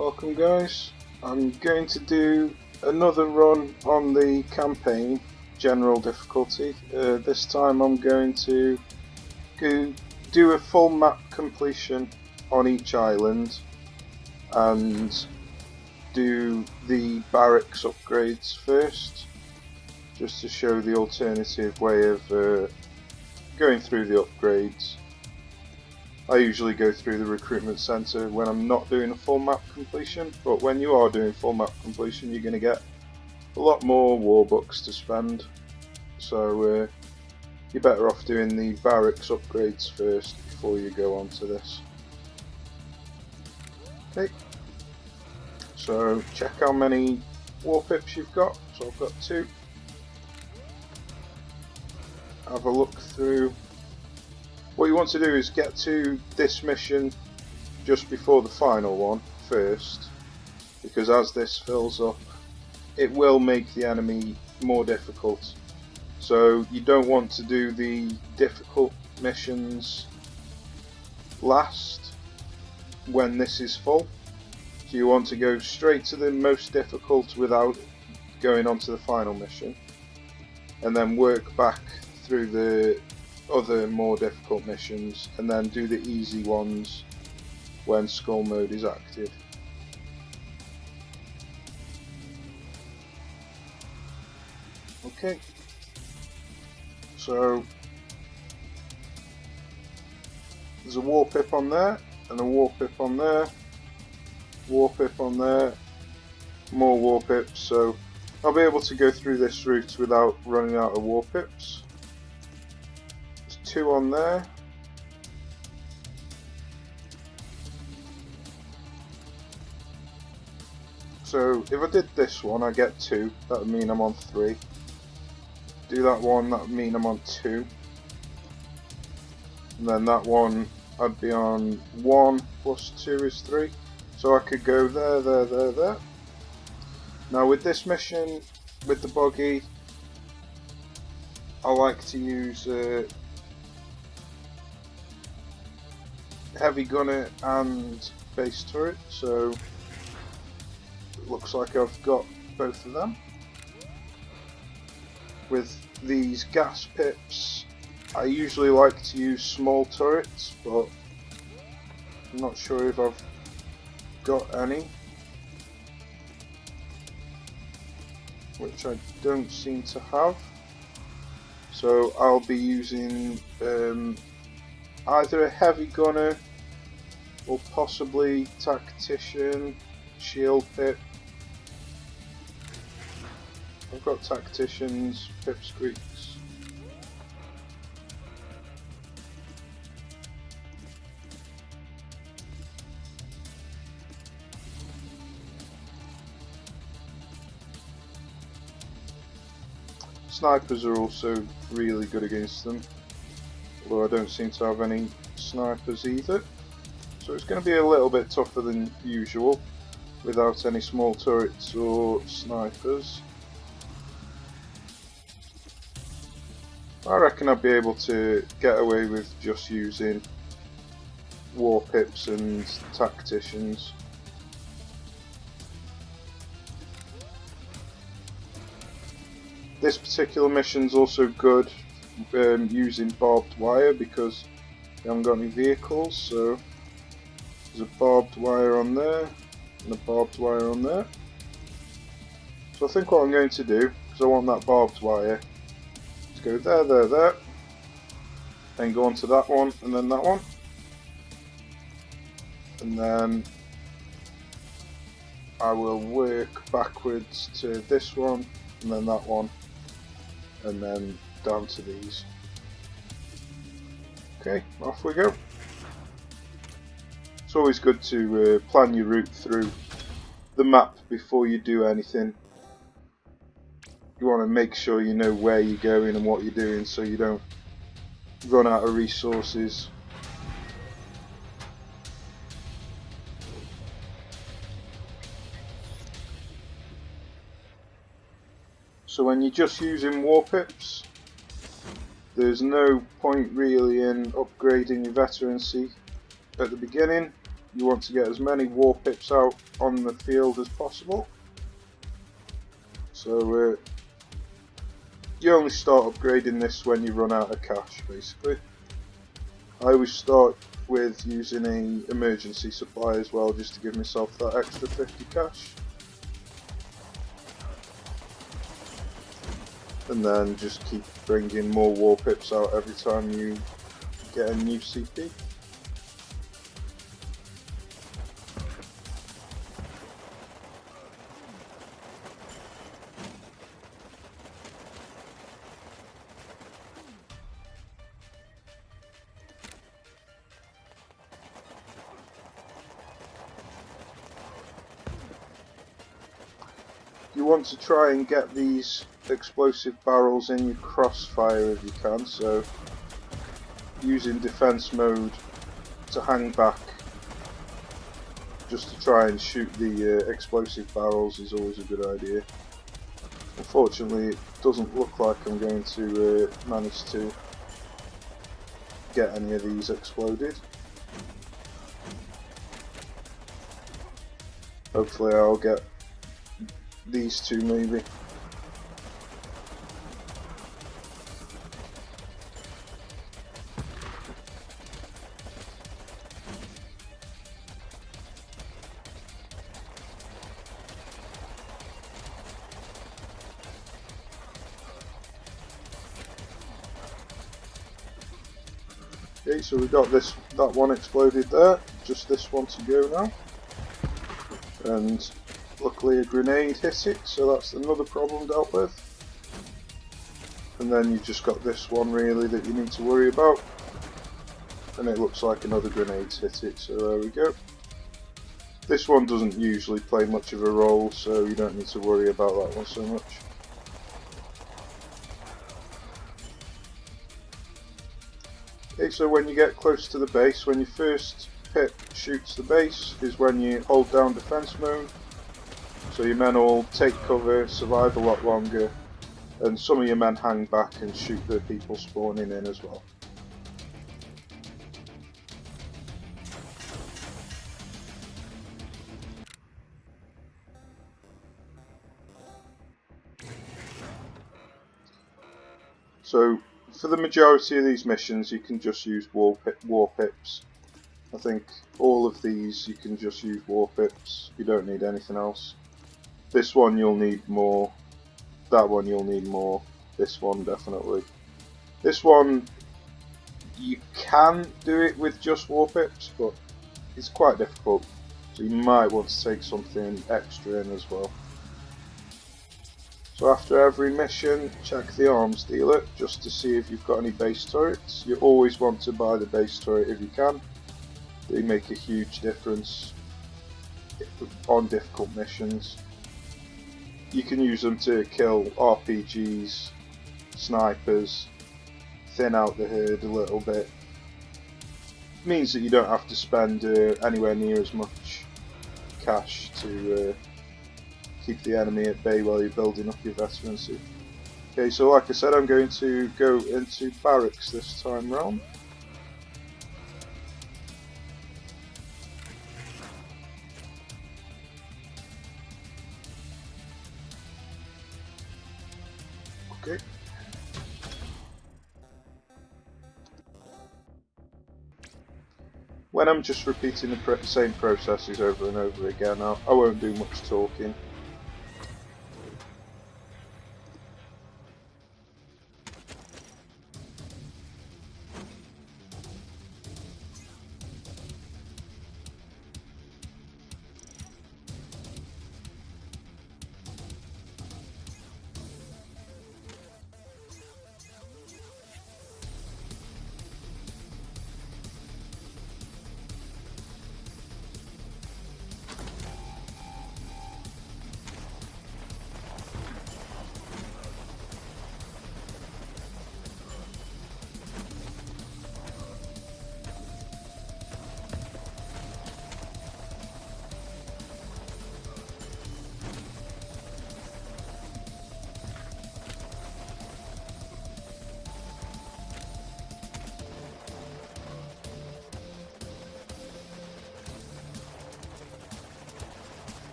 Welcome guys, I'm going to do another run on the campaign, general difficulty. This time I'm going to do a full map completion on each island and do the barracks upgrades first, just to show the alternative way of going through the upgrades. I usually go through the recruitment centre when I'm not doing a full map completion, but when you are doing full map completion you're going to get a lot more war bucks to spend, so you're better off doing the barracks upgrades first before you go on to this. Okay, so check how many Warpips you've got. So I've got 2. Have a look through. What you want to do is get to this mission just before the final one first, because as this fills up it will make the enemy more difficult. So you don't want to do the difficult missions last when this is full. So you want to go straight to the most difficult without going on to the final mission, and then work back through the other more difficult missions, and then do the easy ones when skull mode is active. Okay, so there's a Warpip on there, and a Warpip on there, Warpip on there, more Warpips, so I'll be able to go through this route without running out of Warpips. 2 on there. So if I did this one I get 2, that would mean I'm on 3. Do that one, that would mean I'm on 2. And then that one I'd be on 1 plus 2 is 3. So I could go there, there, there, there. Now with this mission, with the buggy, I like to use heavy gunner and base turret, so it looks like I've got both of them. With these gas pips I usually like to use small turrets, but I'm not sure if I've got any, which I don't seem to have, so I'll be using either a heavy gunner or possibly tactician, shield pip. I've got tacticians, pipsqueaks. Snipers are also really good against them, although I don't seem to have any snipers either. So it's going to be a little bit tougher than usual without any small turrets or snipers. I reckon I'd be able to get away with just using Warpips and tacticians. This particular mission's also good using barbed wire because I haven't got any vehicles, so there's a barbed wire on there and a barbed wire on there. So I think what I'm going to do, because I want that barbed wire, is go there, there, there, then go on to that one and then that one, and then I will work backwards to this one and then that one, and then down to these. Okay, off we go. It's always good to plan your route through the map before you do anything. You want to make sure you know where you're going and what you're doing so you don't run out of resources. So when you're just using Warpips, there's no point really in upgrading your veterancy at the beginning. you want to get as many Warpips out on the field as possible. So you only start upgrading this when you run out of cash, basically. I always start with using an emergency supply as well, just to give myself that extra 50 cash. And then just keep bringing more Warpips out every time you get a new CP. You want to try and get these explosive barrels in your crossfire if you can, so using defense mode to hang back just to try and shoot the explosive barrels is always a good idea. Unfortunately, it doesn't look like I'm going to manage to get any of these exploded. Hopefully I'll get these two maybe. Okay, so we've got that one exploded there, just this one to go now. And luckily a grenade hit it, so that's another problem dealt with. And then you've just got this one really that you need to worry about. And it looks like another grenade's hit it, so there we go. This one doesn't usually play much of a role, so you don't need to worry about that one so much. Okay, so when you get close to the base, when your first pit shoots the base, is when you hold down defense mode. So your men all take cover, survive a lot longer, and some of your men hang back and shoot the people spawning in as well. So for the majority of these missions you can just use Warpips. I think all of these you can just use Warpips, you don't need anything else. This one you'll need more, that one you'll need more, this one definitely. This one you can do it with just Warpips, but it's quite difficult, so you might want to take something extra in as well. So after every mission, check the arms dealer just to see if you've got any base turrets. You always want to buy the base turret if you can. They make a huge difference on difficult missions. You can use them to kill RPGs, snipers, thin out the herd a little bit. It means that you don't have to spend anywhere near as much cash to keep the enemy at bay while you're building up your veterancy. Okay, so like I said, I'm going to go into barracks this time round. Okay. When I'm just repeating the same processes over and over again, I won't do much talking.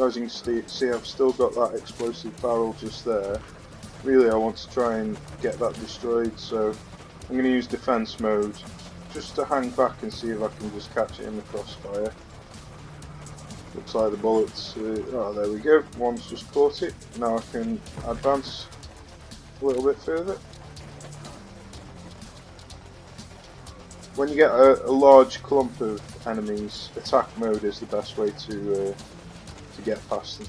So as you can see, I've still got that explosive barrel just there. Really, I want to try and get that destroyed, so I'm going to use defense mode just to hang back and see if I can just catch it in the crossfire. Looks like the bullets, oh there we go, one's just caught it. Now I can advance a little bit further. When you get a large clump of enemies, attack mode is the best way to get past them.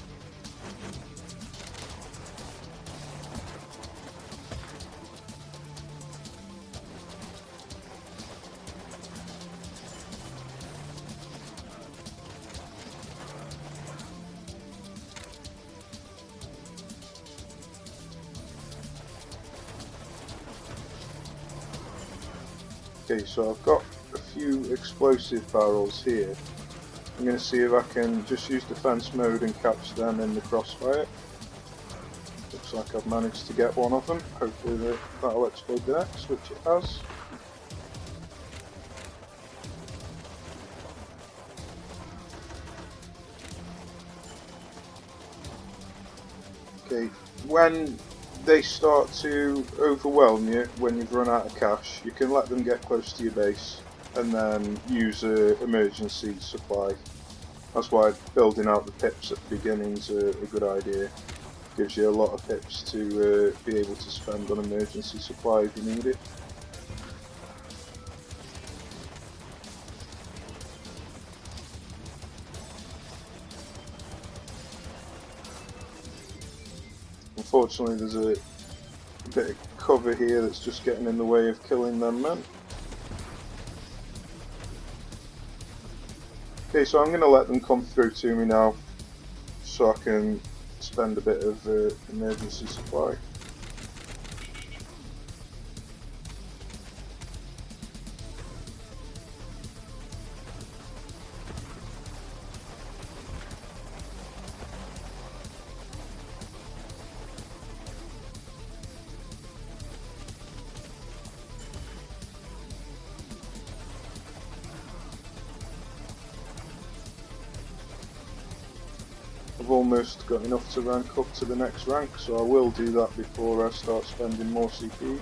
Okay, so I've got a few explosive barrels here. I'm going to see if I can just use defense mode and catch them in the crossfire. Looks like I've managed to get one of them. Hopefully that'll explode the next, which it has. Okay, when they start to overwhelm you, when you've run out of cash, you can let them get close to your base and then use an emergency supply. That's why building out the pips at the beginning is a good idea. Gives you a lot of pips to be able to spend on emergency supply if you need it. Unfortunately, there's a bit of cover here that's just getting in the way of killing them men. Okay, so I'm going to let them come through to me now, so I can spend a bit of emergency supply. I've almost got enough to rank up to the next rank, so I will do that before I start spending more CPs.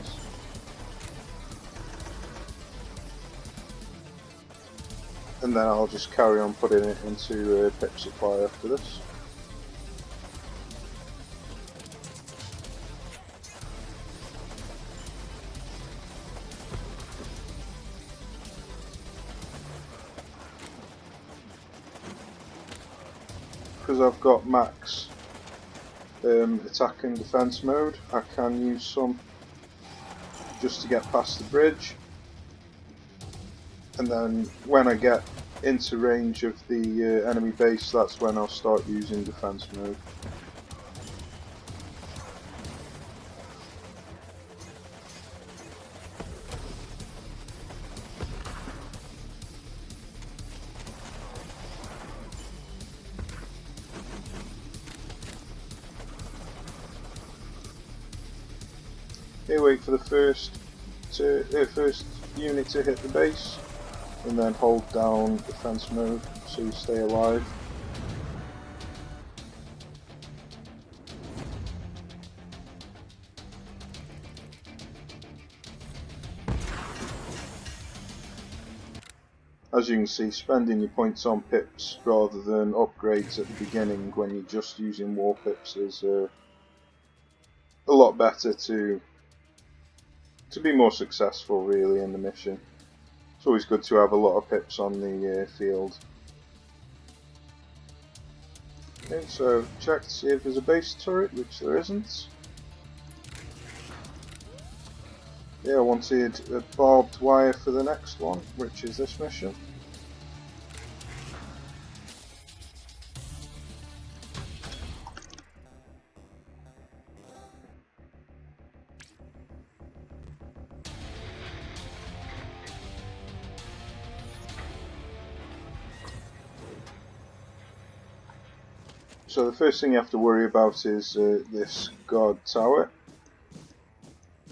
And then I'll just carry on putting it into pip supply after this. Because I've got max attack and defense mode, I can use some just to get past the bridge, and then when I get into range of the enemy base, that's when I'll start using defense mode. Okay, wait for the first unit to hit the base, and then hold down defense mode so you stay alive. As you can see, spending your points on pips rather than upgrades at the beginning when you're just using Warpips is a lot better to be more successful really in the mission. It's always good to have a lot of pips on the field. Okay, so check to see if there's a base turret, which there isn't. Yeah, I wanted a barbed wire for the next one, which is this mission. So the first thing you have to worry about is this guard tower.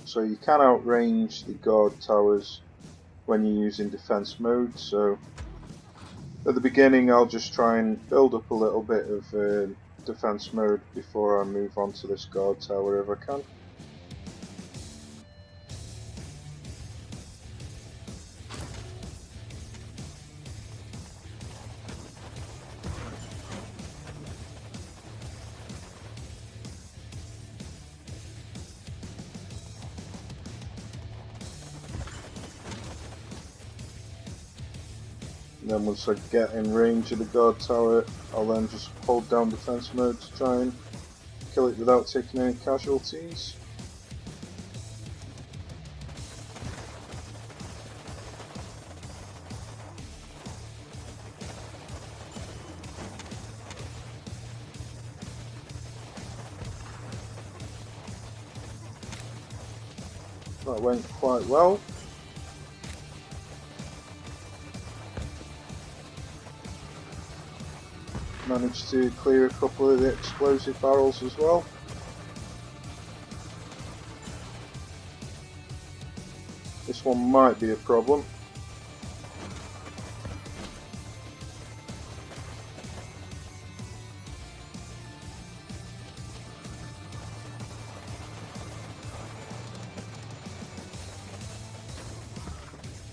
So you can outrange the guard towers when you're using defense mode, so At the beginning I'll just try and build up a little bit of defense mode before I move on to this guard tower if I can. And then once I get in range of the guard tower, I'll then just hold down defense mode to try and kill it without taking any casualties. That went quite well. Managed to clear a couple of the explosive barrels as well. This one might be a problem.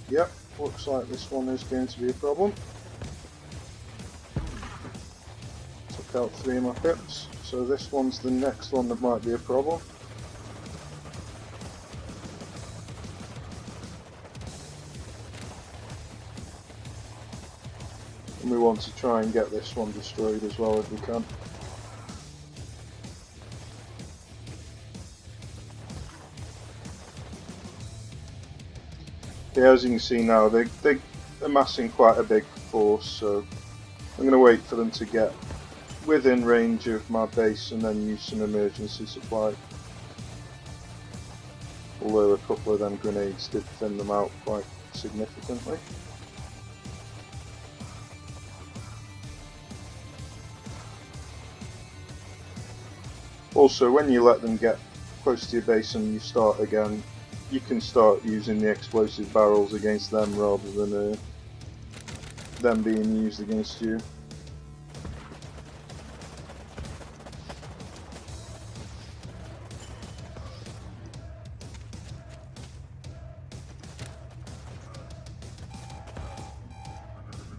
Yep, looks like this one is going to be a problem. Took out 3 of my pips, so this one's the next one that might be a problem. And we want to try and get this one destroyed as well if we can. Yeah, as you can see now, they're amassing quite a big force, so I'm going to wait for them to get within range of my base and then use some emergency supply. Although a couple of them grenades did thin them out quite significantly. Also, when you let them get close to your base and you start again, you can start using the explosive barrels against them rather than them being used against you.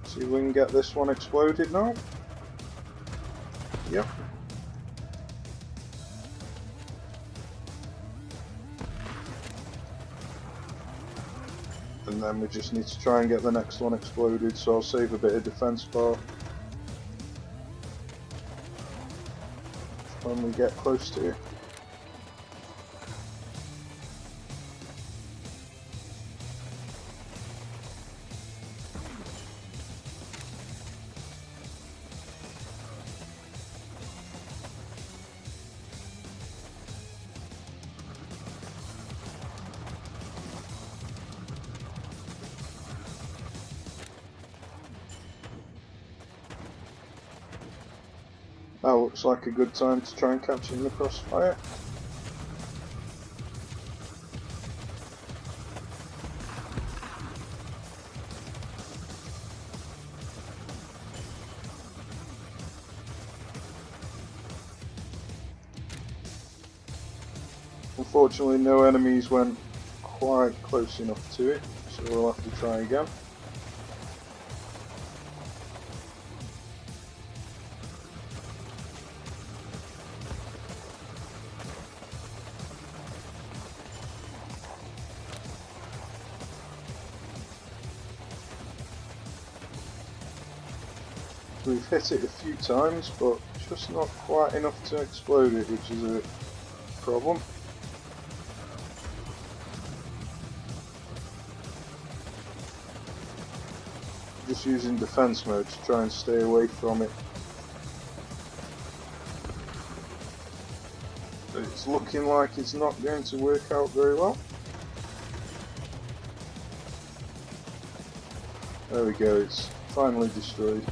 See if we can get this one exploded now. Yep. And then we just need to try and get the next one exploded, so I'll save a bit of defense bar when we get close to it. That looks like a good time to try and catch him in the crossfire. Unfortunately, no enemies went quite close enough to it, so we'll have to try again. We've hit it a few times, but just not quite enough to explode it, which is a problem. Just using defense mode to try and stay away from it. But it's looking like it's not going to work out very well. There we go, it's finally destroyed.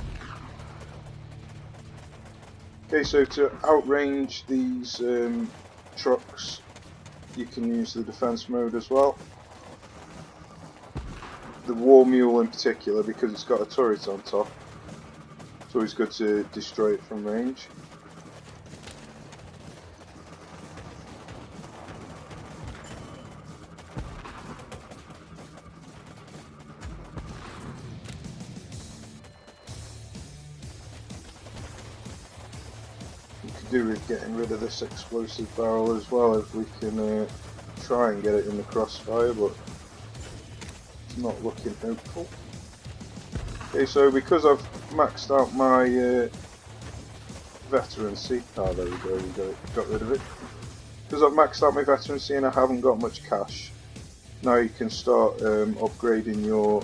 Okay, so to outrange these trucks, you can use the defense mode as well. The war mule in particular, because it's got a turret on top, always good to destroy it from range. We could do with getting rid of this explosive barrel as well if we can try and get it in the crossfire, but it's not looking hopeful. Okay, so because I've maxed out my veterancy, there we go, got rid of it. Because I've maxed out my veterancy and I haven't got much cash, now you can start upgrading your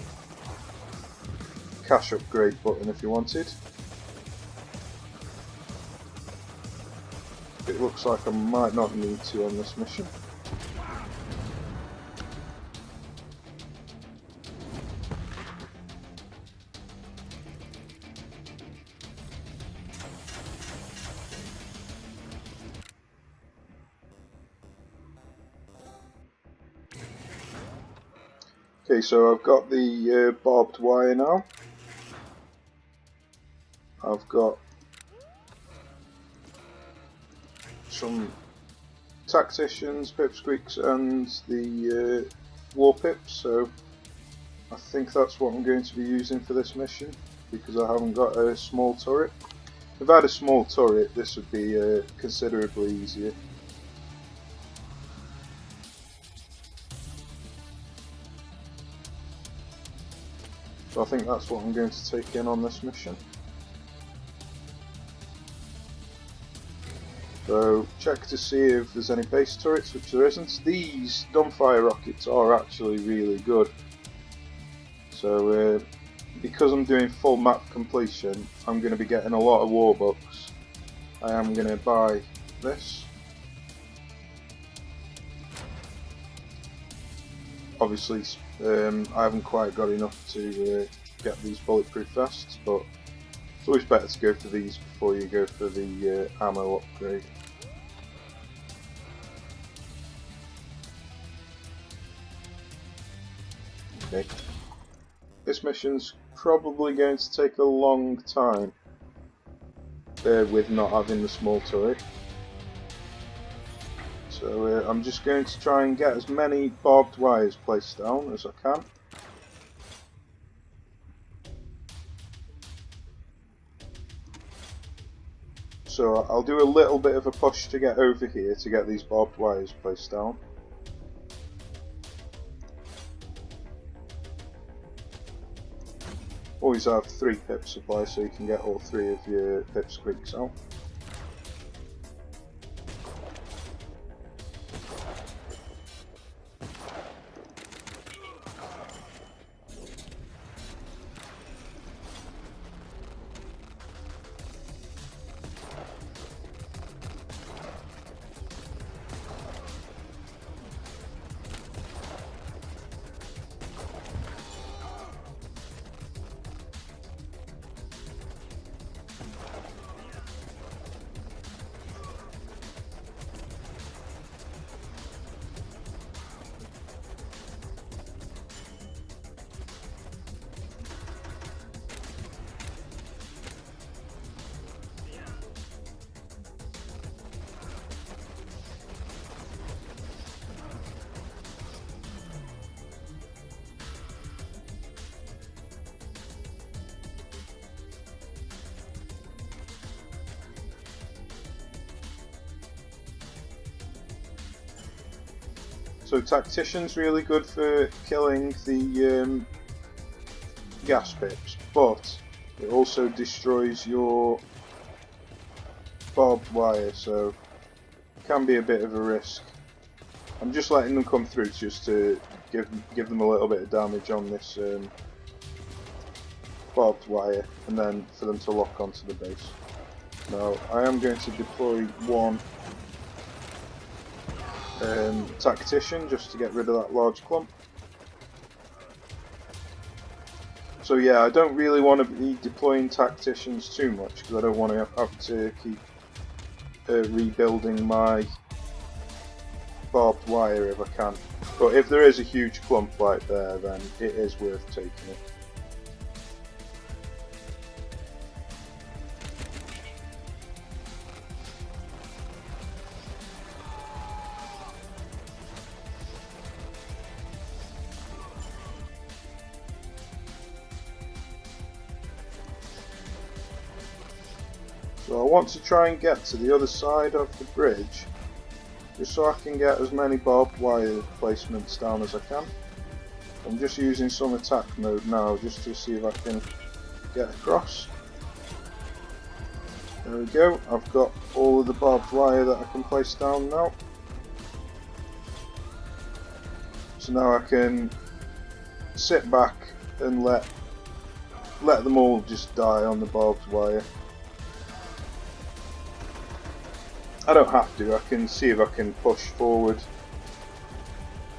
cash upgrade button if you wanted. It looks like I might not need to on this mission. Okay, so I've got the barbed wire now. I've got some tacticians, pipsqueaks, and the Warpips, so I think that's what I'm going to be using for this mission, because I haven't got a small turret. If I had a small turret, this would be considerably easier. So I think that's what I'm going to take in on this mission. So check to see if there's any base turrets, which there isn't. These dumbfire rockets are actually really good. So because I'm doing full map completion, I'm going to be getting a lot of warbucks. I am going to buy this. Obviously I haven't quite got enough to get these bulletproof vests, but it's always better to go for these before you go for the ammo upgrade. Okay. This mission's probably going to take a long time with not having the small turret. So I'm just going to try and get as many barbed wires placed down as I can. So I'll do a little bit of a push to get over here to get these barbed wires placed down. Always have 3 pip supply so you can get all 3 of your pipsqueaks out. So Tactician's really good for killing the gas pips, but it also destroys your barbed wire, so it can be a bit of a risk. I'm just letting them come through just to give them a little bit of damage on this barbed wire, and then for them to lock onto the base. Now I am going to deploy one tactician just to get rid of that large clump. So yeah, I don't really want to be deploying tacticians too much because I don't want to have to keep rebuilding my barbed wire if I can. But if there is a huge clump right there, then it is worth taking it. So I want to try and get to the other side of the bridge, just so I can get as many barbed wire placements down as I can. I'm just using some attack mode now, just to see if I can get across. There we go, I've got all of the barbed wire that I can place down now. So now I can sit back and let them all just die on the barbed wire. I don't have to, I can see if I can push forward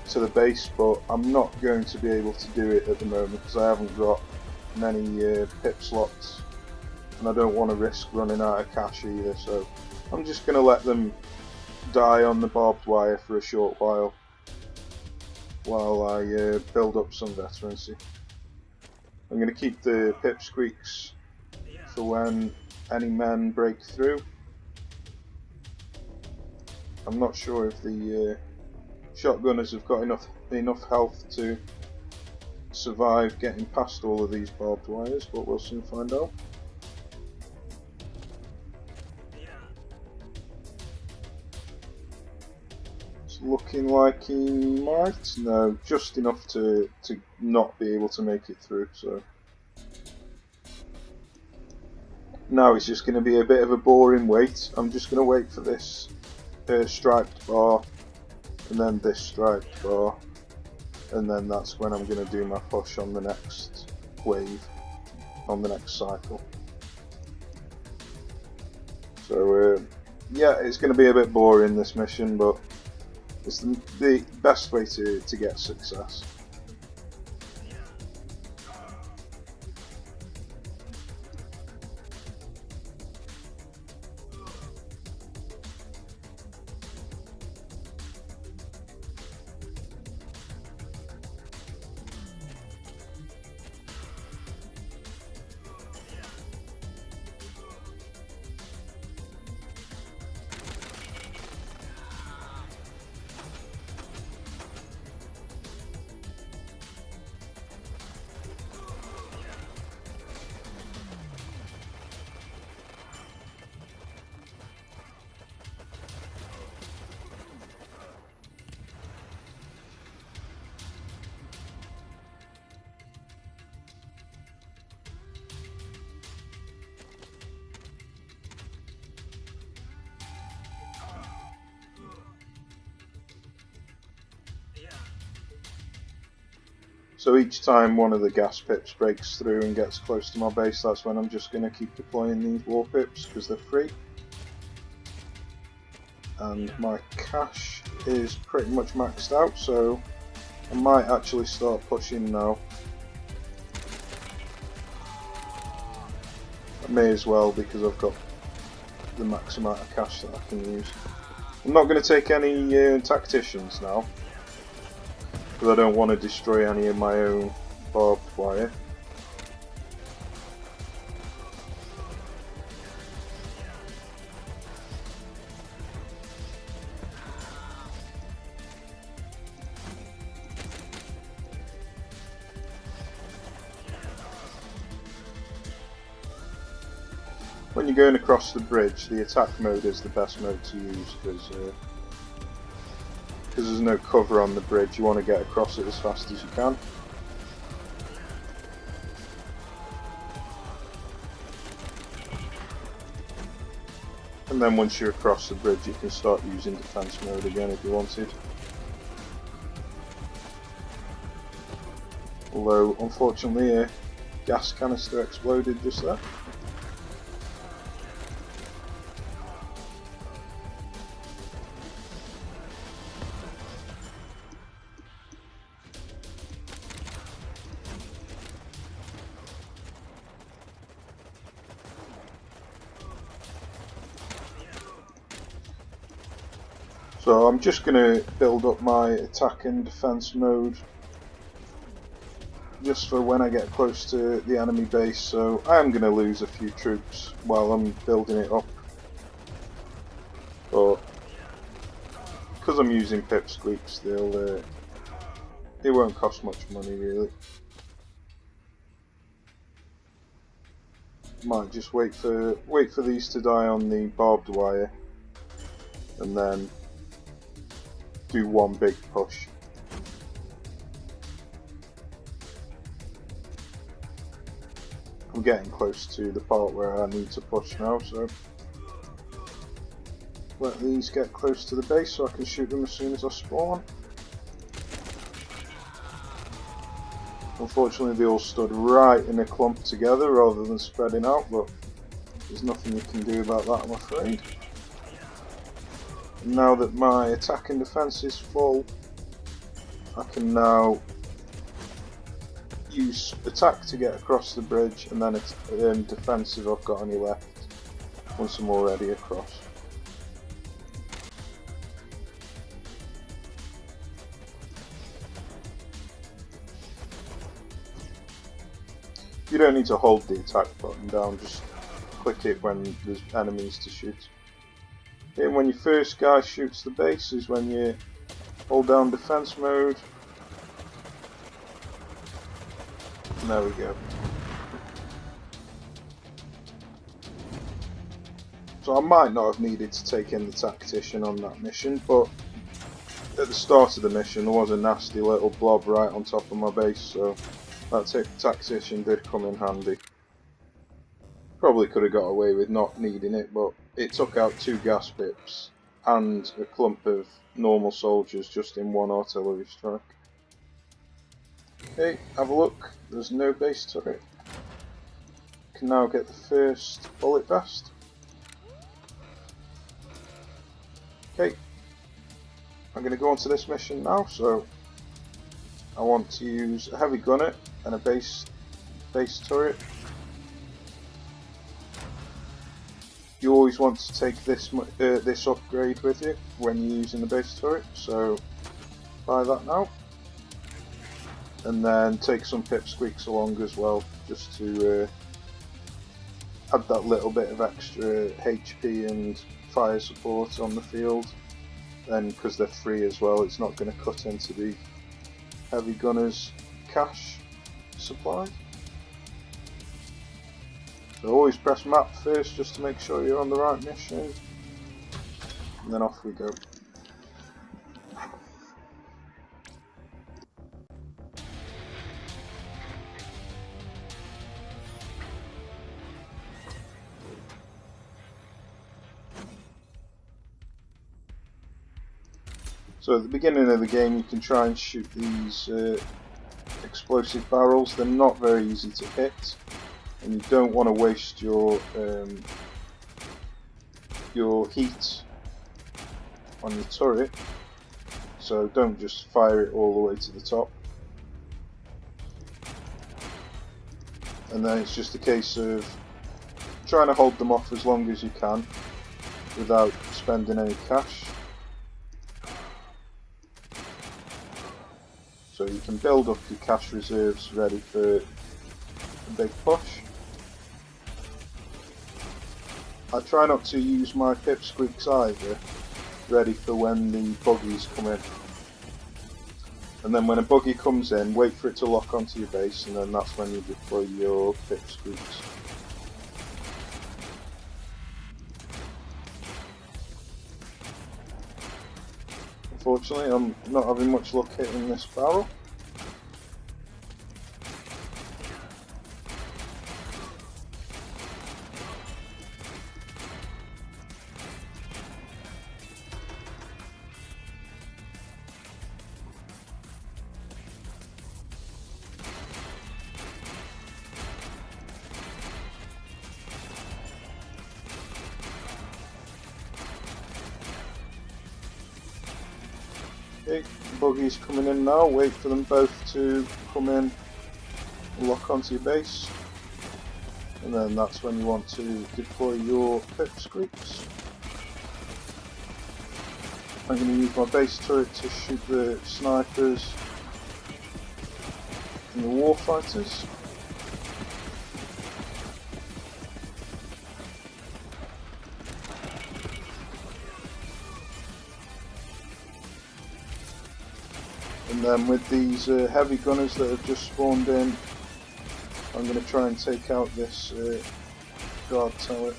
to the base, but I'm not going to be able to do it at the moment because I haven't got many pip slots, and I don't want to risk running out of cash either, so I'm just going to let them die on the barbed wire for a short while I build up some veterancy. I'm going to keep the pipsqueaks for when any men break through. I'm not sure if the shotgunners have got enough health to survive getting past all of these barbed wires, but we'll soon find out. It's looking like he might. No, just enough to not be able to make it through, so now it's just going to be a bit of a boring wait. I'm just going to wait for this striped bar, and then this striped bar, and then that's when I'm going to do my push on the next wave, on the next cycle. So yeah, it's going to be a bit boring, this mission, but it's the best way to get success. So each time one of the gas pips breaks through and gets close to my base, that's when I'm just going to keep deploying these Warpips because they're free. And my cash is pretty much maxed out, so I might actually start pushing now. I may as well, because I've got the max amount of cash that I can use. I'm not going to take any tacticians now, because I don't want to destroy any of my own barbed wire. When you're going across the bridge, the attack mode is the best mode to use, because there's no cover on the bridge. You want to get across it as fast as you can. And then once you're across the bridge, you can start using defense mode again if you wanted. Although, unfortunately, a gas canister exploded just there. So I'm just going to build up my attack and defense mode just for when I get close to the enemy base, so I am going to lose a few troops while I'm building it up, but because I'm using pipsqueaks, they won't cost much money really. Might just wait for these to die on the barbed wire, and then do one big push. I'm getting close to the part where I need to push now, so let these get close to the base so I can shoot them as soon as I spawn. Unfortunately they all stood right in a clump together rather than spreading out, but there's nothing you can do about that, I'm afraid. And now that my attack and defense is full, I can now use attack to get across the bridge, and then defense if I've got any left once I'm already across. You don't need to hold the attack button down, just click it when there's enemies to shoot. And when your first guy shoots the base is when you hold down defense mode. And there we go. So I might not have needed to take in the tactician on that mission, but at the start of the mission there was a nasty little blob right on top of my base, so that tactician did come in handy. Probably could have got away with not needing it, but it took out 2 gas pips and a clump of normal soldiers just in one artillery strike. Okay, have a look. There's no base turret. Can now get the first bullet vest. Okay, I'm going to go on to this mission now, so I want to use a heavy gunner and a base turret. You always want to take this upgrade with you when you're using the base turret, so buy that now. And then take some pipsqueaks along as well, just to add that little bit of extra HP and fire support on the field. Then, because they're free as well, it's not going to cut into the heavy gunner's cash supply. So always press map first just to make sure you're on the right mission, and then off we go. So at the beginning of the game you can try and shoot these explosive barrels. They're not very easy to hit, and you don't want to waste your heat on your turret, so don't just fire it all the way to the top. And then it's just a case of trying to hold them off as long as you can without spending any cash. So you can build up your cash reserves ready for a big push. I try not to use my pipsqueaks either, ready for when the buggies come in. And then when a buggy comes in, wait for it to lock onto your base, and then that's when you deploy your pipsqueaks. Unfortunately, I'm not having much luck hitting this barrel. Okay, buggy's coming in now, wait for them both to come in and lock onto your base, and then that's when you want to deploy your pipsqueaks. I'm going to use my base turret to shoot the snipers and the warfighters. And then with these heavy gunners that have just spawned in, I'm going to try and take out this guard tower.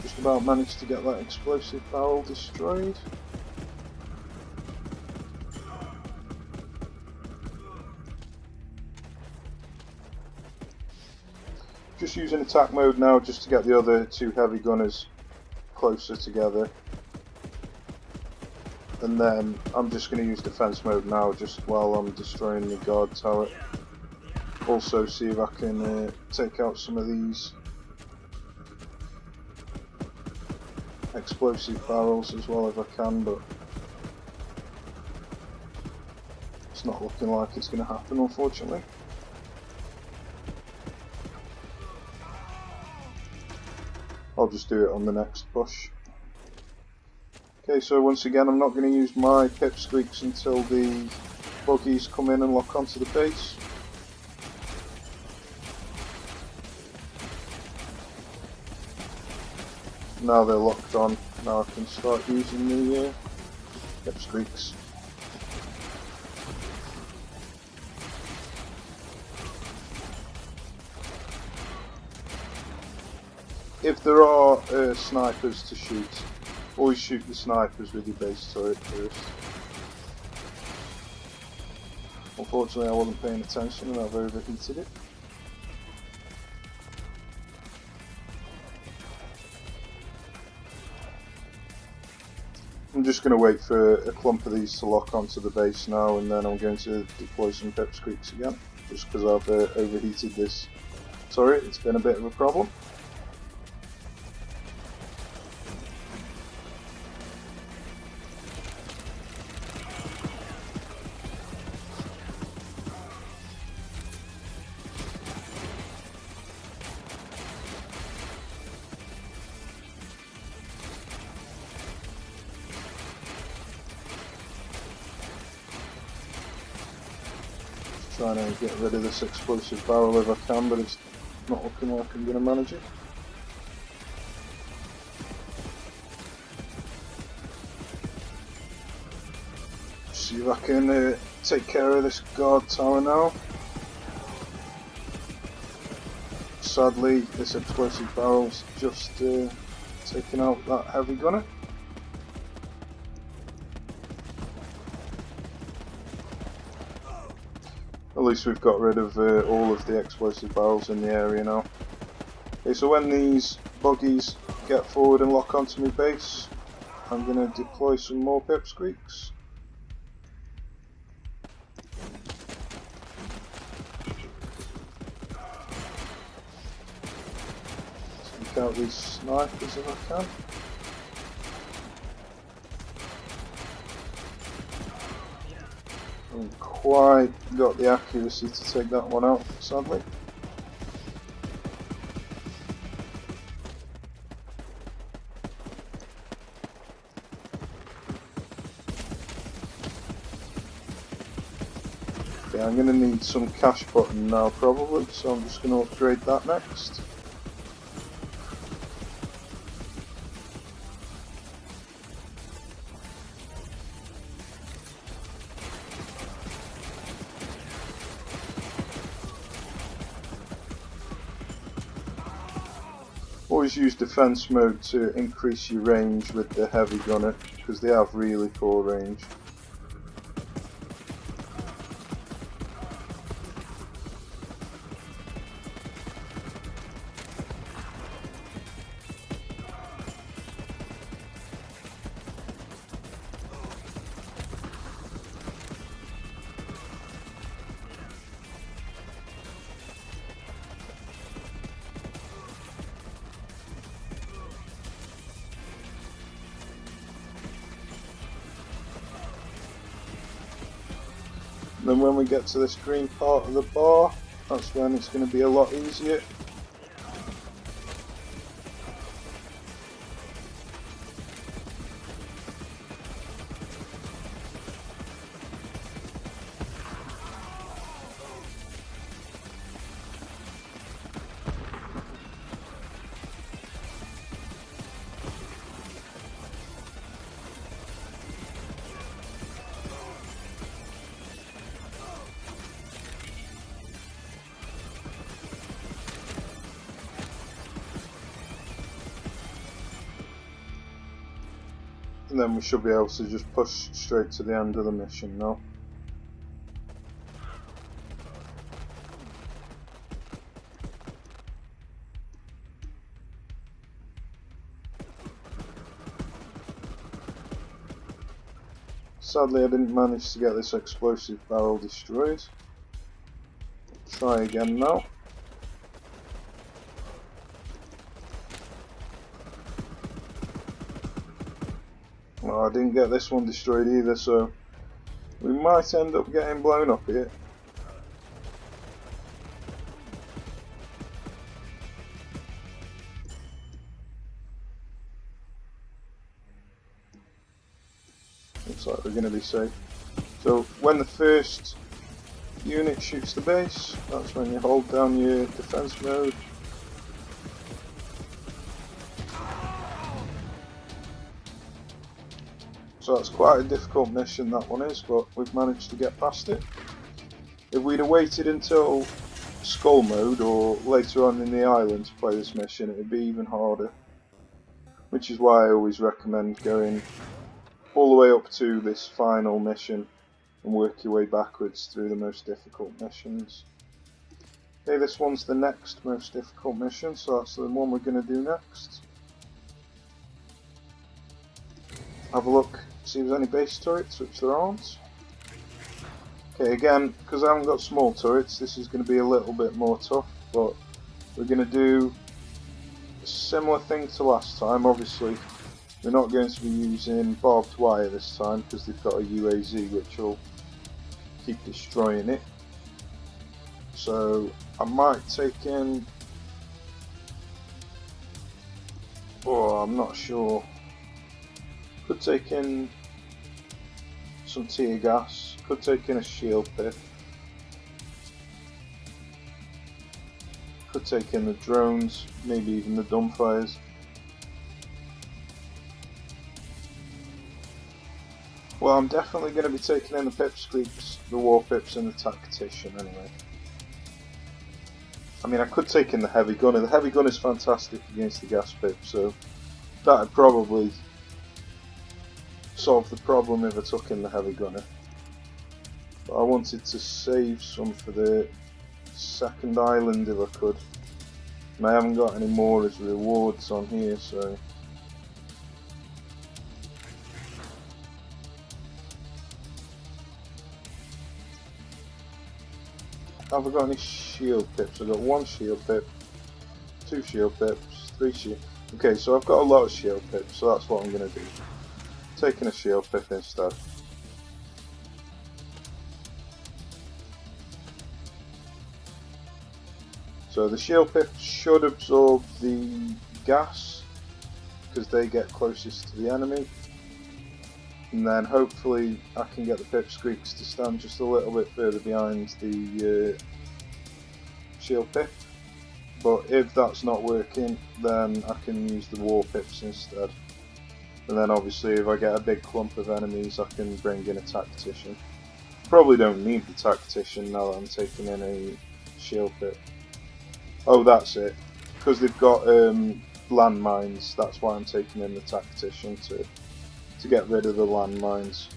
Just about managed to get that explosive barrel destroyed. Just using attack mode now just to get the other two heavy gunners closer together. And then I'm just going to use defense mode now just while I'm destroying the guard tower. Also see if I can take out some of these explosive barrels as well if I can, but it's not looking like it's going to happen, unfortunately. I'll just do it on the next push. Okay, so once again I'm not going to use my pipsqueaks until the buggies come in and lock onto the base. Now they're locked on, now I can start using the pipsqueaks. If there are snipers to shoot, always shoot the snipers with your base turret first. Unfortunately I wasn't paying attention and I've overheated it. I'm just going to wait for a clump of these to lock onto the base now, and then I'm going to deploy some pipsqueaks again, just because I've overheated this turret. It's been a bit of a problem. Trying to get rid of this explosive barrel if I can, but it's not looking like I'm going to manage it. See if I can take care of this guard tower now. Sadly, this explosive barrel's just taken out that heavy gunner. At least we've got rid of all of the explosive barrels in the area now. Okay, so when these buggies get forward and lock onto my base, I'm going to deploy some more pipsqueaks. Take out these snipers if I can. Haven't quite got the accuracy to take that one out, sadly. Okay, I'm going to need some cash button now probably, so I'm just going to upgrade that next. Always use defense mode to increase your range with the heavy gunner, because they have really poor range. Then when we get to this green part of the bar, that's when it's going to be a lot easier. And then we should be able to just push straight to the end of the mission now. Sadly, I didn't manage to get this explosive barrel destroyed. Try again now. Well, I didn't get this one destroyed either, so we might end up getting blown up here. Looks like we're going to be safe. So when the first unit shoots the base, that's when you hold down your defense mode. So that's quite a difficult mission, that one is, but we've managed to get past it. If we'd have waited until skull mode or later on in the island to play this mission, it would be even harder. Which is why I always recommend going all the way up to this final mission and work your way backwards through the most difficult missions. Okay, this one's the next most difficult mission, so that's the one we're going to do next. Have a look, see if there's any base turrets, which there aren't. Okay, again, because I haven't got small turrets, this is going to be a little bit more tough, but we're going to do a similar thing to last time. Obviously, we're not going to be using barbed wire this time, because they've got a UAZ which will keep destroying it. So, I might take in... oh, I'm not sure. Could take in some tear gas, could take in a shield pit, could take in the drones, maybe even the dumbfires. Well, I'm definitely going to be taking in the pipsqueaks, the warpips and the tactician anyway. I mean, I could take in the heavy gunner. The heavy gunner is fantastic against the gas pip, so that would probably solve the problem if I took in the heavy gunner. But I wanted to save some for the second island if I could. And I haven't got any more as rewards on here, so... have I got any shield pips? I've got one shield pip, two shield pips, three shield... okay, so I've got a lot of shield pips, so that's what I'm going to do. Taking a shield pip instead. So the shield pip should absorb the gas because they get closest to the enemy, and then hopefully I can get the pipsqueaks to stand just a little bit further behind the shield pip. But if that's not working, then I can use the warpips instead. And then obviously if I get a big clump of enemies, I can bring in a tactician. Probably don't need the tactician now that I'm taking in a shield pit. Oh, that's it. Because they've got landmines, that's why I'm taking in the tactician to get rid of the landmines.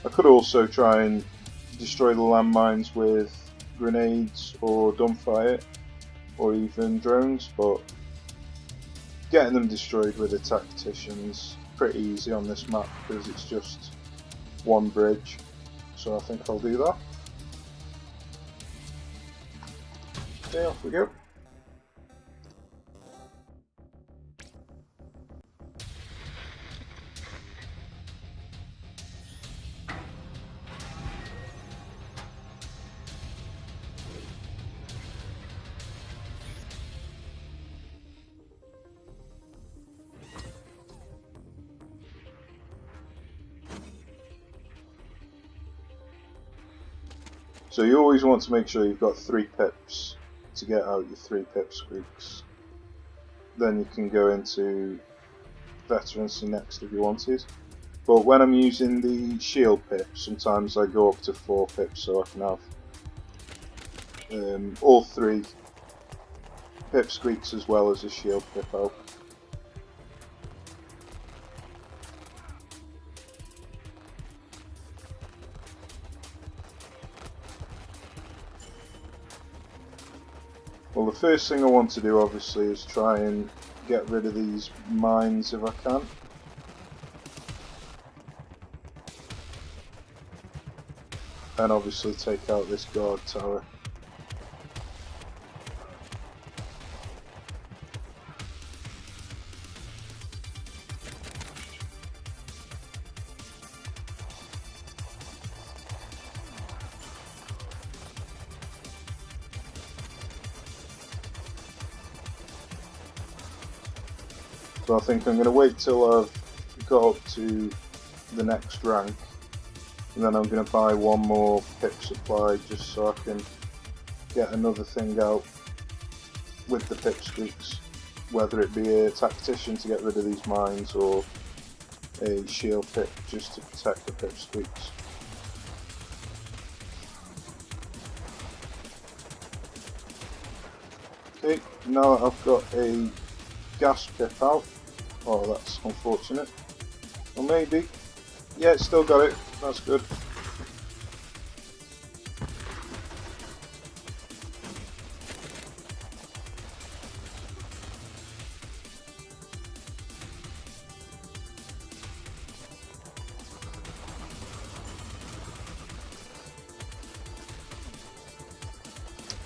I could also try and destroy the landmines with grenades or dumbfire or even drones, but getting them destroyed with a tactician's pretty easy on this map because it's just one bridge, so I think I'll do that. Okay, off we go. So you always want to make sure you've got 3 pips to get out your 3 pipsqueaks. Then you can go into veterancy next if you wanted. But when I'm using the shield pip, sometimes I go up to 4 pips so I can have all 3 pipsqueaks as well as a shield pip out. Well, the first thing I want to do obviously is try and get rid of these mines if I can. And obviously take out this guard tower. So I think I'm going to wait till I've got up to the next rank, and then I'm going to buy one more pip supply just so I can get another thing out with the pipsqueaks, whether it be a tactician to get rid of these mines or a shield pip just to protect the pipsqueaks. Okay, now I've got a gas pip out. Oh, that's unfortunate. Or maybe. Yeah, it's still got it. That's good.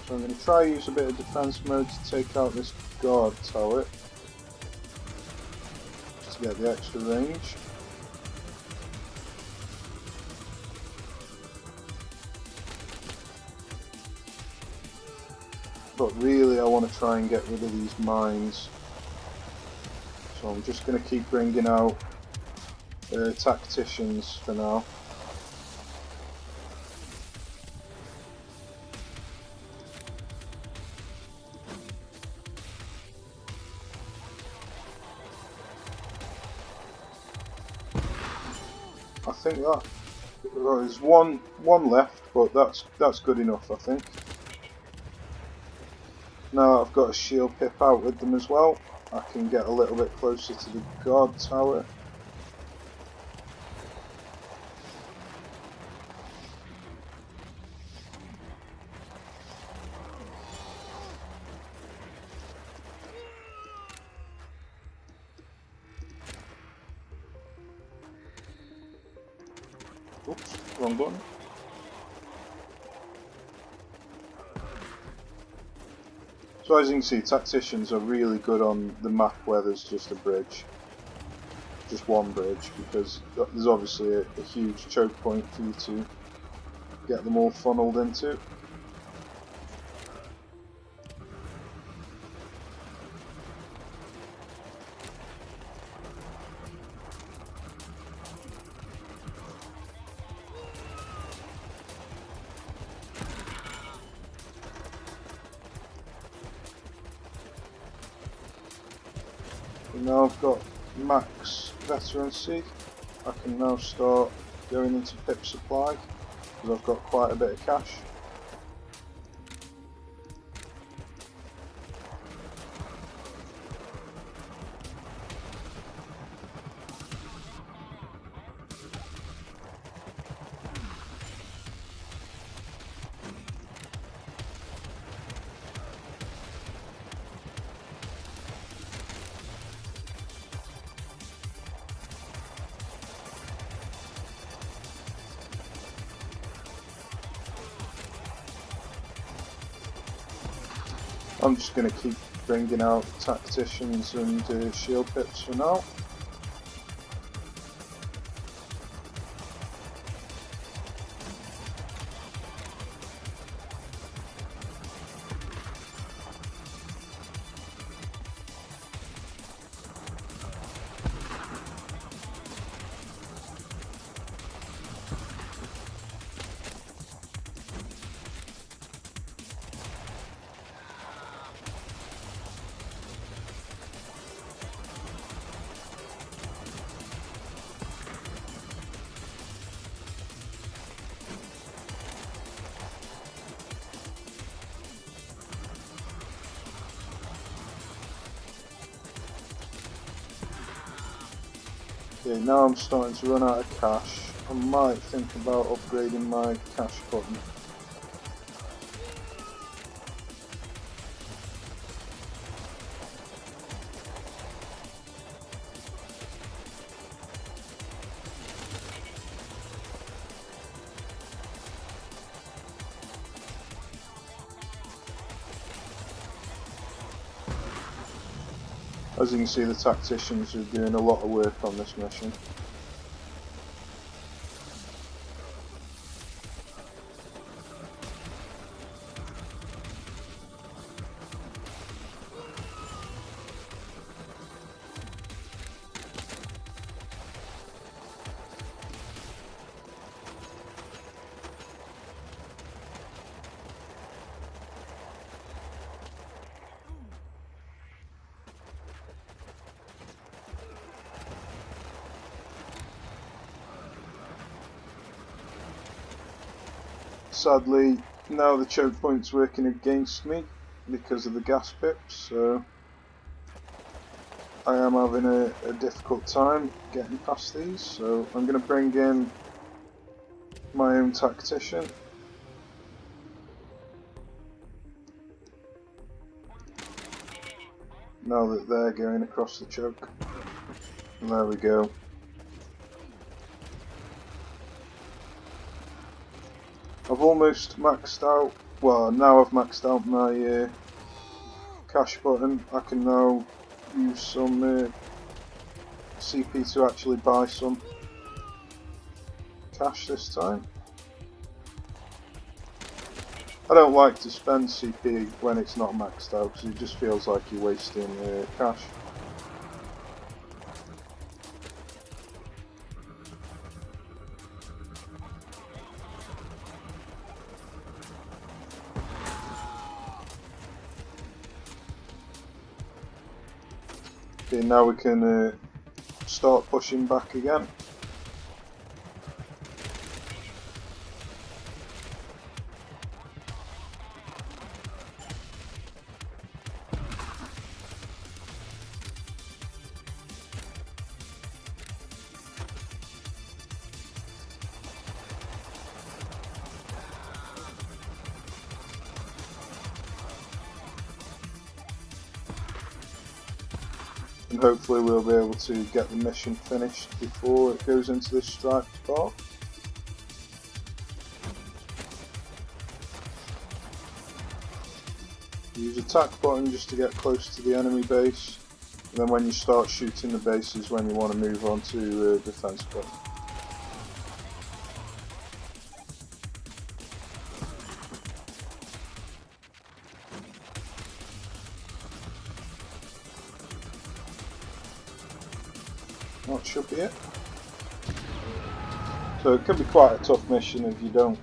So I'm going to try use a bit of defense mode to take out this guard tower. Just to get the extra range. But really I want to try and get rid of these mines. So I'm just going to keep bringing out tacticians for now. I think that there's one left, but that's good enough, I think. Now I've got a shield pip out with them as well, I can get a little bit closer to the guard tower. Oops, wrong button. So as you can see, tacticians are really good on the map where there's just a bridge. Just one bridge, because there's obviously a huge choke point for you to get them all funneled into. And now I've got max veterancy, I can now start going into pip supply, because I've got quite a bit of cash. I'm just going to keep bringing out tacticians and shield pips for now. Okay, now I'm starting to run out of cash. I might think about upgrading my cash button. As you can see, the tacticians are doing a lot of work on this mission. Sadly, now the choke point's working against me because of the gas pips, so I am having a difficult time getting past these, so I'm going to bring in my own tactician. Now that they're going across the choke. And there we go. I've almost maxed out, well now I've maxed out my cash button. I can now use some CP to actually buy some cash this time. I don't like to spend CP when it's not maxed out because it just feels like you're wasting cash. Okay, now we can start pushing back again. And hopefully we'll be able to get the mission finished before it goes into this striped part. Use attack button just to get close to the enemy base, and then when you start shooting the base is when you want to move on to defense button. That should be it. So it can be quite a tough mission if you don't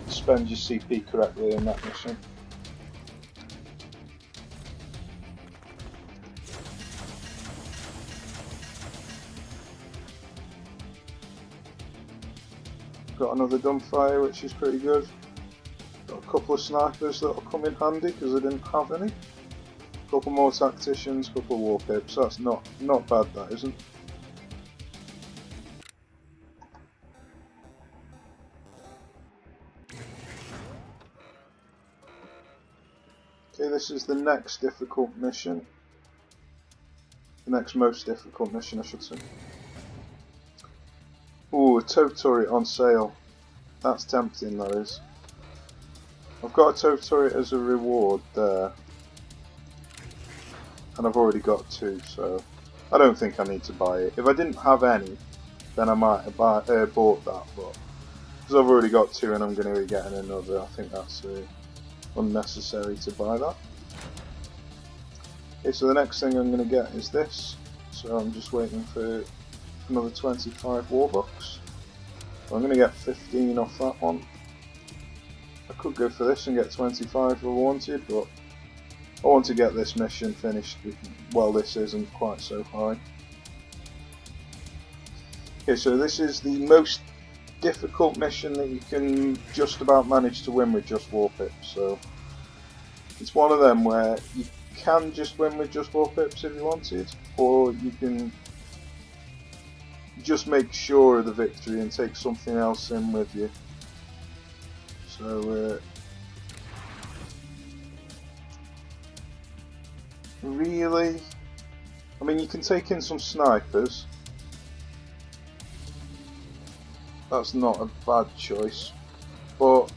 spend your CP correctly in that mission. Got another dumbfire, which is pretty good. Got a couple of snipers that'll come in handy because I didn't have any. A couple more tacticians, a couple of Warpips. That's not bad, that isn't. Okay, this is the next difficult mission. The next most difficult mission, I should say. Ooh, a tow turret on sale. That's tempting, that is. I've got a tow turret as a reward there. And I've already got two, so I don't think I need to buy it. If I didn't have any, then I might have bought that, but because I've already got two and I'm going to be getting another, I think that's unnecessary to buy that. Okay, so the next thing I'm going to get is this. So I'm just waiting for another 25 Warbucks. So I'm going to get 15 off that one. I could go for this and get 25 if I wanted, but I want to get this mission finished. Well, this isn't quite so high. Okay, so this is the most difficult mission that you can just about manage to win with just Warpips. So it's one of them where you can just win with just Warpips if you wanted, or you can just make sure of the victory and take something else in with you. So really, I mean, you can take in some snipers. That's not a bad choice, but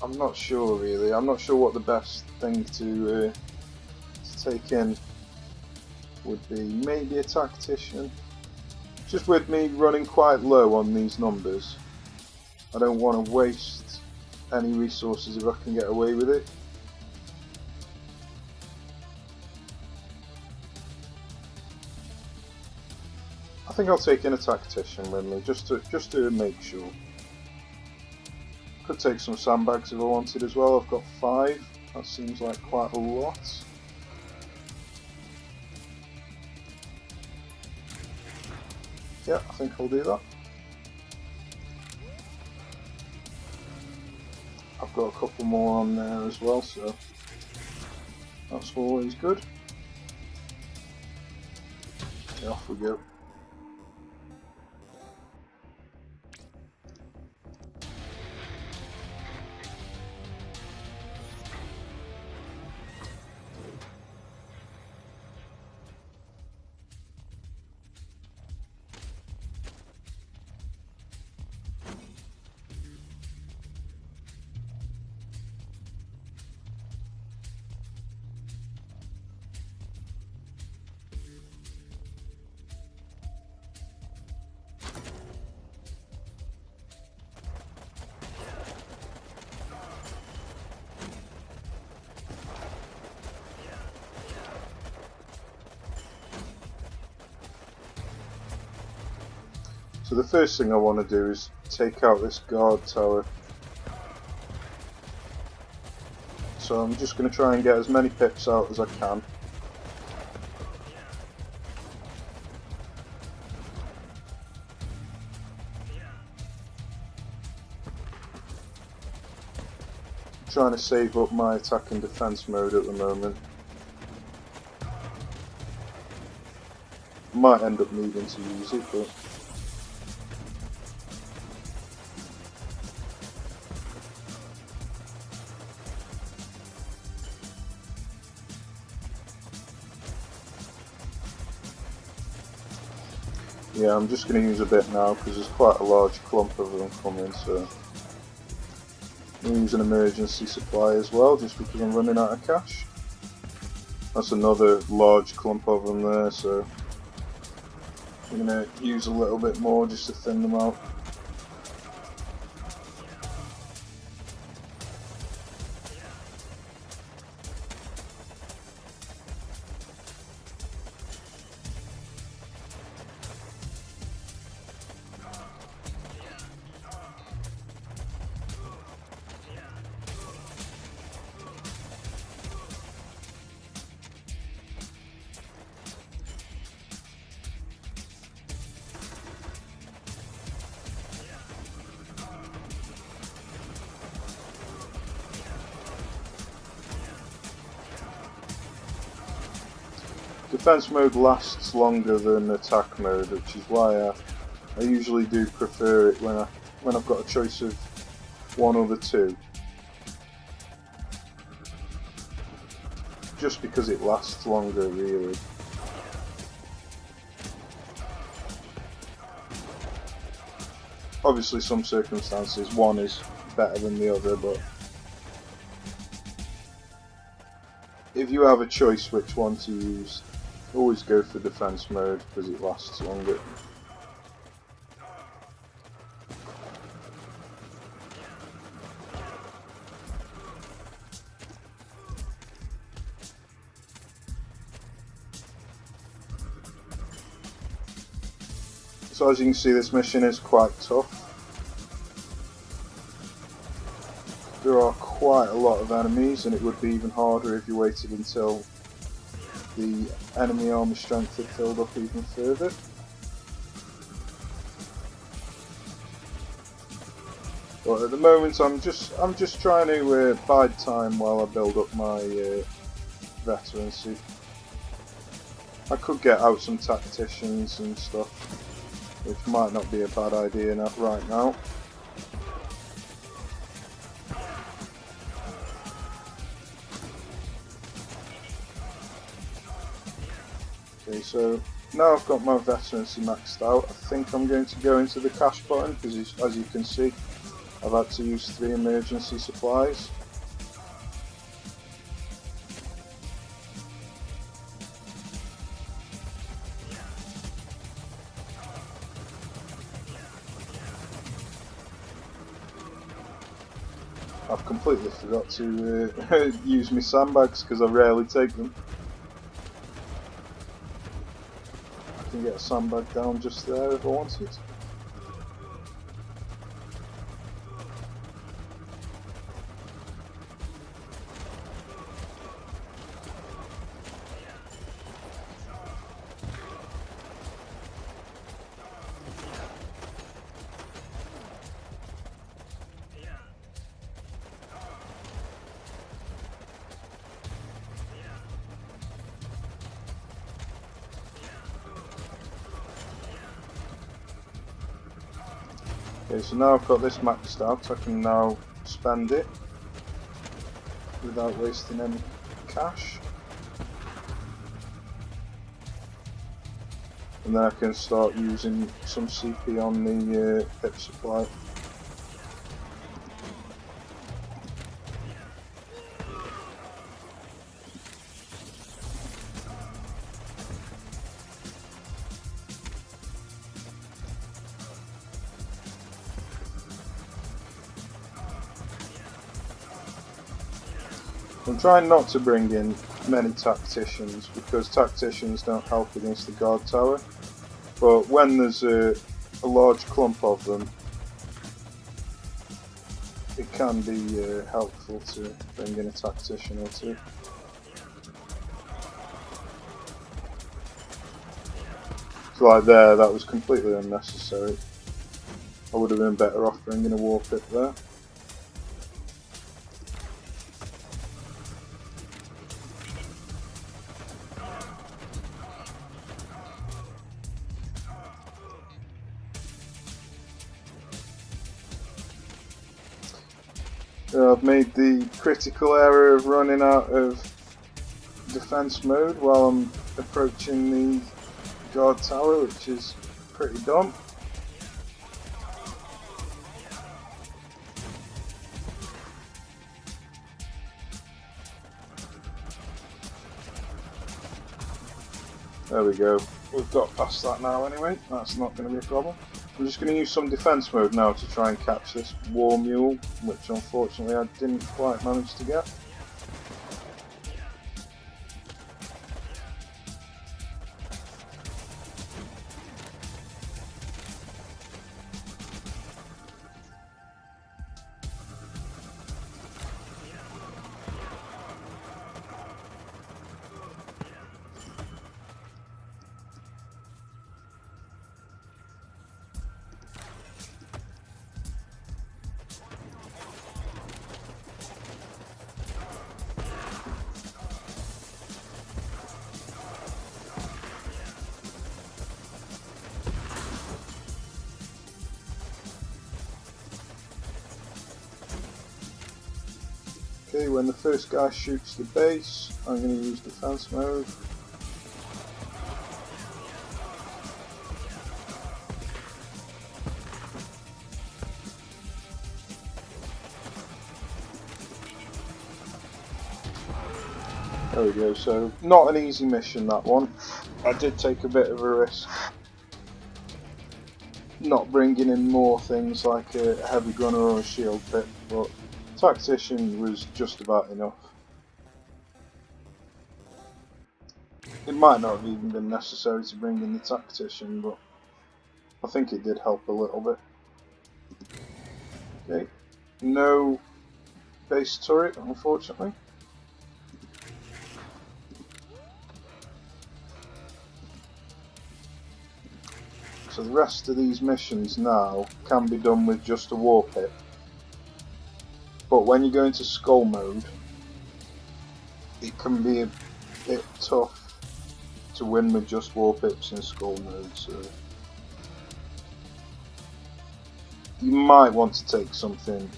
I'm I'm not sure really. I'm not sure what the best thing to take in would be. Maybe a tactician. Just with me running quite low on these numbers, I don't want to waste any resources if I can get away with it. I think I'll take in a tactician with me, just to make sure. Could take some sandbags if I wanted as well. I've got 5. That seems like quite a lot. Yeah, I think I'll do that. I've got a couple more on there as well, so that's always good. Okay, off we go. So the first thing I want to do is take out this guard tower. So I'm just going to try and get as many pips out as I can. I'm trying to save up my attack and defense mode at the moment. Might end up needing to use it, but yeah, I'm just going to use a bit now because there's quite a large clump of them coming, so I'm going to use an emergency supply as well just because I'm running out of cash. That's another large clump of them there, so I'm going to use a little bit more just to thin them out. Defense mode lasts longer than attack mode, which is why I usually do prefer it when I've got a choice of one or the two. Just because it lasts longer, really. Obviously, some circumstances one is better than the other, but if you have a choice which one to use, always go for defense mode because it lasts longer. So as you can see, this mission is quite tough. There are quite a lot of enemies, and it would be even harder if you waited until the enemy armor strength had filled up even further. But at the moment, I'm just trying to bide time while I build up my veterancy. I could get out some tacticians and stuff, which might not be a bad idea right now. Okay, so now I've got my veterancy maxed out, I think I'm going to go into the cash button because, as you can see, I've had to use 3 emergency supplies. I've completely forgot to use my sandbags because I rarely take them. I can get a sandbag down just there if I wanted. Okay, so now I've got this maxed out, I can now spend it without wasting any cash. And then I can start using some CP on the pip supply. I'm trying not to bring in many tacticians because tacticians don't help against the guard tower, but when there's a large clump of them, it can be helpful to bring in a tactician or two. So like there, that was completely unnecessary. I would have been better off bringing a Warpip there. I've made the critical error of running out of defense mode while I'm approaching the guard tower, which is pretty dumb. There we go. We've got past that now anyway. That's not going to be a problem. I'm just going to use some defense mode now to try and catch this war mule, which unfortunately I didn't quite manage to get. Okay, when the first guy shoots the base, I'm going to use defense mode. There we go, so not an easy mission, that one. I did take a bit of a risk not bringing in more things like a heavy gunner or a shield pit, but tactician was just about enough. It might not have even been necessary to bring in the tactician, but I think it did help a little bit. Okay, no base turret, unfortunately. So the rest of these missions now can be done with just a Warpip. But when you go into skull mode, it can be a bit tough to win with just Warpips in skull mode, so you might want to take something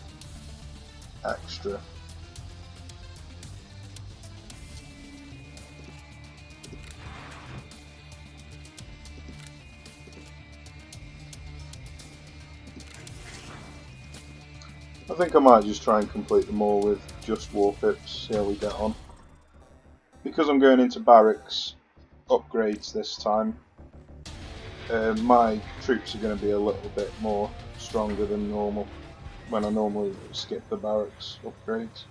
extra. I think I might just try and complete them all with just Warpips, see how we get on. Because I'm going into barracks upgrades this time, my troops are going to be a little bit more stronger than normal when I normally skip the barracks upgrades.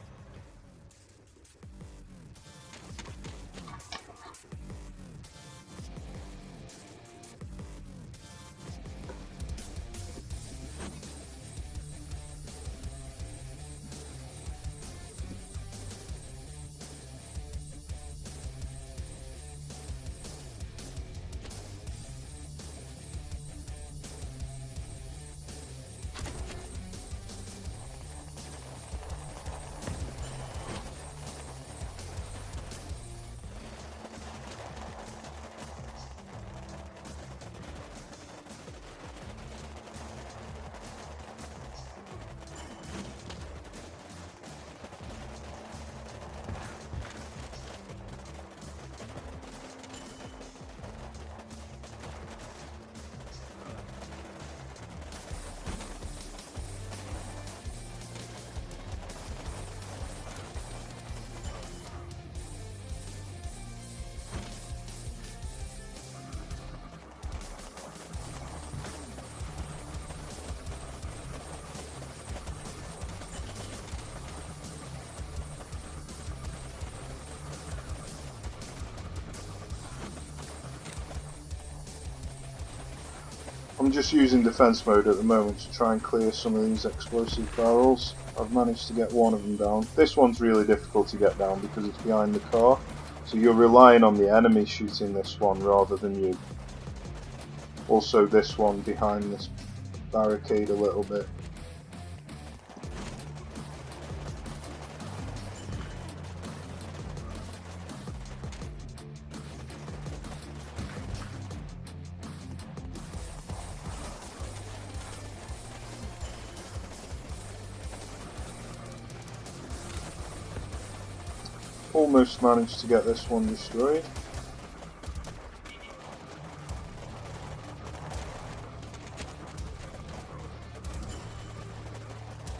I'm just using defense mode at the moment to try and clear some of these explosive barrels. I've managed to get one of them down. This one's really difficult to get down because it's behind the car, so you're relying on the enemy shooting this one rather than you. Also this one behind this barricade a little bit. Almost managed to get this one destroyed.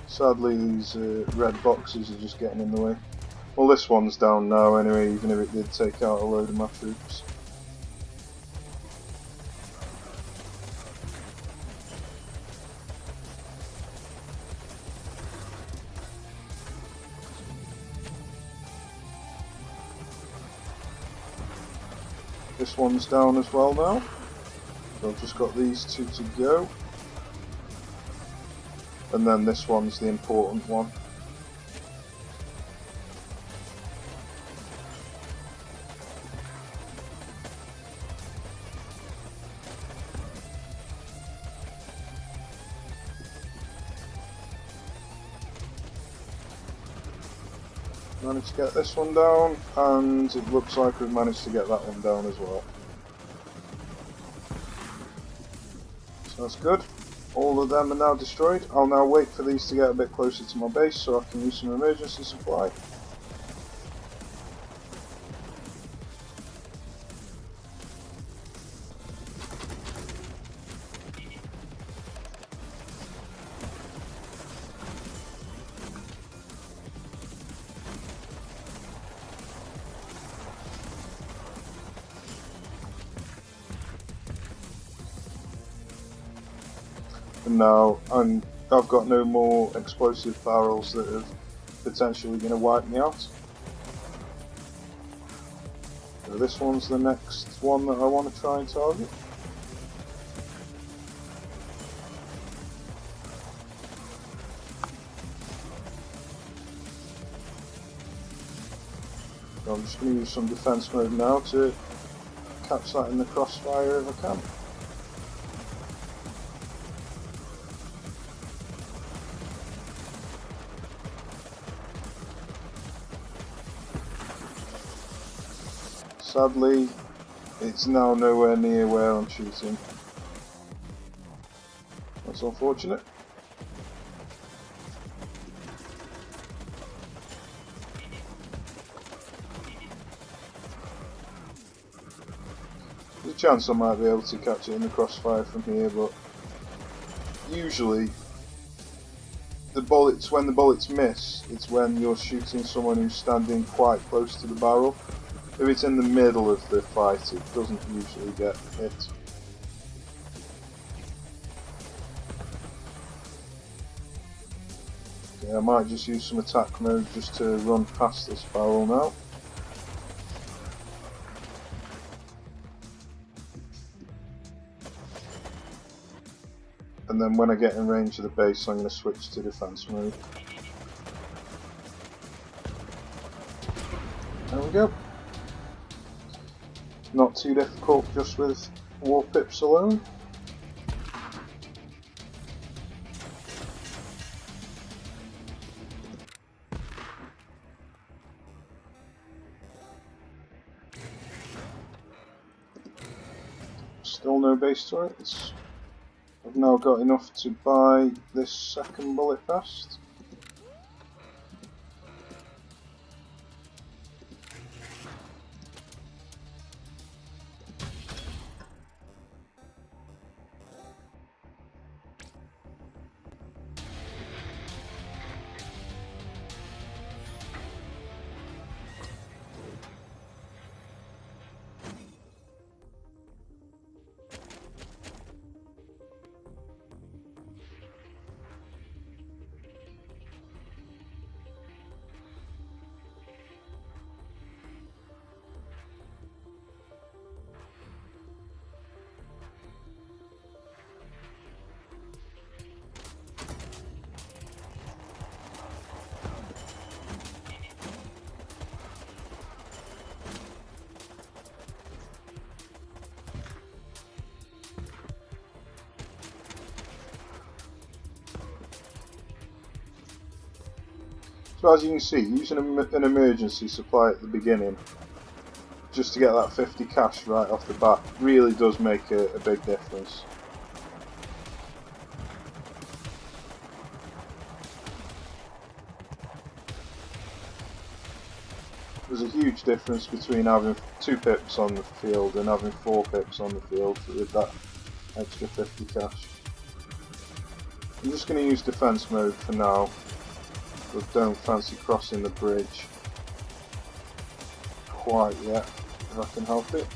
Sadly these red boxes are just getting in the way. Well, this one's down now anyway, even if it did take out a load of my troops. This one's down as well now, so I've just got these two to go, and then this one's the important one. Managed to get this one down, and it looks like we've managed to get that one down as well. So that's good. All of them are now destroyed. I'll now wait for these to get a bit closer to my base so I can use some emergency supply. And now I've got no more explosive barrels that are potentially going to wipe me out. So this one's the next one that I want to try and target. So I'm just going to use some defense mode now to catch that in the crossfire if I can. Sadly, it's now nowhere near where I'm shooting. That's unfortunate. There's a chance I might be able to catch it in the crossfire from here, but usually the bullets, when the bullets miss, it's when you're shooting someone who's standing quite close to the barrel. If it's in the middle of the fight, it doesn't usually get hit. Okay, I might just use some attack mode just to run past this barrel now. And then when I get in range of the base, I'm going to switch to defense mode. There we go. Not too difficult just with Warpips alone. Still no base turrets. I've now got enough to buy this second bullet vest. So as you can see, using an emergency supply at the beginning, just to get that 50 cash right off the bat, really does make a big difference. There's a huge difference between having 2 pips on the field and having 4 pips on the field with that extra 50 cash. I'm just going to use defense mode for now, but don't fancy crossing the bridge quite yet, if I can help it.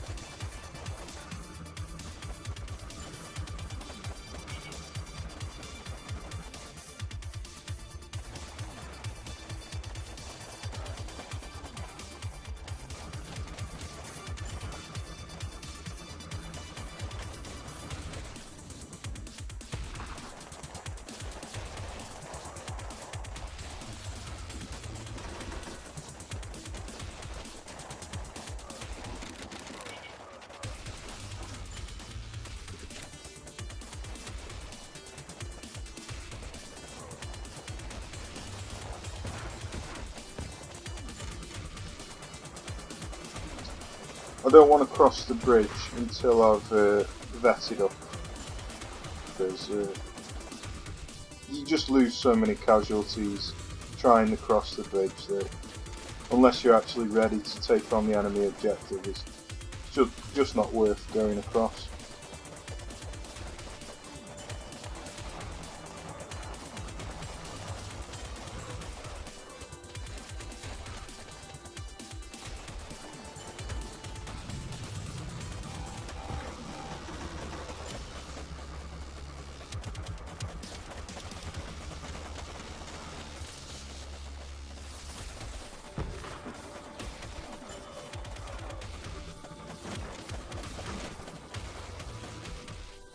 I don't want to cross the bridge until I've vetted up, because you just lose so many casualties trying to cross the bridge that unless you're actually ready to take on the enemy objective, it's just not worth going across.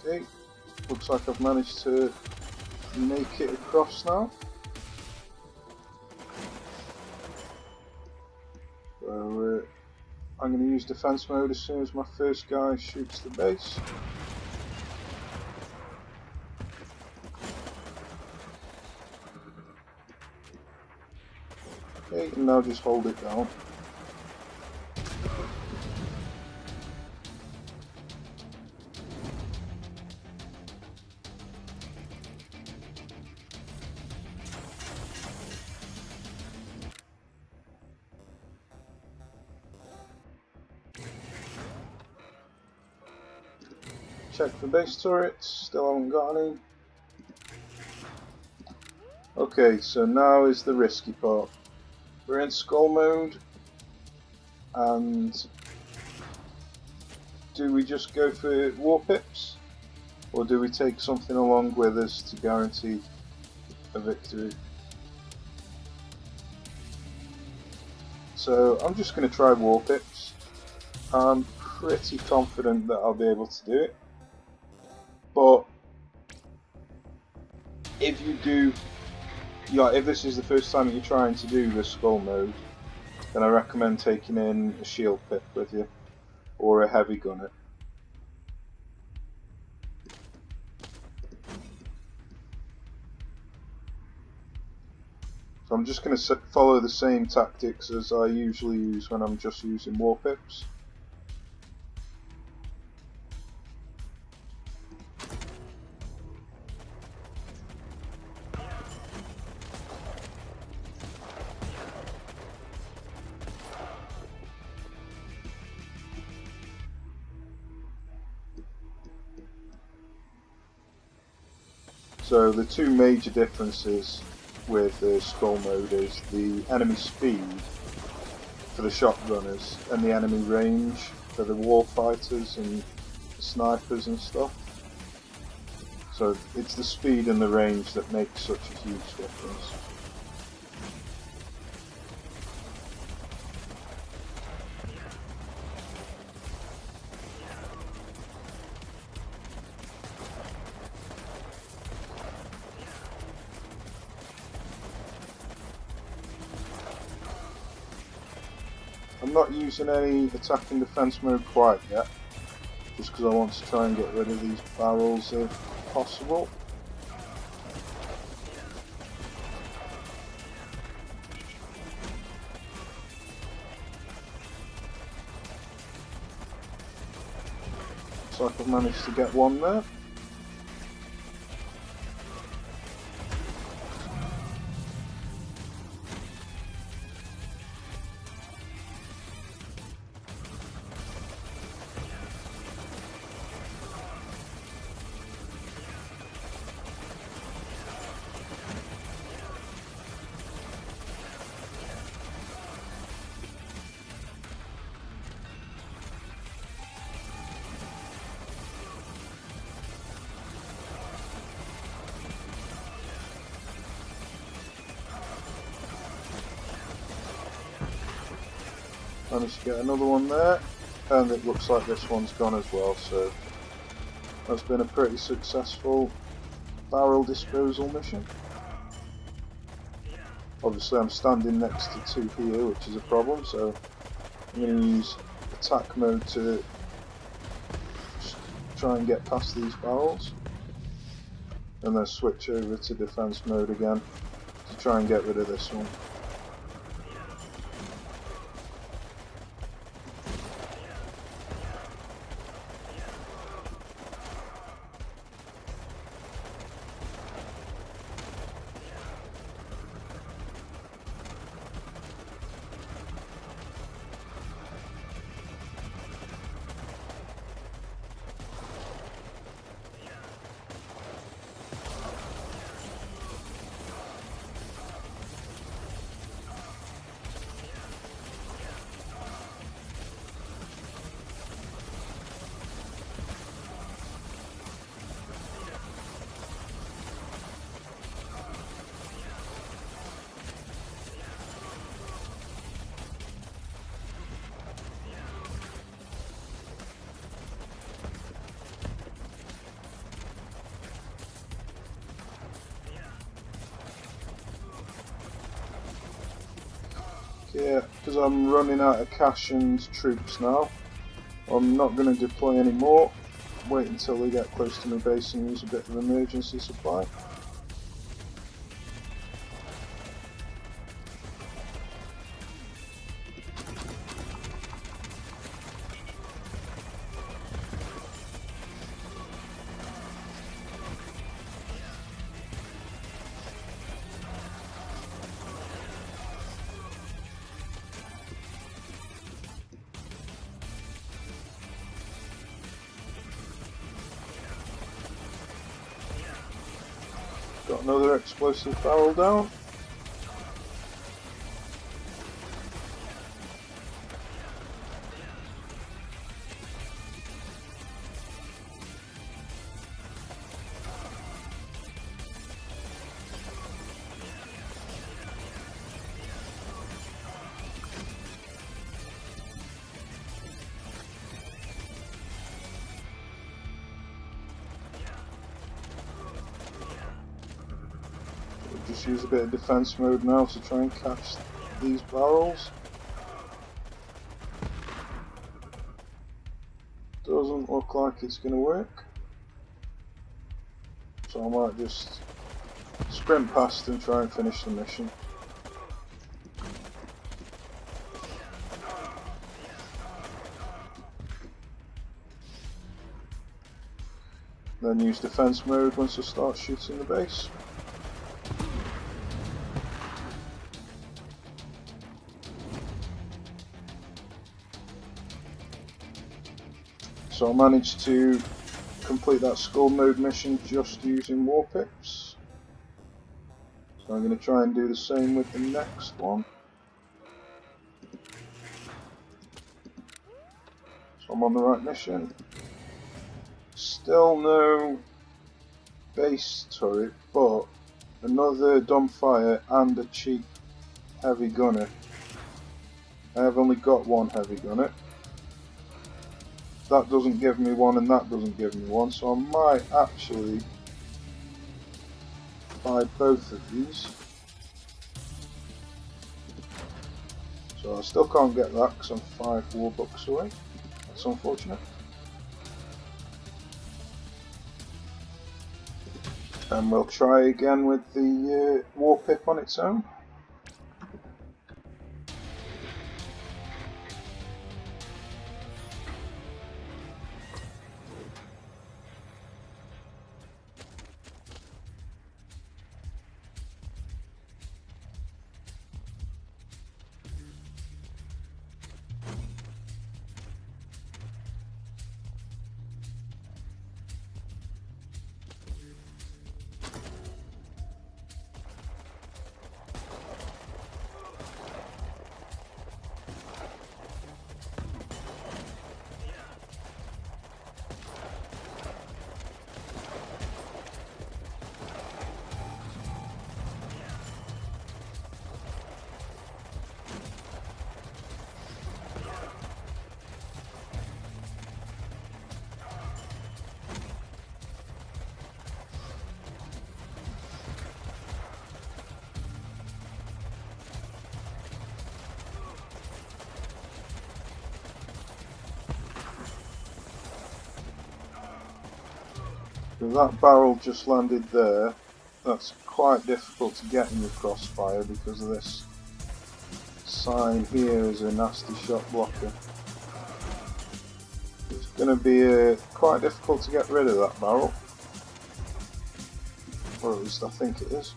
Okay, looks like I've managed to make it across now. So I'm going to use defense mode as soon as my first guy shoots the base. Okay, and now just hold it down. Check for base turrets, still haven't got any. Okay, so now is the risky part. We're in skull mode, and do we just go for Warpips, or do we take something along with us to guarantee a victory? So I'm just going to try Warpips. I'm pretty confident that I'll be able to do it, but if you do, if this is the first time you're trying to do the skull mode, then I recommend taking in a shield pip with you, or a heavy gunner. So I'm just going to follow the same tactics as I usually use when I'm just using Warpips. So the two major differences with the skull mode is the enemy speed for the shotgunners and the enemy range for the warfighters and the snipers and stuff. So it's the speed and the range that makes such a huge difference. I'm not using any attack and defense mode quite yet, just because I want to try and get rid of these barrels if possible. Looks like I've managed to get one there. Managed to get another one there, and it looks like this one's gone as well, so that's been a pretty successful barrel disposal mission. Obviously I'm standing next to two here, which is a problem, so I'm going to use attack mode to just try and get past these barrels, and then switch over to defense mode again to try and get rid of this one. Yeah, because I'm running out of cash and troops now, I'm not going to deploy any more. Wait until they get close to my base and use a bit of emergency supply. Got another explosive barrel down. Just use a bit of defense mode now to try and catch these barrels. Doesn't look like it's going to work, so I might just sprint past and try and finish the mission. Then use defense mode once I start shooting the base. So I managed to complete that skull mode mission just using Warpips. So I'm going to try and do the same with the next one. So I'm on the right mission. Still no base turret, but another dumbfire and a cheap heavy gunner. I have only got one heavy gunner. That doesn't give me one and that doesn't give me one, so I might actually buy both of these. So I still can't get that because I'm 5 warbucks away. That's unfortunate. And we'll try again with the Warpip on its own. So that barrel just landed there. That's quite difficult to get in the crossfire because of this sign here is a nasty shot blocker. It's going to be quite difficult to get rid of that barrel. Or at least I think it is.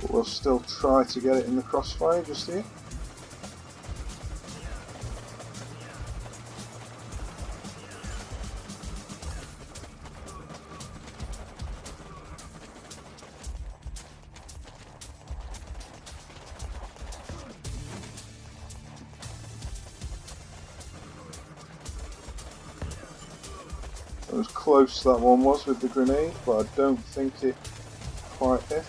But we'll still try to get it in the crossfire just here. It was close, that one was, with the grenade, but I don't think it quite hit.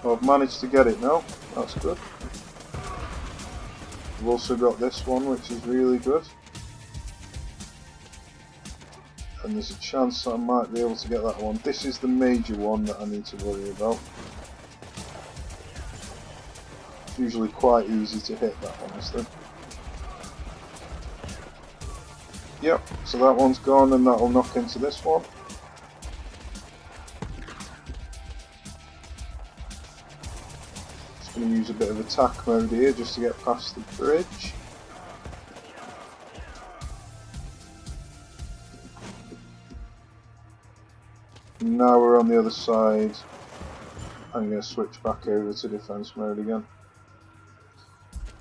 Well, I've managed to get it now, that's good. We've also got this one, which is really good. And there's a chance I might be able to get that one. This is the major one that I need to worry about. It's usually quite easy to hit that, honestly. Yep, so that one's gone and that'll knock into this one. Just going to use a bit of attack mode here just to get past the bridge. Now we're on the other side. I'm going to switch back over to defense mode again.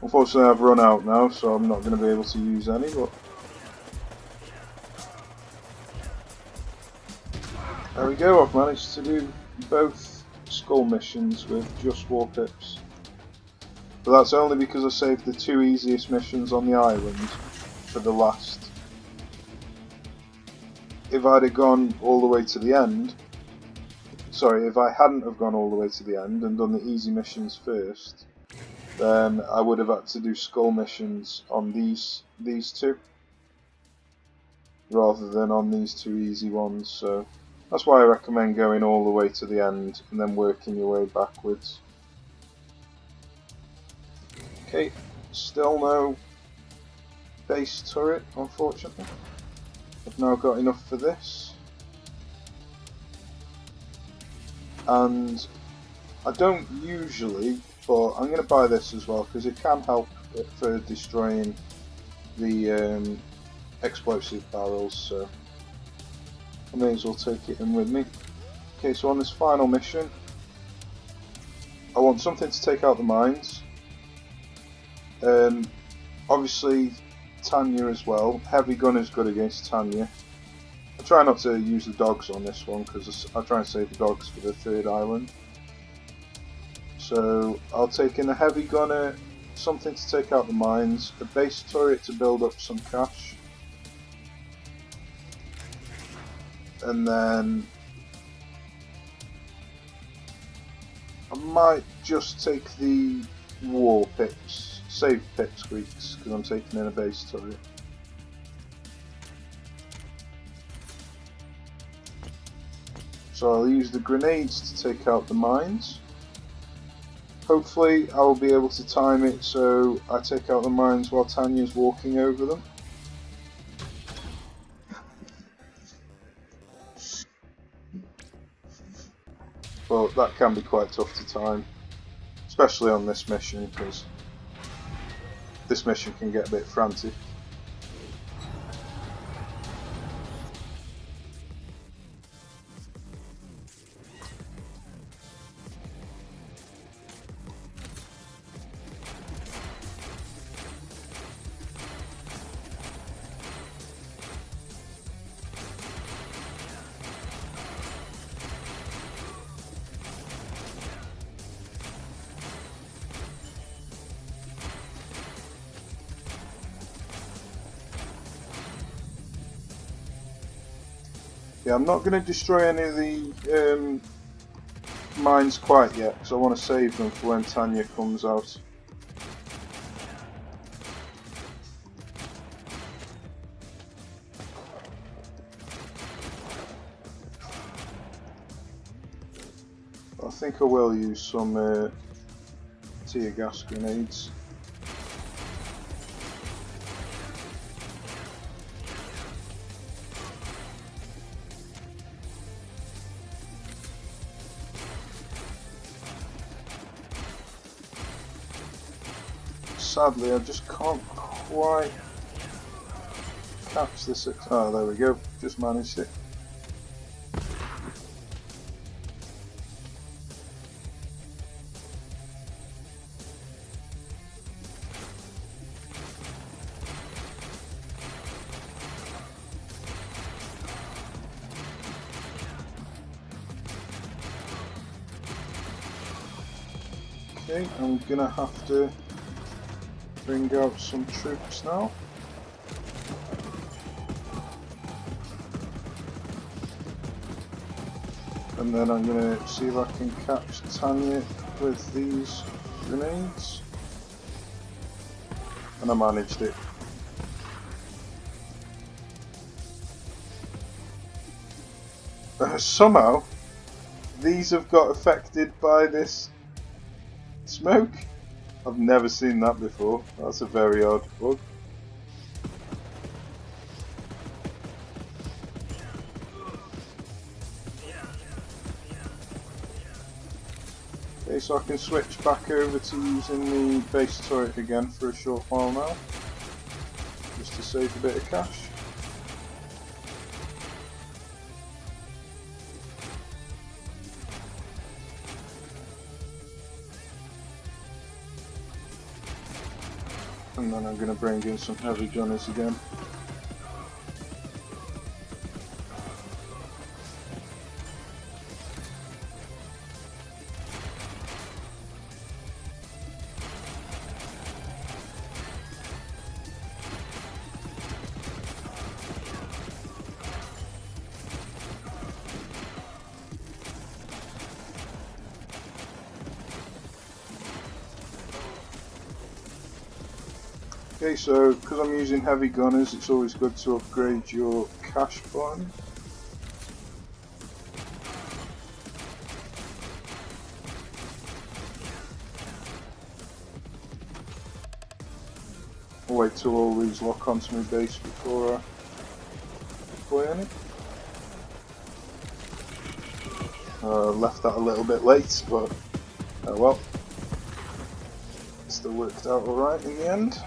Unfortunately I've run out now, so I'm not going to be able to use any, but there we go, I've managed to do both skull missions with just Warpips. But that's only because I saved the 2 easiest missions on the island for the last. If I'd have gone all the way to the end, sorry, if I hadn't have gone all the way to the end and done the easy missions first, then I would have had to do skull missions on these 2 rather than on these 2 easy ones, so that's why I recommend going all the way to the end and then working your way backwards. Okay, still no base turret, unfortunately. I've now got enough for this. And I don't usually, but I'm going to buy this as well because it can help for destroying the explosive barrels, so I may as well take it in with me. Okay, so on this final mission, I want something to take out the mines. Obviously Tanya as well. Heavy gun is good against Tanya. I try not to use the dogs on this one because I try and save the dogs for the 3rd island. So I'll take in a heavy gunner, something to take out the mines, a base turret to build up some cash, and then I might just take the Warpips, save pipsqueaks, because I'm taking in a base turret. So I'll use the grenades to take out the mines. Hopefully I'll be able to time it so I take out the mines while Tanya's walking over them. But that can be quite tough to time, especially on this mission, because this mission can get a bit frantic. Yeah, I'm not going to destroy any of the mines quite yet, because I want to save them for when Tanya comes out. I think I will use some tear gas grenades. Sadly, I just can't quite catch this. Oh, there we go. Just managed it. Okay, I'm gonna have to bring out some troops now. And then I'm going to see if I can catch Tanya with these grenades. And I managed it. Somehow, these have got affected by this smoke. I've never seen that before. That's a very odd bug. Okay, so I can switch back over to using the base turret again for a short while now, just to save a bit of cash. And then I'm going to bring in some heavy gunners again. Okay, so because I'm using heavy gunners, it's always good to upgrade your cash button. I'll wait till all these lock onto my base before I deploy any. Left that a little bit late, but oh well. It still worked out alright in the end.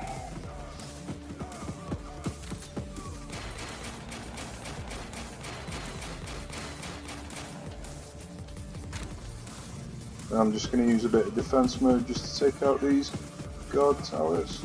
I'm just going to use a bit of defense mode just to take out these guard towers.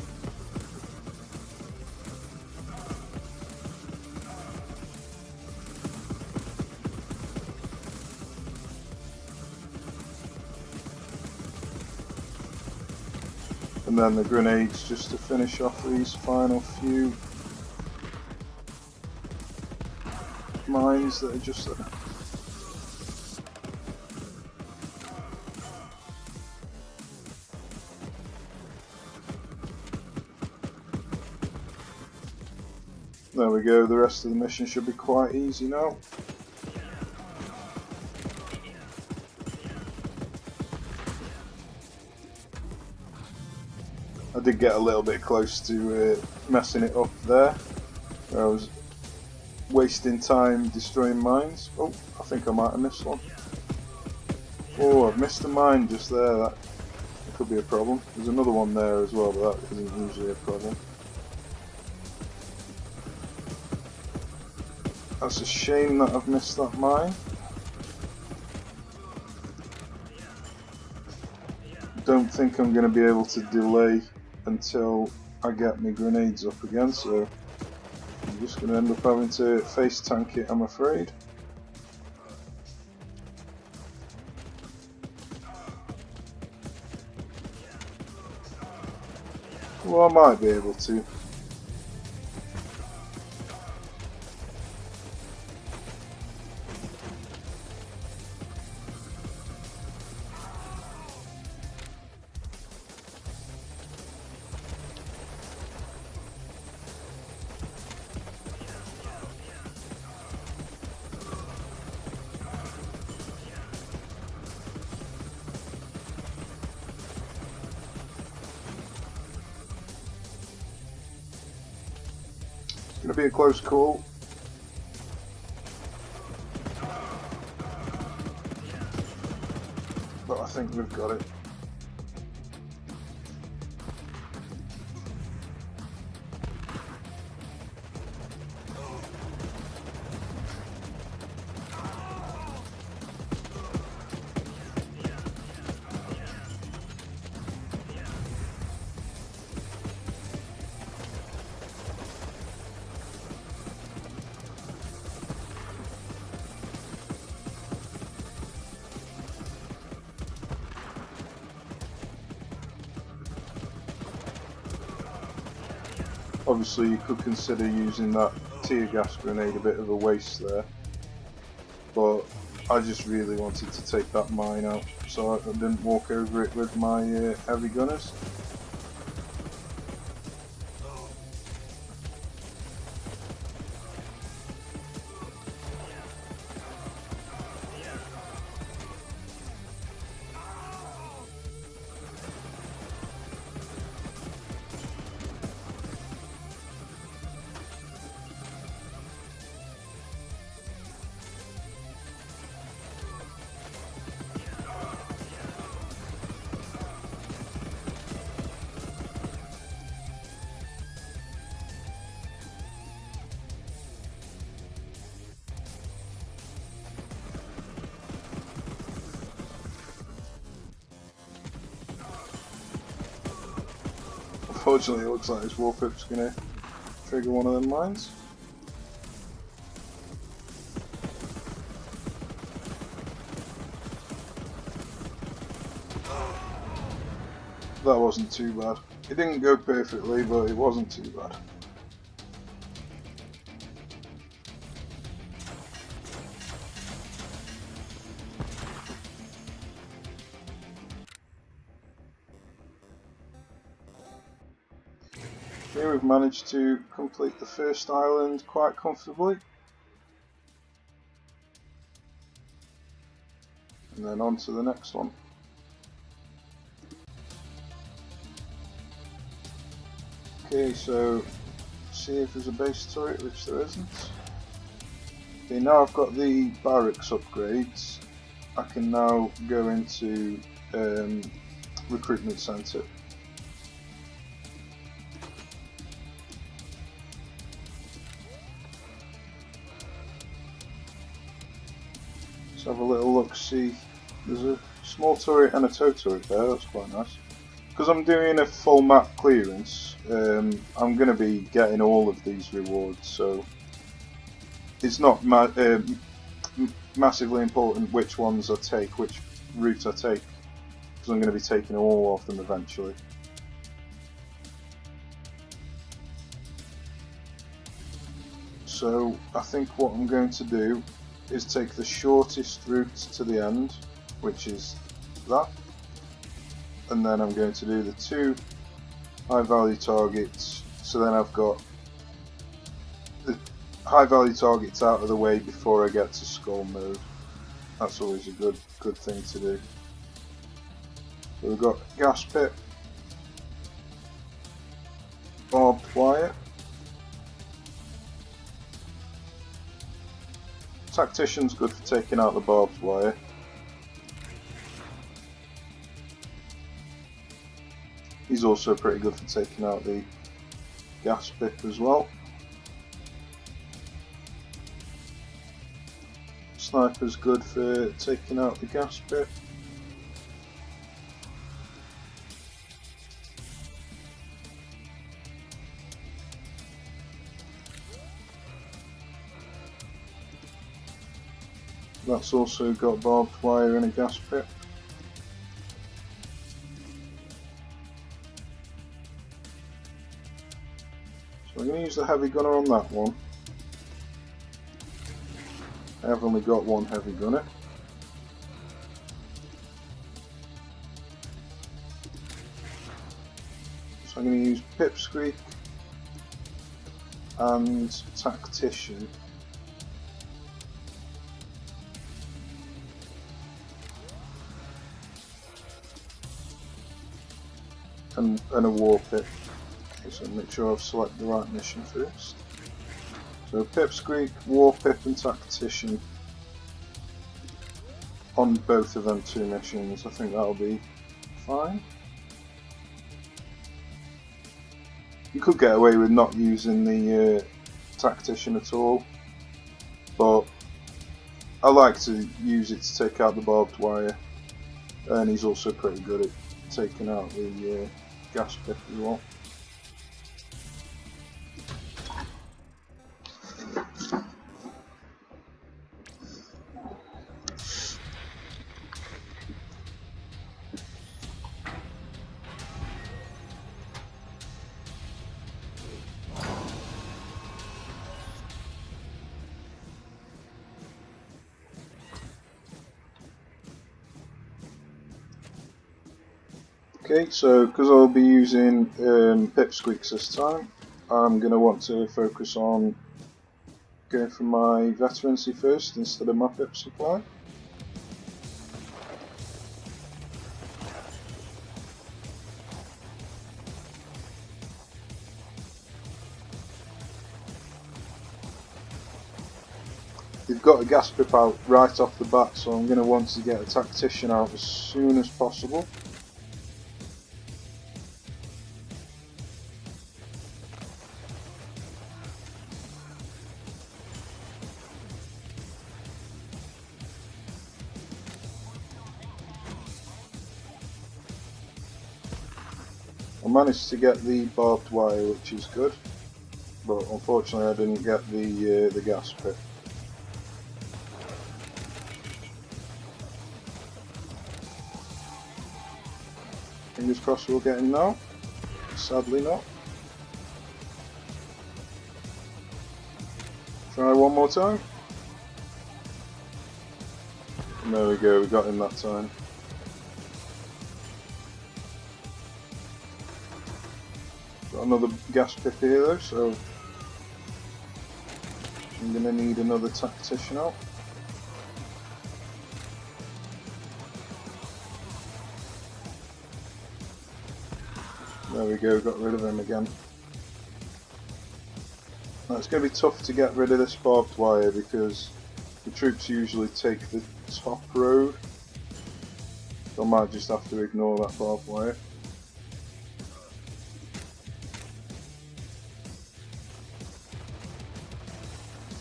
And then the grenades just to finish off these final few mines that are just there. There we go, the rest of the mission should be quite easy now. I did get a little bit close to messing it up there. I was wasting time destroying mines. Oh, I think I might have missed one. Oh, I've missed a mine just there. That could be a problem. There's another one there as well, but that isn't usually a problem. That's a shame that I've missed that mine. Don't think I'm going to be able to delay until I get my grenades up again, so I'm just going to end up having to face tank it, I'm afraid. Well, I might be able to. Going to be a close call. But I think we've got it. Obviously you could consider using that tear gas grenade, a bit of a waste there, but I just really wanted to take that mine out, so I didn't walk over it with my heavy gunners. Unfortunately, it looks like this Warpip's going to trigger one of them mines. That wasn't too bad. It didn't go perfectly, but it wasn't too bad. Here we've managed to complete the first island quite comfortably. And then on to the next one. Okay, so see if there's a base turret, which there isn't. Okay, now I've got the barracks upgrades, I can now go into recruitment centre. Let's have a little look, see, there's a small turret and a tow turret there, that's quite nice. Because I'm doing a full map clearance, I'm going to be getting all of these rewards, so it's not massively important which ones I take, which route I take, because I'm going to be taking all of them eventually. So I think what I'm going to do is take the shortest route to the end, which is that, and then I'm going to do the 2 high value targets, so then I've got the high value targets out of the way before I get to skull mode. That's always a good thing to do. So we've got gas pit, barbed wire, tactician's good for taking out the barbed wire. He's also pretty good for taking out the gas pit as well. Sniper's good for taking out the gas pit. That's also got barbed wire and a gas pit. So I'm going to use the heavy gunner on that one. I have only got one heavy gunner. So I'm going to use Pipsqueak and Tactician. And a Warpip. Okay, so make sure I've selected the right mission first. So Pipsqueak, Warpip and Tactician on both of them 2 missions. I think that'll be fine. You could get away with not using the Tactician at all, but I like to use it to take out the barbed wire, and he's also pretty good at taking out the gas pit as well. Okay, so because I'll be using Pipsqueaks this time, I'm going to want to focus on going for my veterancy first instead of my pip supply. They've got a gas pip out right off the bat, so I'm going to want to get a tactician out as soon as possible. I'm managed to get the barbed wire, which is good, but unfortunately I didn't get the gas pit. Fingers crossed we'll get him now. Sadly not. Try one more time. And there we go, we got him that time. Got another gas pip here though, so I'm going to need another tactician out. There we go, got rid of him again. Now it's going to be tough to get rid of this barbed wire because the troops usually take the top road. So I might just have to ignore that barbed wire.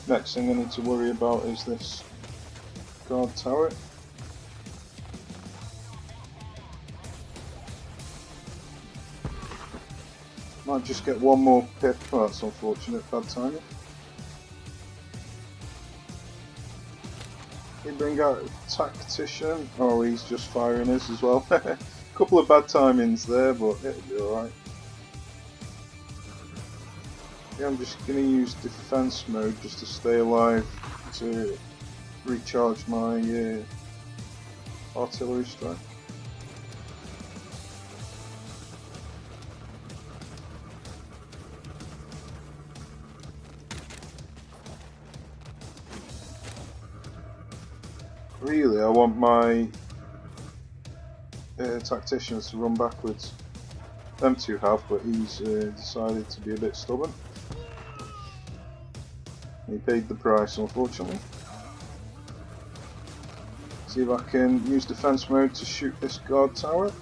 Next thing I need to worry about is this guard tower. Might just get one more pip. Oh, that's unfortunate, bad timing. He bring out a tactician. Oh, he's just firing us as well. Couple of bad timings there, but it'll be alright. Yeah, I'm just going to use defense mode just to stay alive to recharge my artillery strike. Really, I want my tacticians to run backwards. Them two have, but he's decided to be a bit stubborn. He paid the price, unfortunately. See if I can use defense mode to shoot this guard tower.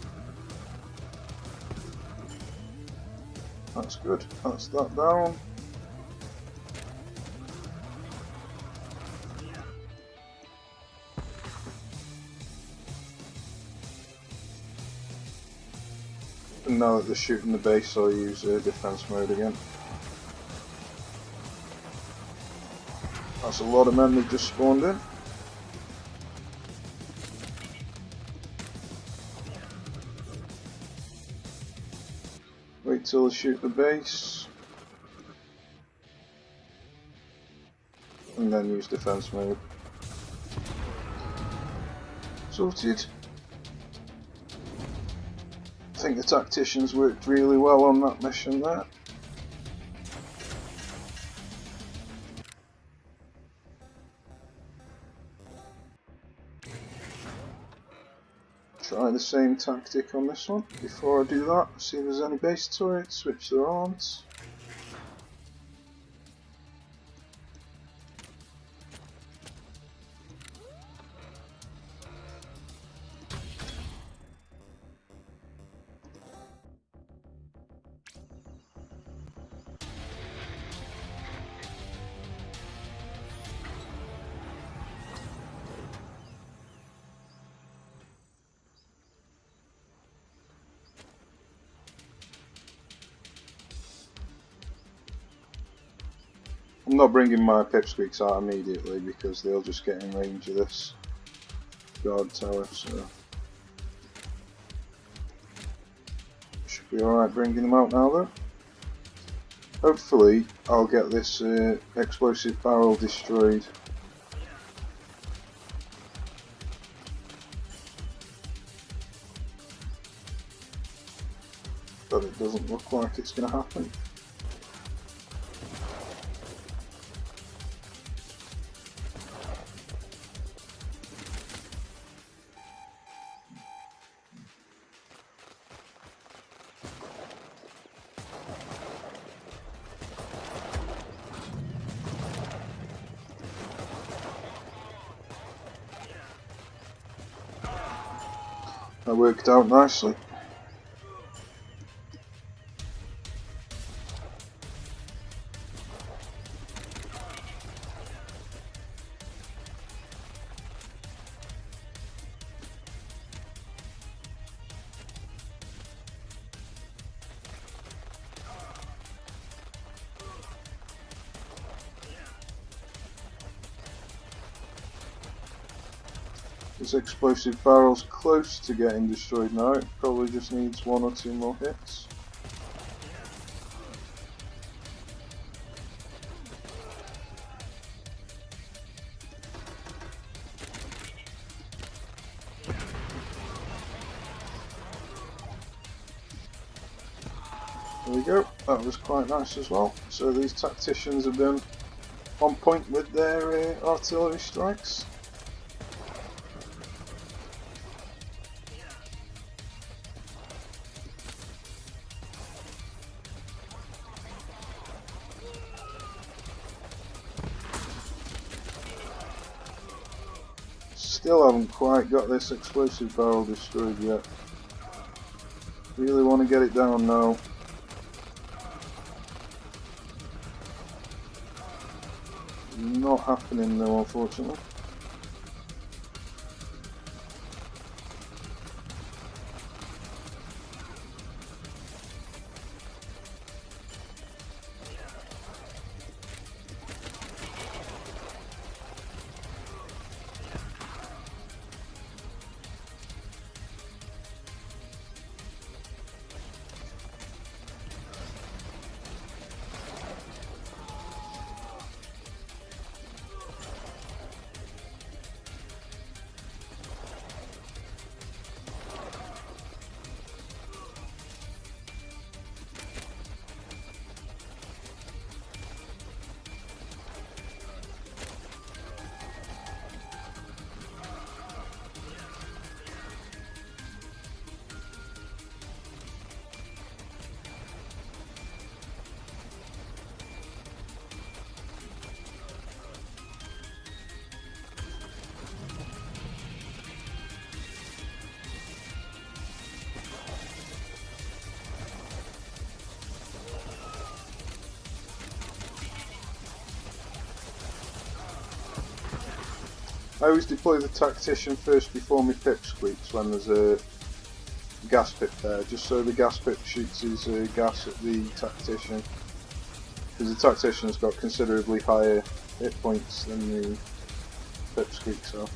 That's good. That's that down. And now that they're shooting the base, I'll use defense mode again. That's a lot of men that just spawned in. Wait till they shoot the base. And then use defense mode. Sorted. I think the tacticians worked really well on that mission there. Try the same tactic on this one. Before I do that, see if there's any base turrets, which there aren't. I'm not bringing my pipsqueaks out immediately because they'll just get in range of this guard tower, so should be alright bringing them out now though. Hopefully I'll get this explosive barrel destroyed. But it doesn't look like it's going to happen. That worked out nicely. This explosive barrel's close to getting destroyed now, it probably just needs 1 or 2 more hits. There we go, that was quite nice as well. So these tacticians have been on point with their artillery strikes. Still haven't quite got this explosive barrel destroyed yet. Really want to get it down now. Not happening though, unfortunately. I always deploy the tactician first before my pip squeaks when there's a gas pip there, just so the gas pip shoots his gas at the tactician, because the tactician's got considerably higher hit points than the pip squeak, so.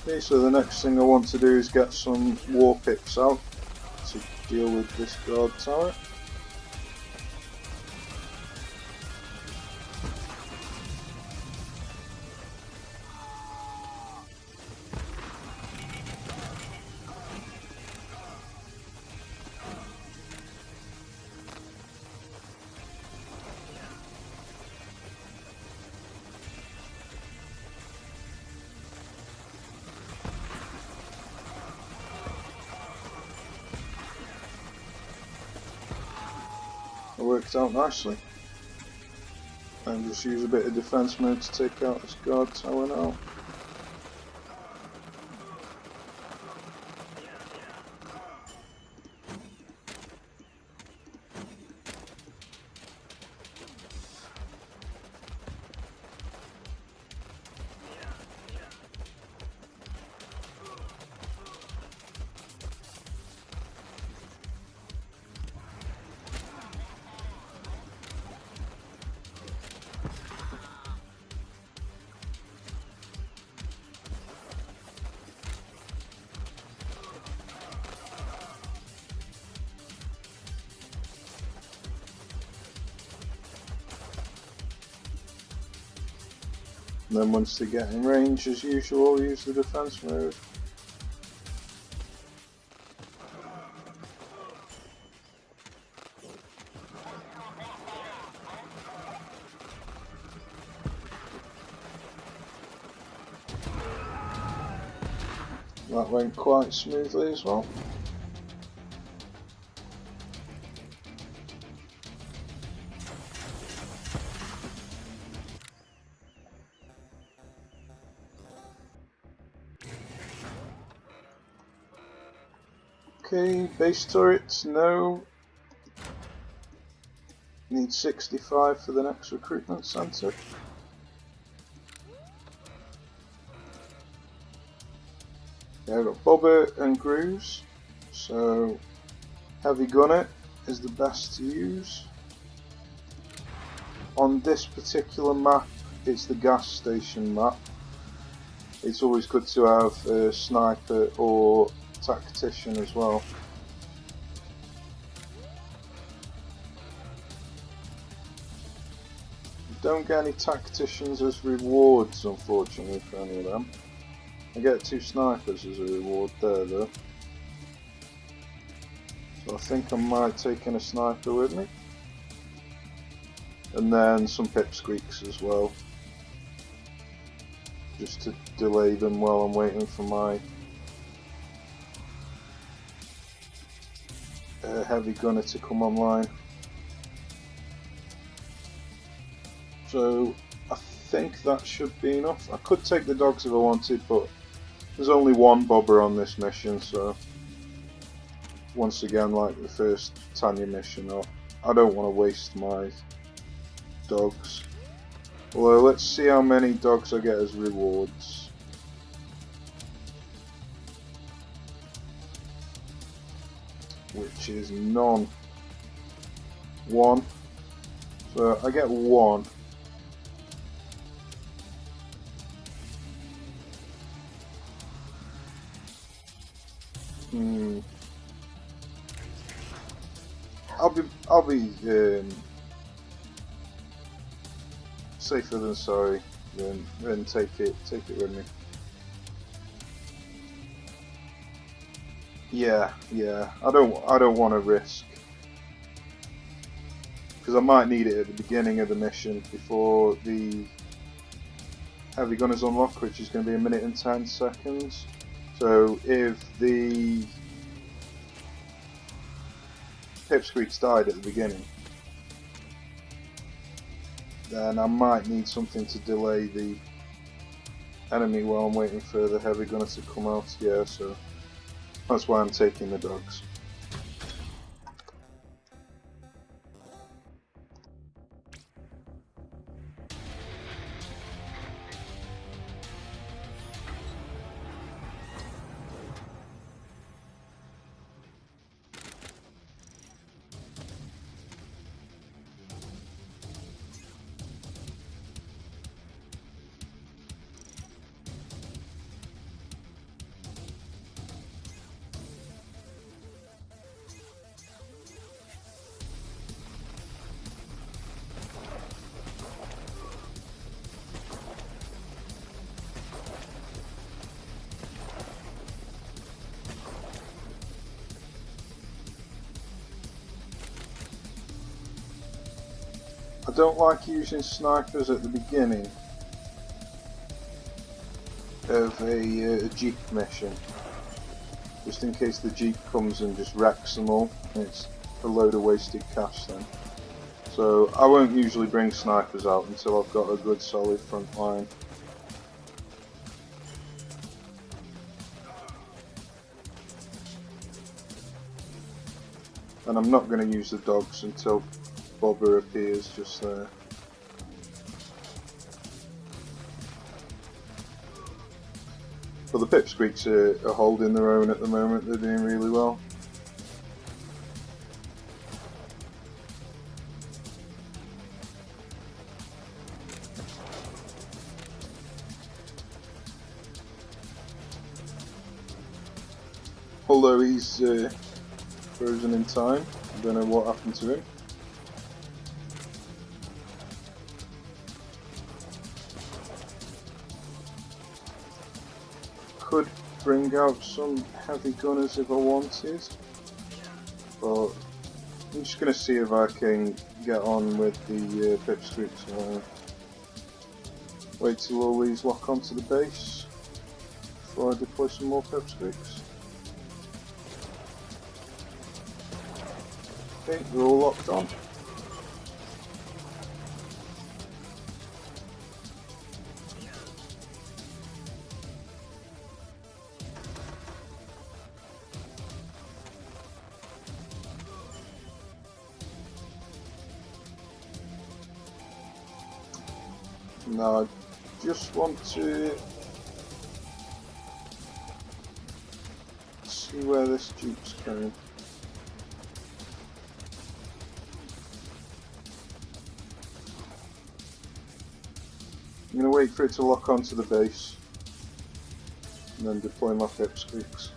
Okay, so the next thing I want to do is get some Warpips out to deal with this guard tower. It worked out nicely. And just use a bit of defense mode to take out this guard tower now. And then once they get in range, as usual, use the defense mode. That went quite smoothly as well. Okay, base turrets, no. Need 65 for the next recruitment centre. Yeah, I've got Bobber and Grooves, so Heavy Gunner is the best to use. On this particular map, it's the gas station map. It's always good to have a sniper or tactician as well. You don't get any tacticians as rewards, unfortunately, for any of them. I get 2 snipers as a reward there though. So I think I might take in a sniper with me. And then some pipsqueaks as well. Just to delay them while I'm waiting for my heavy gunner to come online. So I think that should be enough. I could take the dogs if I wanted, but there's only one bobber on this mission, so once again, like the first Tanya mission, I don't want to waste my dogs. Although, let's see how many dogs I get as rewards. Which is none. 1. So I get 1. I'll be safer than sorry. Then take it with me. Yeah. I don't want to risk, because I might need it at the beginning of the mission before the heavy gunners unlock, which is going to be 1 minute and 10 seconds. So if the pipsqueaks died at the beginning, then I might need something to delay the enemy while I'm waiting for the heavy gunner to come out. Yeah, so that's why I'm taking the dogs. I don't like using snipers at the beginning of a jeep mission, just in case the jeep comes and just wrecks them all. It's a load of wasted cash then. So I won't usually bring snipers out until I've got a good solid front line. And I'm not going to use the dogs until Bobber appears just there. But the pipsqueaks are holding their own at the moment, they're doing really well. Although he's frozen in time, I don't know what happened to him. Could bring out some heavy gunners if I wanted, but I'm just going to see if I can get on with the pipsqueaks. Wait till all these lock onto the base before I deploy some more pipsqueaks. Okay, they're all locked on. Now I just want to see where this Jeep's going. I'm going to wait for it to lock onto the base and then deploy my pipsqueaks.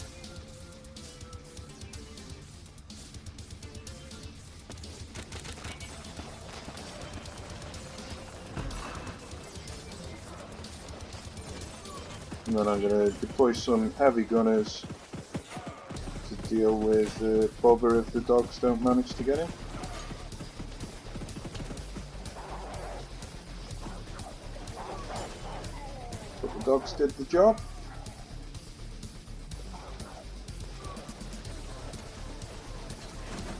And then I'm going to deploy some heavy gunners to deal with the bother if the dogs don't manage to get him. But the dogs did the job.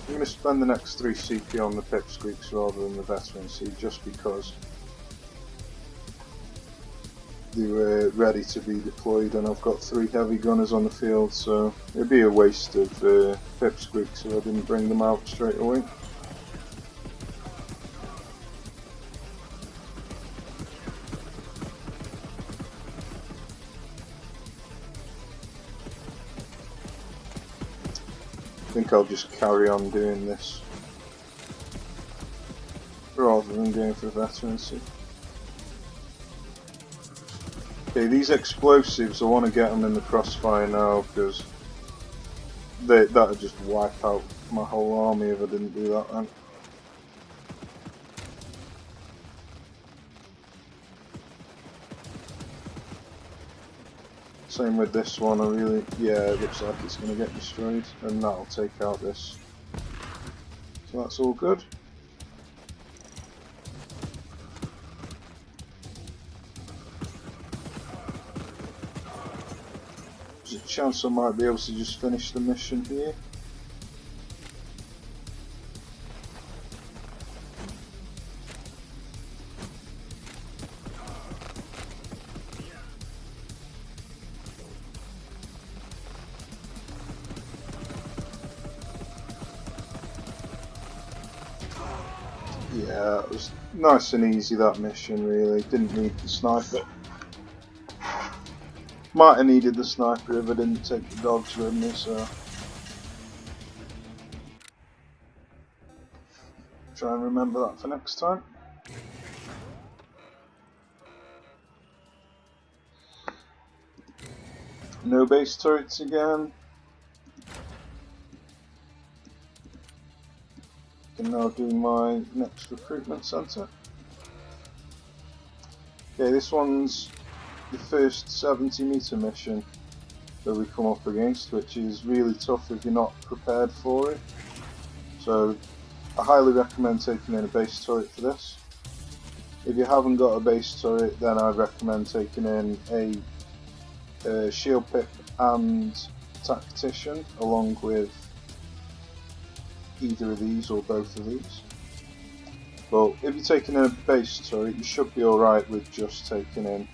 I'm going to spend the next 3 CP on the pipsqueaks rather than the veteran C, just because they were ready to be deployed and I've got 3 heavy gunners on the field, so it'd be a waste of pipsqueaks if I didn't bring them out straight away. I think I'll just carry on doing this rather than going for veterancy. Okay, these explosives, I want to get them in the crossfire now because that would just wipe out my whole army if I didn't do that then. Same with this one, it looks like it's going to get destroyed and that'll take out this. So that's all good. There's a chance I might be able to just finish the mission here. Yeah, it was nice and easy, that mission really, didn't need the sniper. Might have needed the sniper if I didn't take the dogs with me, so try and remember that for next time. No base turrets again. Can now do my next recruitment centre. Okay, this one's the first 70-meter mission that we come up against, which is really tough if you're not prepared for it. So I highly recommend taking in a base turret for this. If you haven't got a base turret, then I'd recommend taking in a shield pip and tactician along with either of these or both of these. But if you're taking in a base turret, you should be alright with just taking in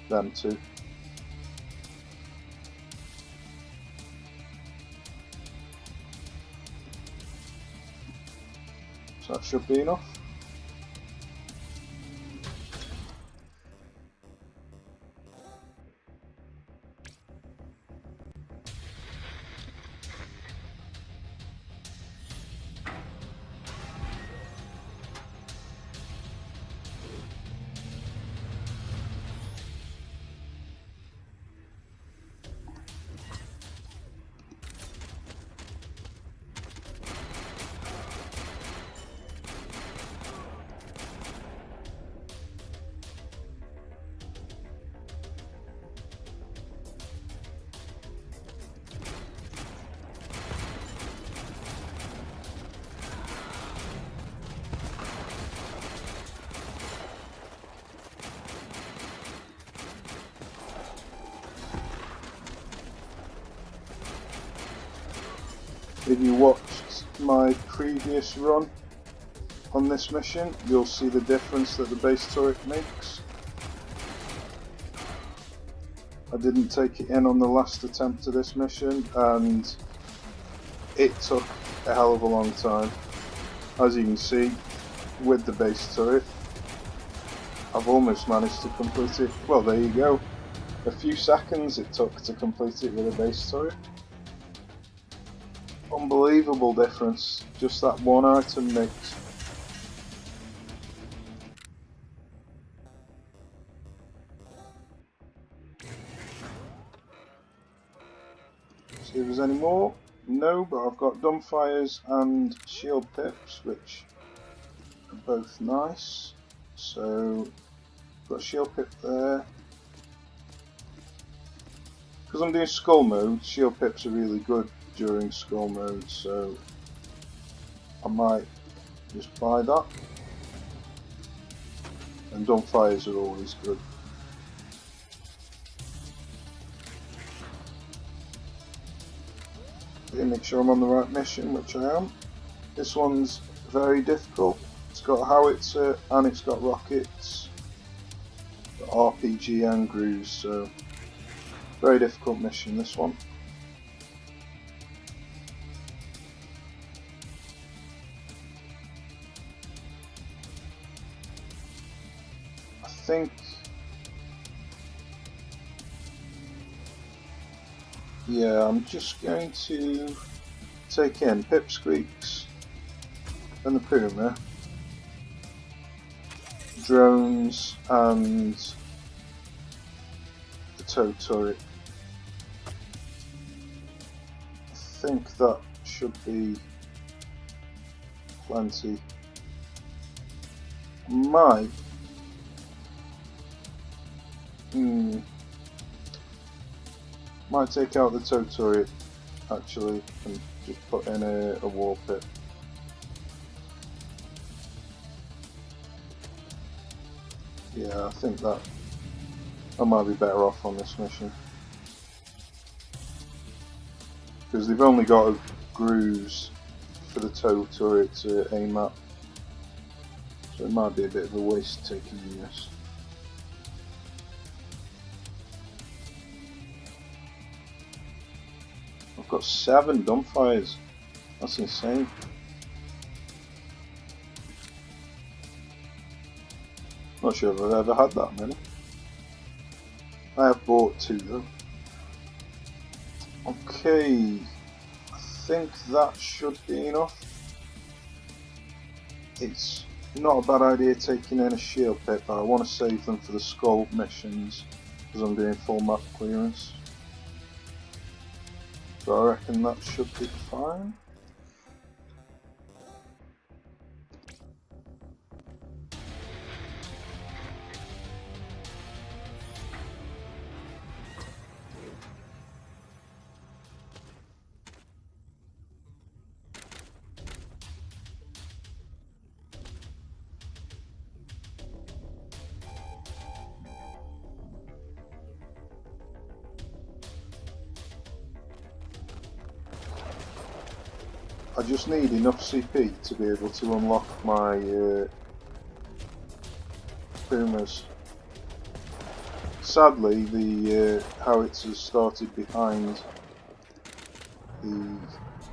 them two. So that should be enough. If you watched my previous run on this mission, you'll see the difference that the base turret makes. I didn't take it in on the last attempt of this mission and it took a hell of a long time. As you can see, with the base turret, I've almost managed to complete it. Well, there you go. A few seconds it took to complete it with a base turret. Unbelievable difference, just that one item mix. See if there's any more. No, but I've got dumbfires and shield pips, which are both nice. So, got a shield pip there. Because I'm doing skull mode, shield pips are really good during skull mode, so I might just buy that. And dumbfires are always good. Make sure I'm on the right mission, which I am. This one's very difficult. It's got a howitzer and it's got rockets, RPG and grooves, so very difficult mission, this one. I think, yeah, I'm just going to take in Pipsqueaks and the Puma, drones and the tow turret. I think that should be plenty. Might take out the tow turret actually and just put in a Warpip. Yeah, I think that I might be better off on this mission. Because they've only got grooves for the tow turret to aim at. So it might be a bit of a waste taking this. I've got 7 dumbfires. That's insane. Not sure if I've ever had that many. I have bought 2 though. Okay, I think that should be enough. It's not a bad idea taking in a shield pit, but I want to save them for the skull missions because I'm doing full map clearance. So I reckon that should be fine. I just need enough CP to be able to unlock my Pumas. Sadly, the howitzers started behind the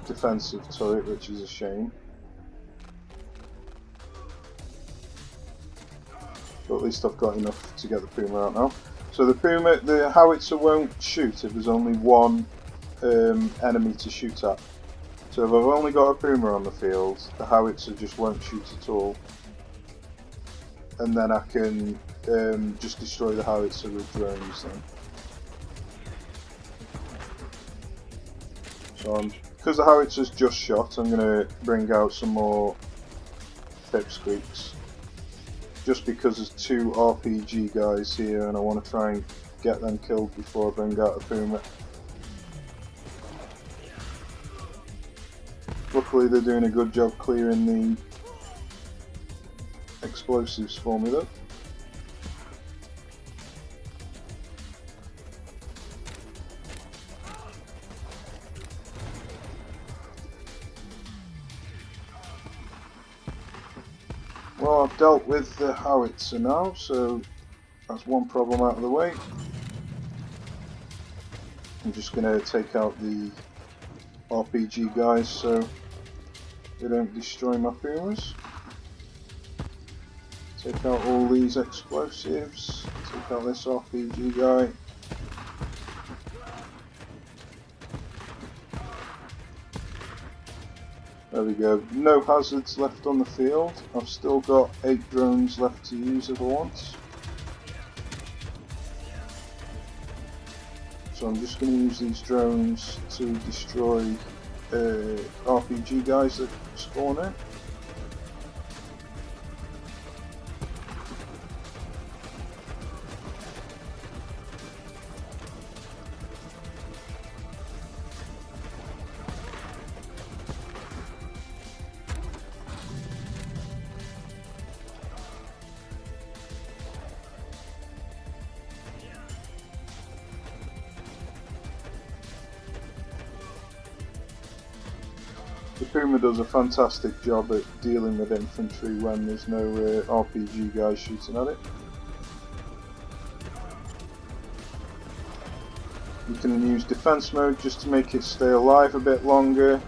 defensive turret, which is a shame. But at least I've got enough to get the Puma out now. So the howitzer won't shoot if there's only one enemy to shoot at. So if I've only got a Puma on the field, the howitzer just won't shoot at all. And then I can just destroy the howitzer with drones then. So because the howitzer's just shot, I'm going to bring out some more Pipsqueaks. Just because there's 2 RPG guys here and I want to try and get them killed before I bring out a Puma. Luckily they're doing a good job clearing the explosives for me though. Well, I've dealt with the howitzer now, so that's one problem out of the way. I'm just going to take out the RPG guys so they don't destroy my Pumas. Take out all these explosives. Take out this RPG guy. There we go. No hazards left on the field. I've still got 8 drones left to use if I want. So I'm just going to use these drones to destroy RPG guys that spawn in. The Puma does a fantastic job at dealing with infantry when there's no RPG guys shooting at it. You can use defense mode just to make it stay alive a bit longer,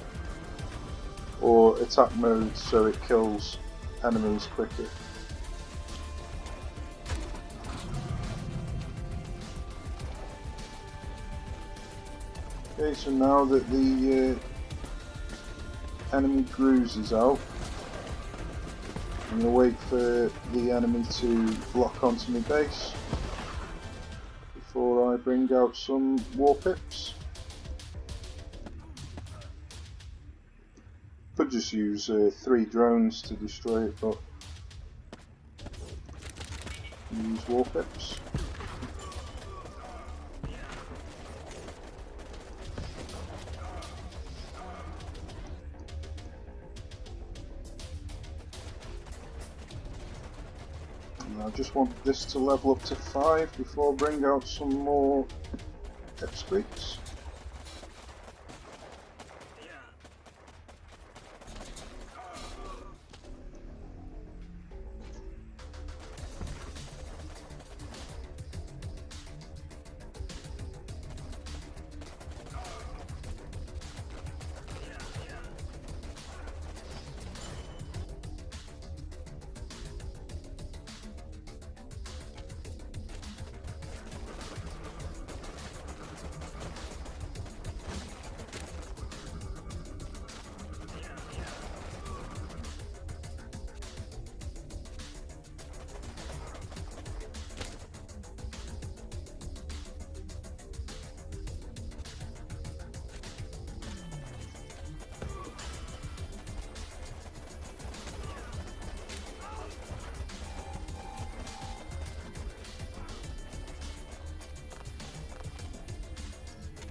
or attack mode so it kills enemies quicker. Okay, so now that the enemy cruise is out, I'm going to wait for the enemy to lock onto my base before I bring out some Warpips. Could just use 3 drones to destroy it, but use Warpips. I just want this to level up to 5 before I bring out some more Excretes.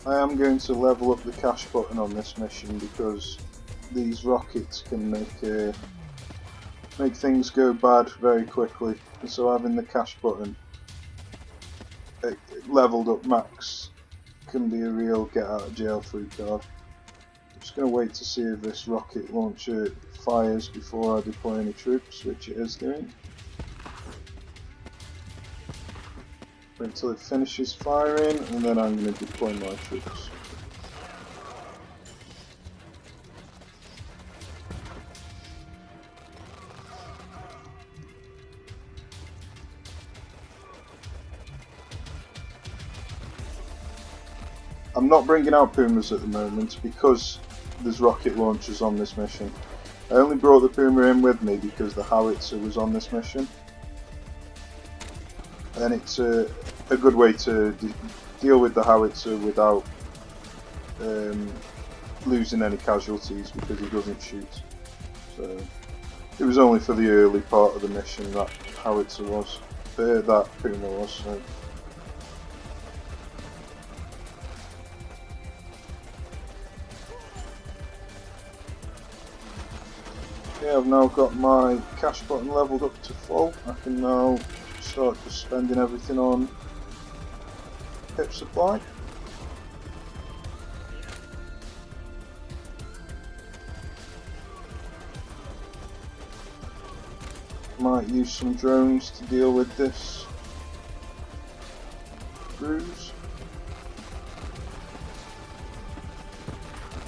I am going to level up the cash button on this mission because these rockets can make things go bad very quickly, and so having the cash button leveled up max can be a real get out of jail free card. I'm just going to wait to see if this rocket launcher fires before I deploy any troops, which it is doing. Wait until it finishes firing, and then I'm going to deploy my troops. I'm not bringing out Pumas at the moment because there's rocket launchers on this mission. I only brought the Puma in with me because the howitzer was on this mission. And it's a good way to deal with the howitzer without losing any casualties because he doesn't shoot. So it was only for the early part of the mission that howitzer was, that Puma was. So. Okay, I've now got my cash button leveled up to full. I can now start just spending everything on pip supply. Might use some drones to deal with this cruise.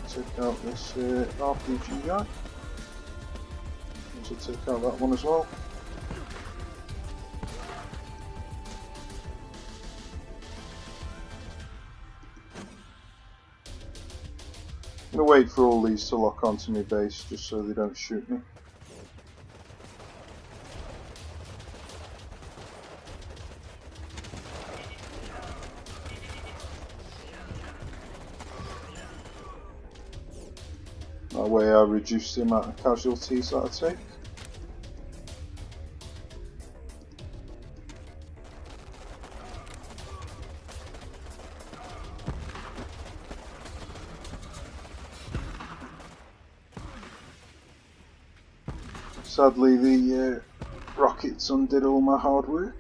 Take out this RPG guy. So take out that one as well. gonna wait for all these to lock onto my base just so they don't shoot me. That way I reduce the amount of casualties that I take. Sadly, the rockets undid all my hard work.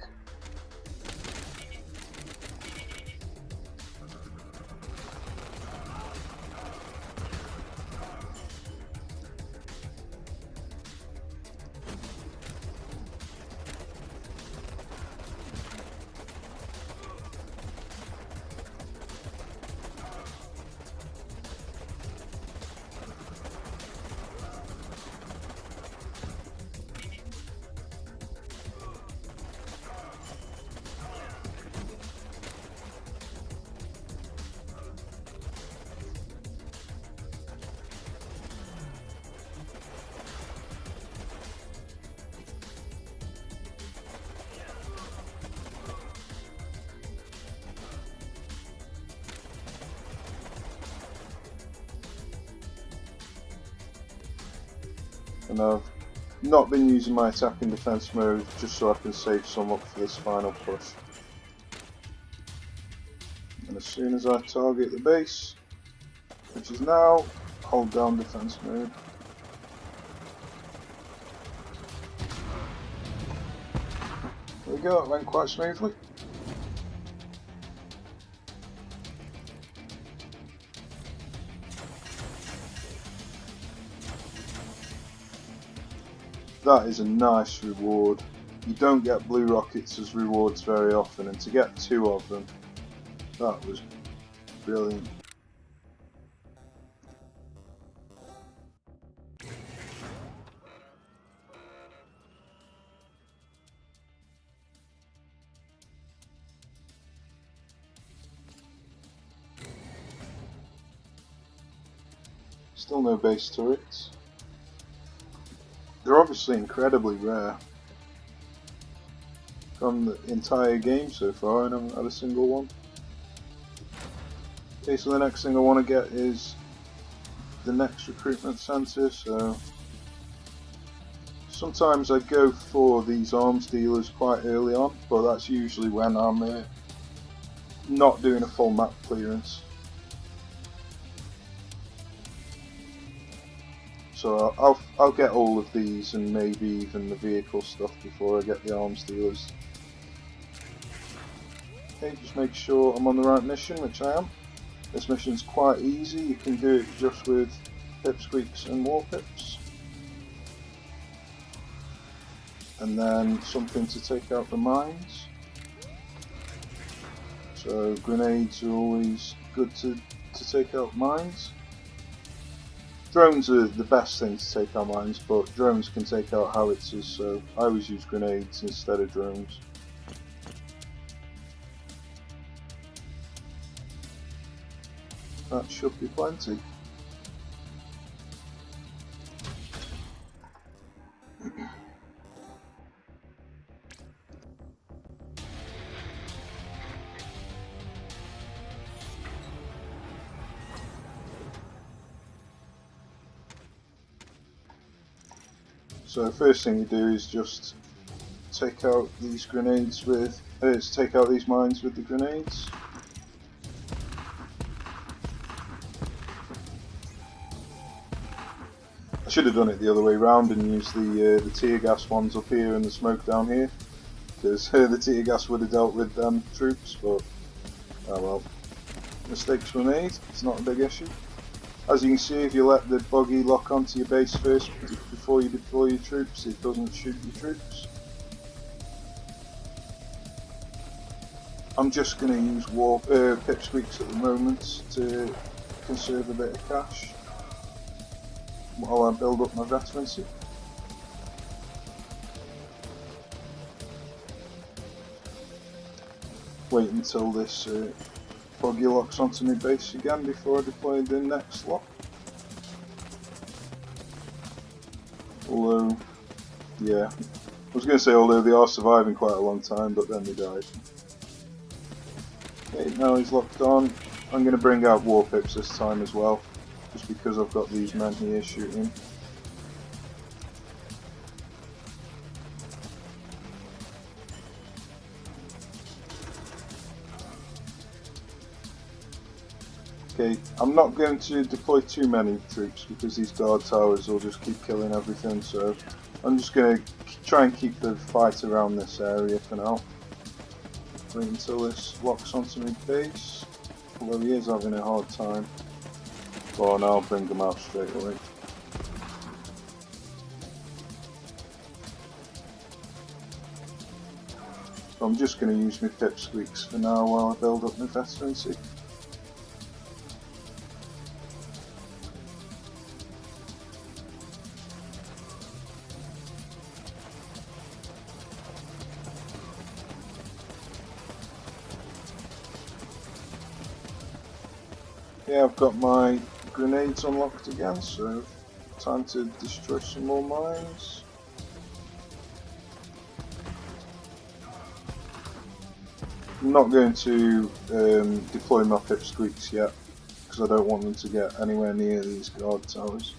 And I've not been using my attack and defense mode just so I can save some up for this final push. And as soon as I target the base, which is now, hold down defense mode. There we go, it went quite smoothly. That is a nice reward. You don't get blue rockets as rewards very often, and to get 2 of them, that was brilliant. Still no base turrets. They're obviously incredibly rare. From the entire game so far, I haven't had a single one. Okay, so the next thing I want to get is the next recruitment centre, so sometimes I go for these arms dealers quite early on, but that's usually when I'm not doing a full map clearance. So I'll get all of these and maybe even the vehicle stuff before I get the arms dealers. Okay, just make sure I'm on the right mission, which I am. This mission's quite easy, you can do it just with pipsqueaks and warpips. And then something to take out the mines. So grenades are always good to take out mines. Drones are the best thing to take out mines, but drones can take out howitzers, so I always use grenades instead of drones. That should be plenty. So the first thing you do is just take out these grenades with, take out these mines with the grenades. I should have done it the other way round and used the tear gas ones up here and the smoke down here, because the tear gas would have dealt with them troops, but oh well. Mistakes were made, it's not a big issue. As you can see, if you let the buggy lock onto your base first before you deploy your troops, it doesn't shoot your troops. I'm just going to use pipsqueaks at the moment to conserve a bit of cash while I build up my veterancy. Wait until this buggy locks onto my base again before I deploy the next lot. Although, yeah, I was going to say although they are surviving quite a long time, but then they died. Okay, now he's locked on. I'm going to bring out Warpips this time as well, just because I've got these men here shooting. Okay, I'm not going to deploy too many troops because these guard towers will just keep killing everything, so I'm just going to try and keep the fight around this area for now. Wait until this locks onto my base, although he is having a hard time. Oh, and I'll bring them out straight away. So I'm just going to use my pipsqueaks for now while I build up my veterancy. Yeah, I've got my grenades unlocked again, so time to destroy some more mines. I'm not going to deploy my pipsqueaks yet, because I don't want them to get anywhere near these guard towers.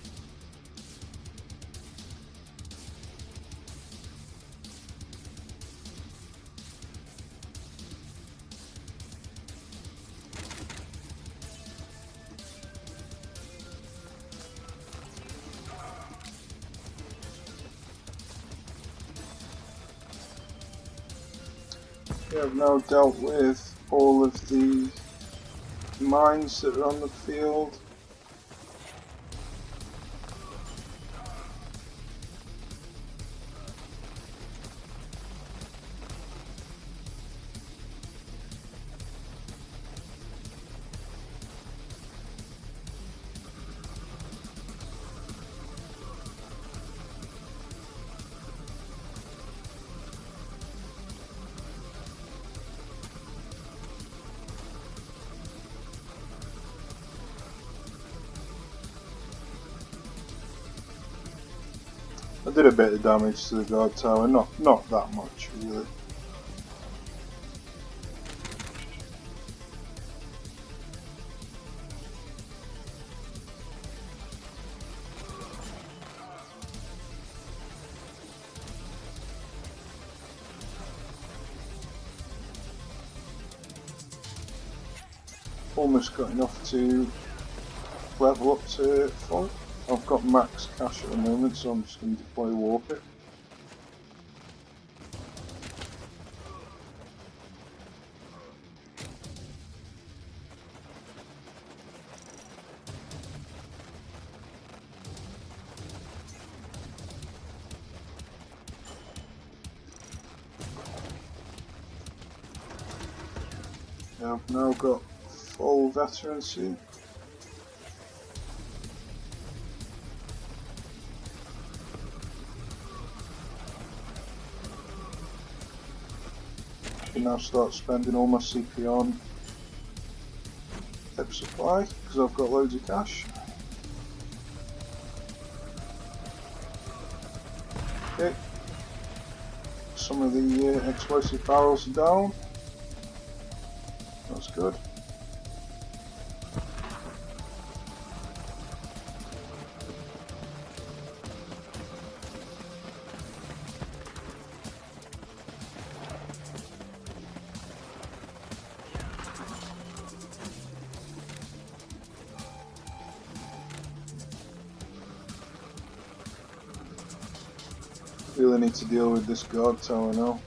Okay, I've now dealt with all of the mines that are on the field. I did a bit of damage to the guard tower, not that much really. Almost got enough to level up to full. I've got max cash at the moment, so I'm just going to deploy Warpip. I've now got full veterancy. I can now start spending all my CP on tip supply because I've got loads of cash. Okay, some of the explosive barrels are down. That's good. Really need to deal with this guard tower now.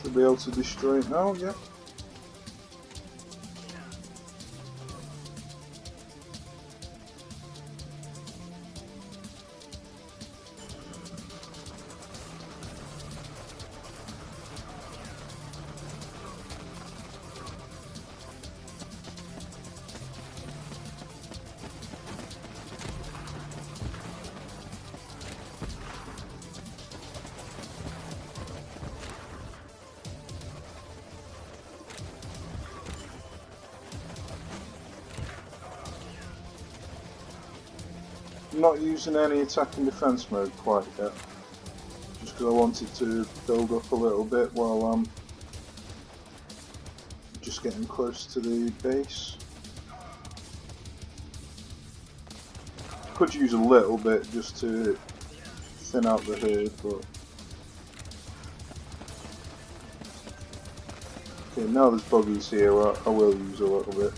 Should be able to destroy it now, yeah. not using any attack and defense mode quite yet, just because I wanted to build up a little bit while I'm just getting close to the base. Could use a little bit just to thin out the herd, but okay, now there's buggies here, I will use a little bit.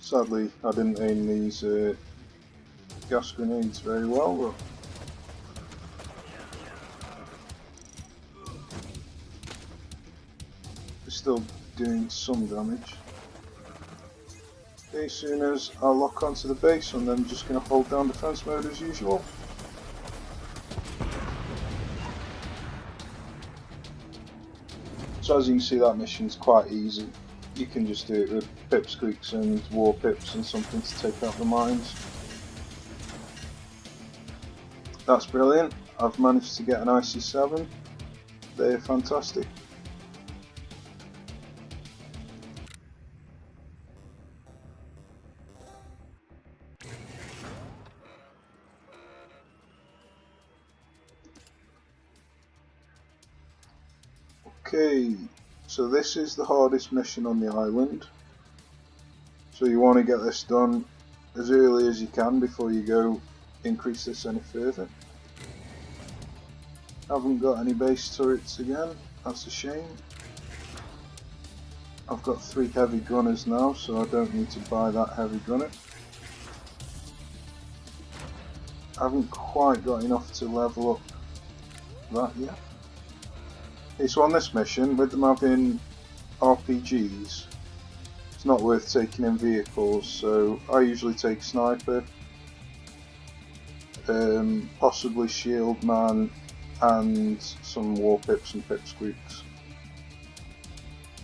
Sadly, I didn't aim these gas grenades very well, but they're still doing some damage. Okay, as soon as I lock onto the base, I'm then just going to hold down defense mode as usual. So as you can see, that mission's quite easy. You can just do it with pipsqueaks and warpips and something to take out the mines. That's brilliant. I've managed to get an IC7. They're fantastic. Okay, so this is the hardest mission on the island. So you want to get this done as early as you can before you go increase this any further. Haven't got any base turrets again, that's a shame. I've got 3 heavy gunners now, so I don't need to buy that heavy gunner. I haven't quite got enough to level up that yet. Okay, so on this mission, with them having RPGs, it's not worth taking in vehicles, so I usually take sniper, possibly shield man, and some warpips and pipsqueaks.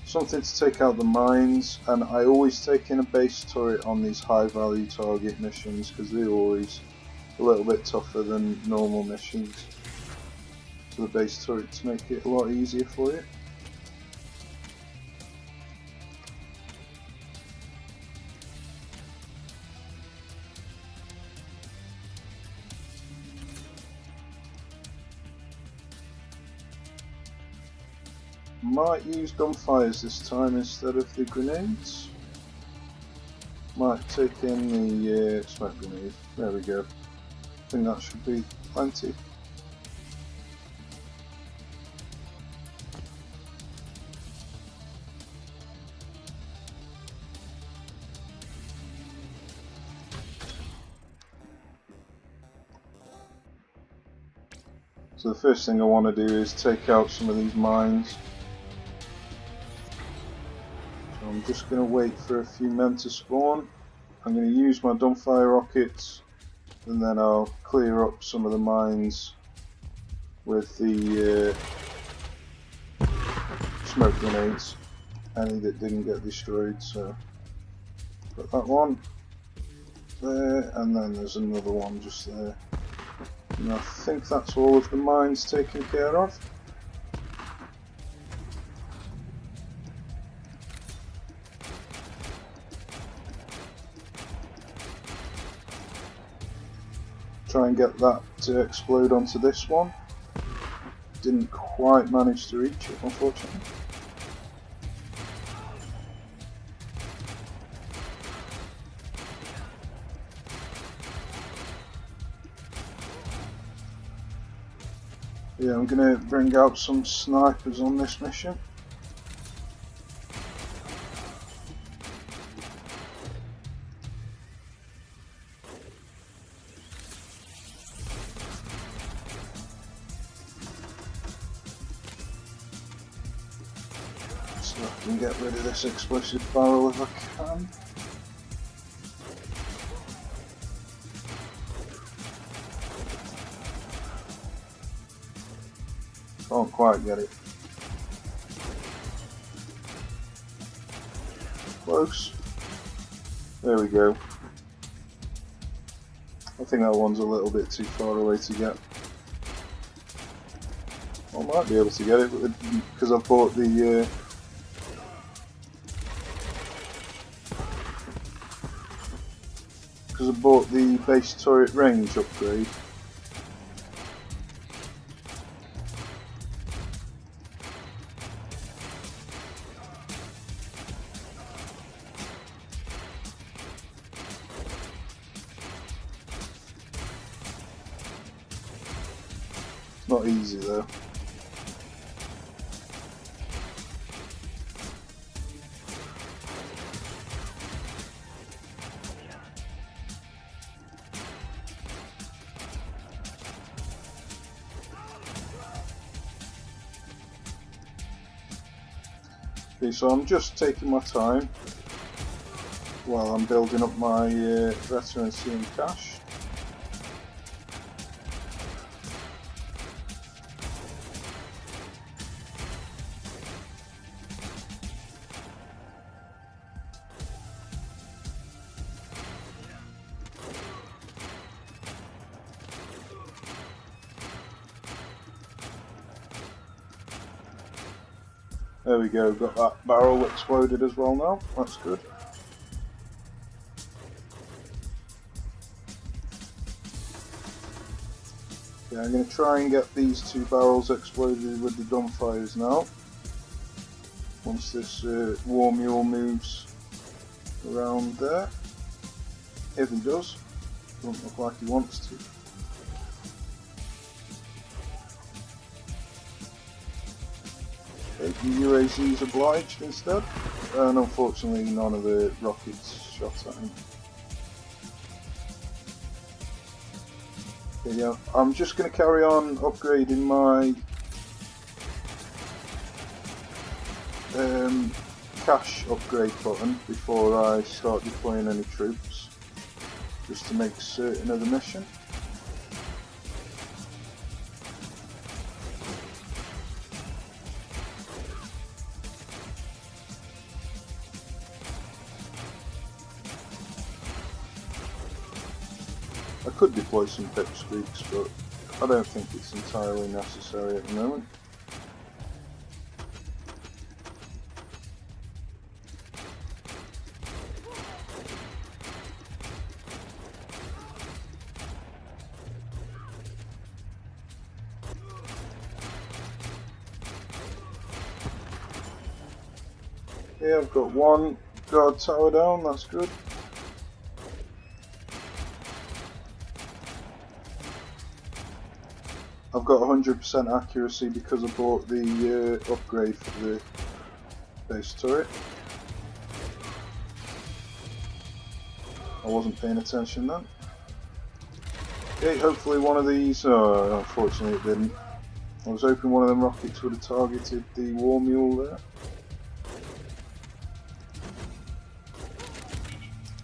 Something to take out the mines, and I always take in a base turret on these high value target missions because they're always a little bit tougher than normal missions. So the base turrets make it a lot easier for you. Might use gunfires this time instead of the grenades. Might take in the smoke grenade. There we go. I think that should be plenty. So the first thing I want to do is take out some of these mines. So I'm just going to wait for a few men to spawn. I'm going to use my dumbfire rockets, and then I'll clear up some of the mines with the smoke grenades, any that didn't get destroyed. So got that one there, and then there's another one just there. And I think that's all of the mines taken care of. try and get that to explode onto this one. Didn't quite manage to reach it, unfortunately. Yeah, I'm going to bring out some snipers on this mission. So I can get rid of this explosive barrel if I can. Can't quite get it. Close. There we go. I think that one's a little bit too far away to get. I might be able to get it because I've bought the base turret range upgrade. Not easy though. Okay, so I'm just taking my time while I'm building up my veterancy and cash. There we go, got that barrel exploded as well now, that's good. Okay, I'm going to try and get these two barrels exploded with the gunfires now. Once this war mule moves around there. If he does, doesn't look like he wants to. The UAZ's obliged instead, and unfortunately none of the rockets shot at him. Okay, yeah, I'm just going to carry on upgrading my cash upgrade button before I start deploying any troops, just to make certain of the mission. I could deploy some pipsqueaks, but I don't think it's entirely necessary at the moment. Yeah, I've got one guard tower down, that's good. I've got 100% accuracy because I bought the upgrade for the base turret. I wasn't paying attention then. Okay, hopefully one of these... Oh, unfortunately it didn't. I was hoping one of them rockets would have targeted the war mule there.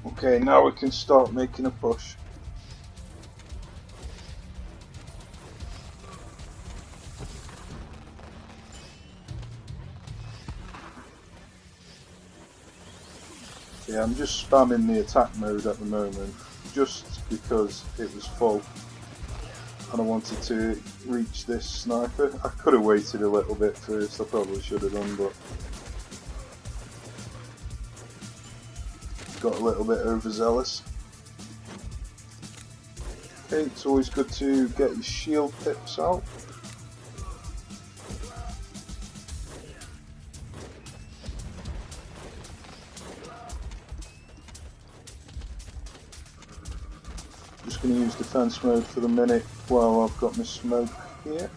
Okay, now we can start making a push. Yeah, I'm just spamming the attack mode at the moment, just because it was full and I wanted to reach this sniper. I could have waited a little bit first, I probably should have done, but got a little bit overzealous. Okay, it's always good to get your shield pips out. Just going to use defense mode for the minute while I've got my smoke here.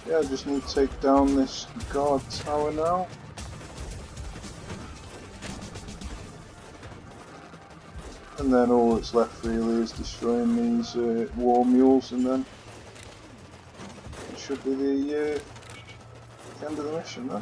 Yeah, I just need to take down this guard tower now. And then all that's left really is destroying these war mules, and then it should be the end of the mission then.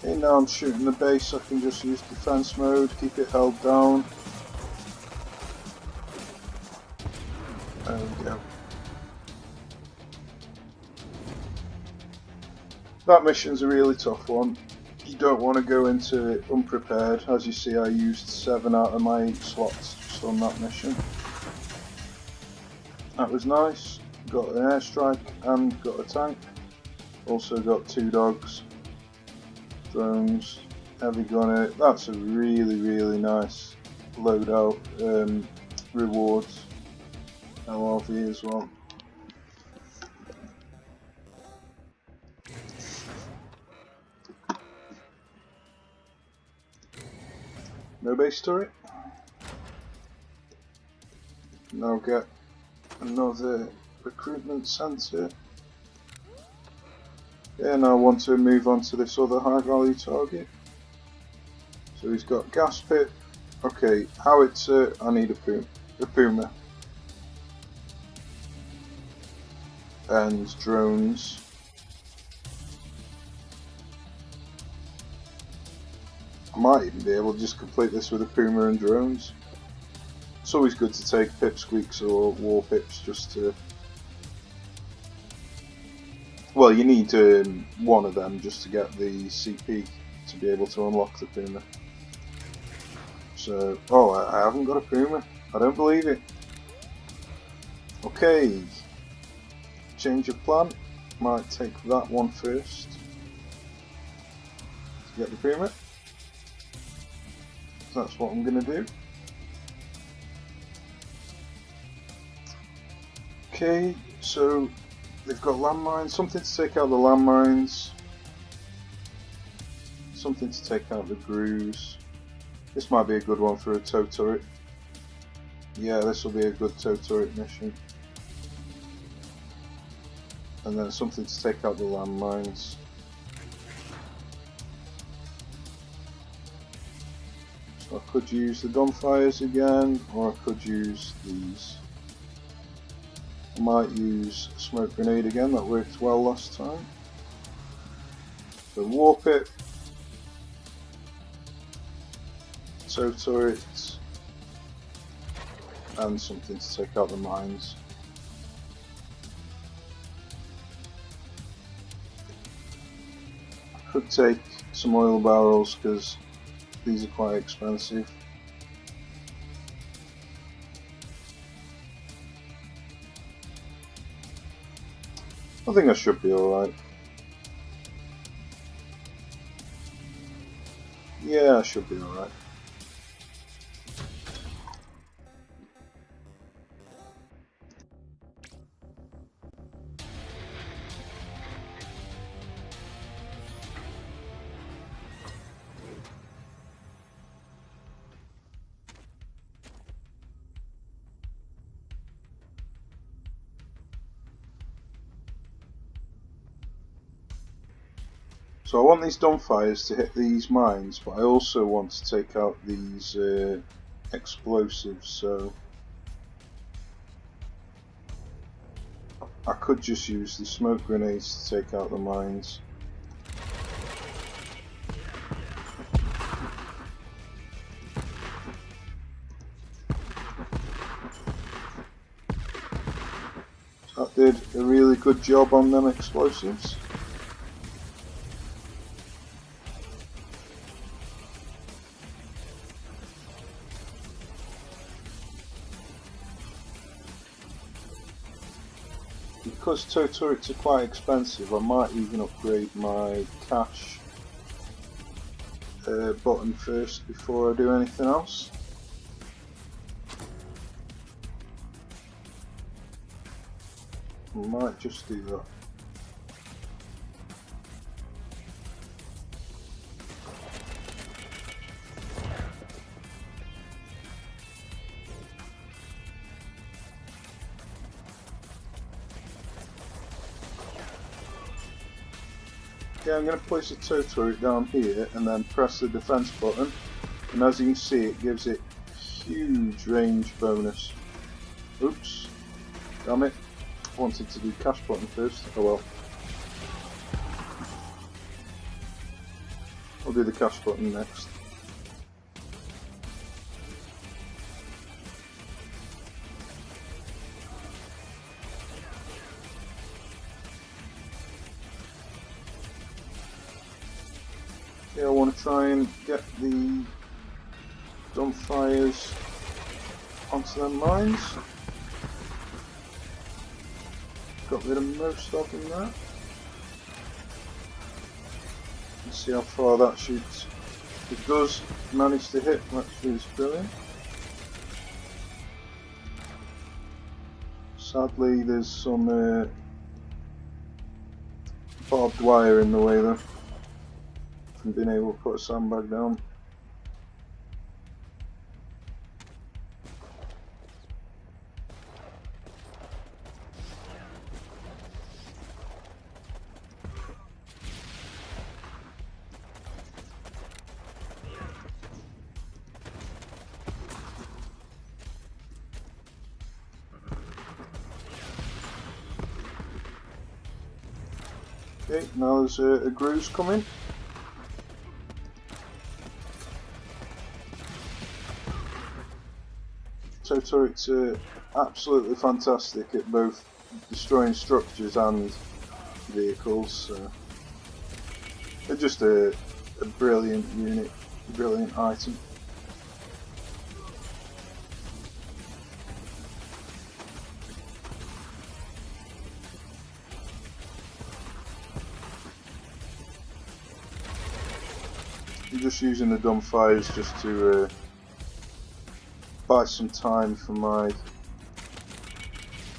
Okay, now I'm shooting the base, I can just use defense mode, keep it held down. There we go. That mission's a really tough one. You don't want to go into it unprepared. As you see, I used 7 out of my 8 slots just on that mission. That was nice. Got an airstrike and got a tank. Also got 2 dogs. Drones, heavy gunner. That's a really nice loadout. Rewards, LRV as well. No base turret. Now get another recruitment centre. Yeah, now I want to move on to this other high value target. So he's got gas pit. Okay, howitzer, I need a Puma. And drones. I might even be able to just complete this with a Puma and drones. It's always good to take pipsqueaks or warpips just to... Well, you need one of them just to get the CP to be able to unlock the Puma. So, oh, I haven't got a Puma. I don't believe it. Okay, change of plan. Might take that one first to get the Puma. So that's what I'm going to do. Okay, so they've got landmines, something to take out the landmines, something to take out the grooves. This might be a good one for a tow turret. Yeah, this will be a good tow turret mission. And then something to take out the landmines. So I could use the gunfires again, or I could use these. I might use a smoke grenade again, that worked well last time. So Warpip, tow turrets, and something to take out the mines. I could take some oil barrels because these are quite expensive. I think I should be alright. Yeah, I should be alright. So I want these dumbfires to hit these mines, but I also want to take out these explosives, so I could just use the smoke grenades to take out the mines. That did a really good job on them explosives. Because tow turrets are quite expensive, I might even upgrade my cash button first before I do anything else. I might just do that. Yeah, I'm going to place a tow turret down here and then press the defense button, and as you can see it gives it huge range bonus. Oops, damn it, I wanted to do cash button first, oh well. I'll do the cash button next. Yeah, I want to try and get the dumbfires onto them mines. Got rid of most of them there. Let's see how far that shoots. If it does manage to hit, that's brilliant. Sadly, there's some barbed wire in the way though. Being able to put a sandbag down. Okay, now there's a Gru's coming. Tow turrets are absolutely fantastic at both destroying structures and vehicles. So they're just a brilliant unit, a brilliant item. I'm just using the dumbfires just to buy some time for my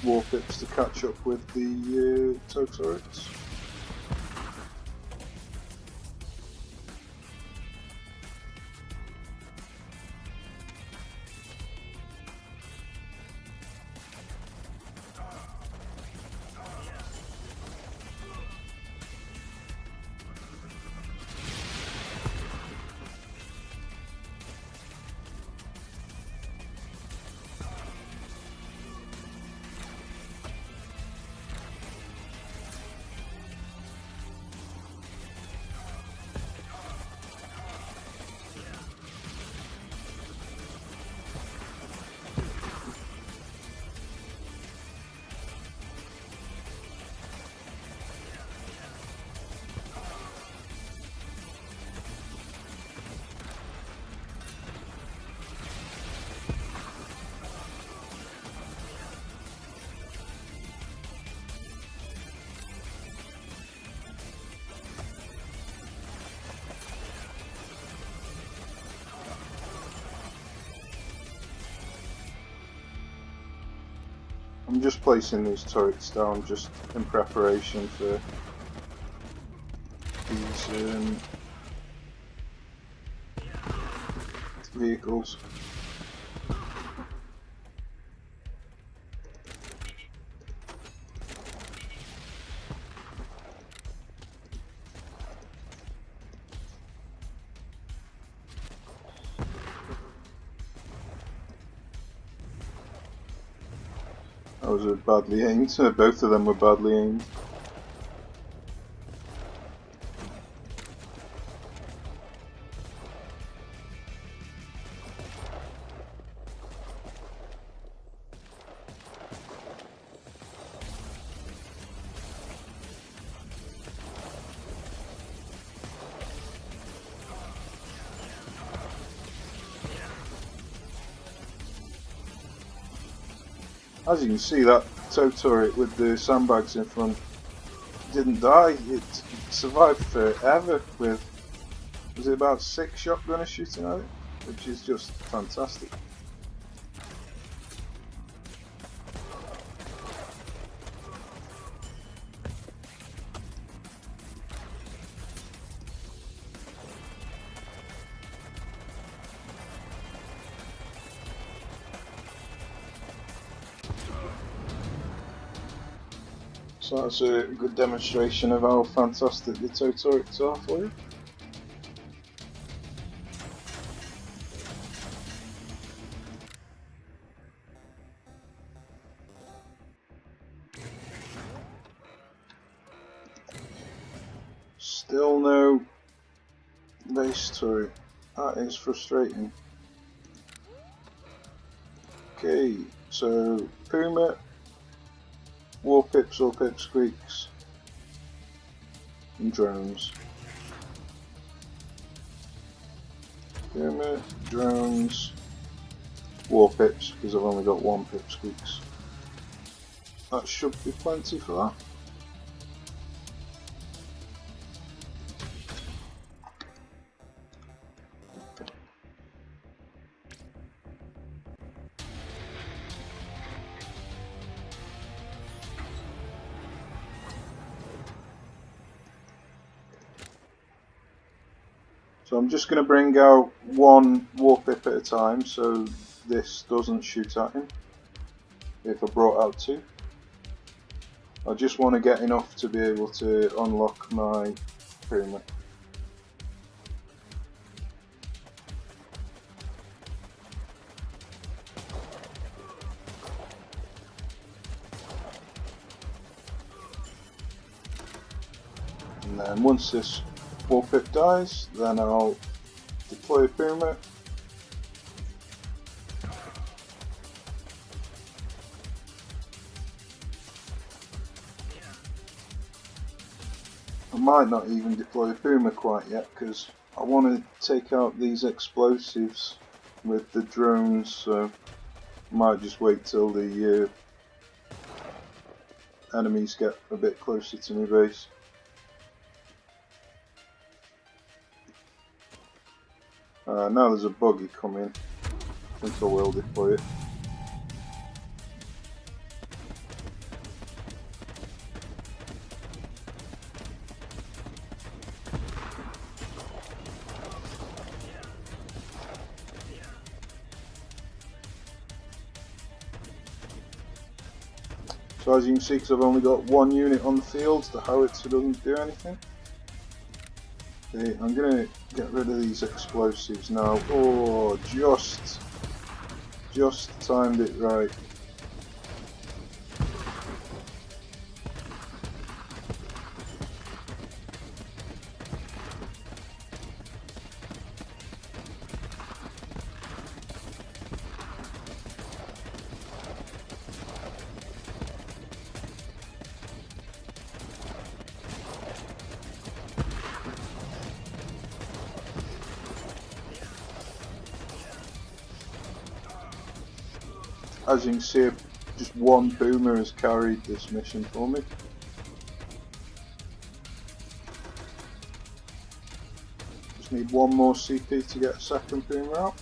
Warpips to catch up with the tow turrets. I'm just placing these turrets down just in preparation for these vehicles. That was badly aimed. Both of them were badly aimed. As you can see, that tow turret with the sandbags in front didn't die. It survived forever with, was it about 6 shotgunners shooting at it? Which is just fantastic. So that's a good demonstration of how fantastic the tow turrets are for you. Still no base turret. That is frustrating. Okay, so Puma, Warpips or Pipsqueaks, and drones. Puma, drones, Warpips, because I've only got one Pipsqueaks. That should be plenty for that. So I'm just going to bring out one Warpip at a time so this doesn't shoot at him if I brought out two. I just want to get enough to be able to unlock my Puma. And then once this Warpip dies, then I'll deploy a Puma. I might not even deploy a Puma quite yet because I want to take out these explosives with the drones, so I might just wait till the enemies get a bit closer to my base. Now there's a buggy coming. I think I will deploy it. So as you can see, because I've only got one unit on the field, the howitzer doesn't do anything. Okay, I'm going to get rid of these explosives now. Oh, just timed it right. As you can see, just one Puma has carried this mission for me. Just need one more CP to get a second Puma out.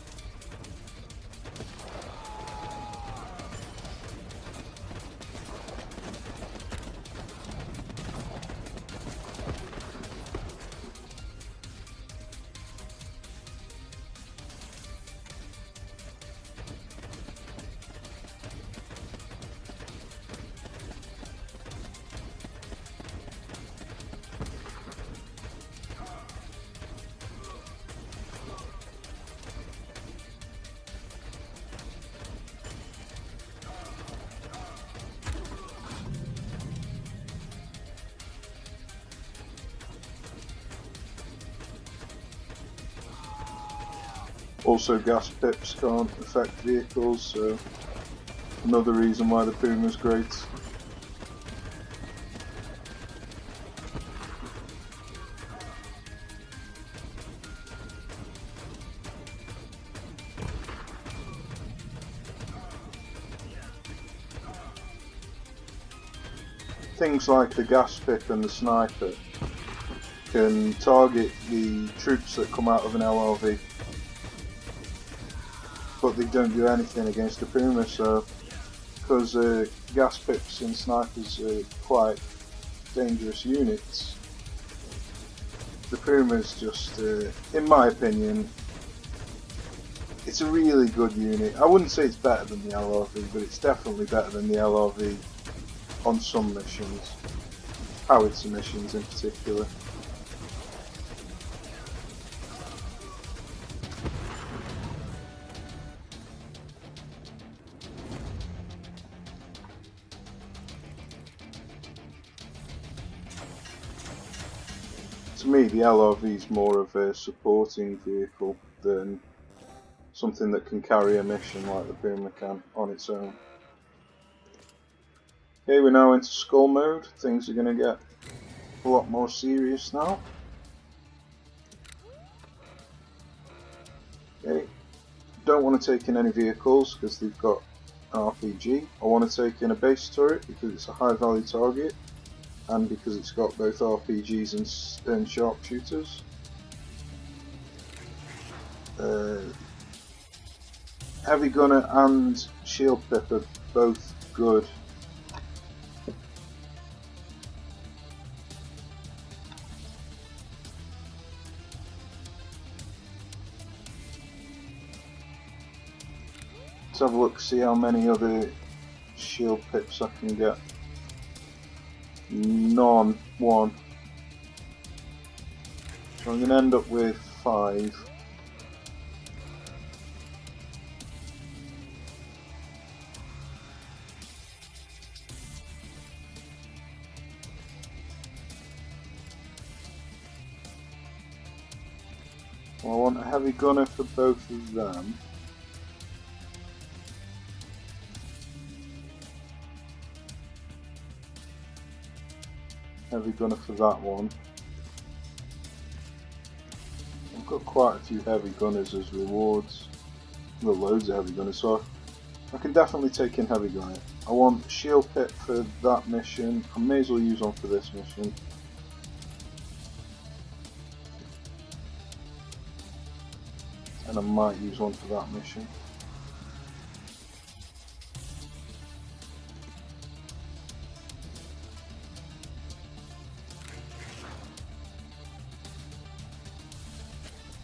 Also, gas pips can't affect vehicles, so another reason why the Puma's great. Things like the gas pip and the sniper can target the troops that come out of an LRV, but they don't do anything against the Puma. So, because gas pips and snipers are quite dangerous units, the Puma's just, in my opinion, it's a really good unit. I wouldn't say it's better than the LRV, but it's definitely better than the LRV on some missions, howitzer missions in particular. To me, the LRV is more of a supporting vehicle than something that can carry a mission like the Puma can on its own. Okay, we're now into skull mode. Things are going to get a lot more serious now. Okay, don't want to take in any vehicles because they've got an RPG. I want to take in a base turret because it's a high value target and because it's got both RPGs and sharpshooters. Heavy gunner and shield pip are both good. Let's have a look, see how many other shield pips I can get. None. One. So I'm going to end up with 5. Well, I want a heavy gunner for both of them. Heavy gunner for that one. I've got quite a few heavy gunners as rewards. Well, loads of heavy gunners, so I can definitely take in heavy gunner. I want shield pit for that mission. I may as well use one for this mission. And I might use one for that mission.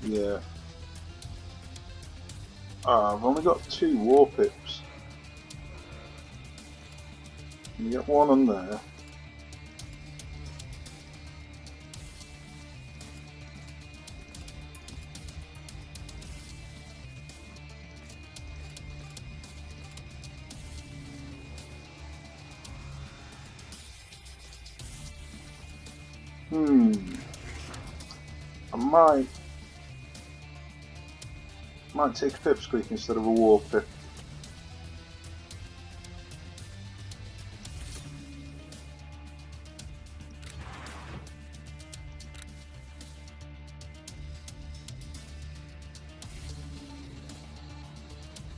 Yeah. I've only got 2 Warpips. Can you get one on there? I might take a pipsqueak instead of a Warpip.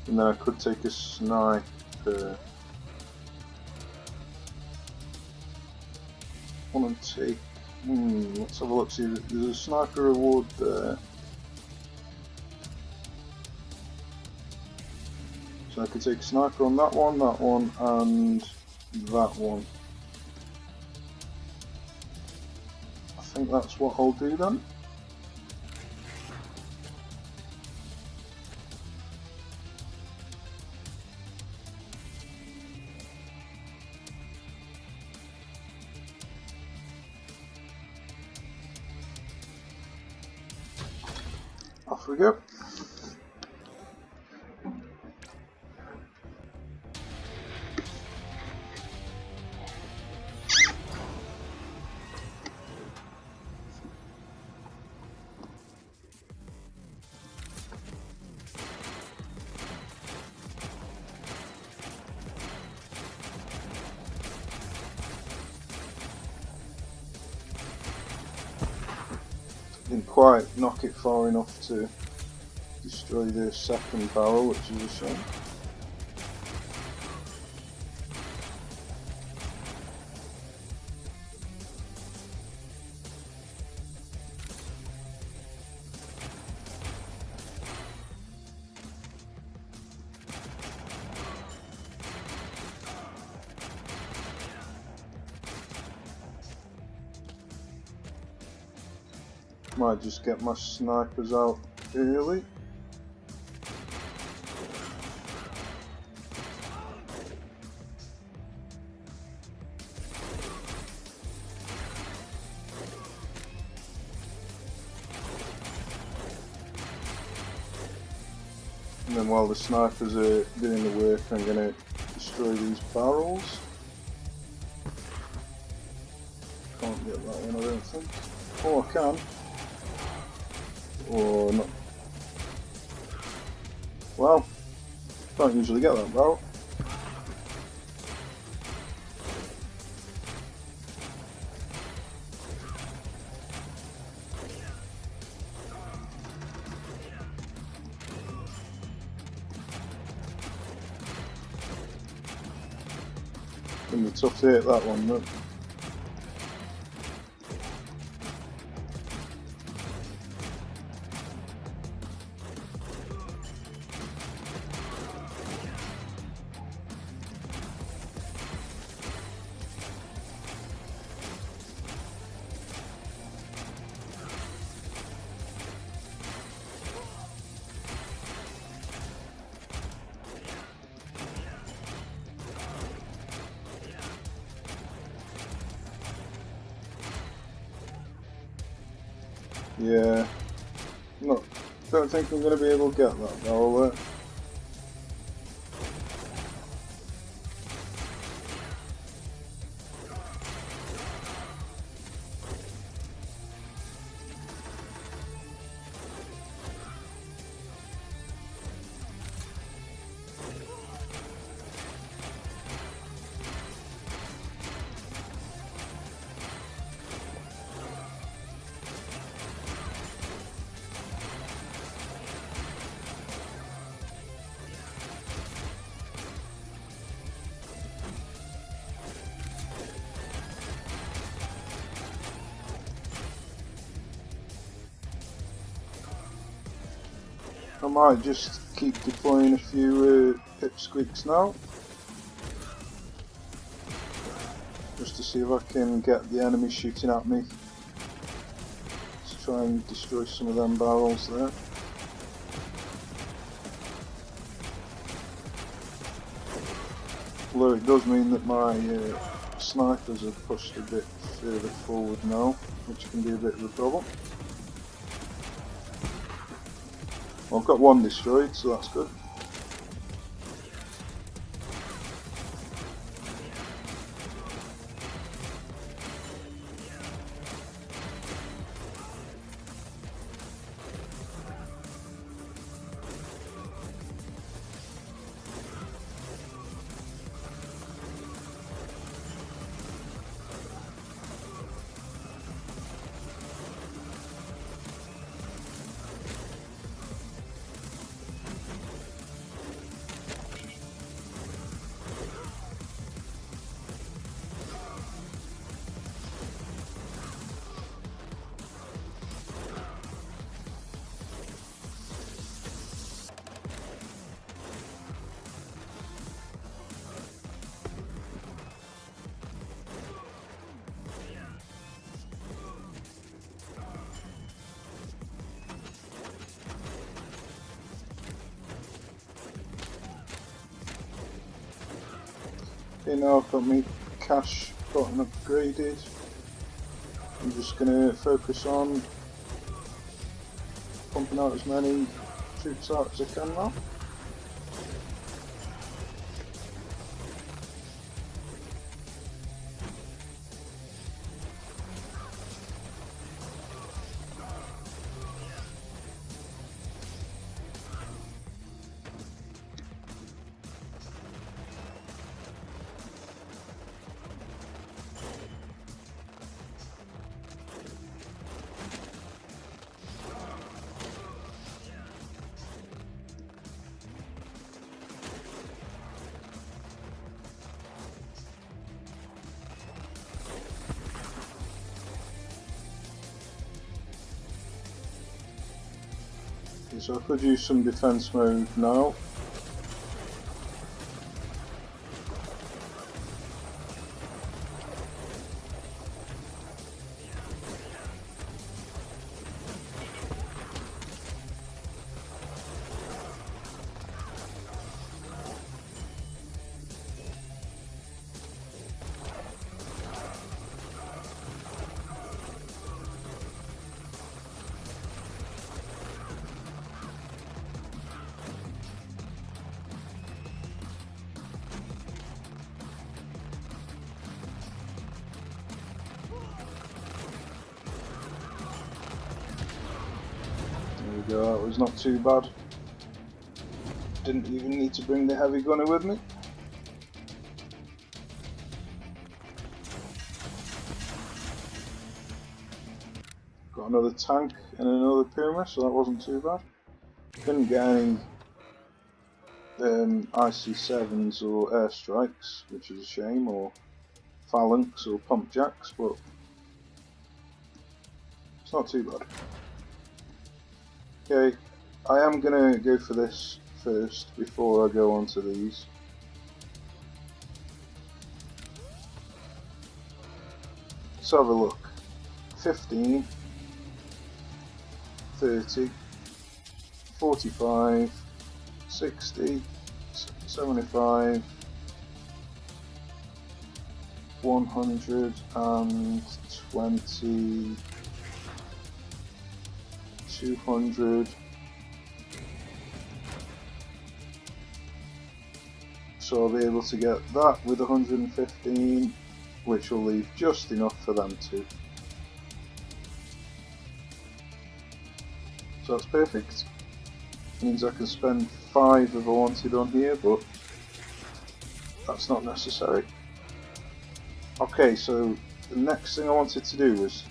And then I could take a sniper. I want to take. Let's have a look. See, there's a sniper reward there. So I could take a sniper on that one, and that one. I think that's what I'll do then. Off we go. Didn't quite knock it far enough to destroy the second barrel, which is a shame. Might just get my snipers out early. And then while the snipers are doing the work, I'm going to destroy these barrels. Can't get that one, I don't think. Oh, I can. Or not. Well, don't usually get that barrel. Gonna be tough to hit that one, though. Yeah, don't think I'm going to be able to get that barrel there. I might just keep deploying a few pipsqueaks now, just to see if I can get the enemy shooting at me. Let's try and destroy some of them barrels there. Although it does mean that my snipers have pushed a bit further forward now, which can be a bit of a problem. Well, I've got one destroyed, so that's good. Okay, now I've got my cash button upgraded. I'm just going to focus on pumping out as many troops out as I can now. Okay, so I could use some defense mode now. There we go, that was not too bad. Didn't even need to bring the heavy gunner with me. Got another tank and another Puma, so that wasn't too bad. Couldn't get any IC-7s or airstrikes, which is a shame, or phalanx or pump jacks, but it's not too bad. Okay, I am gonna go for this first before I go on to these. Let's have a look. 15, 30, 45, 60, 75, 120, 200. So I'll be able to get that with 115, which will leave just enough for them too. So that's perfect. Means I can spend 5 if I wanted on here, but that's not necessary. Okay, so the next thing I wanted to do was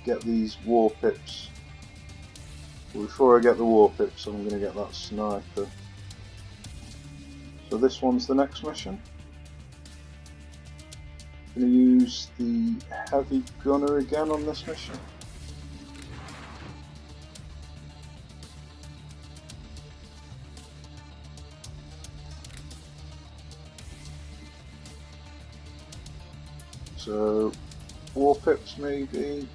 get these Warpips. But before I get the Warpips, I'm going to get that sniper. So this one's the next mission. I'm going to use the heavy gunner again on this mission. So, Warpips maybe,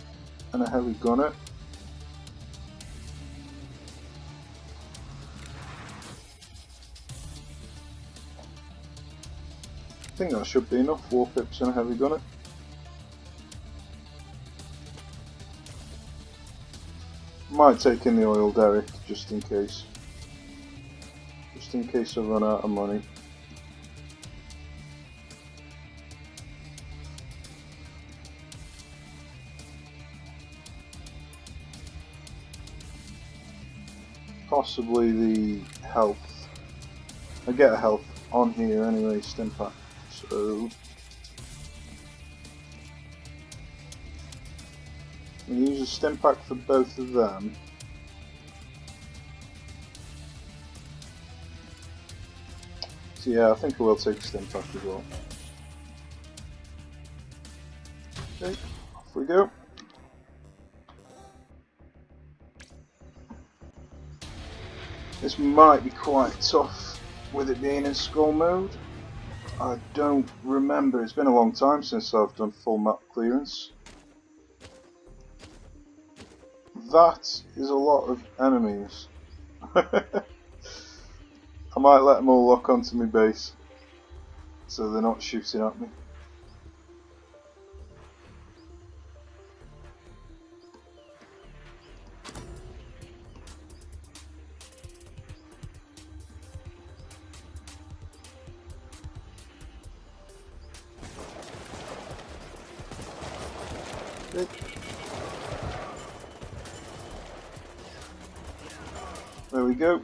and a heavy gunner. I think that should be enough, Warpips and a heavy gunner. Might take in the oil derrick, just in case. Just in case I run out of money. Possibly the health. I get a health on here anyway, Stimpack. So I'm going to use a Stimpack for both of them. So yeah, I think I will take a Stimpack as well. Okay, off we go. This might be quite tough with it being in skull mode. I don't remember, it's been a long time since I've done full map clearance. That is a lot of enemies. I might let them all lock onto my base so they're not shooting at me. There we go.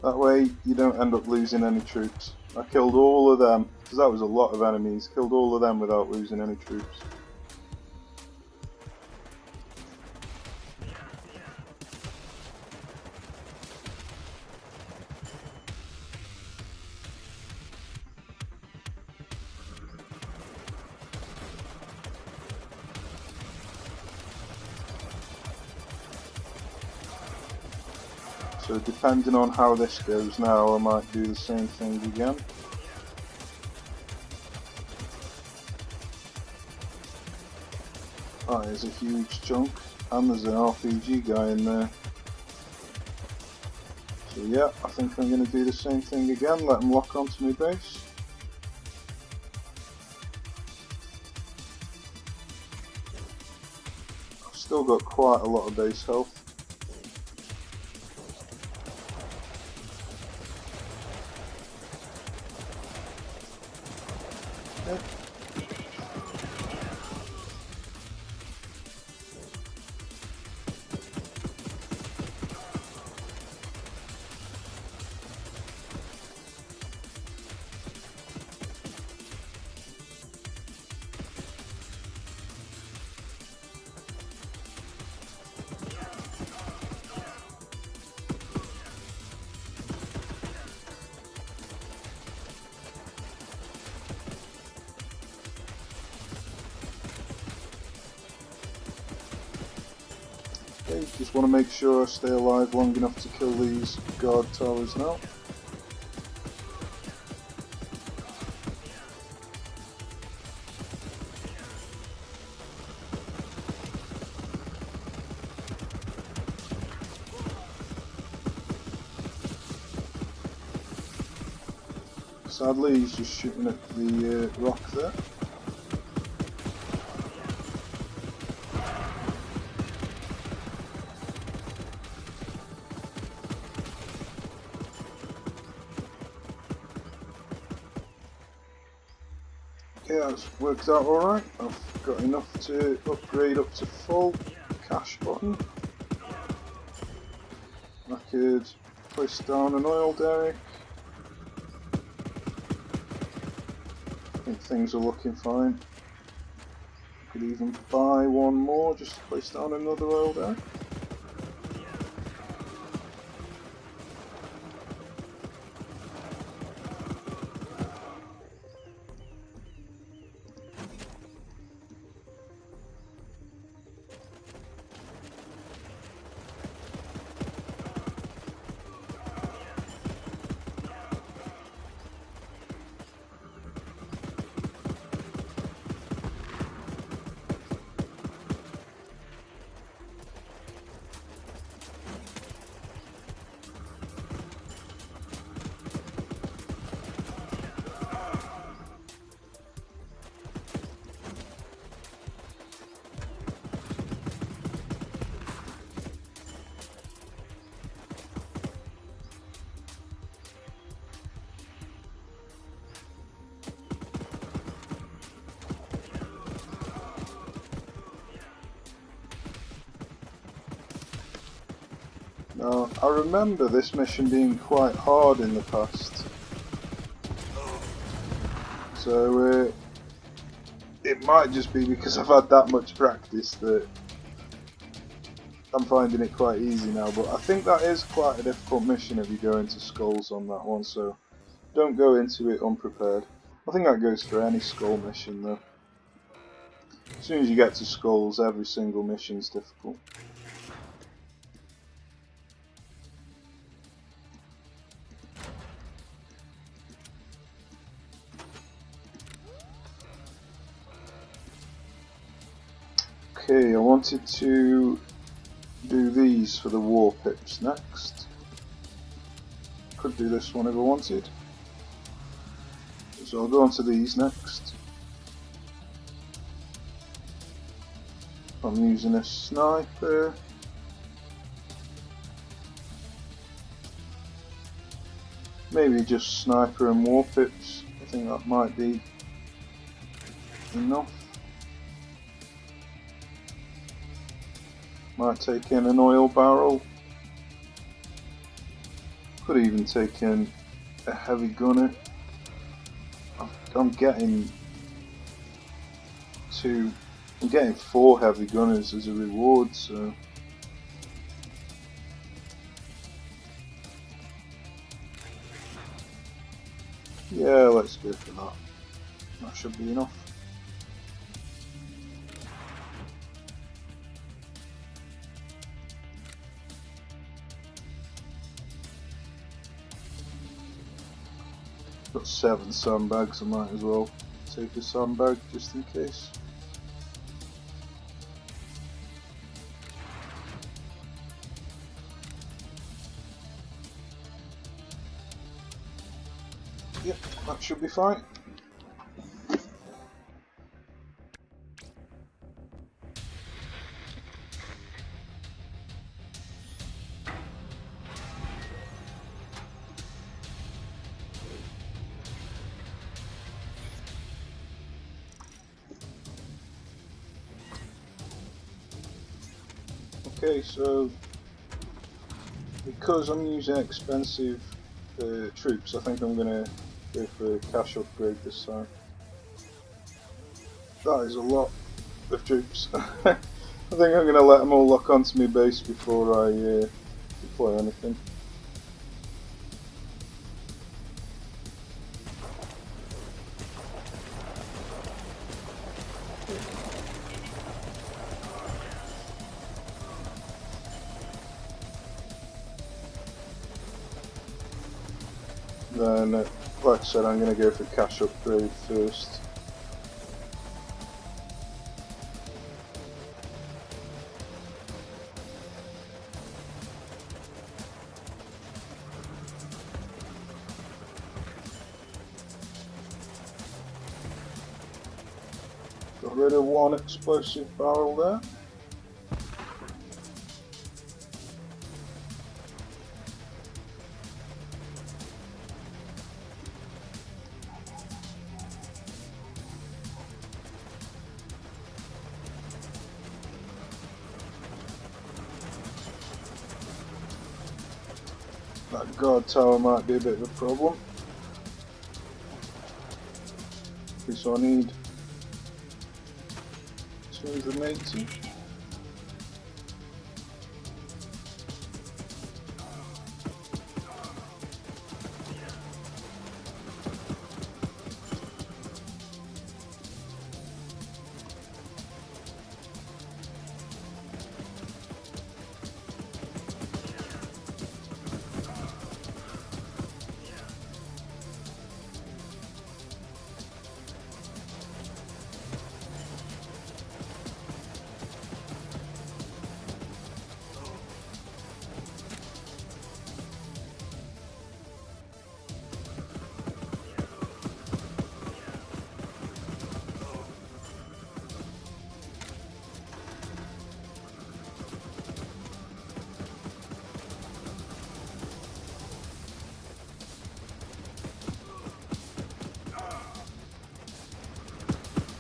That way you don't end up losing any troops. I killed all of them, because that was a lot of enemies, killed all of them without losing any troops. So depending on how this goes now, I might do the same thing again. That is a huge chunk, and there's an RPG guy in there. So yeah, I think I'm going to do the same thing again, let him lock onto my base. I've still got quite a lot of base health. Okay. Okay, just want to make sure I stay alive long enough to kill these guard towers now. Sadly, he's just shooting at the rock there. Okay, that's worked out alright. I've got enough to upgrade up to full cash button. I could place down an oil derrick. I think things are looking fine. I could even buy one more just to place down another oil derrick. Now, I remember this mission being quite hard in the past, so it might just be because I've had that much practice that I'm finding it quite easy now, but I think that is quite a difficult mission if you go into skulls on that one, so don't go into it unprepared. I think that goes for any skull mission though. As soon as you get to skulls, every single mission's difficult. Okay, I wanted to do these for the Warpips next. Could do this one if I wanted. So I'll go on to these next. I'm using a sniper. Maybe just sniper and Warpips. I think that might be enough. Might take in an oil barrel. Could even take in a heavy gunner. I'm getting 4 heavy gunners as a reward, so yeah, let's go for that. That should be enough. Got 7 sandbags, I might as well take a sandbag just in case. Yep, that should be fine. Okay, so because I'm using expensive troops, I think I'm going to go for a cash upgrade this time. That is a lot of troops. I think I'm going to let them all lock onto my base before I deploy anything. Then, like I said, I'm going to go for cash upgrade first. Got rid of 1 explosive barrel there. That guard tower might be a bit of a problem. Okay, so I need 280.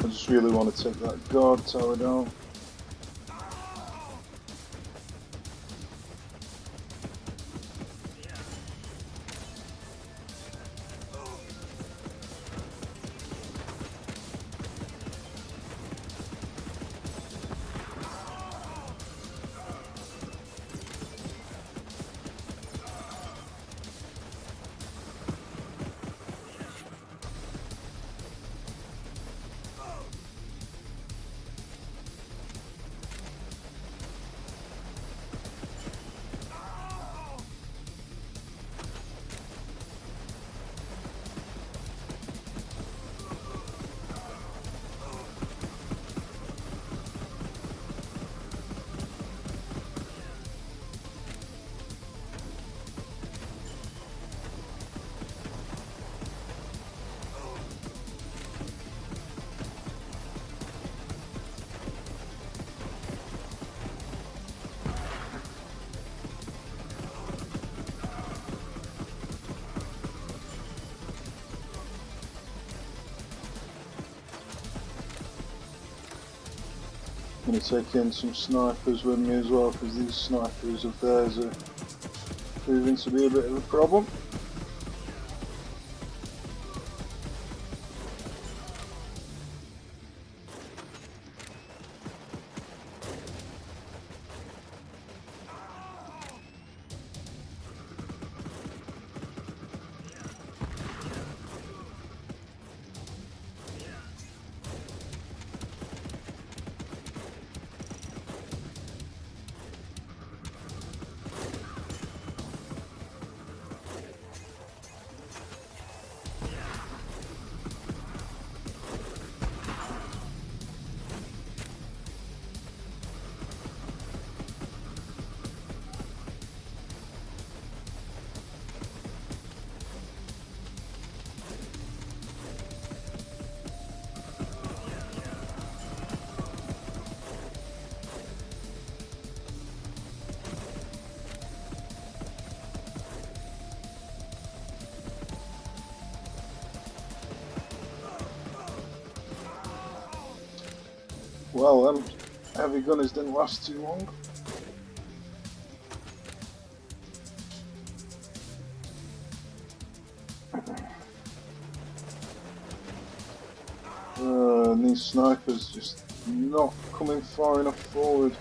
I just really want to take that guard tower down. I'm going to take in some snipers with me as well, because these snipers of theirs are proving to be a bit of a problem. Well, heavy gunners didn't last too long. And these snipers just not coming far enough forward.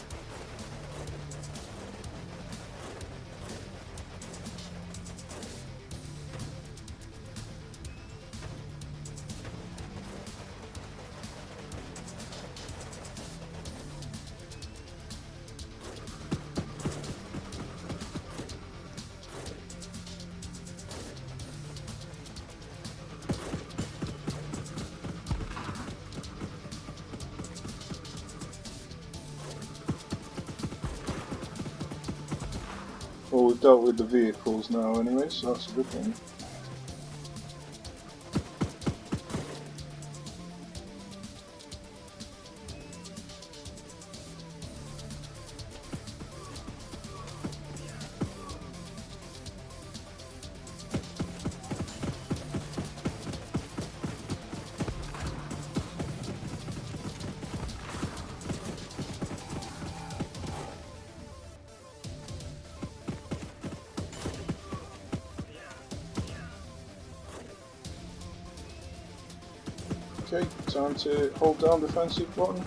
Well, we've dealt with the vehicles now anyway, so that's a good thing. Okay, time to hold down defensive button.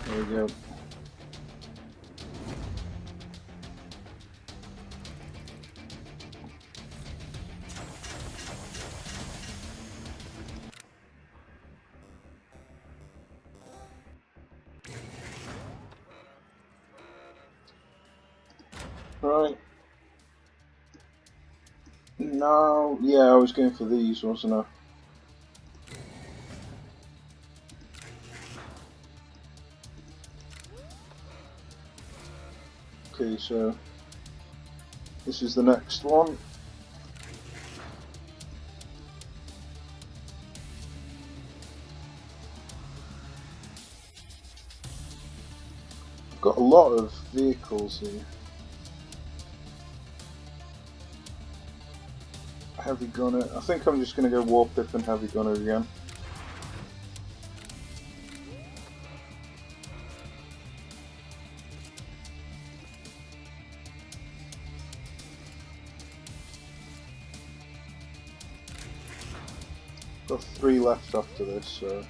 There we go. Right. Now, yeah, I was going for these, wasn't I? Okay, so this is the next one. I've got a lot of vehicles here. Heavy gunner. I think I'm just going to go Warpip and heavy gunner again. Got 3 left after this, so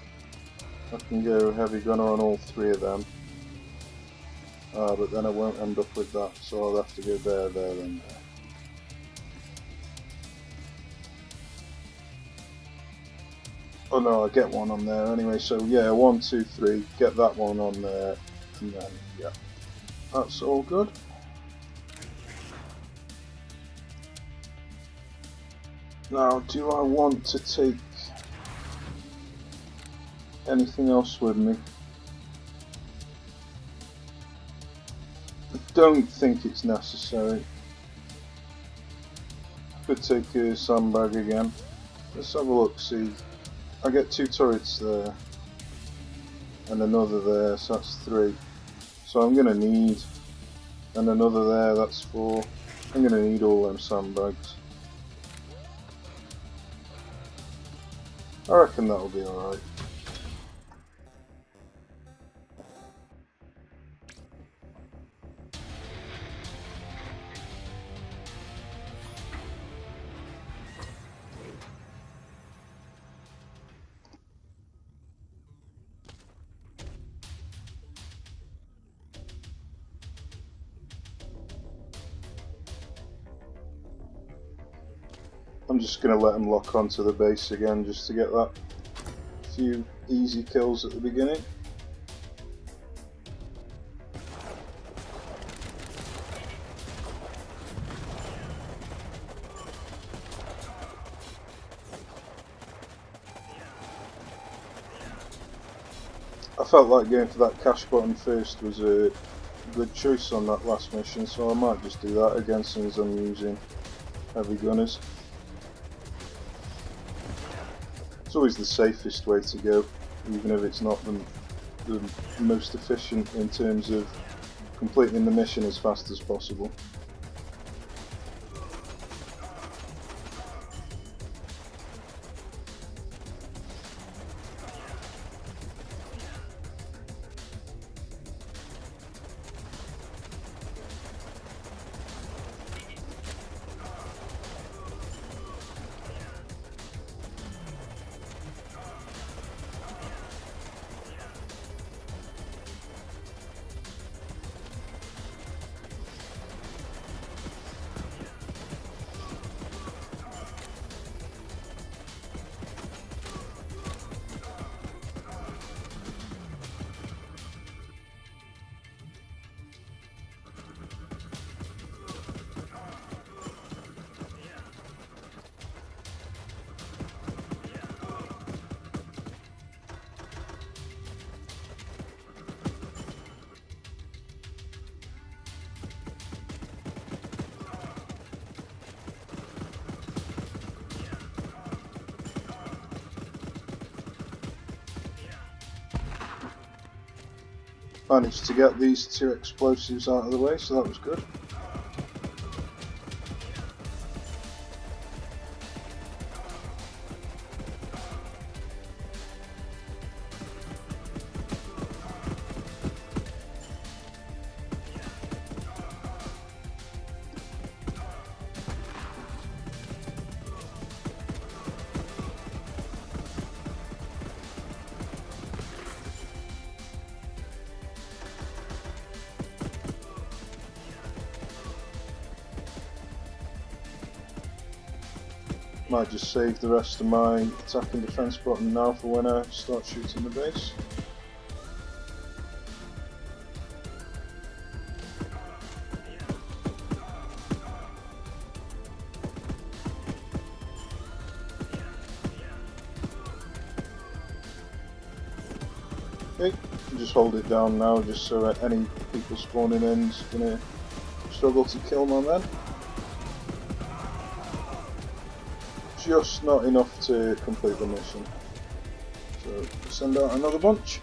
I can go heavy gunner on all 3 of them. But then I won't end up with that, so I'll have to go there, there, and there. Oh no, I get one on there anyway, so yeah, 1, 2, 3, get that one on there, and then, yeah, that's all good. Now, do I want to take anything else with me? I don't think it's necessary. I could take a sandbag again. Let's have a look, see. I get 2 turrets there, and another there, so that's 3. So I'm going to need, and another there, that's 4. I'm going to need all them sandbags. I reckon that'll be alright. I'm just going to let them lock onto the base again just to get that few easy kills at the beginning. I felt like going for that cash button first was a good choice on that last mission, so I might just do that again since I'm using heavy gunners. It's always the safest way to go, even if it's not the most efficient in terms of completing the mission as fast as possible. Managed to get these 2 explosives out of the way, so that was good. Might just save the rest of my attack and defense button now for when I start shooting the base. Okay, just hold it down now just so that any people spawning in is going to struggle to kill my men. Just not enough to complete the mission. So send out another bunch.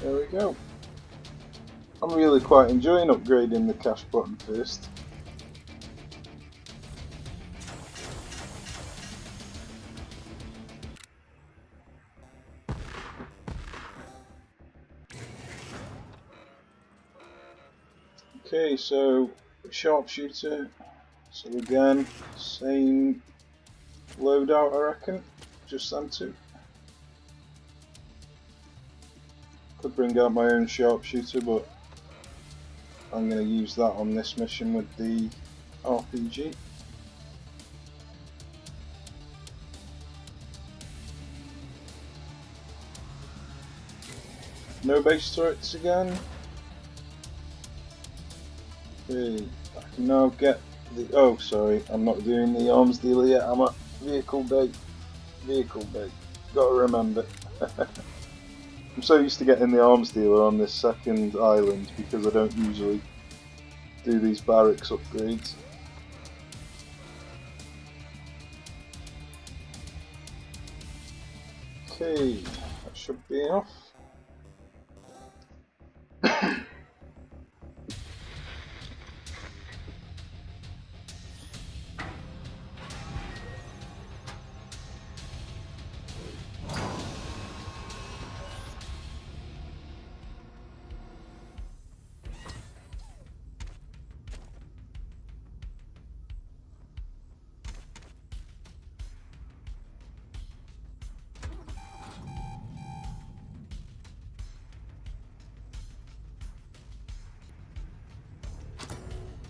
There we go. I'm really quite enjoying upgrading the cash button first. Okay, so sharpshooter. So again, same loadout I reckon, just them two. Could bring out my own sharpshooter, but I'm going to use that on this mission with the RPG. No base turrets again. Okay, I can now get the... Oh, sorry, I'm not doing the arms dealer yet, I'm at vehicle bay. Vehicle bay. Gotta remember. I'm so used to getting the arms dealer on this second island because I don't usually do these barracks upgrades. Okay, that should be enough.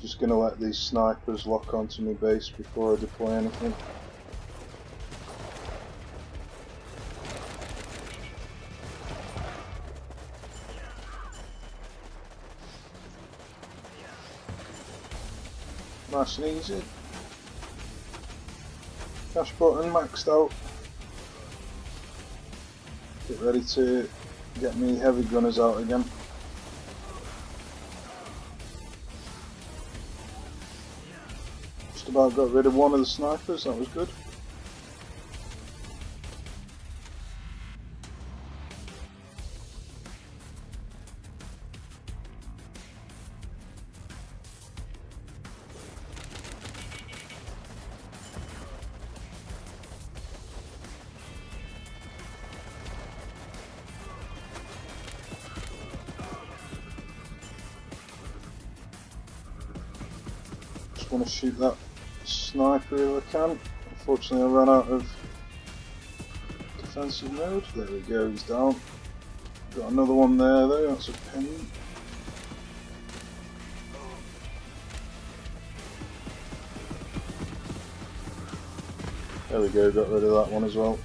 Just gonna let these snipers lock onto my base before I deploy anything. Nice and easy. Cash button maxed out. Get ready to get me heavy gunners out again. Just about got rid of one of the snipers, that was good. just want to shoot that sniper if I can. Unfortunately I ran out of defensive mode. There we go, he's down. Got another one there though, that's a penny. There we go, got rid of that one as well.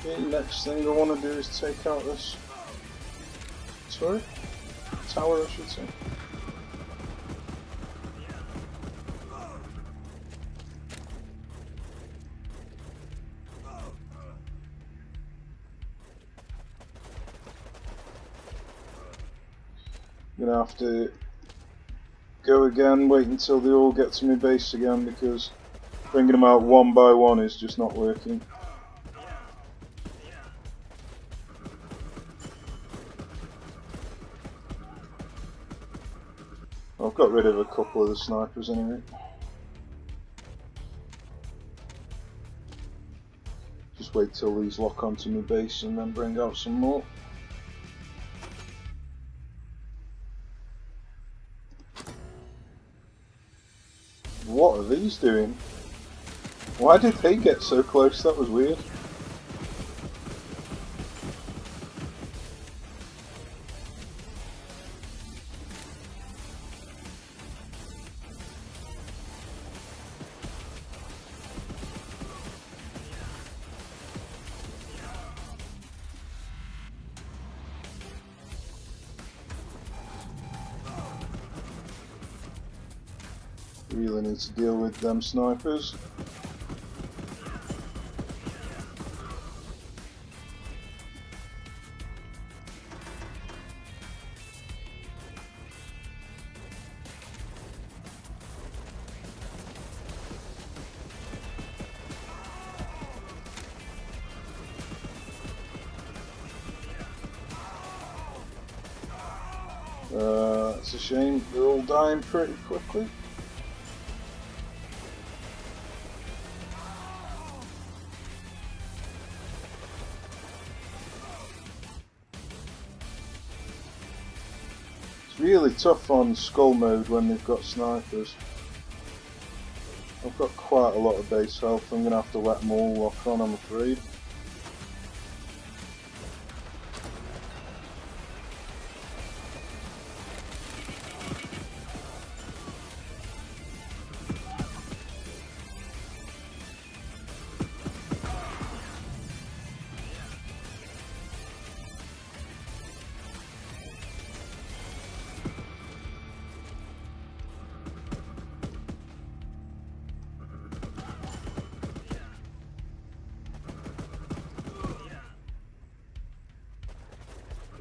Okay, next thing I want to do is take out this turret, tower I should say. I'm gonna have to go again, wait until they all get to my base again because bringing them out one by one is just not working. I've got rid of a couple of the snipers anyway. Just wait till these lock onto my base and then bring out some more. What are these doing? Why did they get so close? That was weird. Really need to deal with them snipers. It's a shame, they're all dying pretty quickly. It's really tough on skull mode when they've got snipers. I've got quite a lot of base health, I'm going to have to let them all lock on, I'm afraid.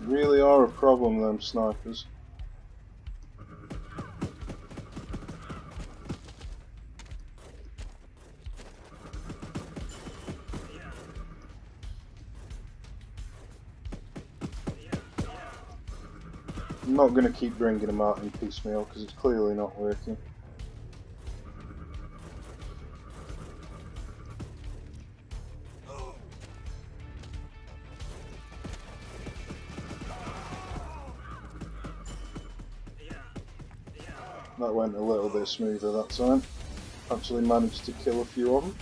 Really are a problem, them snipers. I'm not going to keep bringing them out in piecemeal because it's clearly not working. That went a little bit smoother that time. Actually managed to kill a few of them.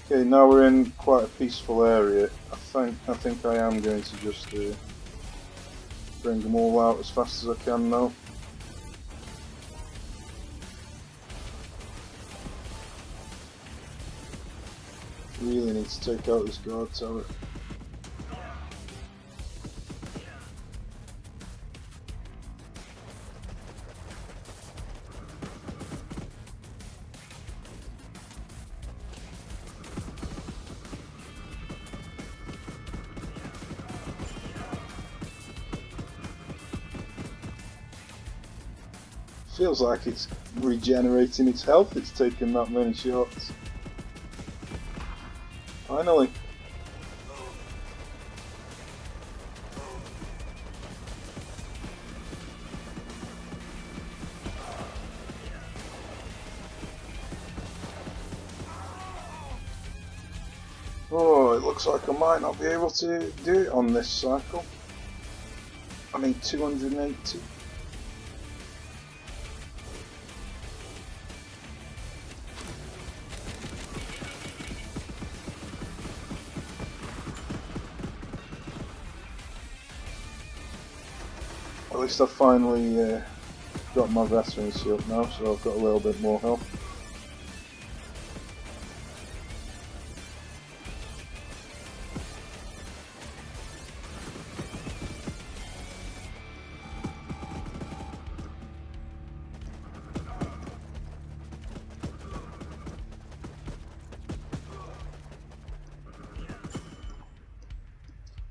Okay, now we're in quite a peaceful area. I think I am going to just bring them all out as fast as I can now. Really need to take out this guard tower. Feels like it's regenerating its health, it's taken that many shots. Finally. Oh, it looks like I might not be able to do it on this cycle. I mean 280. At least I've finally got my veteran shield now, so I've got a little bit more health.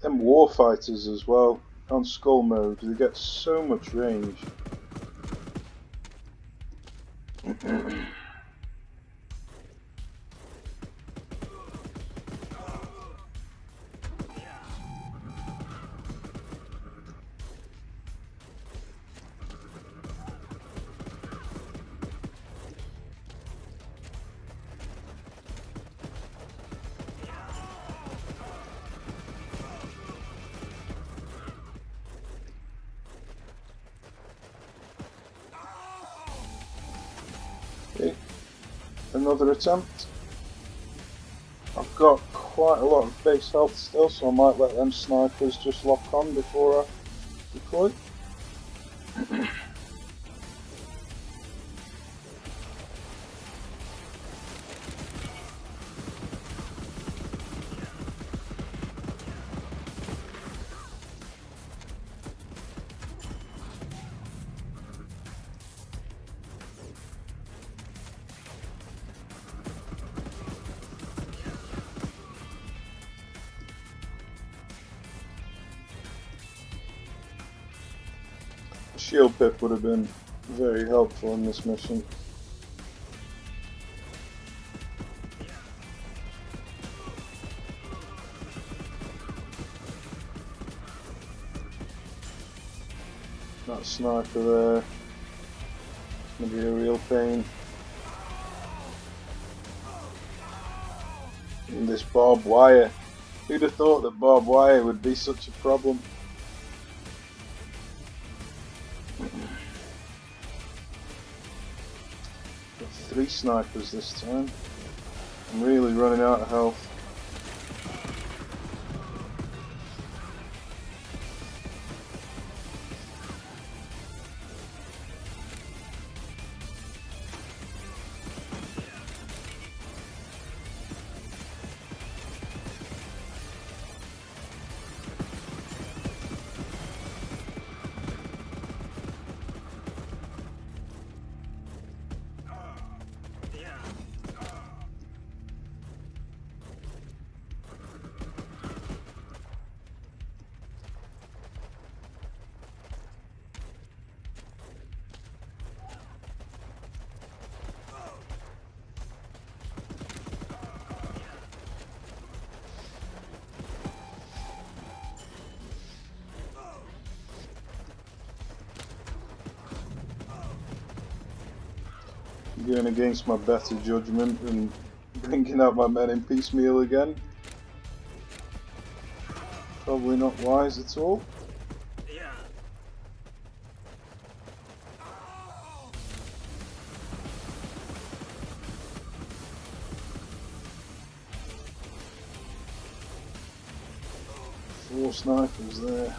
Them warfighters as well, on skull mode, they get so much range. Okay, another attempt. I've got quite a lot of base health still, so I might let them snipers just lock on before I deploy. Shield pip would have been very helpful in this mission. That sniper there is going to be a real pain. And this barbed wire. Who'd have thought that barbed wire would be such a problem? Got 3 snipers this time. I'm really running out of health. Going against my better judgment and bringing out my men in piecemeal again. Probably not wise at all. Four snipers there.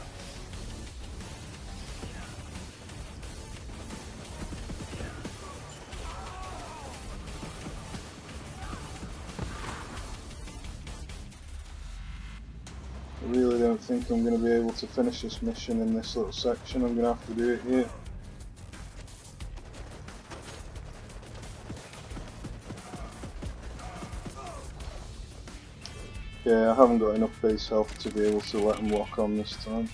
I really don't think I'm going to be able to finish this mission in this little section. I'm going to have to do it here. Yeah, I haven't got enough base health to be able to let them lock on this time.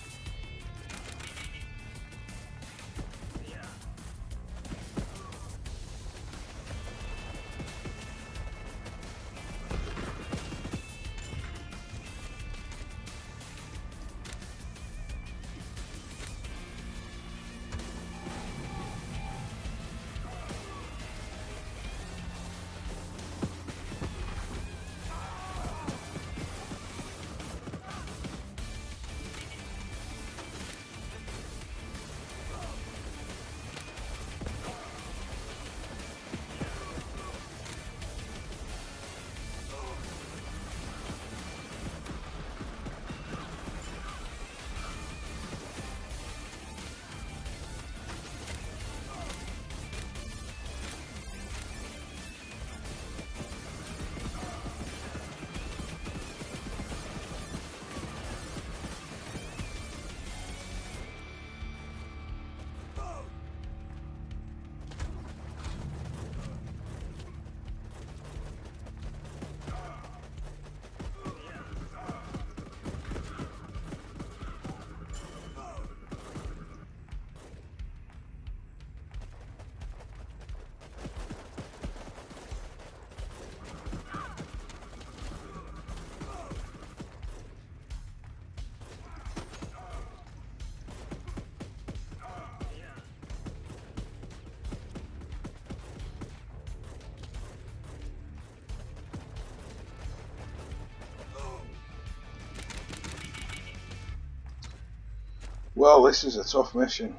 Well, this is a tough mission.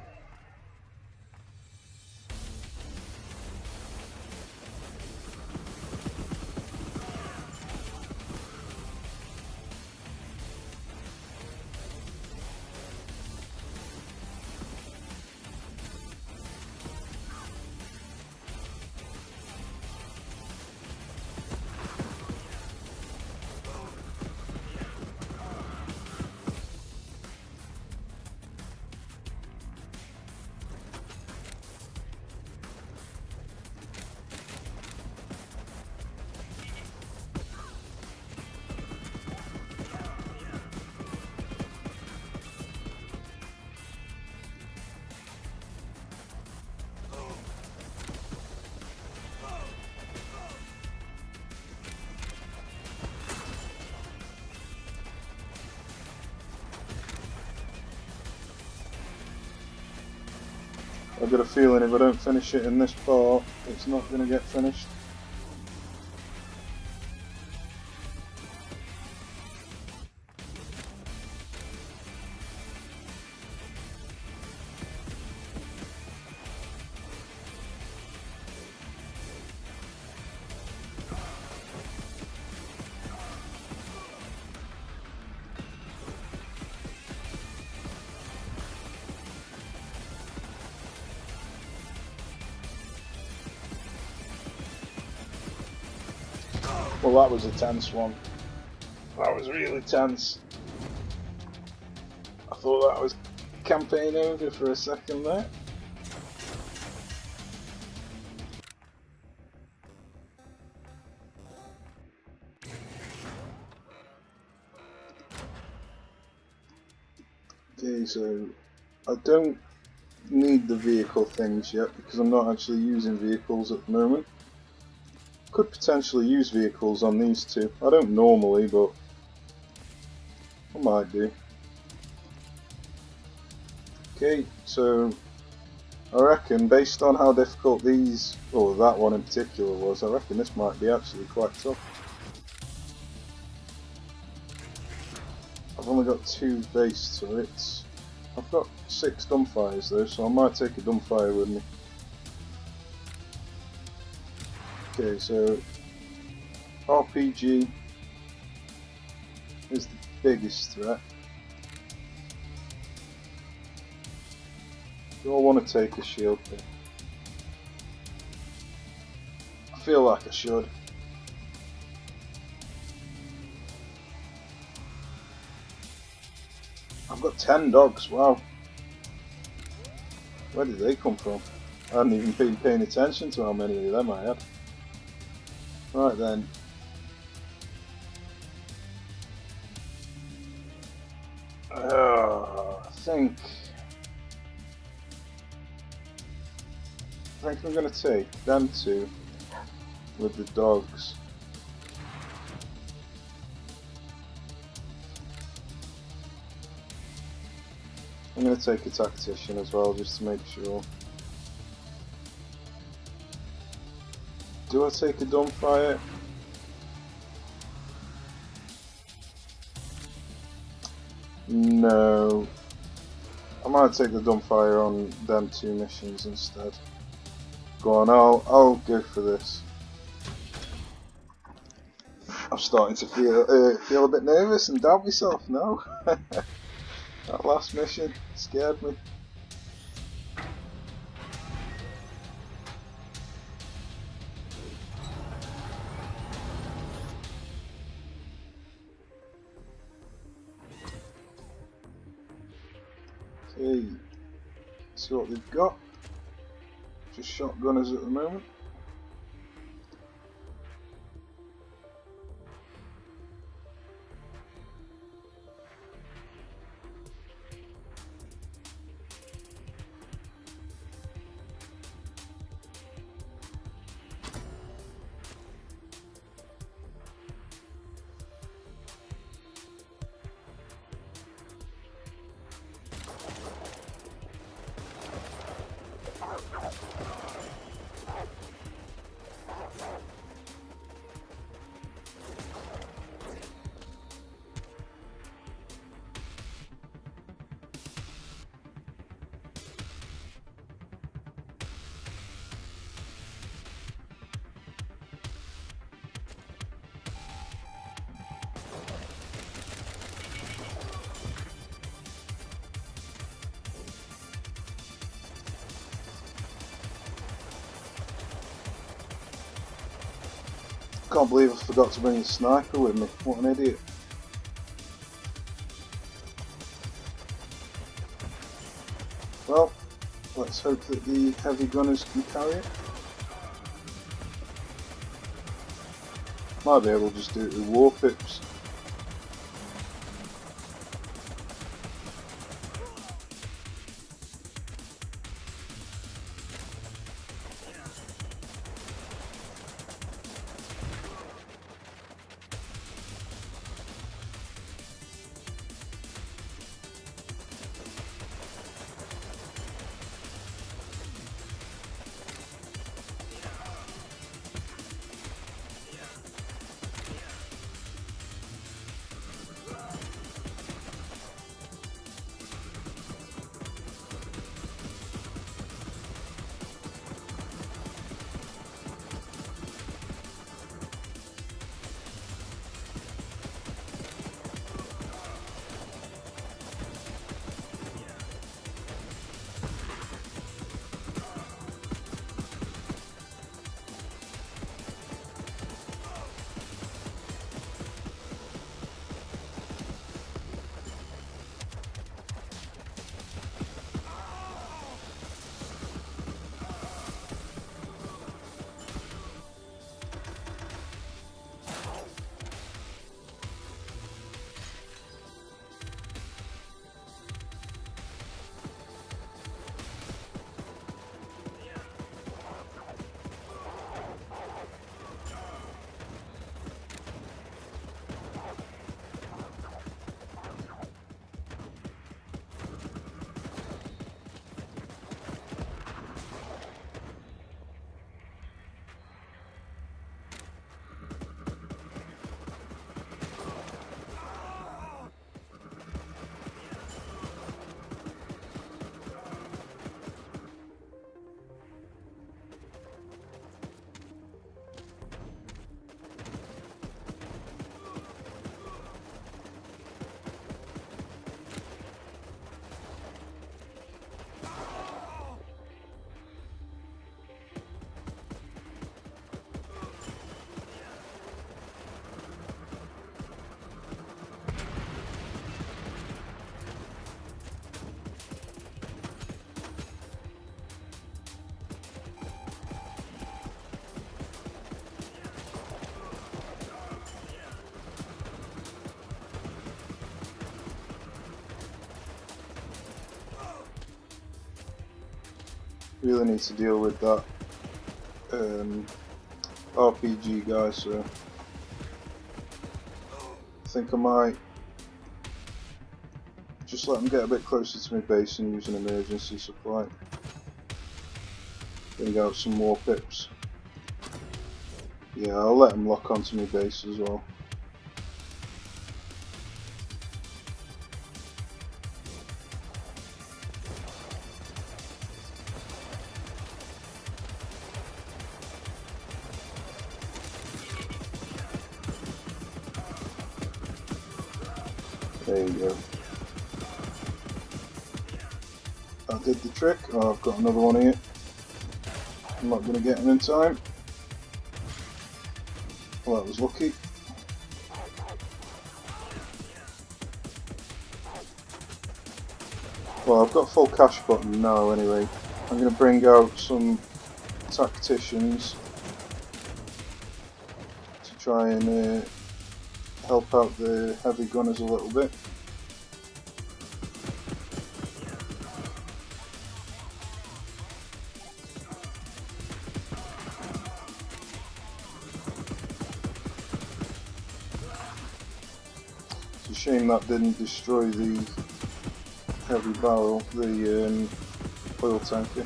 I've got a feeling if I don't finish it in this part, it's not going to get finished. Well, that was a tense one. That was really tense. I thought that was campaign over for a second there. Okay, so I don't need the vehicle things yet because I'm not actually using vehicles at the moment. Could potentially use vehicles on these two. I don't normally, but I might do. Okay, so I reckon based on how difficult these, or that one in particular was, I reckon this might be actually quite tough. I've only got 2 base turrets. I've got 6 dumbfires though, so I might take a dumbfire with me. Okay, so RPG is the biggest threat. Do I want to take a shield pick? I feel like I should. I've got 10 dogs, wow. Where did they come from? I hadn't even been paying attention to how many of them I had. Right then. I think I'm going to take them two with the dogs. I'm going to take a tactician as well just to make sure. Do I take a dumbfire? No. I might take the dumbfire on them 2 missions instead. Go on, I'll go for this. I'm starting to feel a bit nervous and doubt myself now. That last mission scared me. Okay, see what they've got. Just shotgunners at the moment. Can't believe I forgot to bring the sniper with me. What an idiot. Well, let's hope that the heavy gunners can carry it. Might be able to just do it with Warpips. Really need to deal with that RPG guy, so I think I might just let him get a bit closer to my base and use an emergency supply. Bring out some more pips. Yeah, I'll let him lock onto my base as well. There you go. That did the trick. Oh, I've got another one here. I'm not going to get him in time. Well, that was lucky. Well, I've got full cash button now anyway. I'm going to bring out some tacticians to try and help out the heavy gunners a little bit. It's a shame that didn't destroy the heavy barrel, the oil tanker.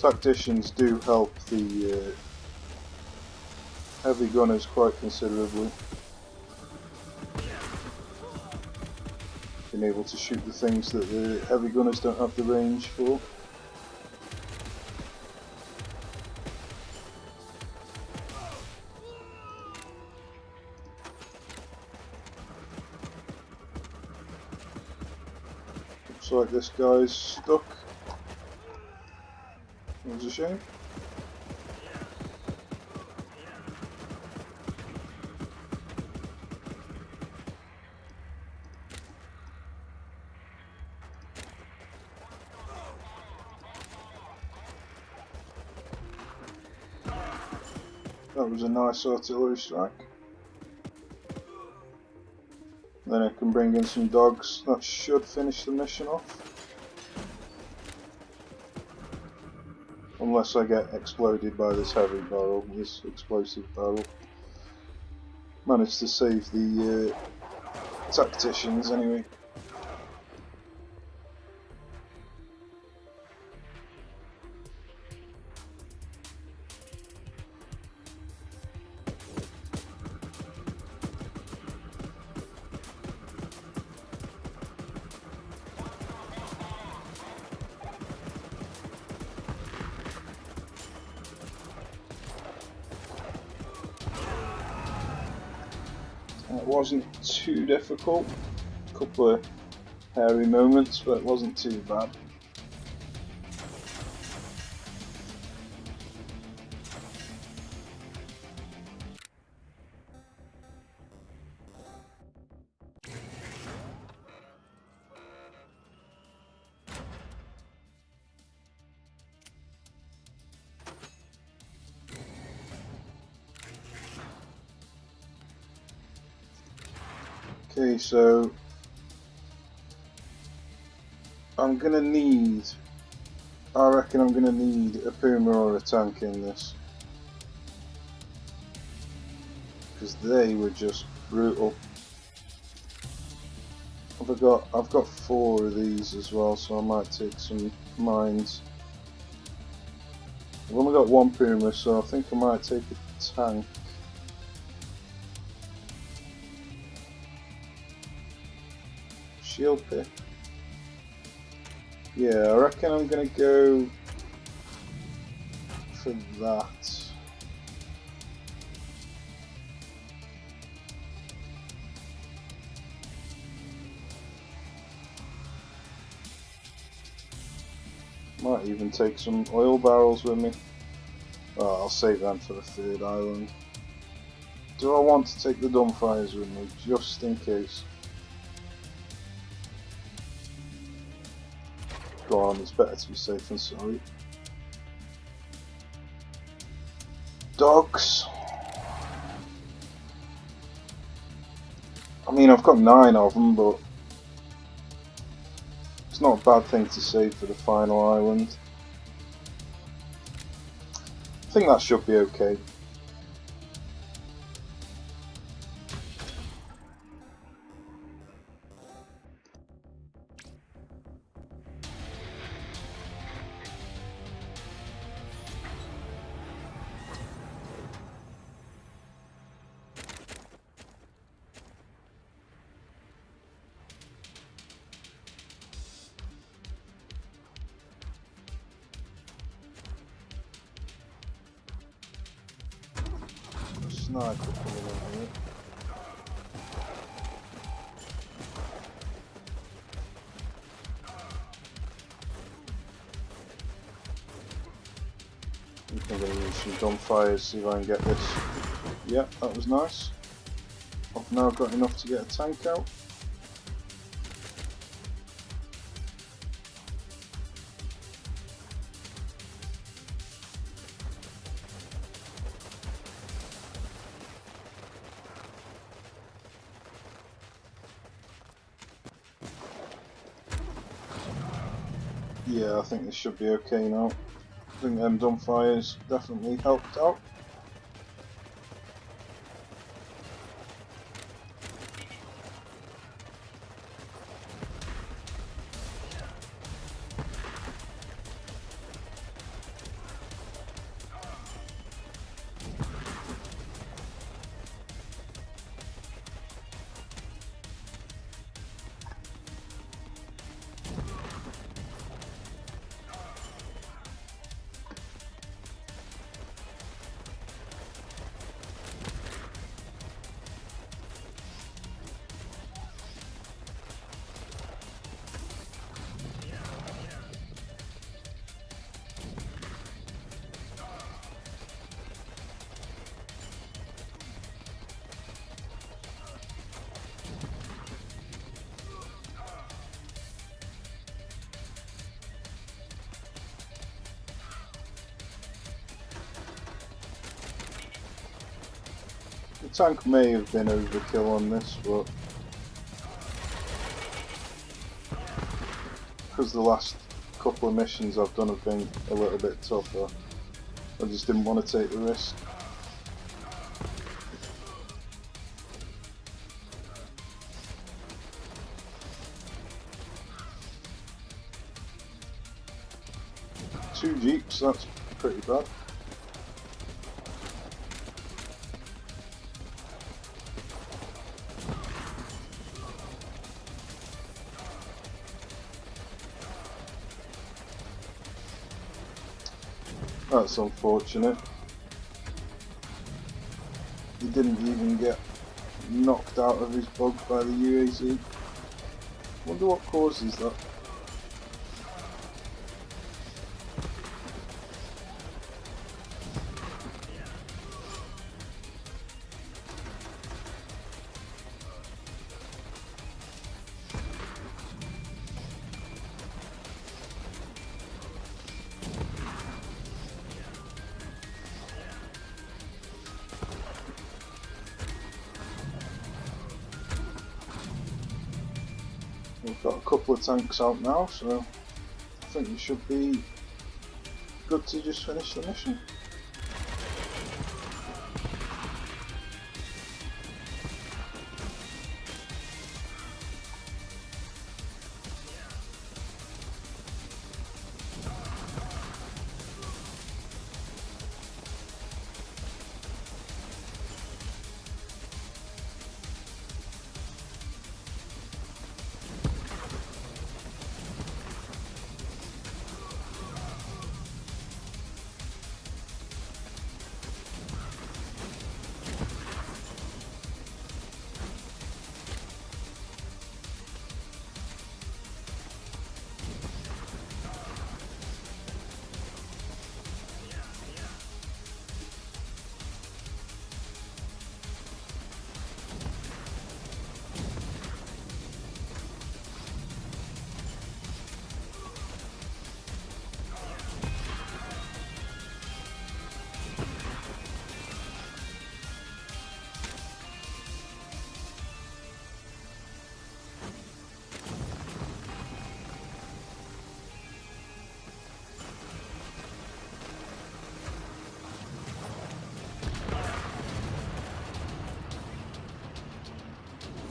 Tacticians do help the heavy gunners quite considerably. being able to shoot the things that the heavy gunners don't have the range for. Looks like this guy's stuck. That was a shame. That was a nice artillery strike. Then I can bring in some dogs. That should finish the mission off. Unless I get exploded by this heavy barrel, this explosive barrel. Managed to save the tacticians anyway. It wasn't too difficult, a couple of hairy moments, but it wasn't too bad. Okay, so I reckon I'm gonna need a Puma or a tank in this, because they were just brutal. I've got 4 of these as well, so I might take some mines. I've only got 1 Puma, so I think I might take a tank. Shield pick. Yeah, I reckon I'm gonna go for that. Might even take some oil barrels with me. Oh, I'll save them for the 3rd island. Do I want to take the dumbfires with me, just in case? Go on, it's better to be safe than sorry. Dogs. I mean, I've got 9 of them, but it's not a bad thing to save for the final island. I think that should be okay. Sniper coming in here. I'm going to use some gunfire, see if I can get this. Yeah, that was nice. I've now got enough to get a tank out. Yeah, I think this should be okay now. I think them dumbfires definitely helped out. The tank may have been overkill on this, but because the last couple of missions I've done have been a little bit tougher, I just didn't want to take the risk. Two jeeps, that's pretty bad. That's unfortunate. He didn't even get knocked out of his bug by the UAZ. Wonder what causes that. We've got a couple of tanks out now, so I think we should be good to just finish the mission.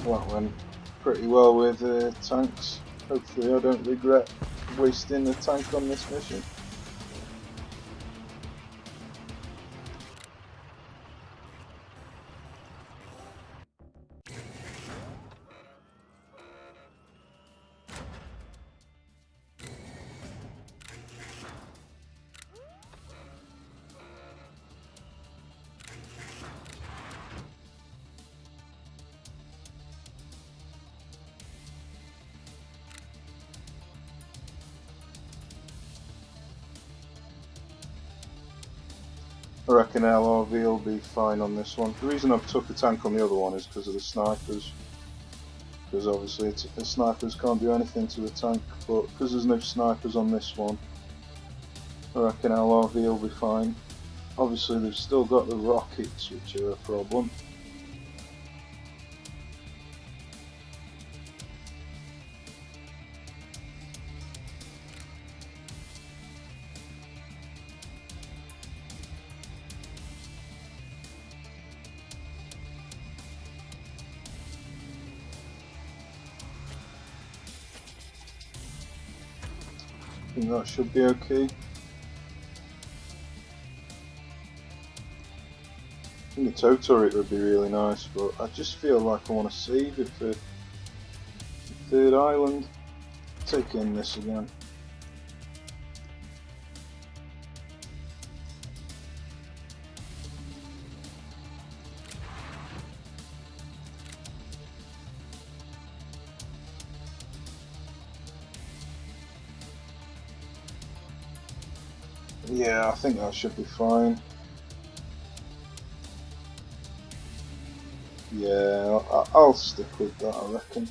That went pretty well with tanks. Hopefully I don't regret wasting the tank on this mission. I reckon LRV will be fine on this one. The reason I've took a tank on the other one is because of the snipers. Because obviously the snipers can't do anything to the tank, but because there's no snipers on this one, I reckon LRV will be fine. Obviously they've still got the rockets, which are a problem. I think that should be okay. I think the tow turret would be really nice, but I just feel like I want to save it for the third island. Take in this again. Yeah, I think that should be fine. Yeah, I'll stick with that, I reckon.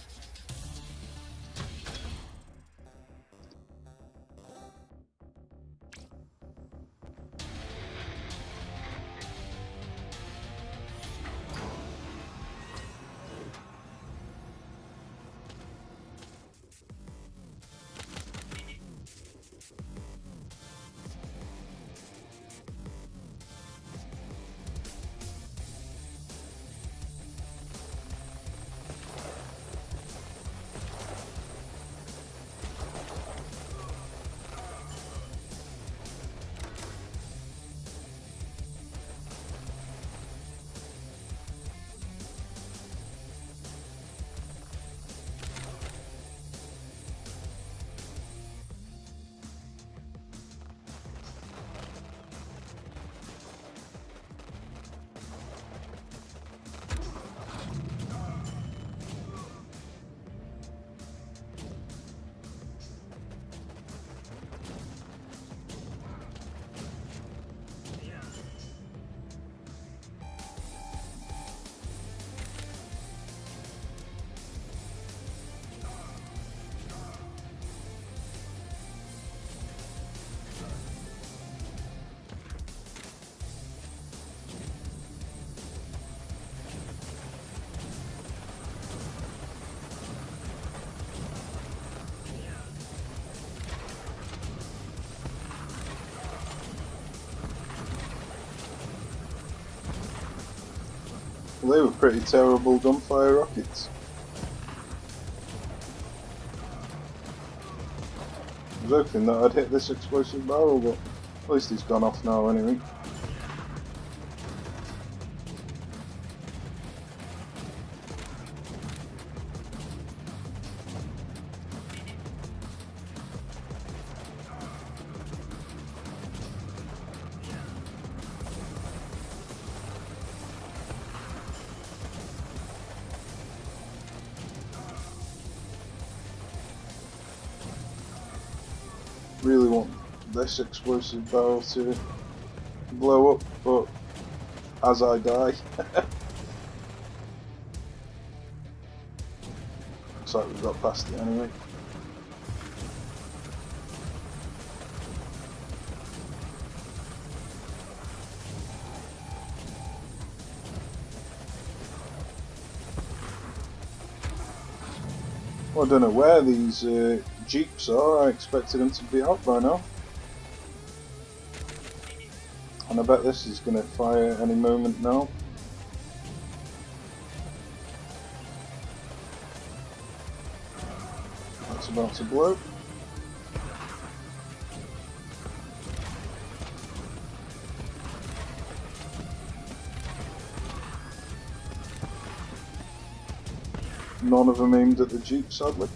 Well, they were pretty terrible gunfire rockets. I was hoping that I'd hit this explosive barrel, but at least it's gone off now anyway. Really want this explosive barrel to blow up, but as I die. Looks like we've got past it anyway. Well, I don't know where these jeeps are. I expected them to be out by now. And I bet this is going to fire any moment now. That's about to blow. None of them aimed at the jeep, sadly.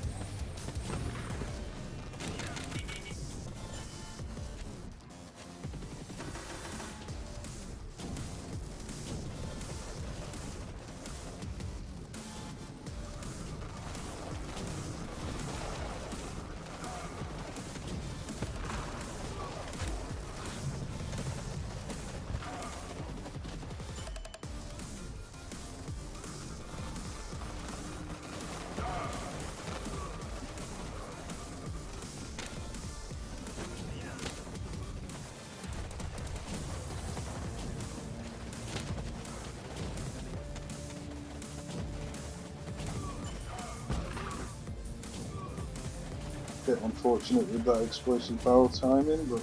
Bit unfortunate with that explosive barrel timing, but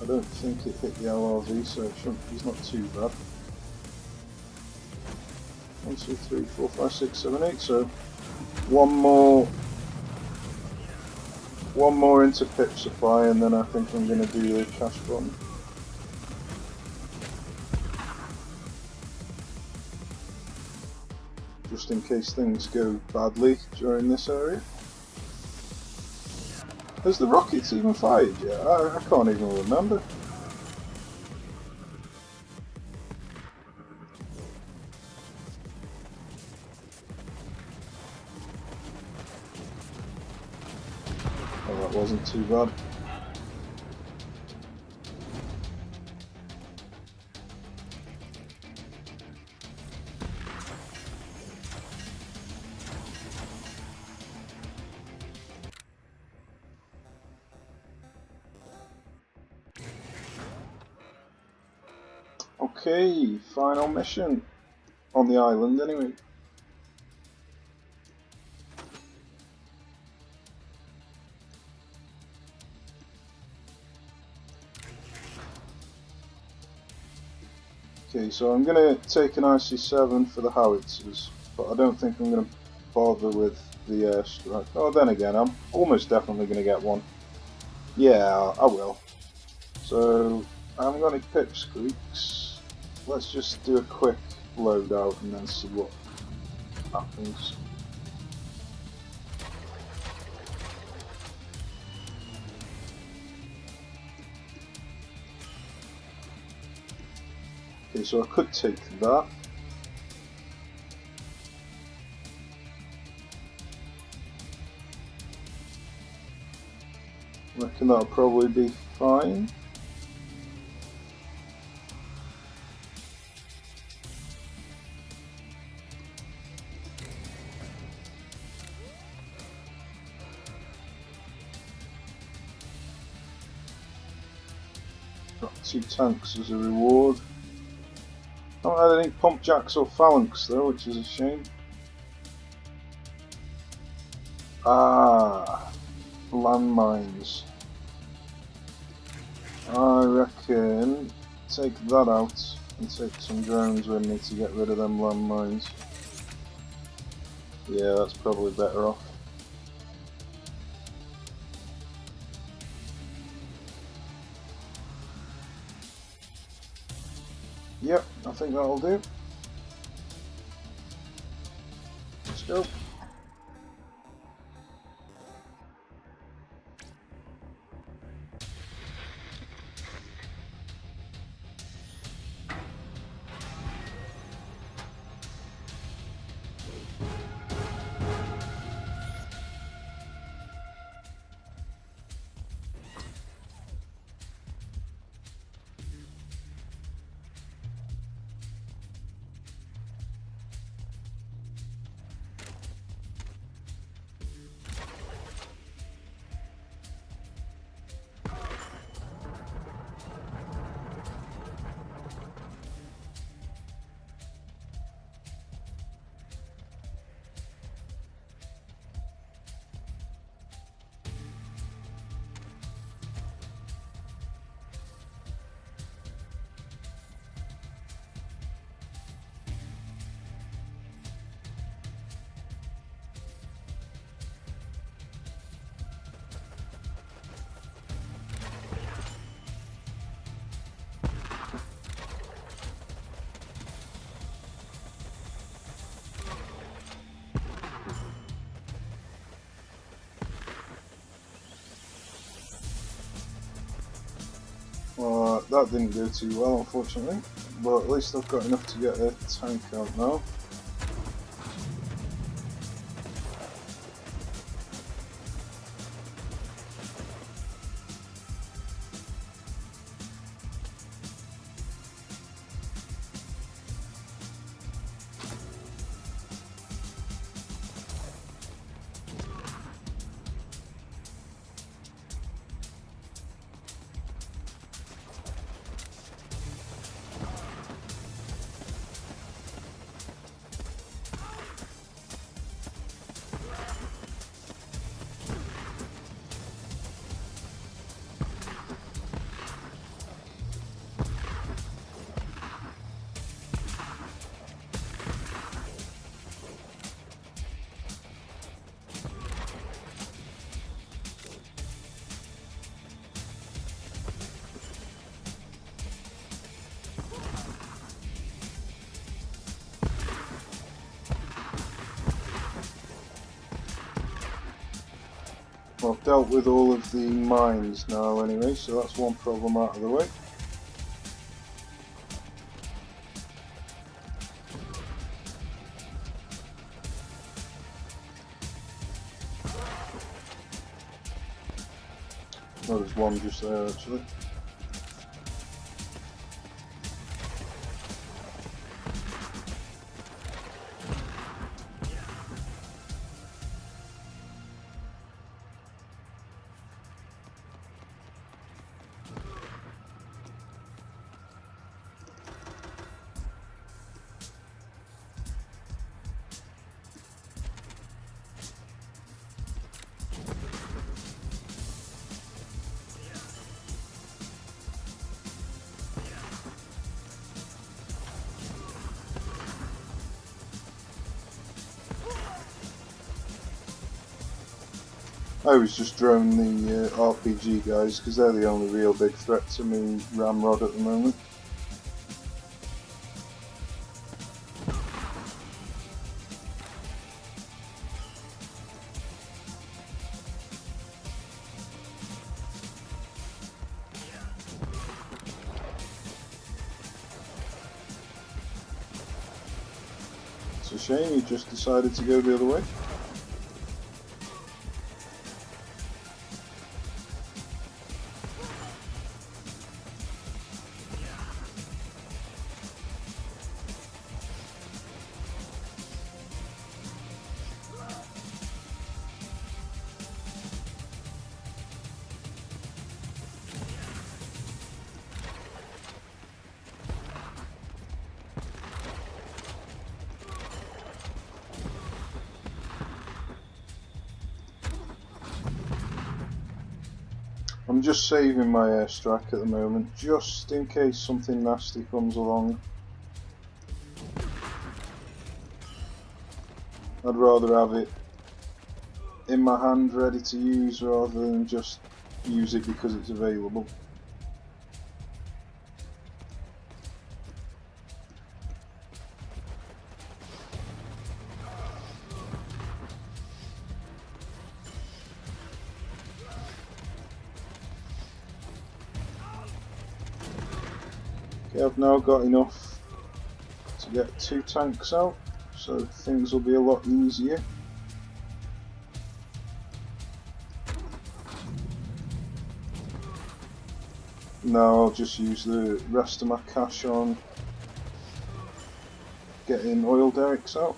I don't think it hit the LRV, so it's not too bad. 1, 2, 3, 4, 5, 6, 7, 8. So one more into pip supply, and then I think I'm going to do the cash bomb. Just in case things go badly during this area. Has the rockets even fired yet? I can't even remember. Oh, that wasn't too bad. Okay, final mission on the island anyway. Okay, so I'm going to take an IC-7 for the howitzers, but I don't think I'm going to bother with the airstrike. Oh, then again, I'm almost definitely going to get one. Yeah, I will. So, I haven't got any pipsqueaks. Let's just do a quick loadout and then see what happens. Okay, so I could take that. I reckon that'll probably be fine. Got 2 tanks as a reward. Not had any pump jacks or phalanx though, which is a shame. Ah, landmines. I reckon take that out And take some drones with me to get rid of them landmines. Yeah, that's probably better off. Yep, I think that'll do. Let's go. Well, that didn't go too well, unfortunately, but at least I've got enough to get a tank out now. Well, I've dealt with all of the mines now anyway, so that's one problem out of the way. Oh, there's one just there actually. I was just droning the RPG guys because they're the only real big threat to me ramrod at the moment. It's a shame he just decided to go the other way. I'm just saving my airstrike at the moment, just in case something nasty comes along. I'd rather have it in my hand ready to use rather than just use it because it's available. Okay, I've now got enough to get 2 tanks out, so things will be a lot easier. Now I'll just use the rest of my cash on getting oil derricks out.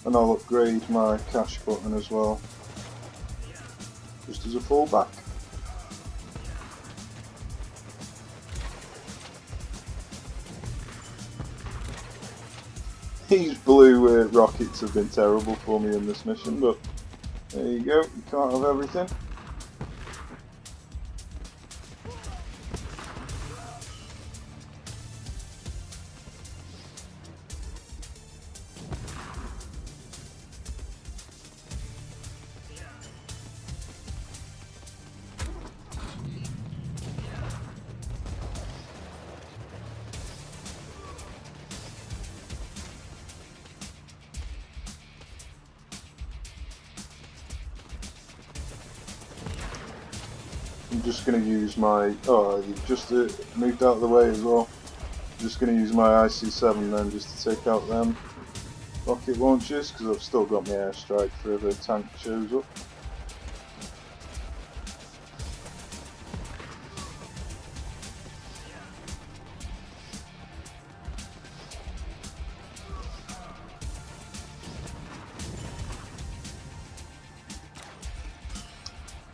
And I'll upgrade my cash button as well, just as a fallback. These blue rockets have been terrible for me in this mission, but there you go, you can't have everything. I'm just going to use my... oh, you've just moved out of the way as well. I'm just going to use my IC-7 then just to take out them rocket launchers, because I've still got my airstrike for if a tank shows up.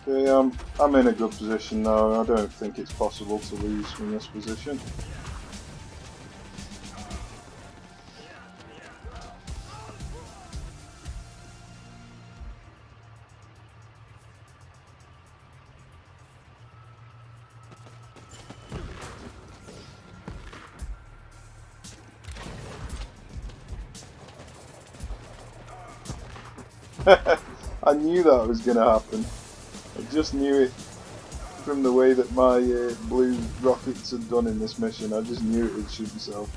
Okay, I'm in a good position now, and I don't think it's possible to lose from this position. I knew that was going to happen. I just knew it from the way that my blue rockets had done in this mission. I just knew it would shoot itself.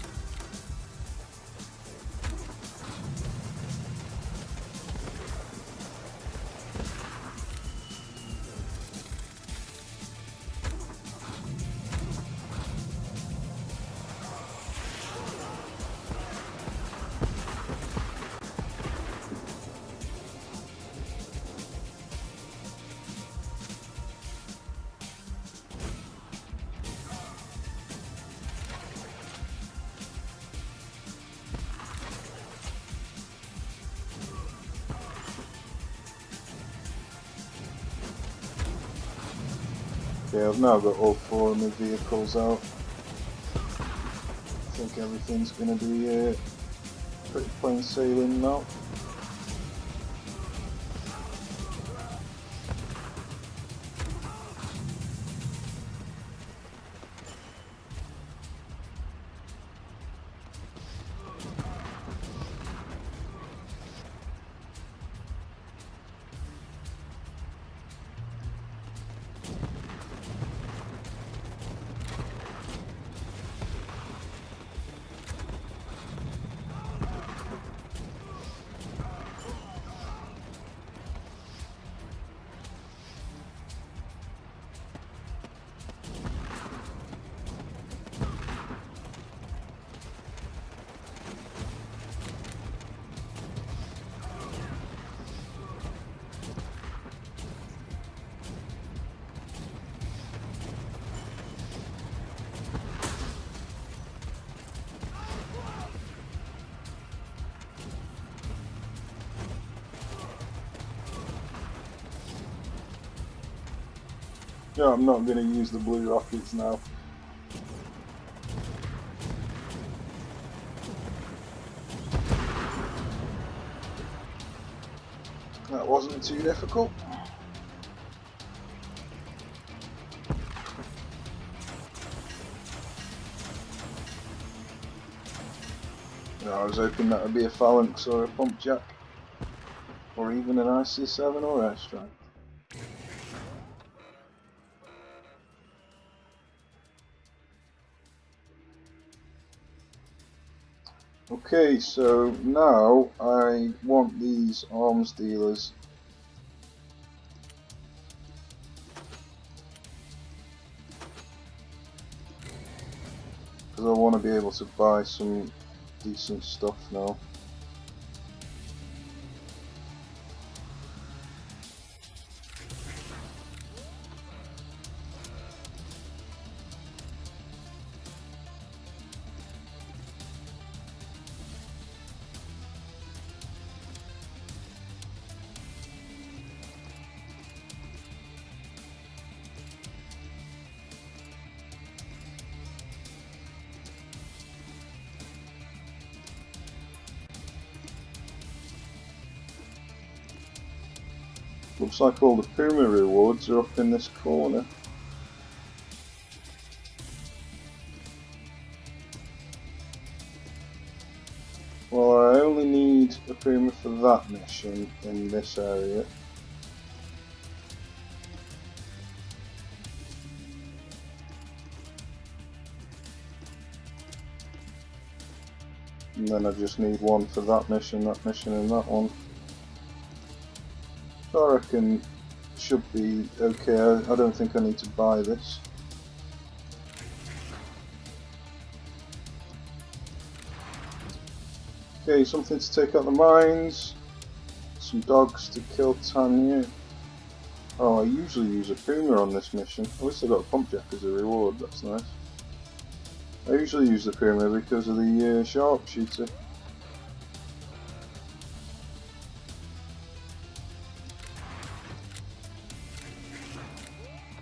Okay, I've now got all 4 of my vehicles out. I think everything's going to be pretty plain sailing now. Yeah, I'm not going to use the blue rockets now. That wasn't too difficult. I was hoping that would be a phalanx or a pump jack, or even an IC7 or airstrike. Okay, so now I want these arms dealers. Because I want to be able to buy some decent stuff now. Looks like all the Puma rewards are up in this corner. Well, I only need a Puma for that mission in this area. And then I just need one for that mission, and that one. So I reckon should be okay. I don't think I need to buy this. Okay, something to take out the mines. Some dogs to kill Tanya. Oh, I usually use a Puma on this mission. At least I got a pump jack as a reward, that's nice. I usually use the Puma because of the sharpshooter.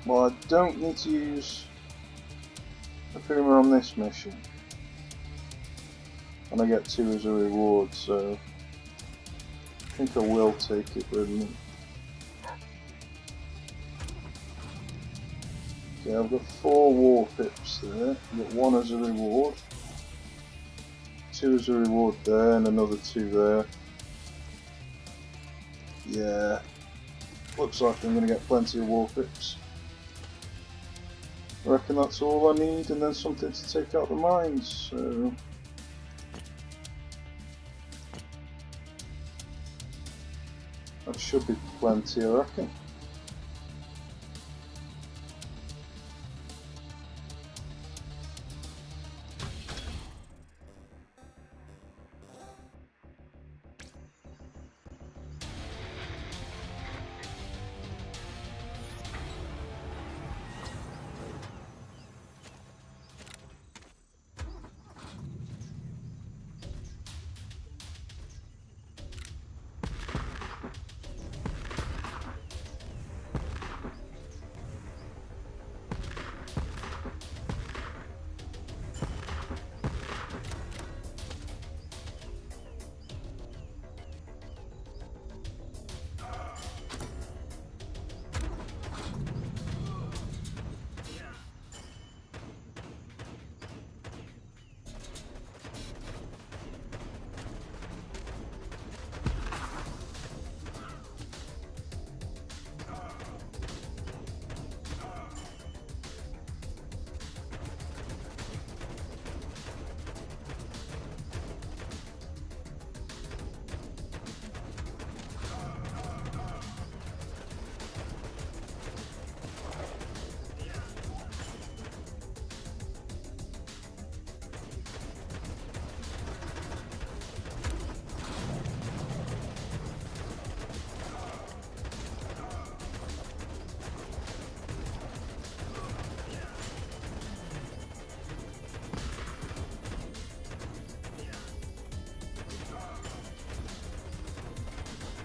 Well, I don't need to use a Puma on this mission. And I get 2 as a reward, so I think I will take it with me. Okay, I've got 4 Warpips there. I've got 1 as a reward, 2 as a reward there, and another 2 there. Yeah, looks like I'm going to get plenty of Warpips. I reckon that's all I need, and then something to take out the mines, so... that should be plenty, I reckon.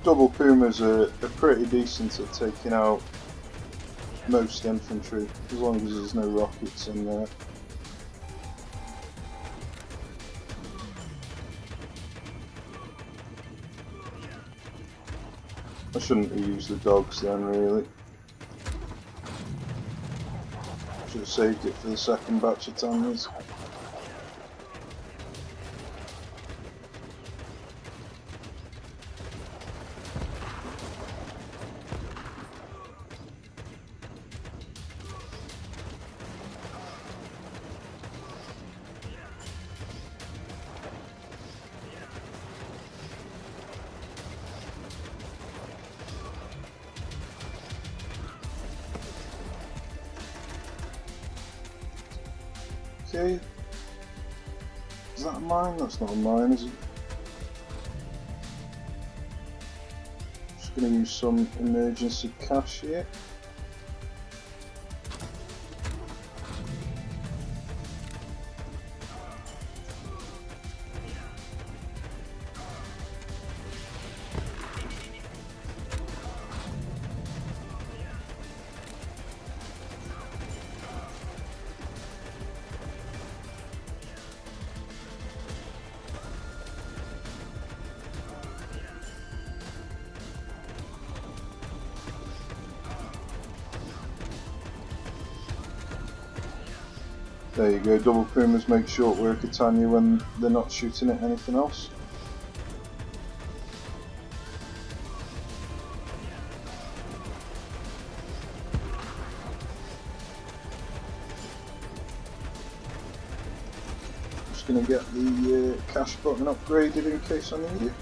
Double Pumas are pretty decent at taking out most infantry, as long as there's no rockets in there. I shouldn't have used the dogs then, really. Should have saved it for the second batch of Tanyas. Okay. Is that a mine? That's not a mine, is it? Just going to use some emergency cash here. There you go, double pumas make short work of Tanya when they're not shooting at anything else. Just going to get the cash button upgraded in case I need it.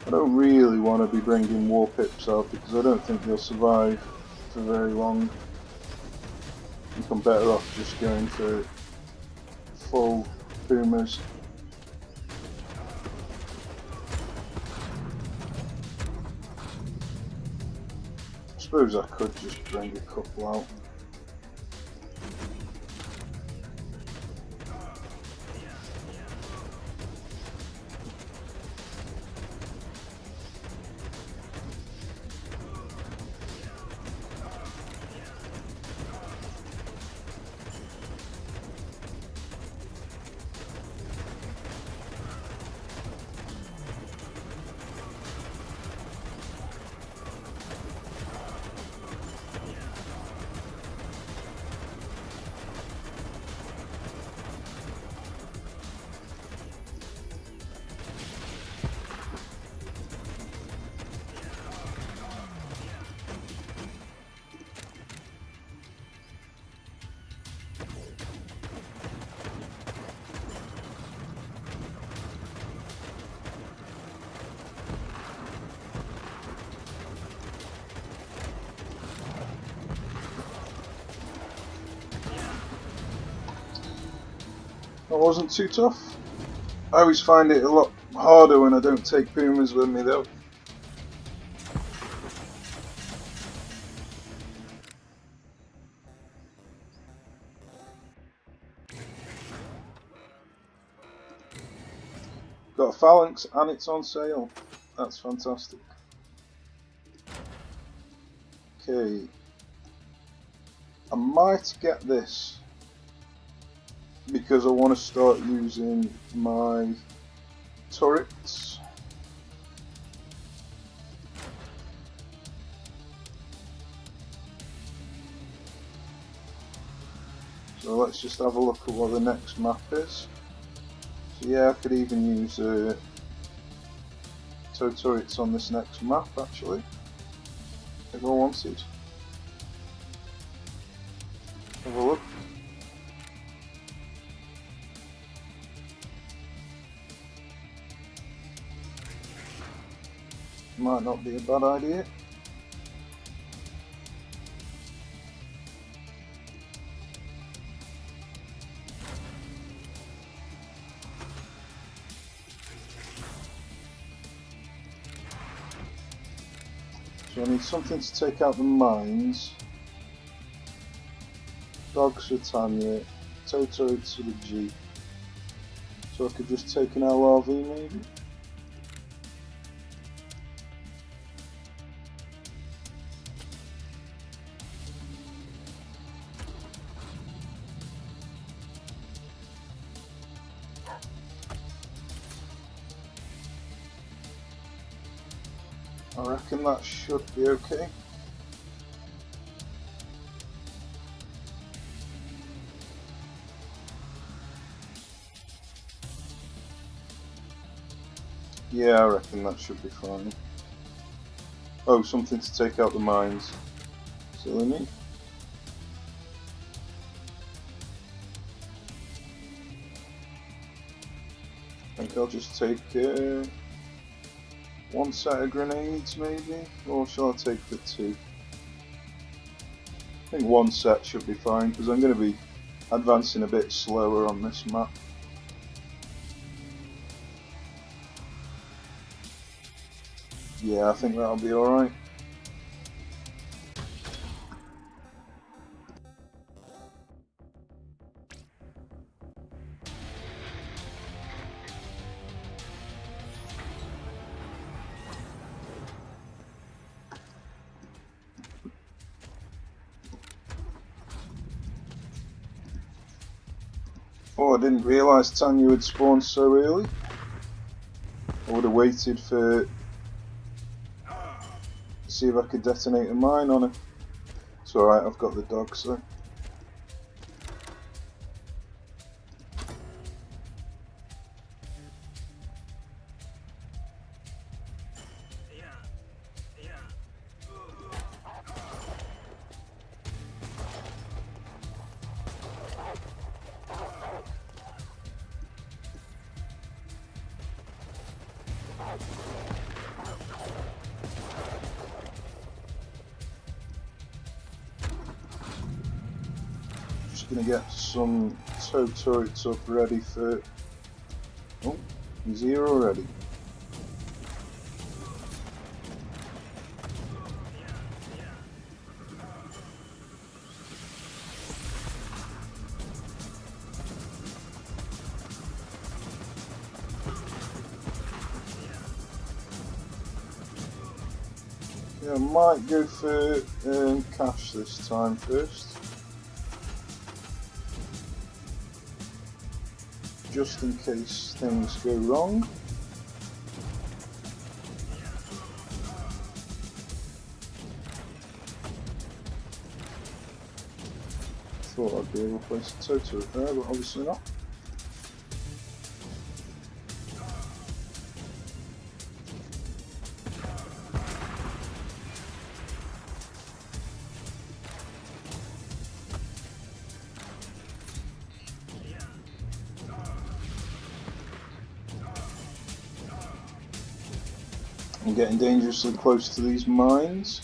I don't really want to be bringing Warpips out because I don't think they'll survive for very long. I think I'm better off just going for full pumas. I suppose I could just bring a couple out. That wasn't too tough. I always find it a lot harder when I don't take pumas with me though. Got a phalanx and it's on sale. That's fantastic. Okay. I might get this because I want to start using my turrets. So let's just have a look at what the next map is. So yeah, I could even use two turrets on this next map actually, if I wanted. Have a look. Might not be a bad idea. So I need something to take out the mines. Dogs for Tanya. Toto to the Jeep. So I could just take an LRV maybe? I reckon that should be okay. Yeah, I reckon that should be fine. Oh, something to take out the mines. Silly me. I think I'll just take one set of grenades maybe, or shall I take the two? I think one set should be fine because I'm going to be advancing a bit slower on this map. Yeah, I think that'll be alright. Oh, I didn't realise Tanya had spawned so early. I would have waited for... see if I could detonate a mine on her. It's alright, I've got the dog, so... Just gonna get some tow turrets up ready for... Oh, he's here already. Yeah, I might go for cash this time first. Just in case things go wrong. Thought I'd be able to place a tow turret there, but obviously not. I'm getting dangerously close to these mines.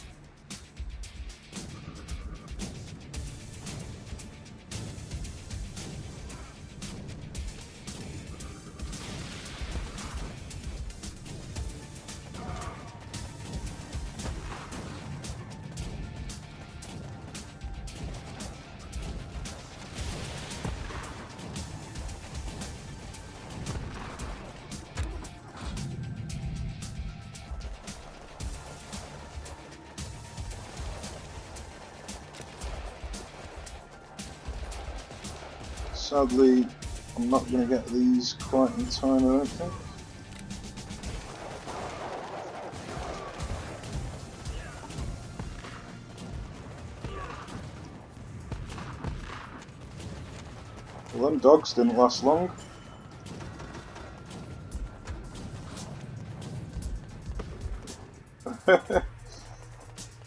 Sadly, I'm not going to get these quite in time, I don't think. Well, them dogs didn't last long.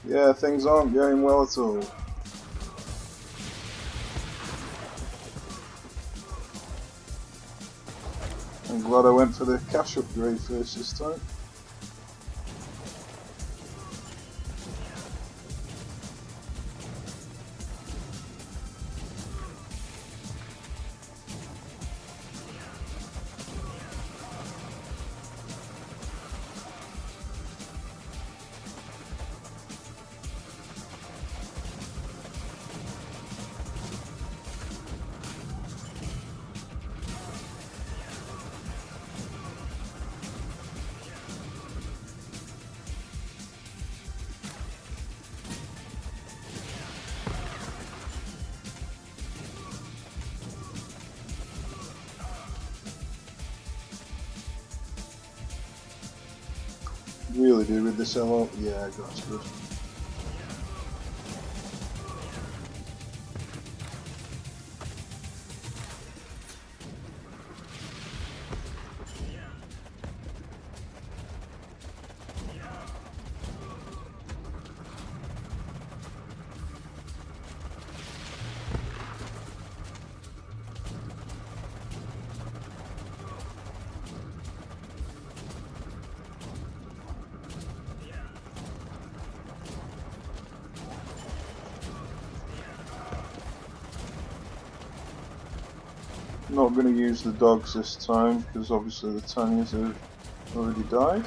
Yeah, things aren't going well at all. I'm glad I went for the cash upgrade first this time. Really do with this LO. Yeah, that's good. Not going to use the dogs this time because obviously the Tanyas have already died.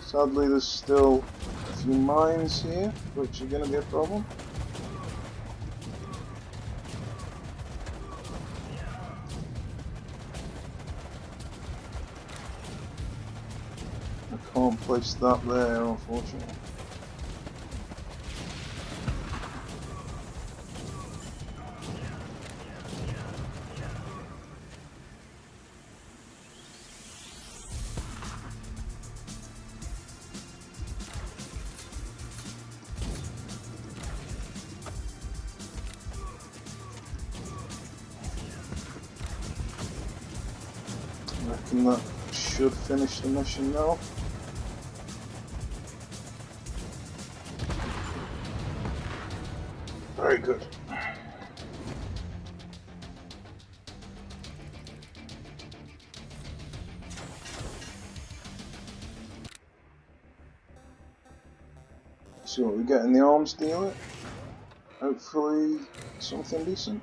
Sadly, there's still a few mines here, which are going to be a problem. I can't place that there, unfortunately. I reckon that should finish the mission now. Very good. See what we get in the arms dealer. Hopefully something decent.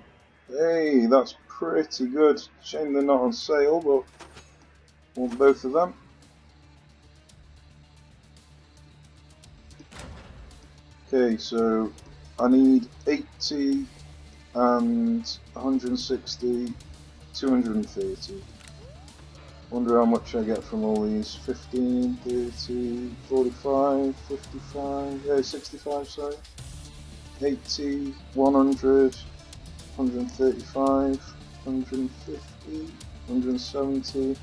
Hey, that's pretty good. Shame they're not on sale, but want both of them. Okay, so I need 80 and 160, 230. Wonder how much I get from all these. 15, 30, 45, 55, 65, sorry. 80, 100, 135, 150, 170,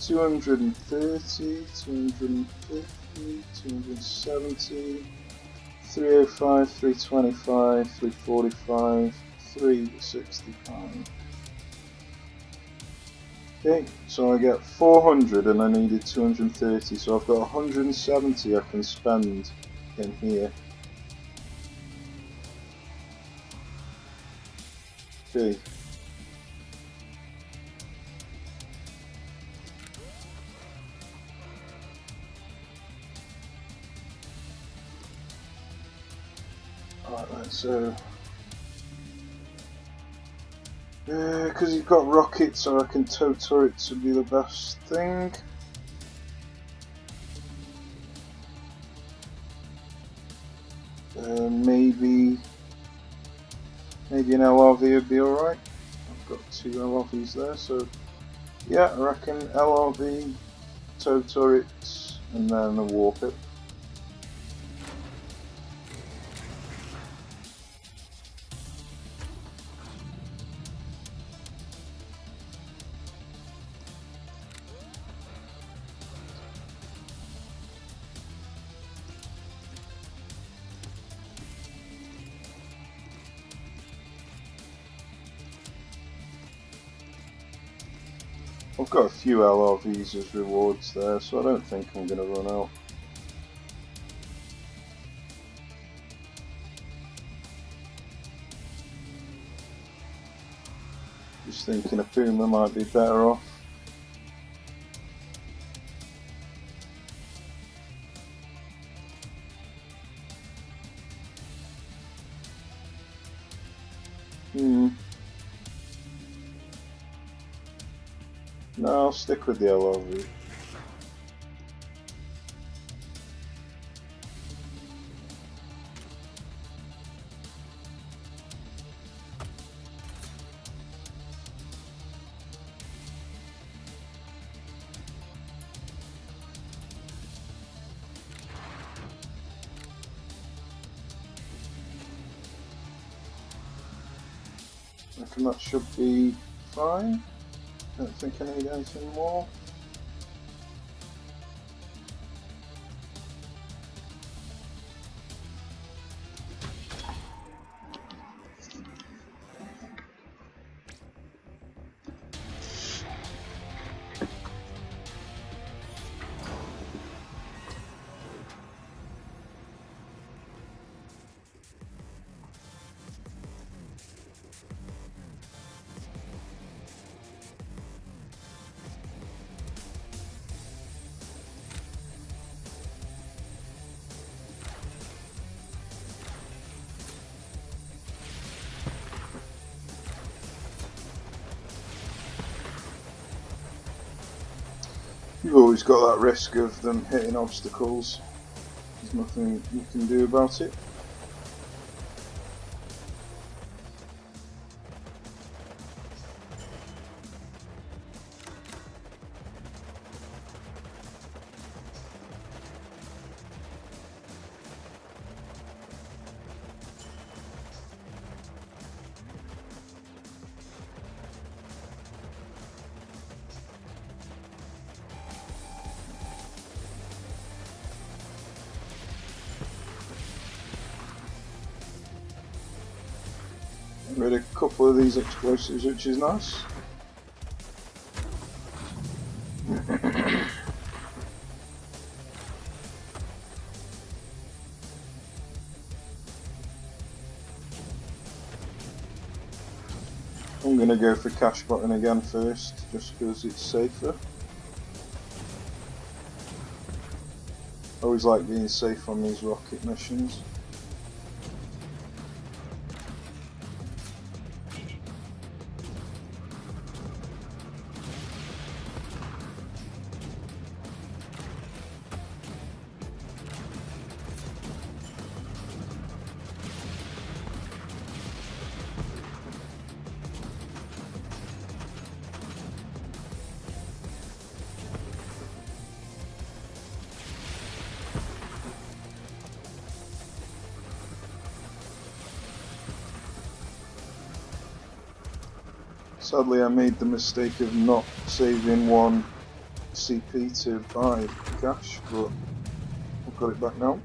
230, 250, 270, 305, 325, 345, 365. Okay, so I get 400 and I needed 230, so I've got 170 I can spend in here. Okay. Alright, so because you've got rockets, I reckon tow turrets would be the best thing. Maybe an LRV would be alright. I've got 2 LRVs there, so yeah, I reckon LRV, tow turrets, and then a Warpip. I've got a few LRVs as rewards there, so I don't think I'm going to run out. Just thinking a Puma might be better off. No, I'll stick with the LRV. I reckon that should be fine. Don't think I need anything more. You've always got that risk of them hitting obstacles. There's nothing you can do about it. Rid a couple of these explosives, which is nice. I'm going to go for cash button again first, just because it's safer. I always like being safe on these rocket missions. Sadly, I made the mistake of not saving one CP to buy cash, but I've got it back now.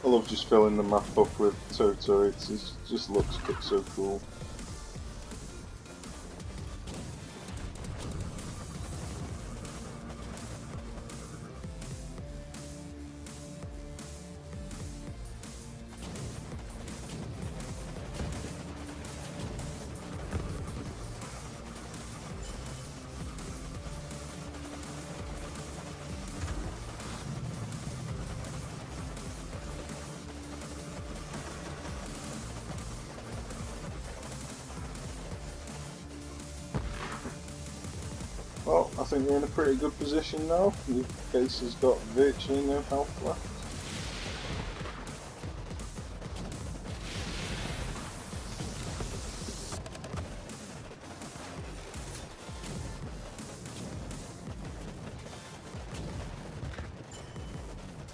I love just filling the map up with turrets, it just looks so cool. Well, I think we're in a pretty good position now. The base has got virtually no health left.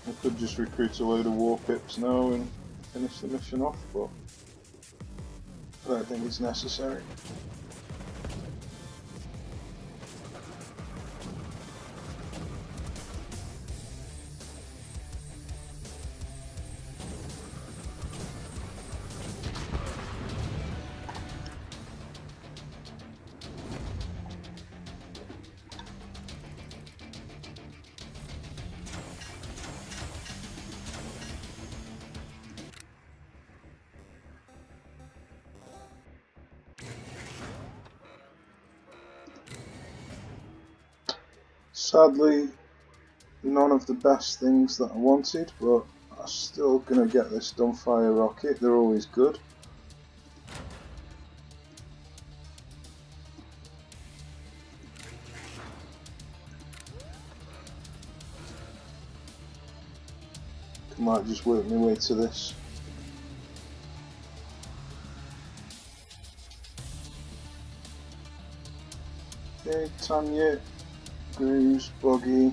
I could just recruit a load of Warpips now and finish the mission off, but I don't think it's necessary. Sadly, none of the best things that I wanted, but I'm still going to get this Dumbfire rocket. They're always good. I might just work my way to this. Okay, Tanya, Grooves, Buggy.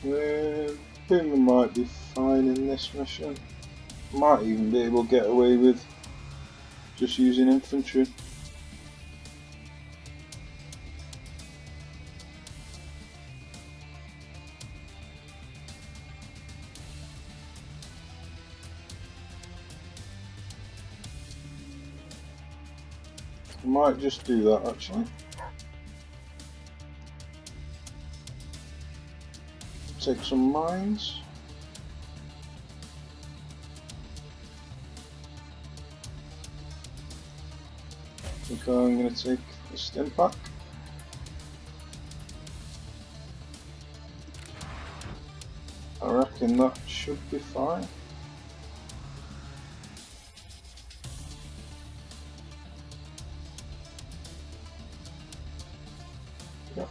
I think I might be fine in this mission. Might even be able to get away with just using infantry. I might just do that actually. Take some mines. I think I'm going to take a stim pack. I reckon that should be fine. Yep.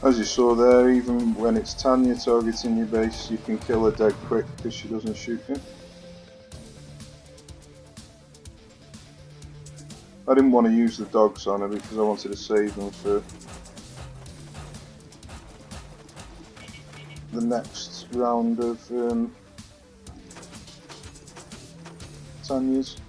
As you saw there, even when it's Tanya targeting your base, you can kill her dead quick because she doesn't shoot you. I didn't want to use the dogs on her because I wanted to save them for the next round of Tanyas.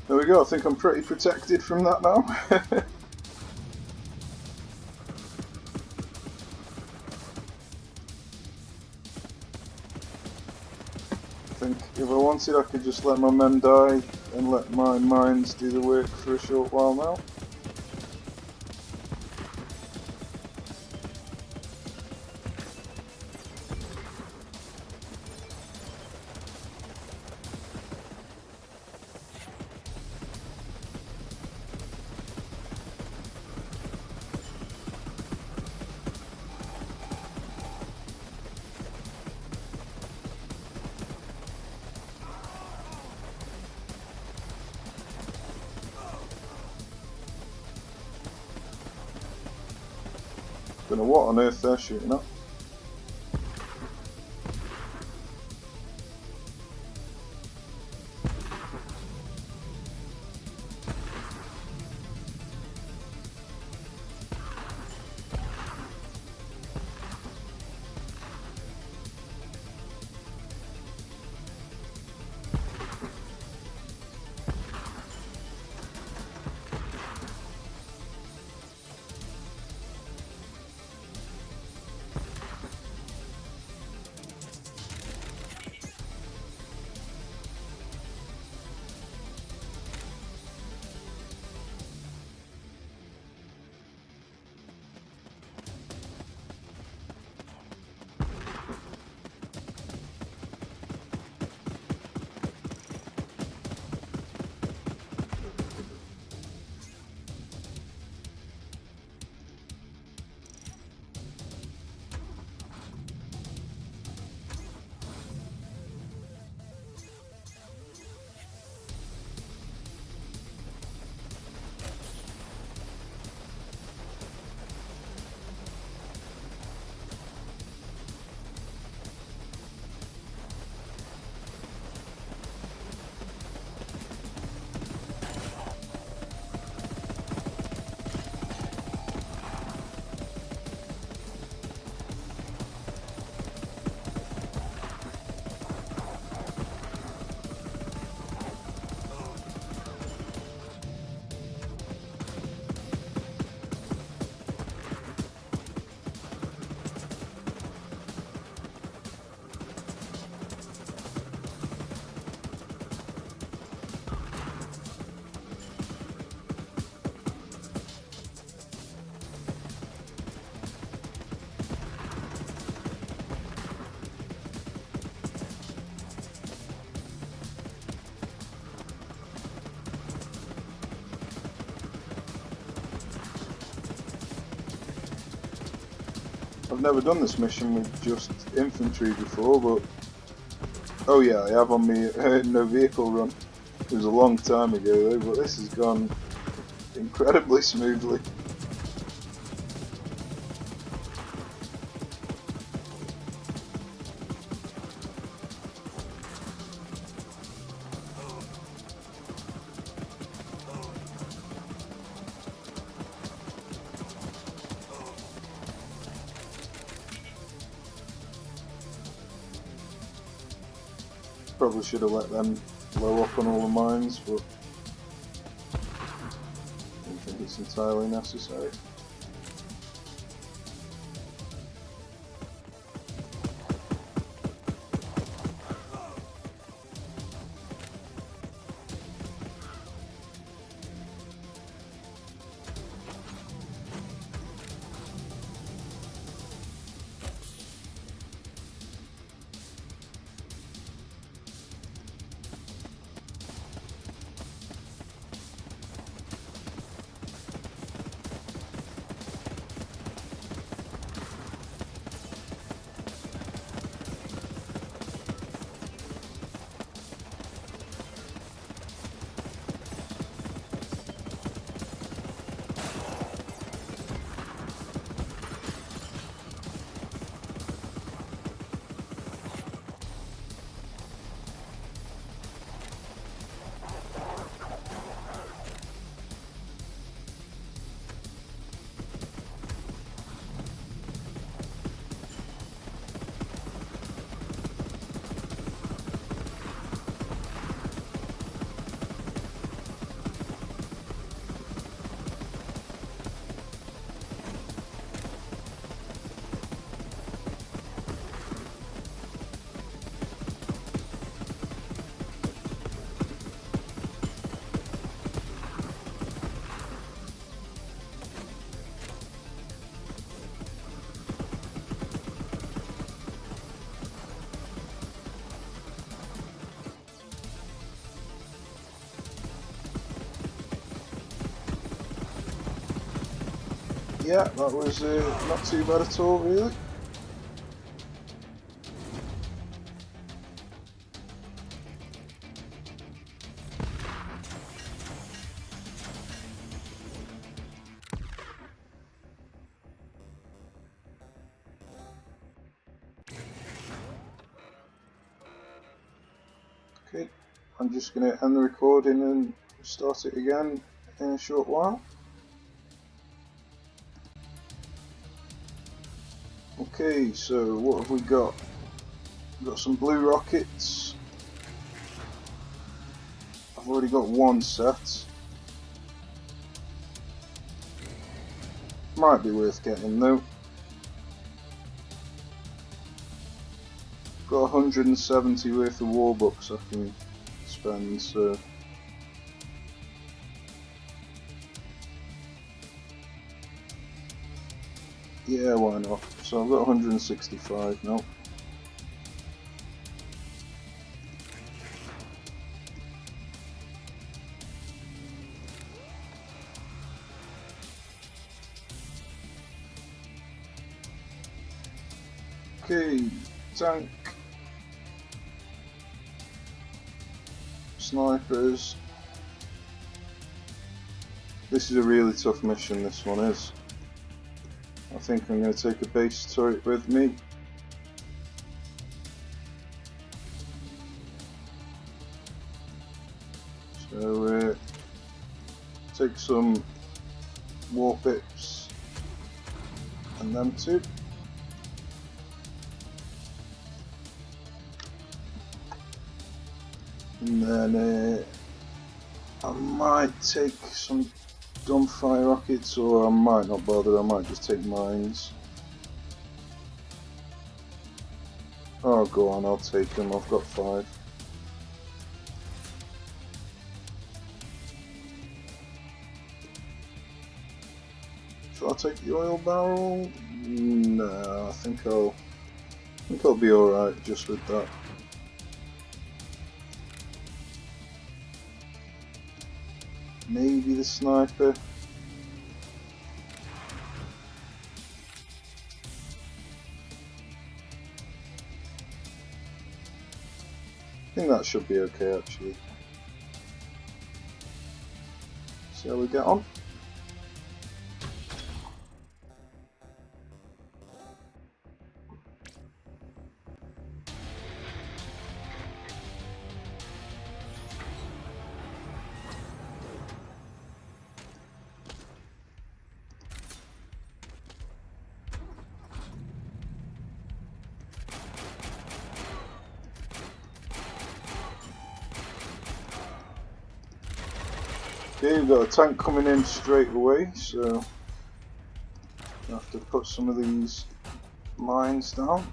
There we go, I think I'm pretty protected from that now. I think if I wanted I could just let my men die and let my mines do the work for a short while now. Don't know what on earth they're shooting at. I've never done this mission with just infantry before, but oh yeah, I have on me no vehicle run. It was a long time ago though, but this has gone incredibly smoothly. Probably should have let them blow up on all the mines, but I don't think it's entirely necessary. Yeah, that was not too bad at all, really. I'm just going to end the recording and start it again in a short while. Okay, so what have we got? We've got some blue rockets. I've already got one set. Might be worth getting though. Got 170 worth of Warbucks I can spend, so yeah, why not? So I've got 165 now. Okay, tank, snipers. This is a really tough mission, this one is. I think I'm going to take a base turret with me. So take some Warpips and them two. And then I might take some gunfire rockets, or I might not bother, I might just take mines. Oh, go on, I'll take them, I've got 5. Shall I take the oil barrel? No, I think I'll be alright just with that. Maybe the sniper. I think that should be okay actually. See how we get on. Okay, we've got a tank coming in straight away, so I have to put some of these mines down.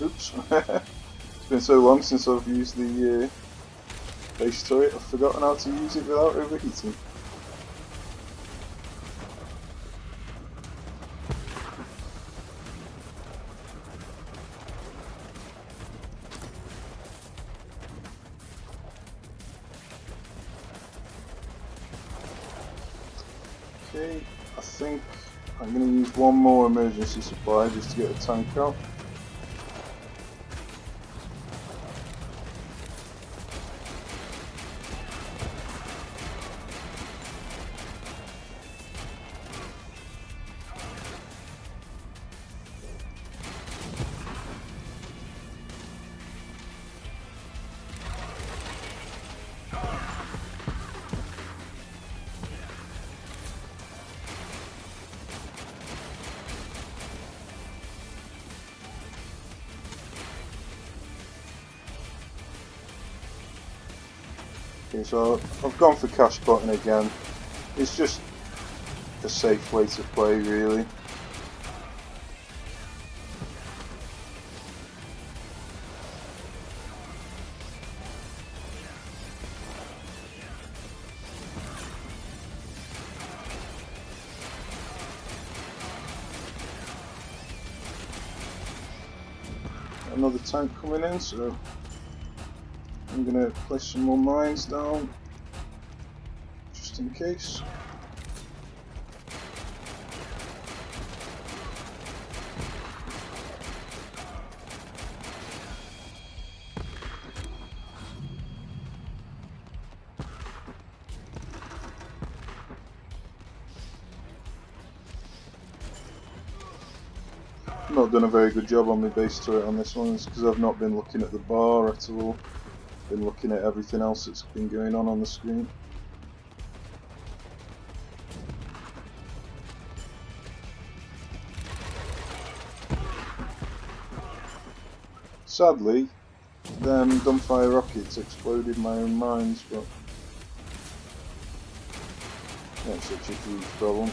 Oops, it's been so long since I've used the base turret, I've forgotten how to use it without overheating. Okay, I think I'm going to use one more emergency supply just to get a tank out. Okay, so I've gone for cash button again. It's just a safe way to play, really. Another tank coming in, so I'm going to place some more mines down just in case. Not done a very good job on my base turret on this one, because I've not been looking at the bar at all. Been looking at everything else that's been going on the screen. Sadly, them dumbfire rockets exploded my own mines, but not such a huge problem.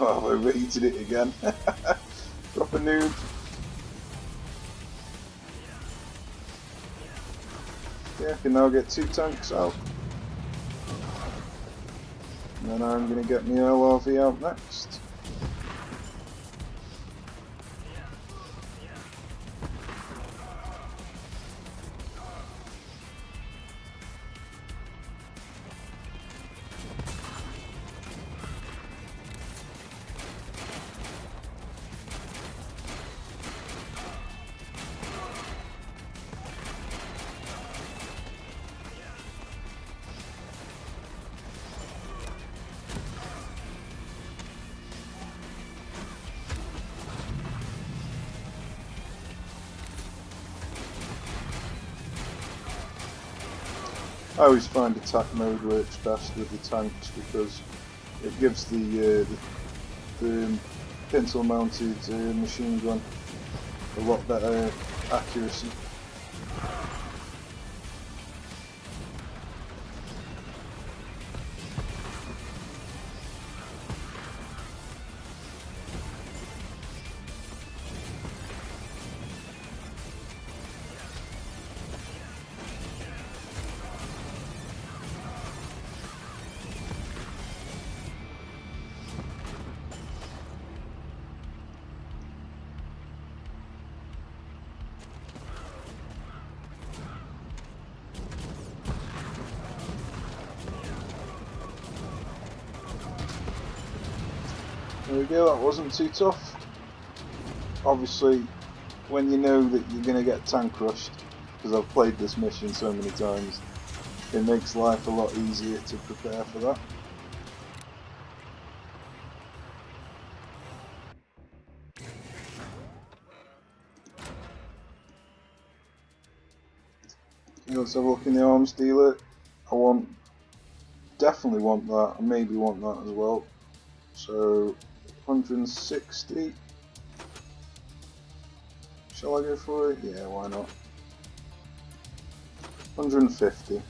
Oh, I overheated it again. Drop a noob. Yeah, I can now get 2 tanks out. And then I'm going to get my LRV out next. I always find attack mode works best with the tanks because it gives the pintle mounted machine gun a lot better accuracy. There we go, that wasn't too tough. Obviously, when you know that you're going to get tank rushed, because I've played this mission so many times, it makes life a lot easier to prepare for that. Okay, let's have a look in the arms dealer. Definitely want that, and maybe want that as well. So 160. Shall I go for it? Yeah, why not? 150.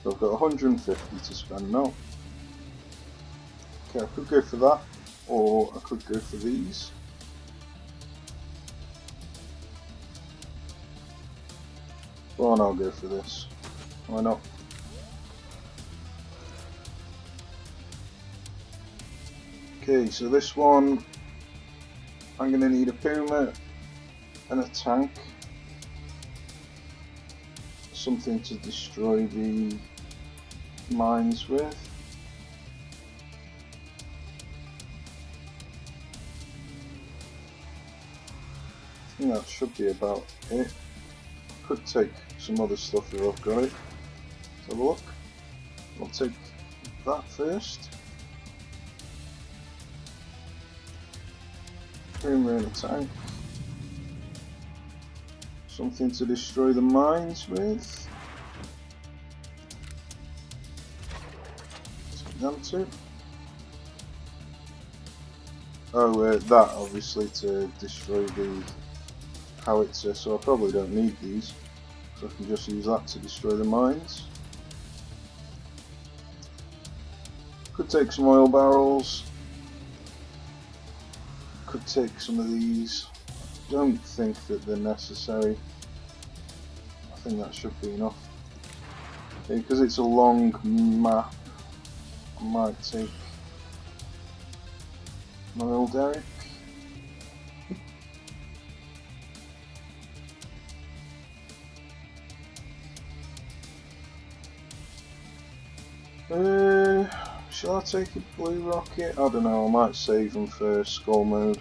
So I've got 150 to spend now. Okay, I could go for that, or I could go for these. Well, and I'll go for this. Why not? Okay, so this one, I'm going to need a Puma and a tank. Something to destroy the mines with. I think that should be about it. Could take some other stuff if I've got it. Let's have a look. I'll take that first. Puma and a tank. Something to destroy the mines with. Take them two. Oh, that obviously to destroy the howitzer, so I probably don't need these. So I can just use that to destroy the mines. Could take some oil barrels. Could take some of these. Don't think that they're necessary. I think that should be enough. Okay, because it's a long map, I might take an oil derrick. Shall I take a blue rocket? I don't know, I might save them for skull mode.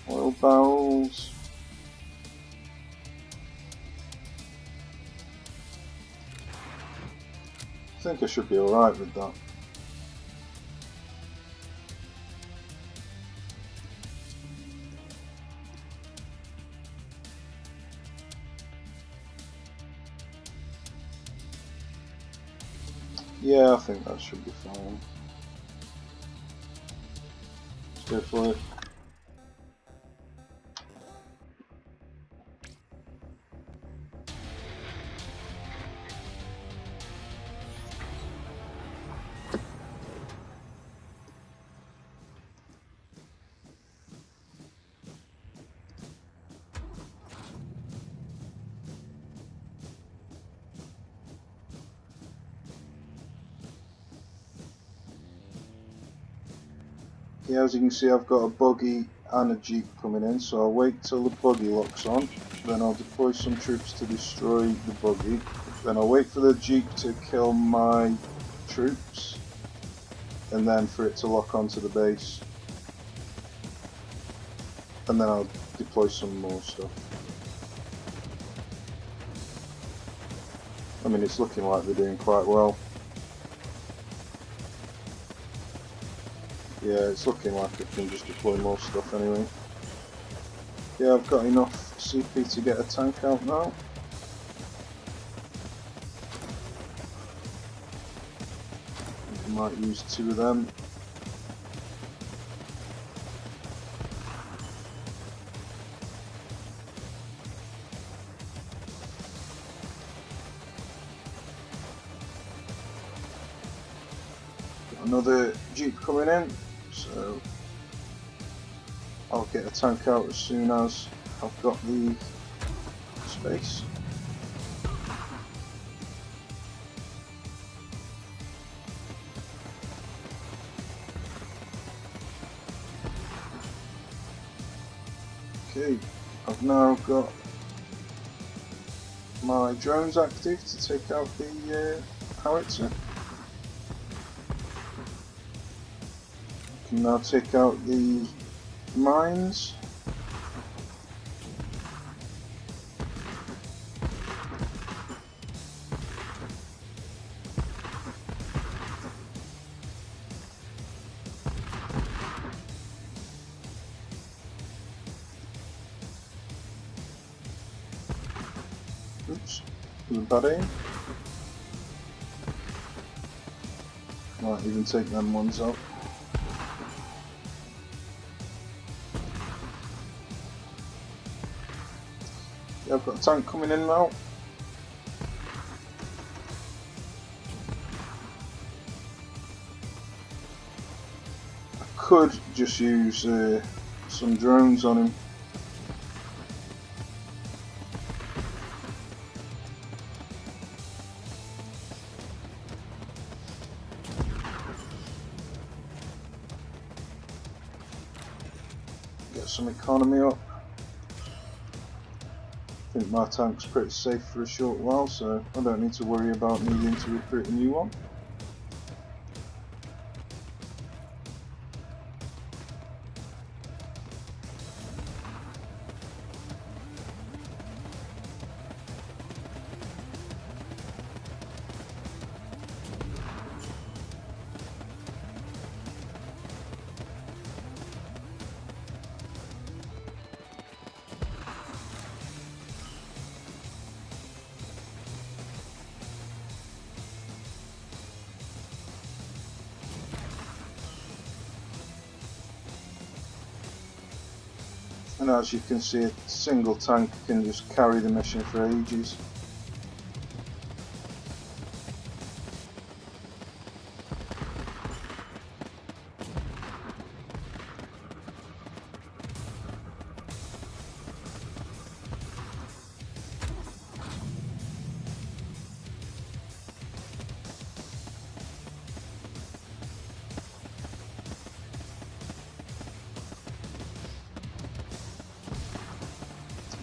Oil barrels. I think I should be alright with that. Yeah, I think that should be fine. Let's go for it. Yeah, as you can see, I've got a buggy and a jeep coming in, so I'll wait till the buggy locks on, then I'll deploy some troops to destroy the buggy, then I'll wait for the jeep to kill my troops, and then for it to lock onto the base, and then I'll deploy some more stuff. I mean, it's looking like they're doing quite well. Yeah, it's looking like I can just deploy more stuff anyway. Yeah, I've got enough CP to get a tank out now. I might use 2 of them. Got another jeep coming in, so I'll get a tank out as soon as I've got the space. Okay, I've now got my drones active to take out the howitzer. I can now take out the mines. Oops, with a bad aim. Might even take them ones out. Yeah, I've got a tank coming in now. I could just use some drones on him. Get some economy up. I think my tank's pretty safe for a short while, so I don't need to worry about needing to recruit a new one. And as you can see, a single tank can just carry the mission for ages.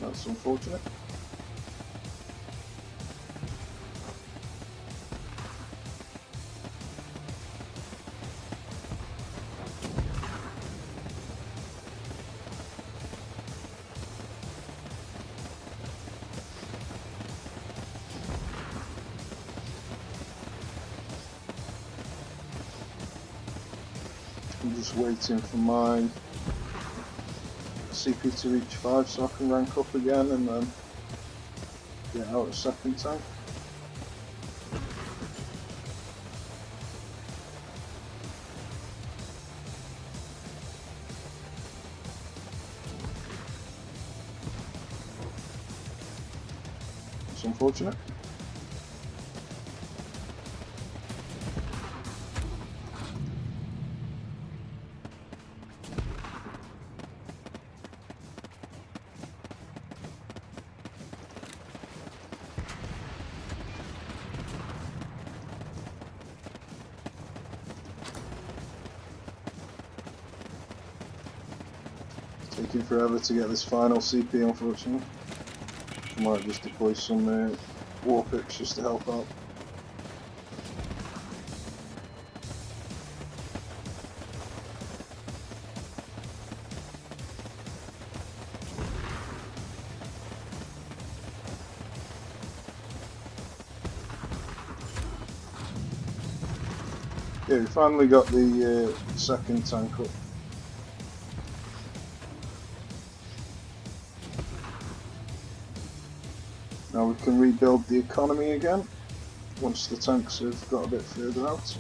That's unfortunate. I'm just waiting for my CP to reach 5 so I can rank up again and then get out a second tank. It's unfortunate. Taking forever to get this final CP, unfortunately. I might just deploy some Warpips just to help out. Yeah, we finally got the second tank up. Now we can rebuild the economy again, once the tanks have got a bit further out.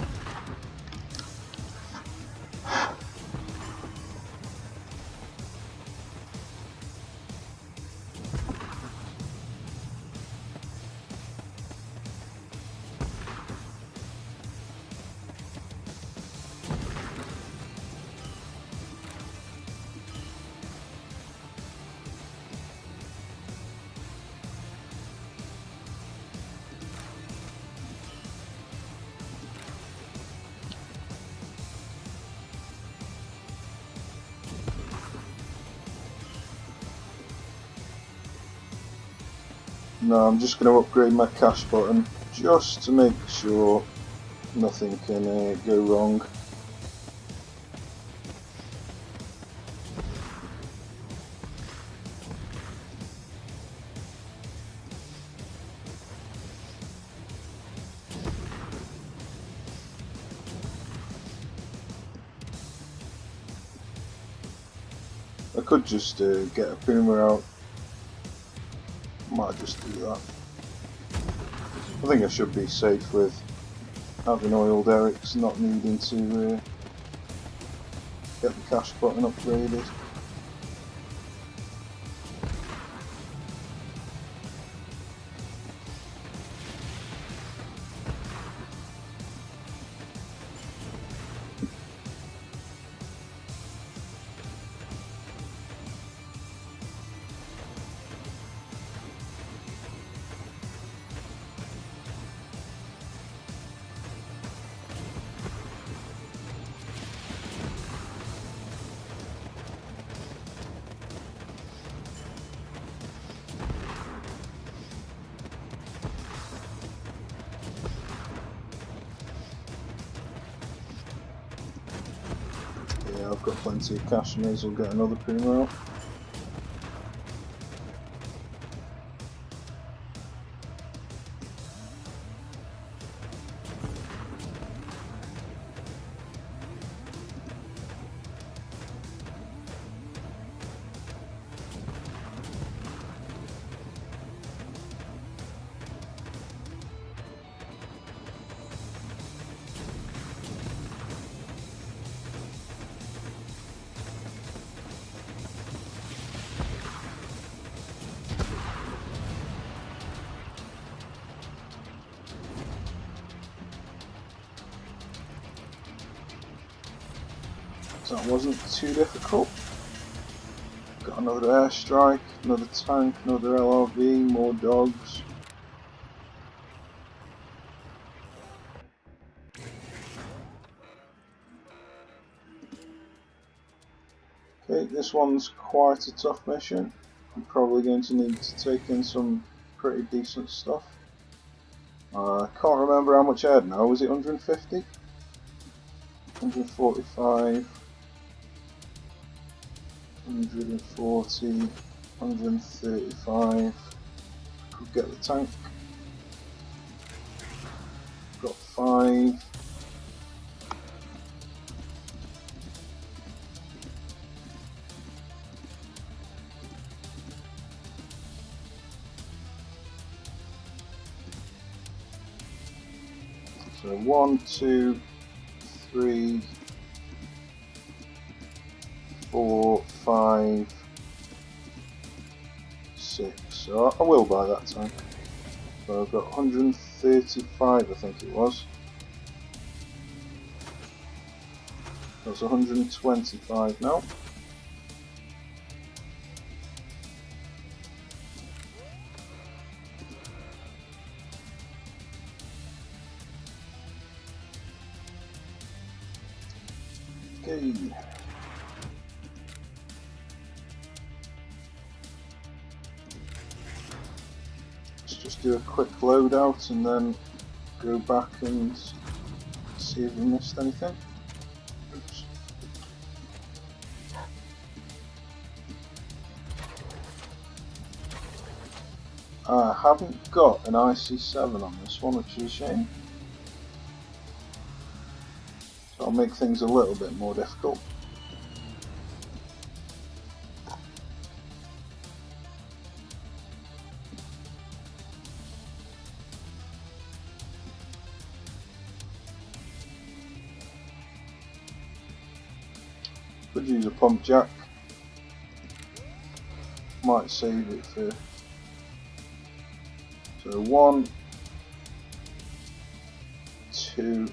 Now I'm just going to upgrade my cash button just to make sure nothing can go wrong. I could just get a Puma out. Might just do that. I think I should be safe with having oil derricks, not needing to get the cash button upgraded. Yeah, I've got plenty of cash, may as well get another Puma out. So that wasn't too difficult. Got another airstrike, another tank, another LRV, more dogs. Okay, this one's quite a tough mission. I'm probably going to need to take in some pretty decent stuff. I can't remember how much I had now, was it 150? 145, 140, 135, could get the tank, got 5, So 1, 2, 3, 4, 5, 6. So I will buy that tank. So I've got 135, I think it was. That's 125 now. Okay. Let's just do a quick loadout and then go back and see if we missed anything. Oops. I haven't got an IC7 on this one, which is a shame. So I'll make things a little bit more difficult. Could use a pump jack. Might save it for. So 1, 2,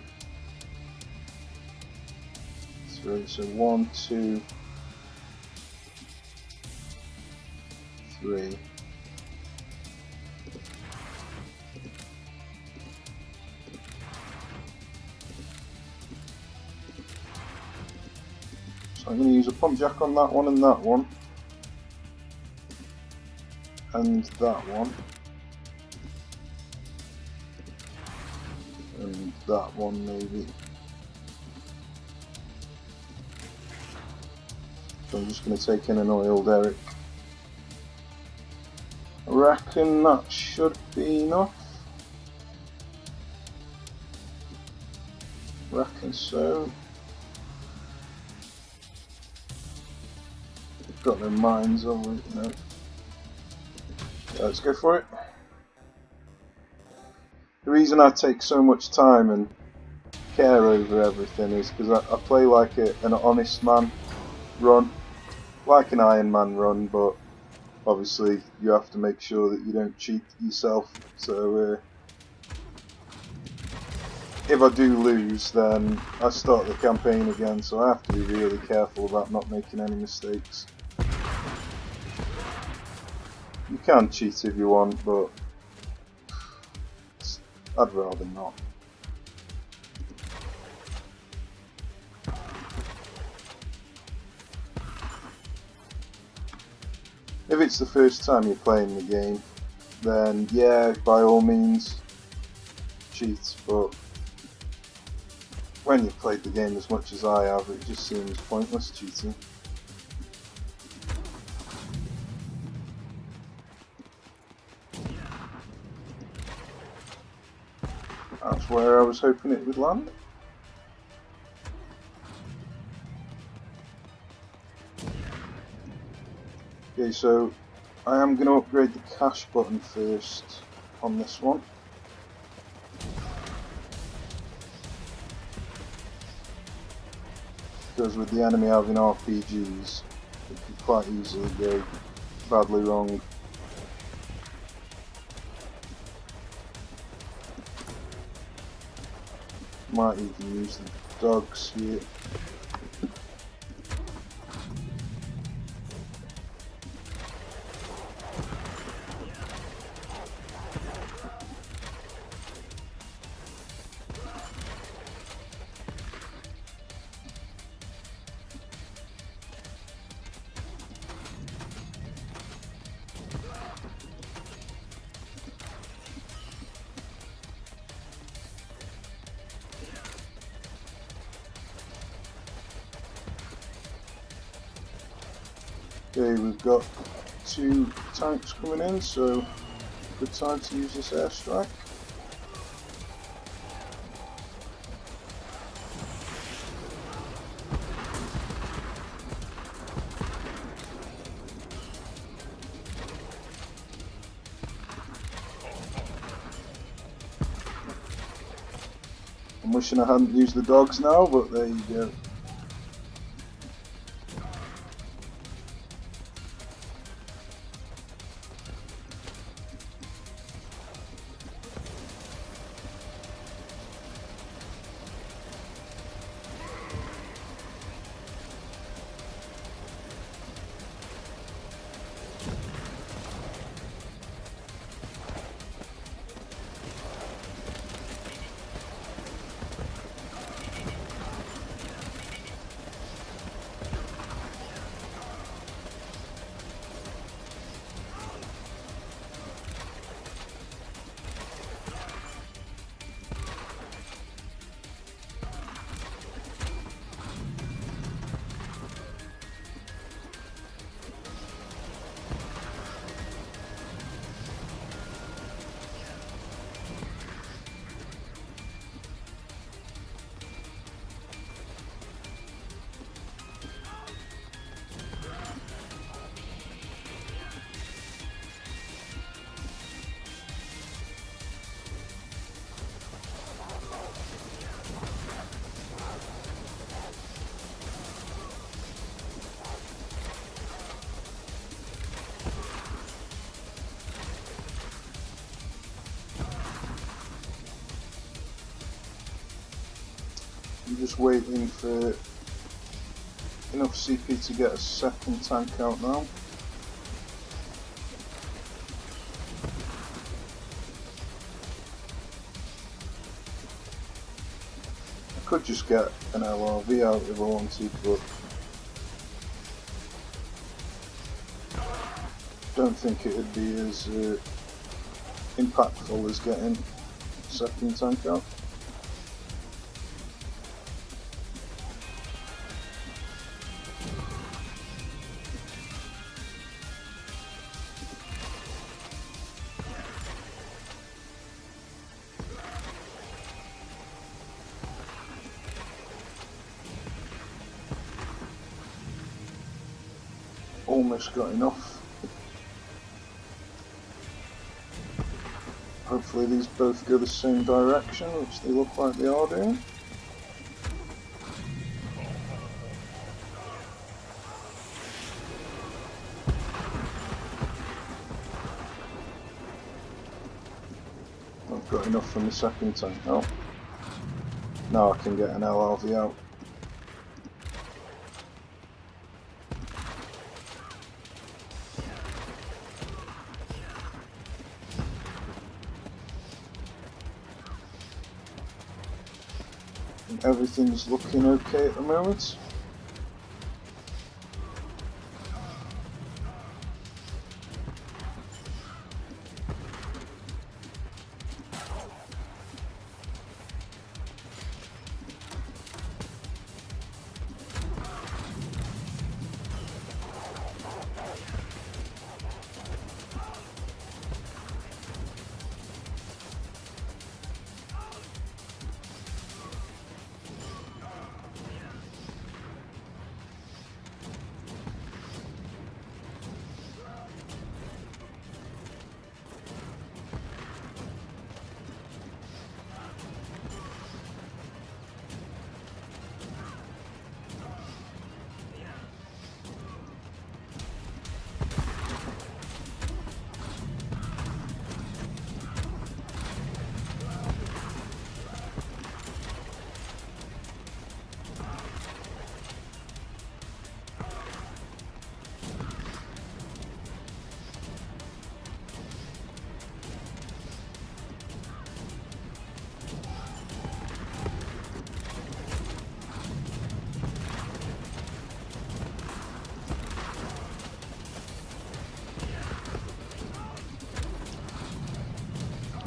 3. So 1, 2, 3. So I'm going to use a pump jack on that one and that one. And that one. And that one maybe. So I'm just going to take in an oil derrick. I reckon that should be enough. Reckon so. Got no mines over it, no. Yeah, let's go for it. The reason I take so much time and care over everything is because I play like an honest man run, like an Iron Man run, but obviously you have to make sure that you don't cheat yourself. So if I do lose, then I start the campaign again, so I have to be really careful about not making any mistakes. You can cheat if you want, but I'd rather not. If it's the first time you're playing the game, then yeah, by all means, cheat, but when you've played the game as much as I have, it just seems pointless cheating. That's where I was hoping it would land. Okay, so I am going to upgrade the cash button first on this one. Because with the enemy having RPGs, it could quite easily go badly wrong. Might even use the dogs here. Okay, we've got 2 tanks coming in, so good time to use this airstrike. I'm wishing I hadn't used the dogs now, but there you go. I'm just waiting for enough CP to get a second tank out now. I could just get an LRV out if I wanted, but don't think it would be as impactful as getting a second tank out. Almost got enough. Hopefully these both go the same direction, which they look like they are doing. I've got enough from the second tank now. Now I can get an LRV out. Everything's looking okay at the moment.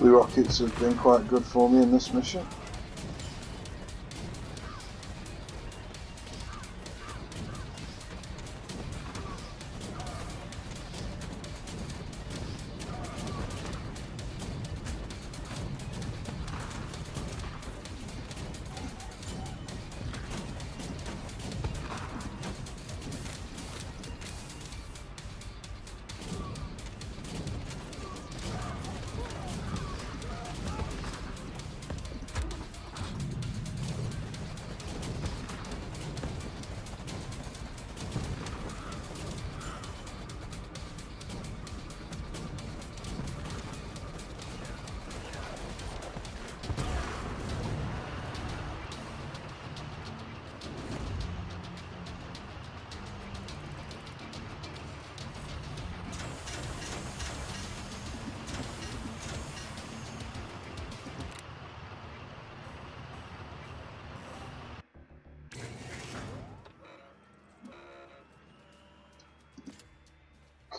The rockets have been quite good for me in this mission.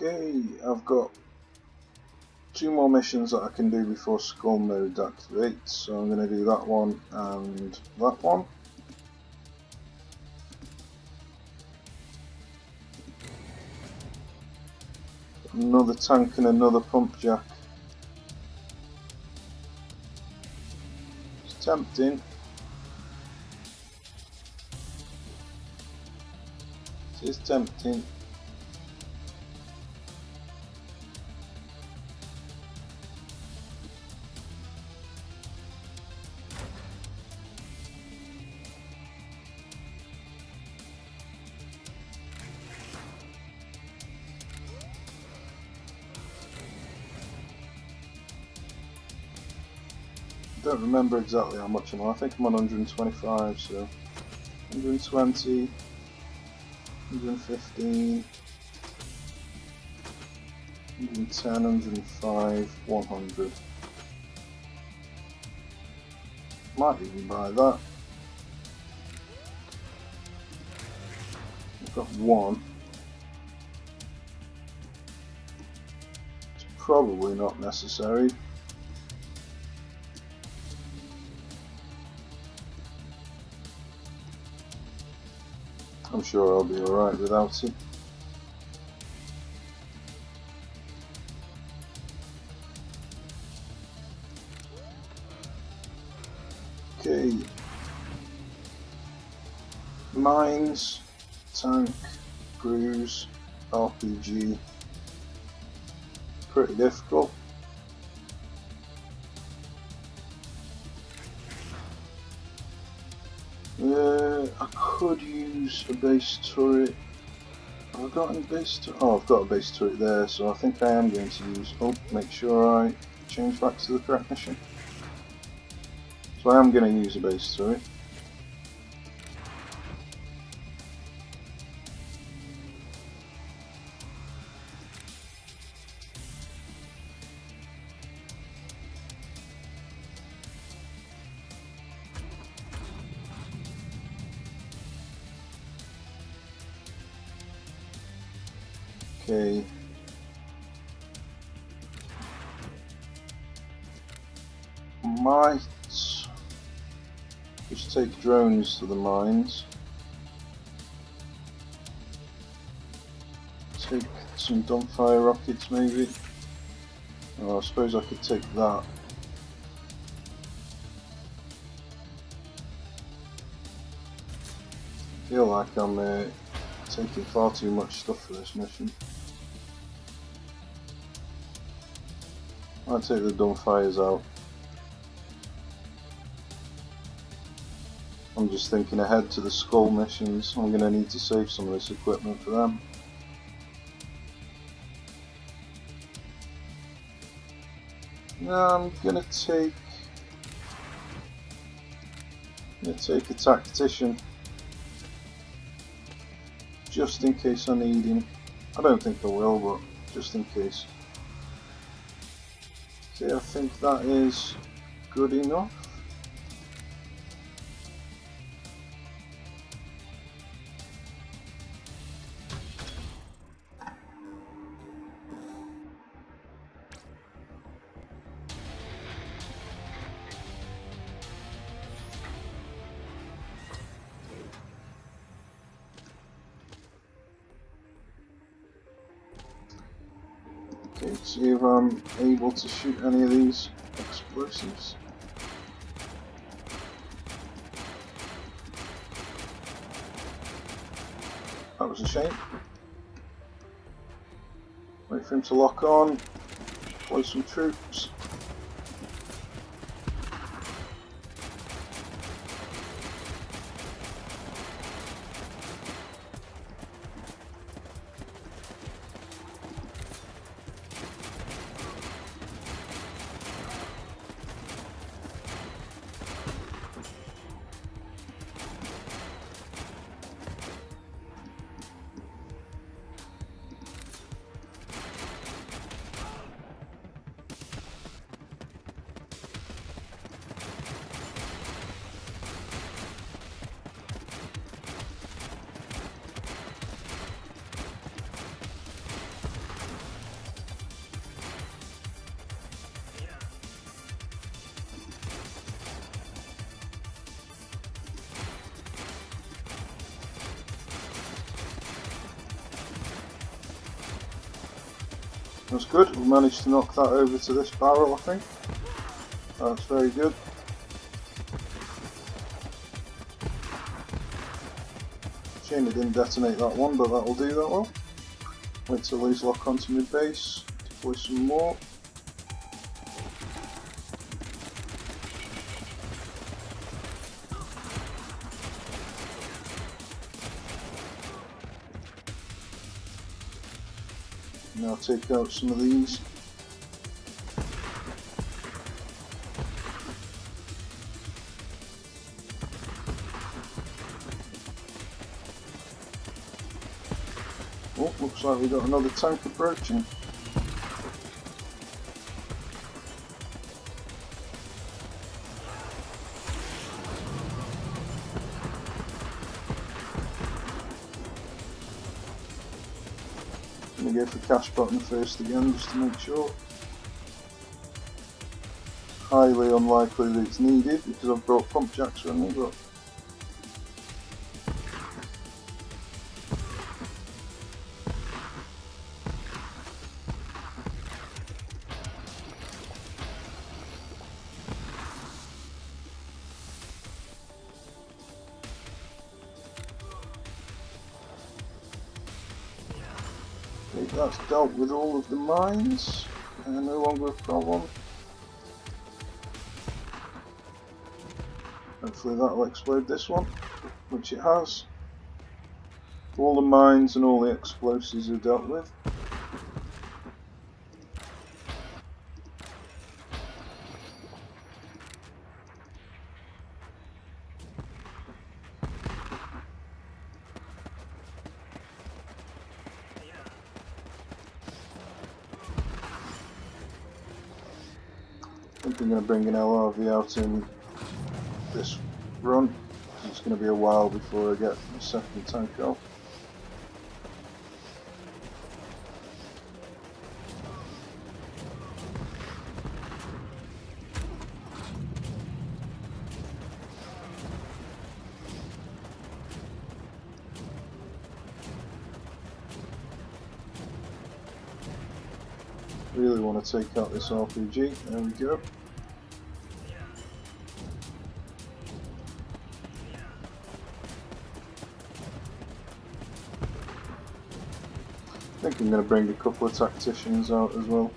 Okay, I've got 2 more missions that I can do before skull mode activates, so I'm going to do that one and that one. Another tank and another pump jack. It's tempting. It is tempting. I don't remember exactly how much I'm on. I think I'm on 125, so 120, 115, 110, 105, 100. Might even buy that. I've got 1. It's probably not necessary. I'm sure I'll be alright without it. Okay. Mines, tank, cruise, RPG. Pretty difficult. I could use a base turret. Have I got any base turret? Oh, I've got a base turret there, so I think I am going to use... Oh, make sure I change back to the correct mission. So I am going to use a base turret. Okay. Might just take drones to the mines. Take some dumbfire rockets maybe. Oh, I suppose I could take that. I feel like I'm taking far too much stuff for this mission. I'll take the dumbfires out. I'm just thinking ahead to the skull missions. I'm going to need to save some of this equipment for them. Now I'm going to take a tactician. Just in case I need him. I don't think I will, but just in case. Okay, I think that is good enough. Okay, see if I'm able to shoot any of these explosives. That was a shame. Wait for him to lock on, deploy some troops. That's good. We managed to knock that over to this barrel, I think. That's very good. Shame it didn't detonate that one, but that'll do that well. Wait till these lock onto my base. Deploy some more. Now take out some of these. Oh, looks like we got another tank approaching. I'm going to go for cash button first again, just to make sure. Highly unlikely that it's needed because I've brought pump jacks with me, but that's dealt with all of the mines, no longer a problem. Hopefully that'll explode this one, which it has. All the mines and all the explosives are dealt with. I think I'm going to bring an LRV out in this run. It's going to be a while before I get the second tank out. Really want to take out this RPG. There we go. I think I'm going to bring a couple of tacticians out as well.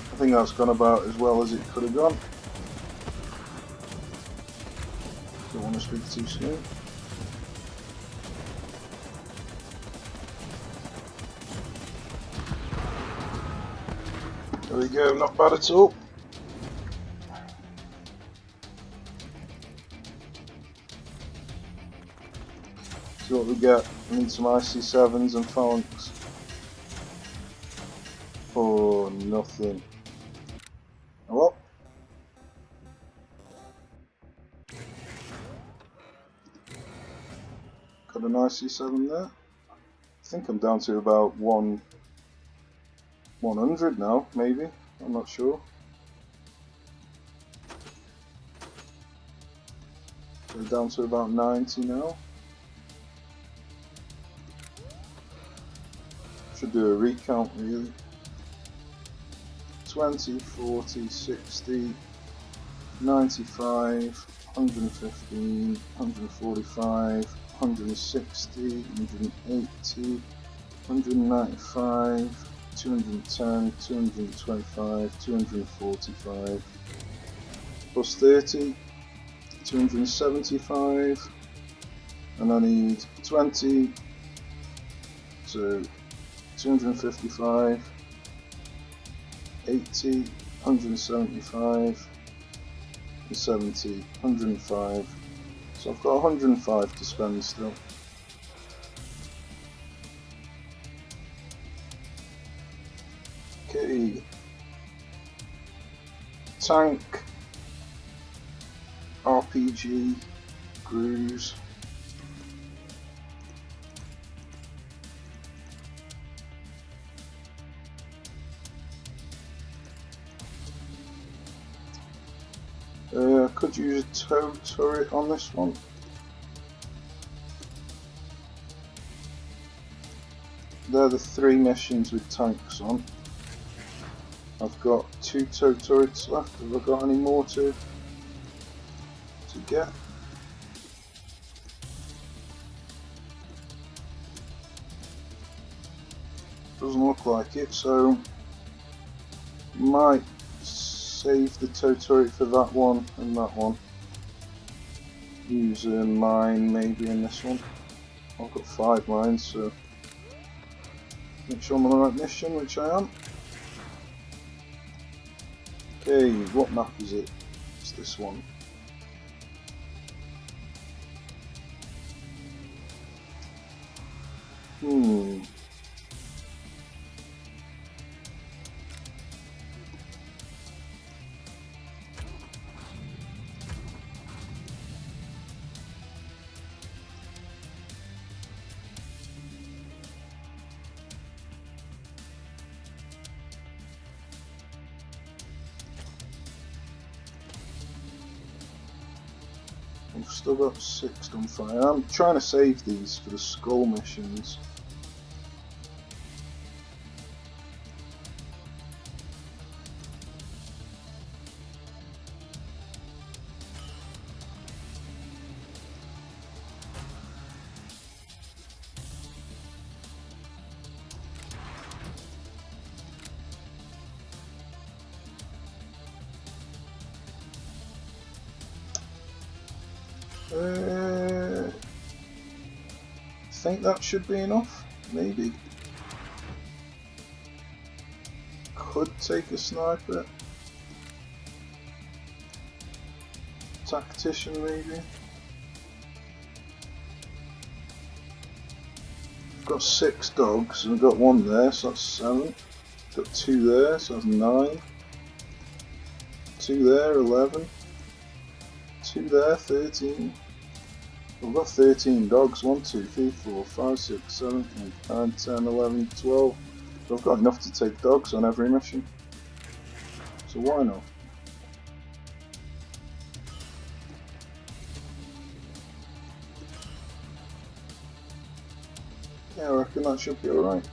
I think that's gone about as well as it could have gone. Don't want to speak too soon. There we go, not bad at all. See what we get. We need some IC7s and phalanx. Oh, nothing. Oh well. Got a nice C7 there. I think I'm down to about 100 now, maybe. I'm not sure. So down to about 90 now. Should do a recount really. 20, 40, 60, 95, 115, 145, 160, 180, 195, 210, 225, 245, plus 30, 275, and I need 20, so 255, 80, 175, and 70, 105. So I've got 105 to spend still. Okay. Tank, RPG, Grooves. I could use a tow turret on this one. They're the 3 missions with tanks on. I've got 2 tow turrets left. Have I got any more to get? Doesn't look like it, so might save the tow turret for that one and that one. Use a mine maybe in this one. I've got 5 mines, so make sure I'm on the right mission, which I am. Okay, what map is it? It's this one. I've still got 6 gunfire. I'm trying to save these for the skull missions. I think that should be enough, maybe. Could take a sniper. Tactician maybe. I've got 6 dogs and I've got 1 there, so that's 7. Got 2 there, so that's 9. 2 there, 11. 2 there, 13. I've got 13 dogs. 1, 2, 3, 4, 5, 6, 7, 8, 9, 10, 11, 12. So I've got enough to take dogs on every mission. So why not? Yeah, I reckon that should be alright.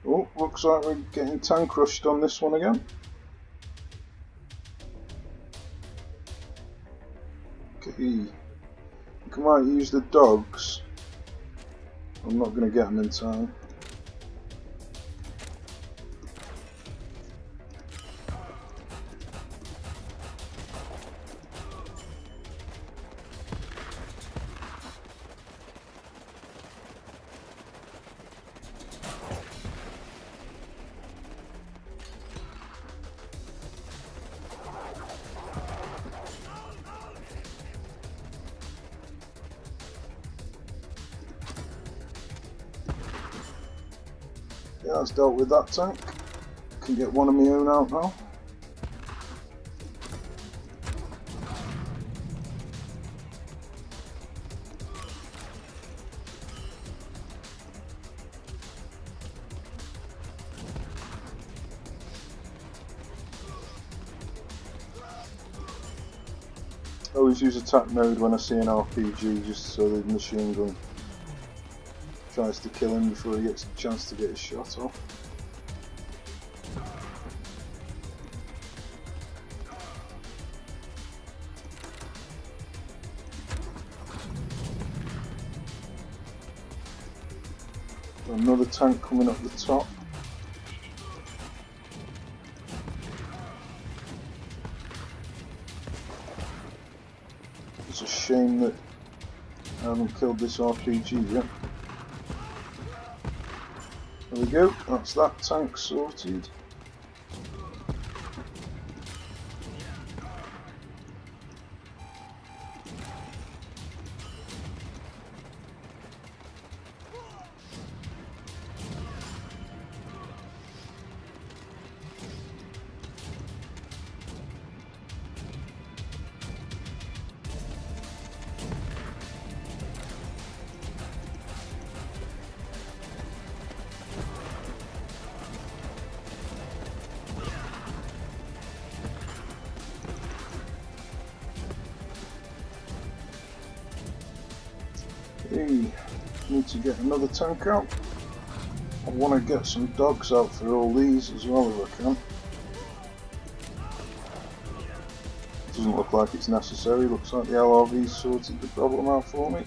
Oh, looks like we're getting tank rushed on this one again. Okay, I think I might use the dogs. I'm not going to get them in time. that's dealt with that tank. Can get one of my own out now. I always use attack mode when I see an RPG, just so the machine gun tries to kill him before he gets a chance to get his shot off. Another tank coming up the top. It's a shame that I haven't killed this RPG yet. There we go, that's that tank sorted. Hey, need to get another tank out. I want to get some dogs out for all these as well if I can. Doesn't look like it's necessary, looks like the LRV sorted the problem out for me.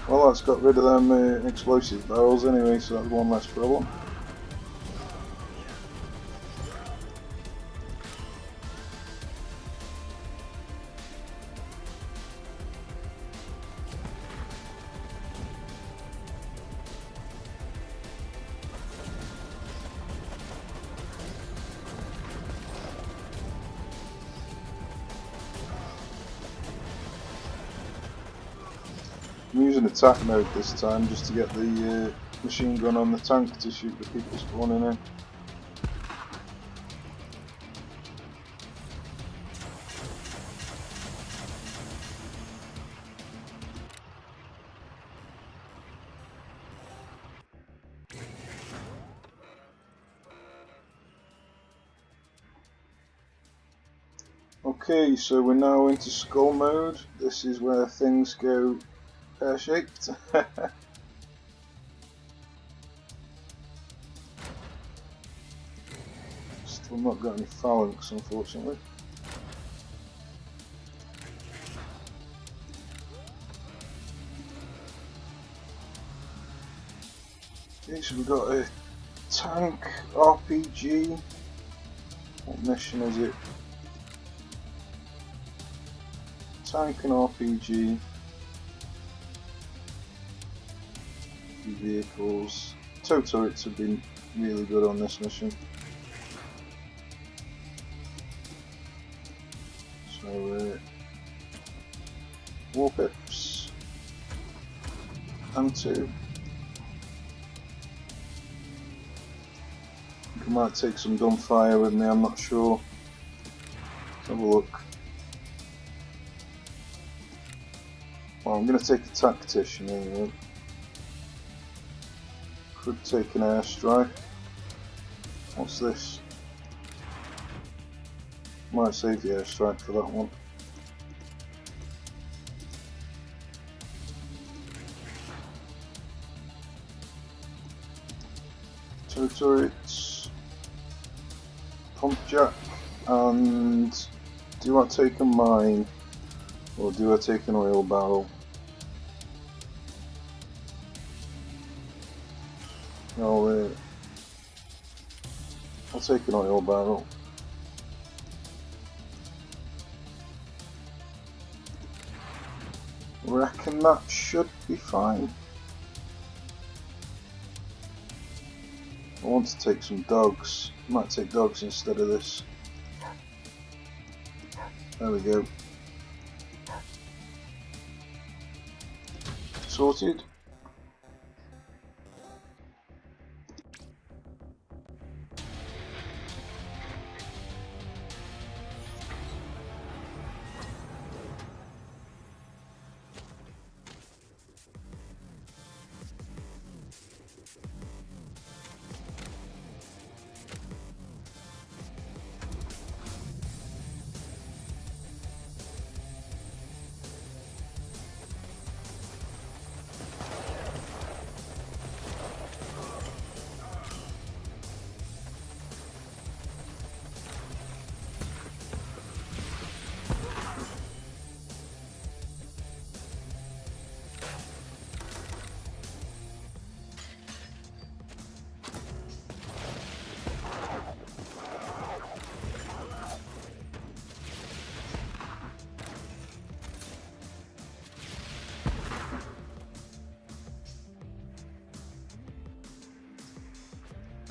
Well, that's got rid of them explosive barrels anyway, so that's one less problem. I'm using attack mode this time just to get the machine gun on the tank to shoot the people spawning in. Okay, so we're now into skull mode. This is where things go pear-shaped. Still not got any phalanx, unfortunately. Okay, so we've got a tank RPG. What mission is it? Tank and RPG. Vehicles. Tow turrets have been really good on this mission. So, Warpips. And 2. I think I might take some gunfire with me, I'm not sure. Let's have a look. Well, I'm going to take a tactician anyway. Could take an airstrike. What's this? Might save the airstrike for that one. Tow turrets, pump jack, and do I take a mine or do I take an oil barrel? I'll take an oil barrel. Reckon that should be fine. I want to take some dogs. Might take dogs instead of this. There we go. Sorted.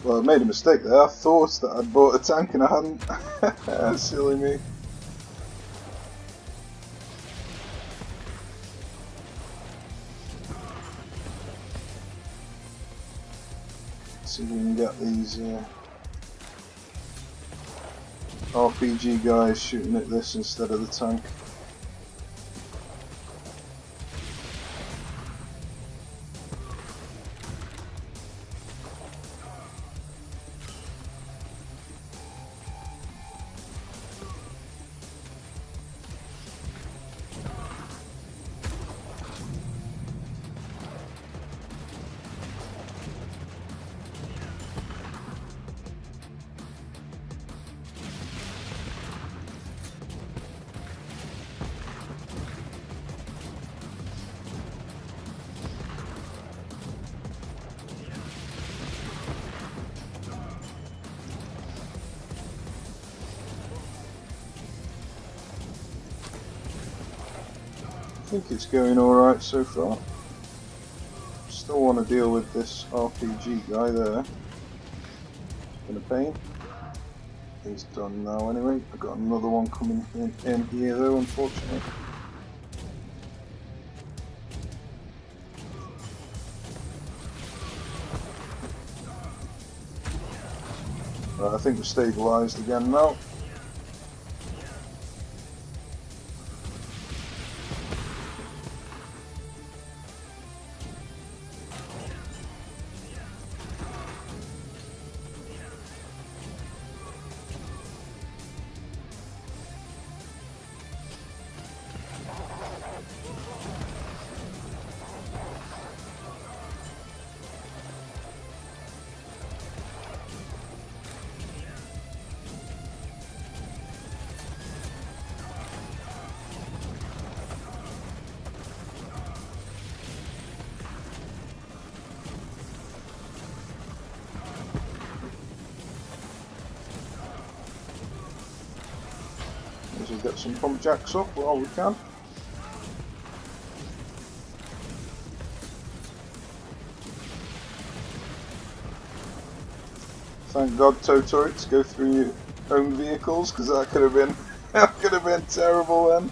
Well, I made a mistake there. I thought that I'd bought a tank and I hadn't. Silly me. Let's see if we can get these RPG guys shooting at this instead of the tank. I think it's going alright so far. Still want to deal with this RPG guy there. It's been a pain. He's done now anyway. I've got another one coming in here though, unfortunately. Right, I think we're stabilised again now. We'll get some pump jacks up while we can. Thank God tow turrets go through your own vehicles, because that could have been terrible then.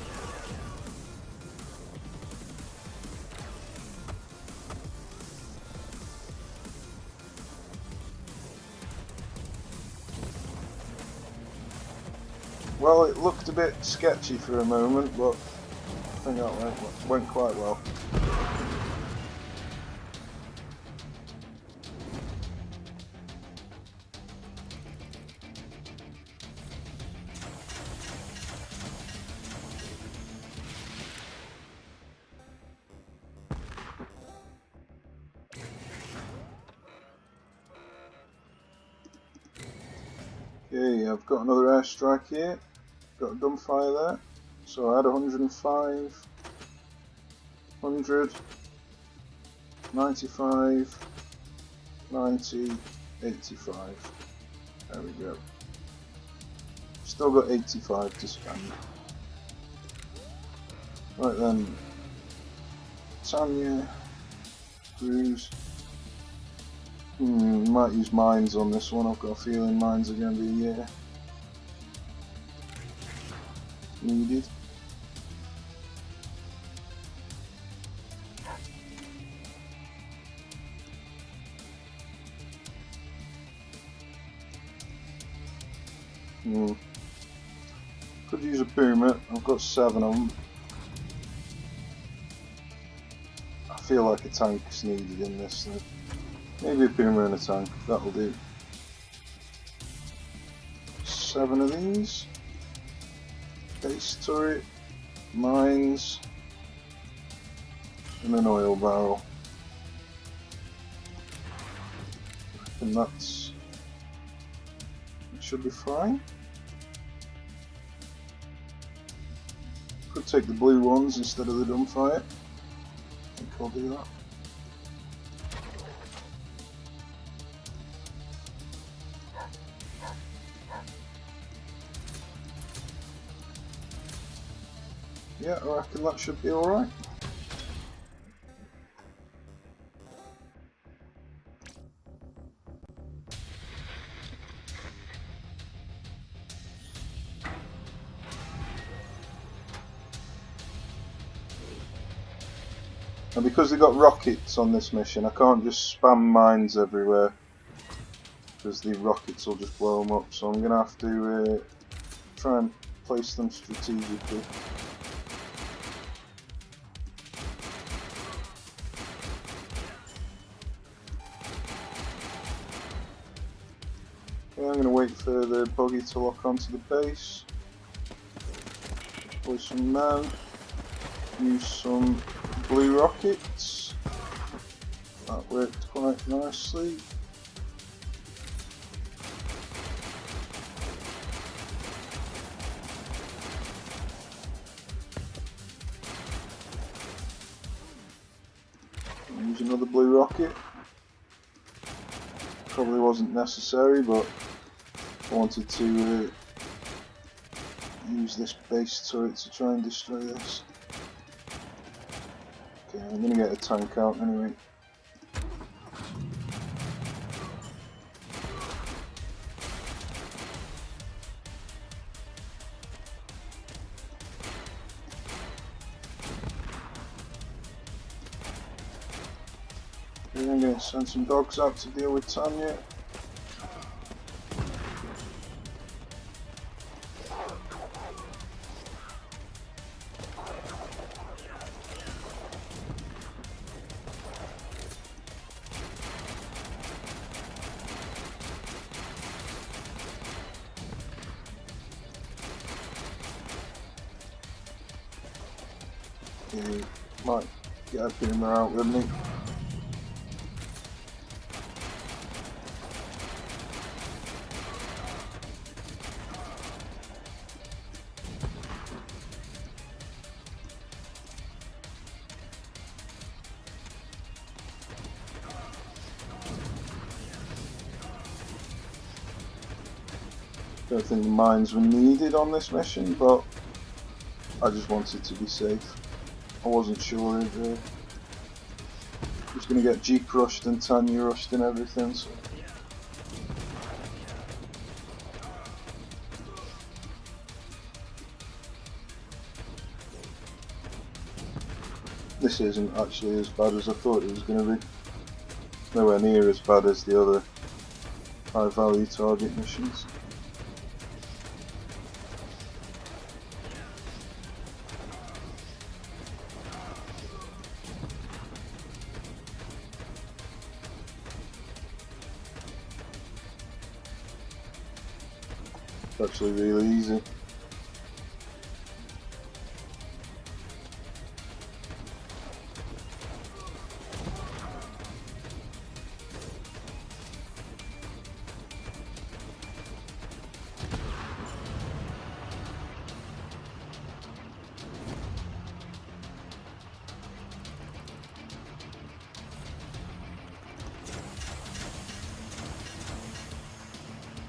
Well, it looked a bit sketchy for a moment, but I think that went quite well. Okay, I've got another airstrike here. Got a gunfire there. So I had 105, 100, 95, 90, 85. There we go. Still got 85 to spend. Right then. Tanya, Cruise. Might use mines on this one. I've got a feeling mines are going to be needed. Could use a boomer. I've got 7 of them. I feel like a tank is needed in this. So maybe a boomer and a tank. That'll do. 7 of these. Base turret, mines, and an oil barrel. And that should be fine. Could take the blue ones instead of the dumbfire. I think I'll do that. Yeah, I reckon that should be alright. And because they got rockets on this mission, I can't just spam mines everywhere, because the rockets will just blow them up, so I'm going to have to try and place them strategically. Okay, I'm going to wait for the buggy to lock onto the base. Place some now. Use some blue rockets. That worked quite nicely. Use another blue rocket. Probably wasn't necessary, but I wanted to use this base turret to try and destroy this. Okay, I'm going to get a tank out anyway. Okay, I'm going to send some dogs out to deal with Tanya. Okay, might get a boomer out with me. Don't think the mines were needed on this mission, but I just wanted to be safe. I wasn't sure if I was going to get Jeep rushed and Tanya rushed and everything, so. This isn't actually as bad as I thought it was going to be. Nowhere near as bad as the other high value target missions. It's actually really easy.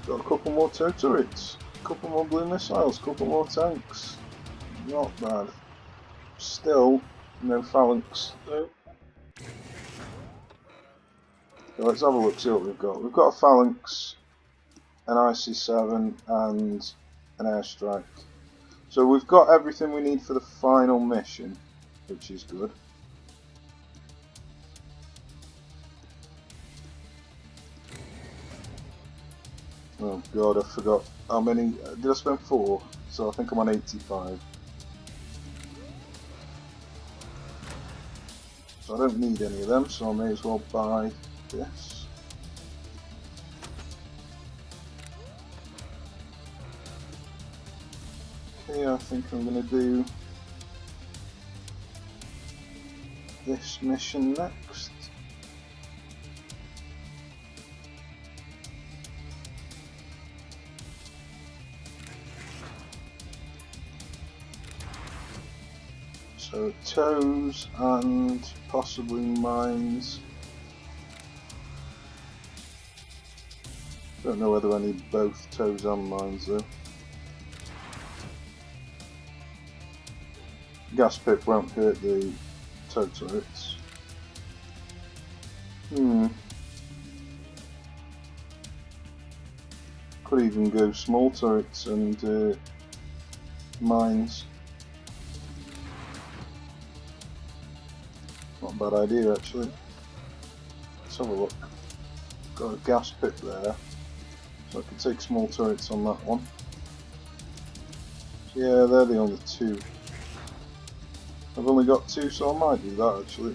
Got a couple more tow turrets, a couple more blue missiles, a couple more tanks. Not bad. Still, no phalanx though. So let's have a look, see what we've got. We've got a phalanx, an IC-7 and an airstrike. So we've got everything we need for the final mission, which is good. Oh god, I forgot how many. Did I spend 4? So I think I'm on 85. So I don't need any of them, so I may as well buy this. Okay, I think I'm going to do this mission next. So toes and possibly mines. Don't know whether I need both toes and mines though. Gas pit won't hurt the toe turrets. Could even go small turrets and mines. Not a bad idea actually. Let's have a look. Got a gas pit there, so I can take small turrets on that one. Yeah, they're the only 2. I've only got 2, so I might do that actually.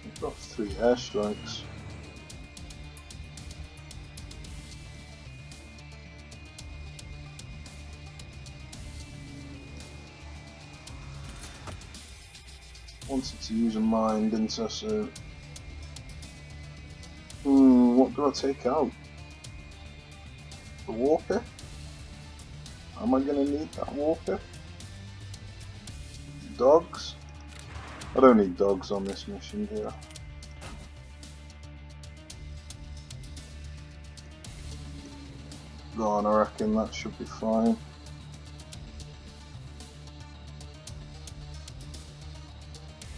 I've got 3 airstrikes. Wanted to use a mine, didn't I? So, what do I take out? The Warpip? Am I going to need that Warpip? Dogs? I don't need dogs on this mission, do I? Go on, I reckon that should be fine.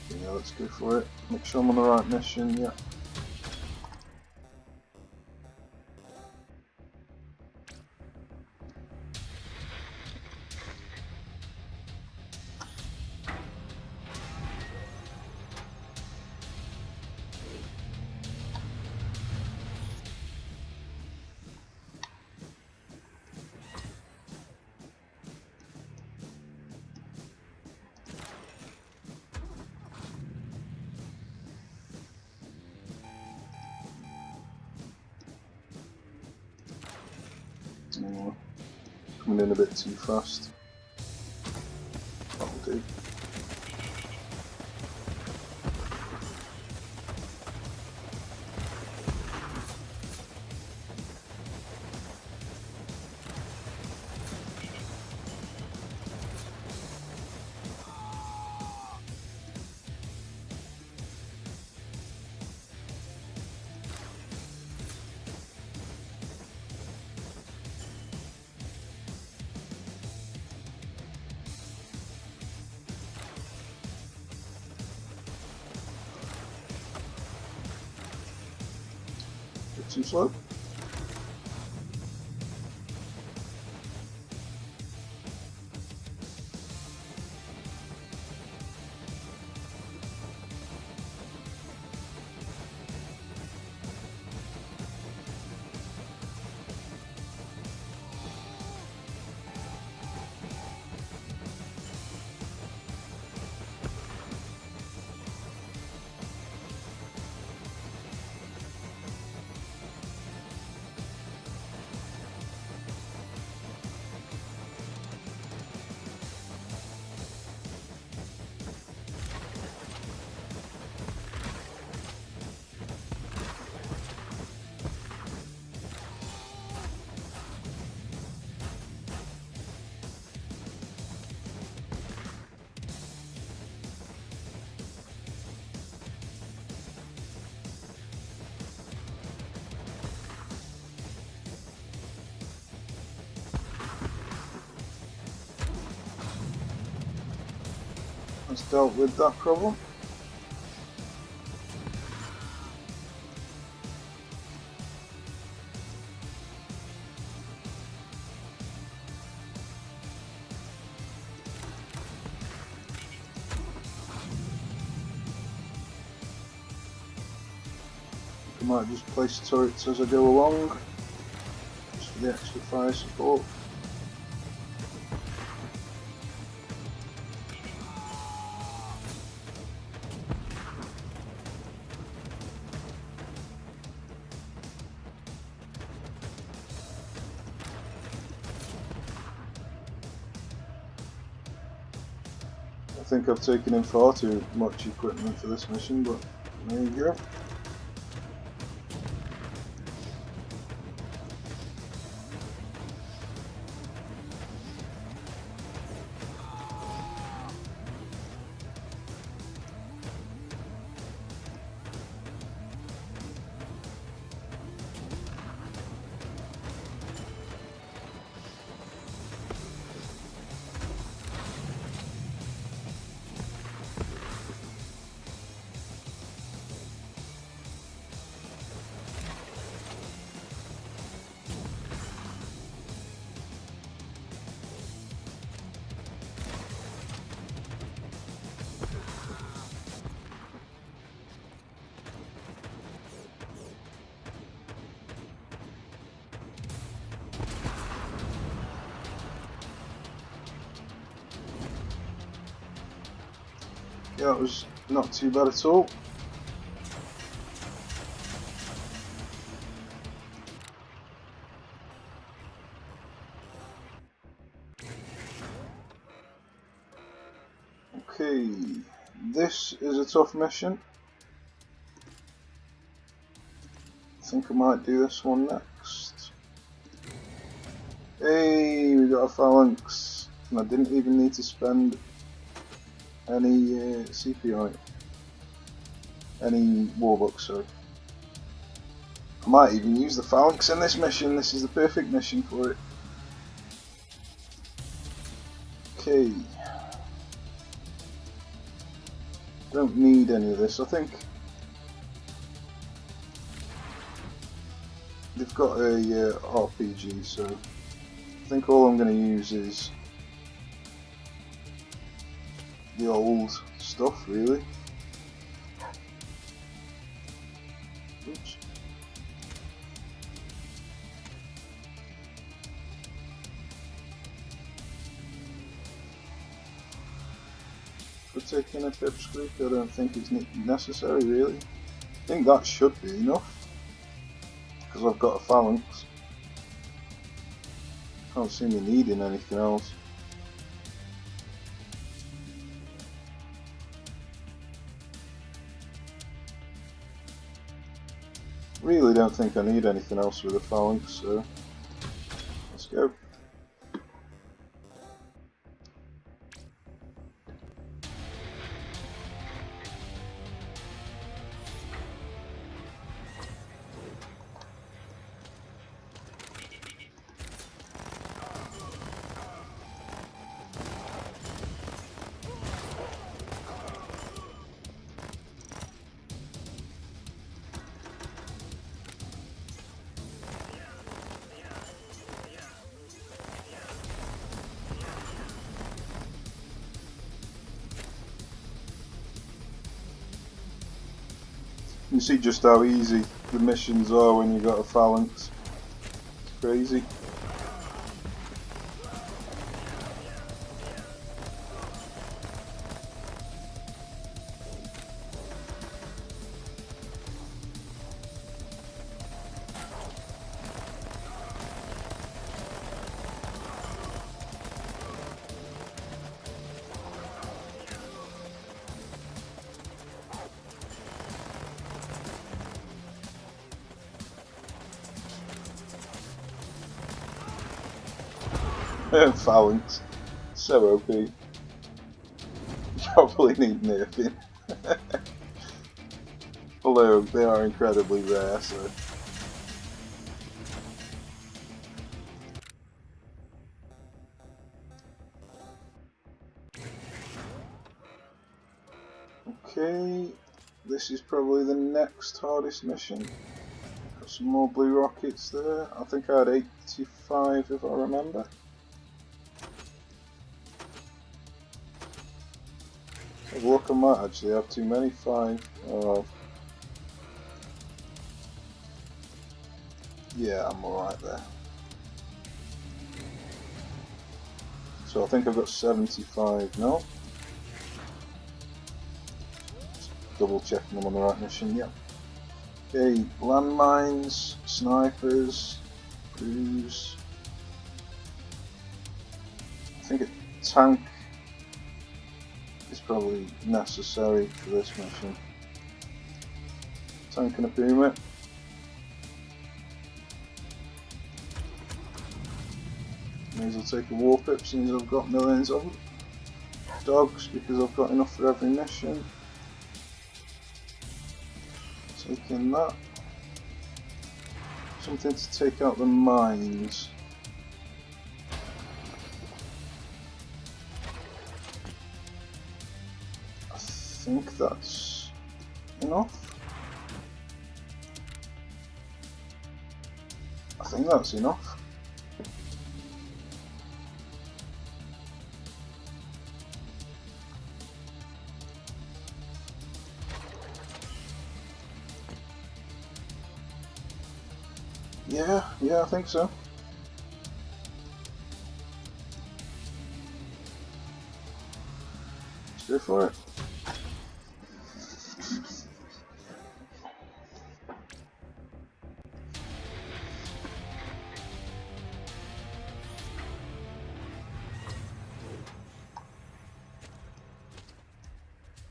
Yeah, let's go for it. Make sure I'm on the right mission, yeah. Coming in a bit too fast. That'll do. Too slow. That's dealt with that problem. I might just place turrets as I go along, just for the extra fire support. I think I've taken in far too much equipment for this mission, but there you go. Yeah, that was not too bad at all. Okay, this is a tough mission. I think I might do this one next. Hey, we got a phalanx, and I didn't even need to spend any CP on it. Any warbucks, sorry. I might even use the phalanx in this mission. This is the perfect mission for it. Okay. Don't need any of this. I think they've got a RPG, so I think all I'm going to use is the old stuff, really. Oops. For taking a pipsqueak, I don't think it's necessary, really. I think that should be enough, because I've got a phalanx. Can't see me needing anything else. Really don't think I need anything else with a phalanx, so let's go. You see just how easy the missions are when you got a phalanx. It's crazy. Phalanx, so OP. Probably need nerfing. Although they are incredibly rare, so. Okay, this is probably the next hardest mission. Got some more blue rockets there. I think I had 85 if I remember. Have a look, I might actually have too many. 5. Oh. Yeah, I'm alright there. So I think I've got 75 now. Just double checking I'm on the right mission, yeah. Okay, landmines, snipers, crews. I think a tank is probably necessary for this mission. Tank and a boomer. May as well take a Warpip since I've got millions of them. Dogs because I've got enough for every mission. Taking that. Something to take out the mines. I think that's enough. I think that's enough. Yeah, I think so. Let's go for it.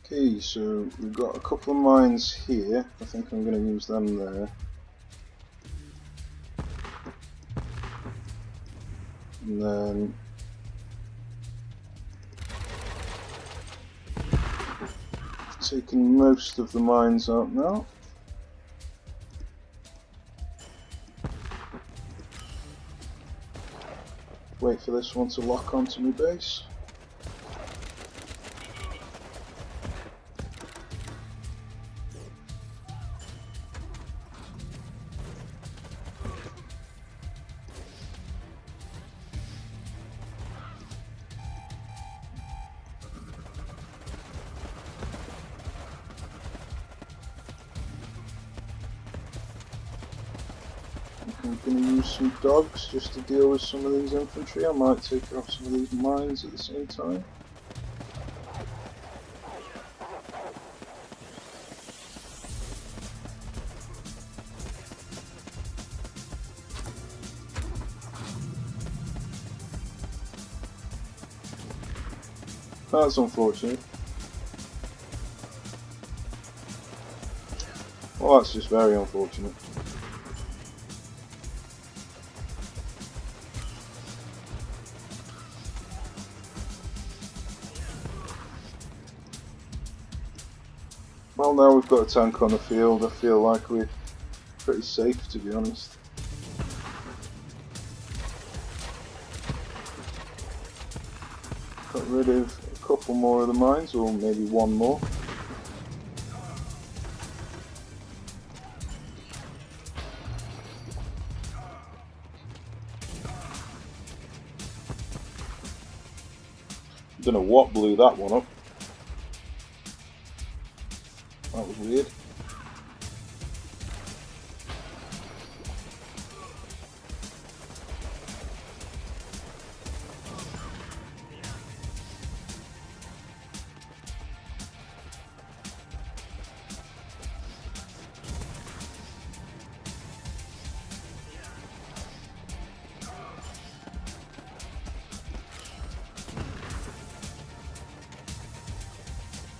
Okay, so we've got a couple of mines here. I think I'm going to use them there. And then I've taken most of the mines out now. Wait for this one to lock onto my base. I'm going to use some dogs just to deal with some of these infantry. I might take off some of these mines at the same time. That's unfortunate. Well, that's just very unfortunate. Well, now we've got a tank on the field, I feel like we're pretty safe, to be honest. Got rid of a couple more of the mines, or maybe one more. Don't know what blew that one up. That was weird.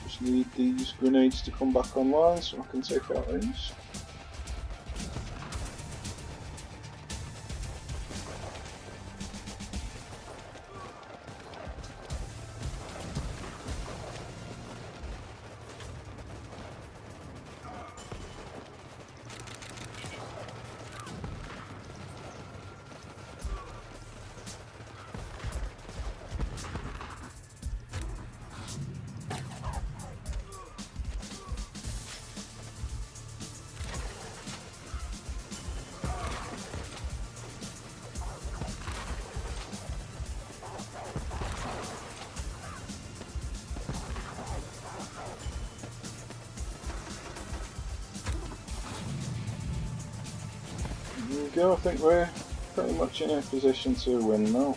Just need these grenades to come back online so I can take out these. There we go, I think we're pretty much in a position to win now.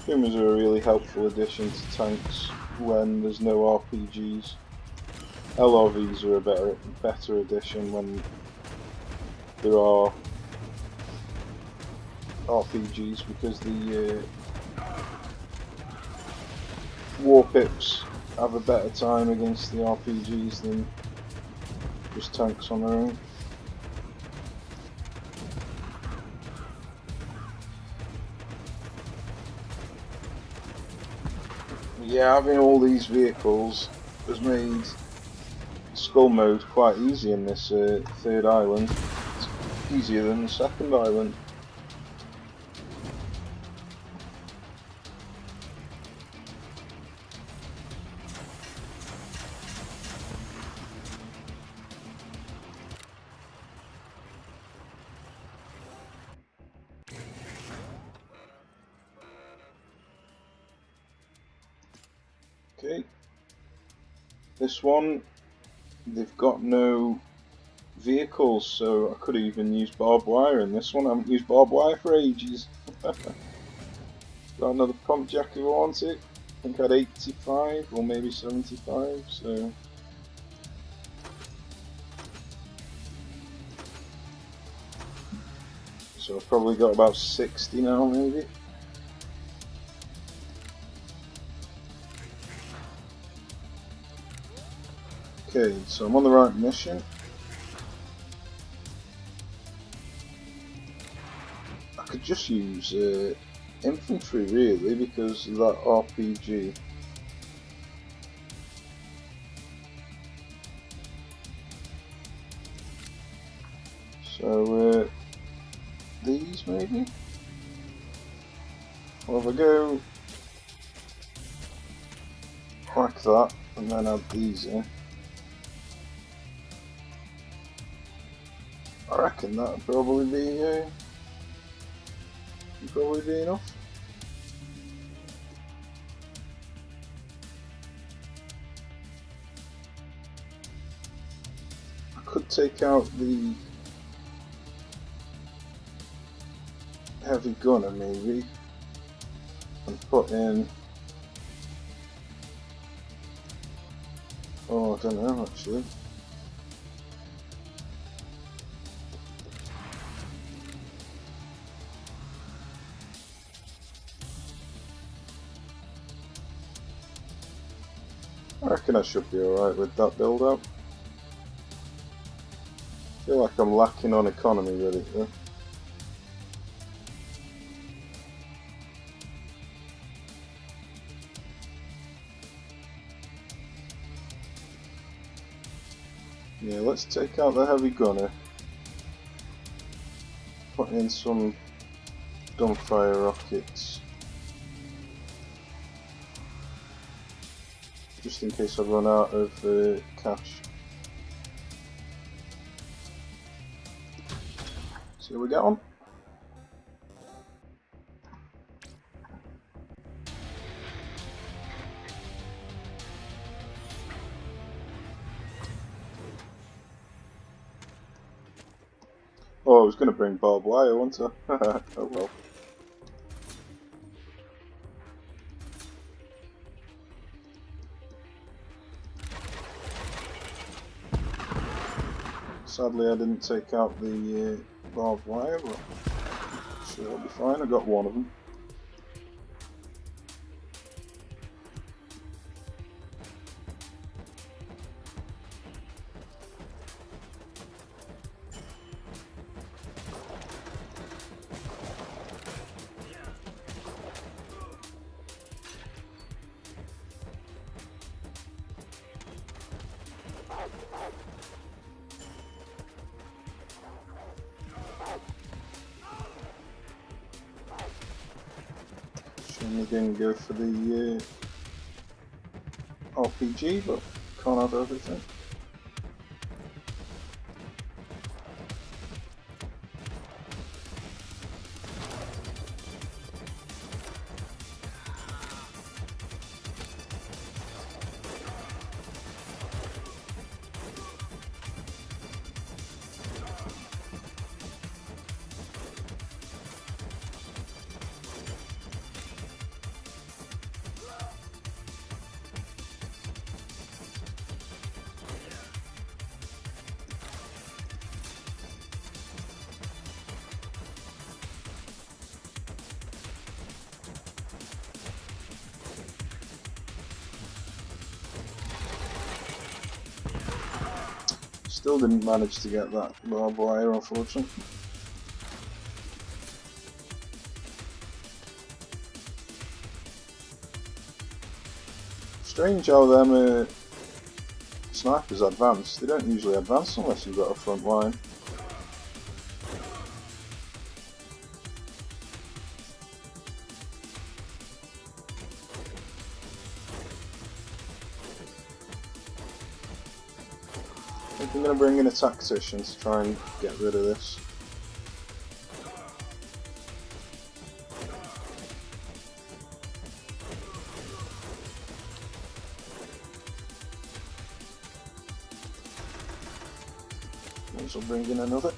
Pumas are a really helpful addition to tanks when there's no RPGs. LRVs are a better addition when there are RPGs, because the Warpips have a better time against the RPGs than just tanks on their own. Yeah, having all these vehicles has made skull mode quite easy in this third island. It's easier than the second island. Okay, this one, they've got no vehicles, so I could have even used barbed wire in this one. I haven't used barbed wire for ages. Got another pump jack if I want it. I think I had 85 or maybe 75, so... So I've probably got about 60 now, maybe. Okay, so I'm on the right mission. I could just use infantry really, because of that RPG. So these maybe? Well, if I go like that and then add these in, I reckon that would probably be enough. I could take out the heavy gunner maybe and put in, oh, I don't know actually. I reckon I should be alright with that build up. I feel like I'm lacking on economy really though. Yeah, let's take out the heavy gunner. Put in some dumbfire rockets. Just in case I run out of cash. See how we get on. Oh, I was going to bring barbed wire, wasn't I? Oh well. Sadly I didn't take out the barbed wire, but I'm sure it'll be fine. I got one of them. Shame we didn't go for the RPG, but can't have everything. Still didn't manage to get that barbed wire, unfortunately. Strange how them snipers advance. They don't usually advance unless you've got a front line. I think I'm going to bring in a tactician to try and get rid of this. This will bring in another.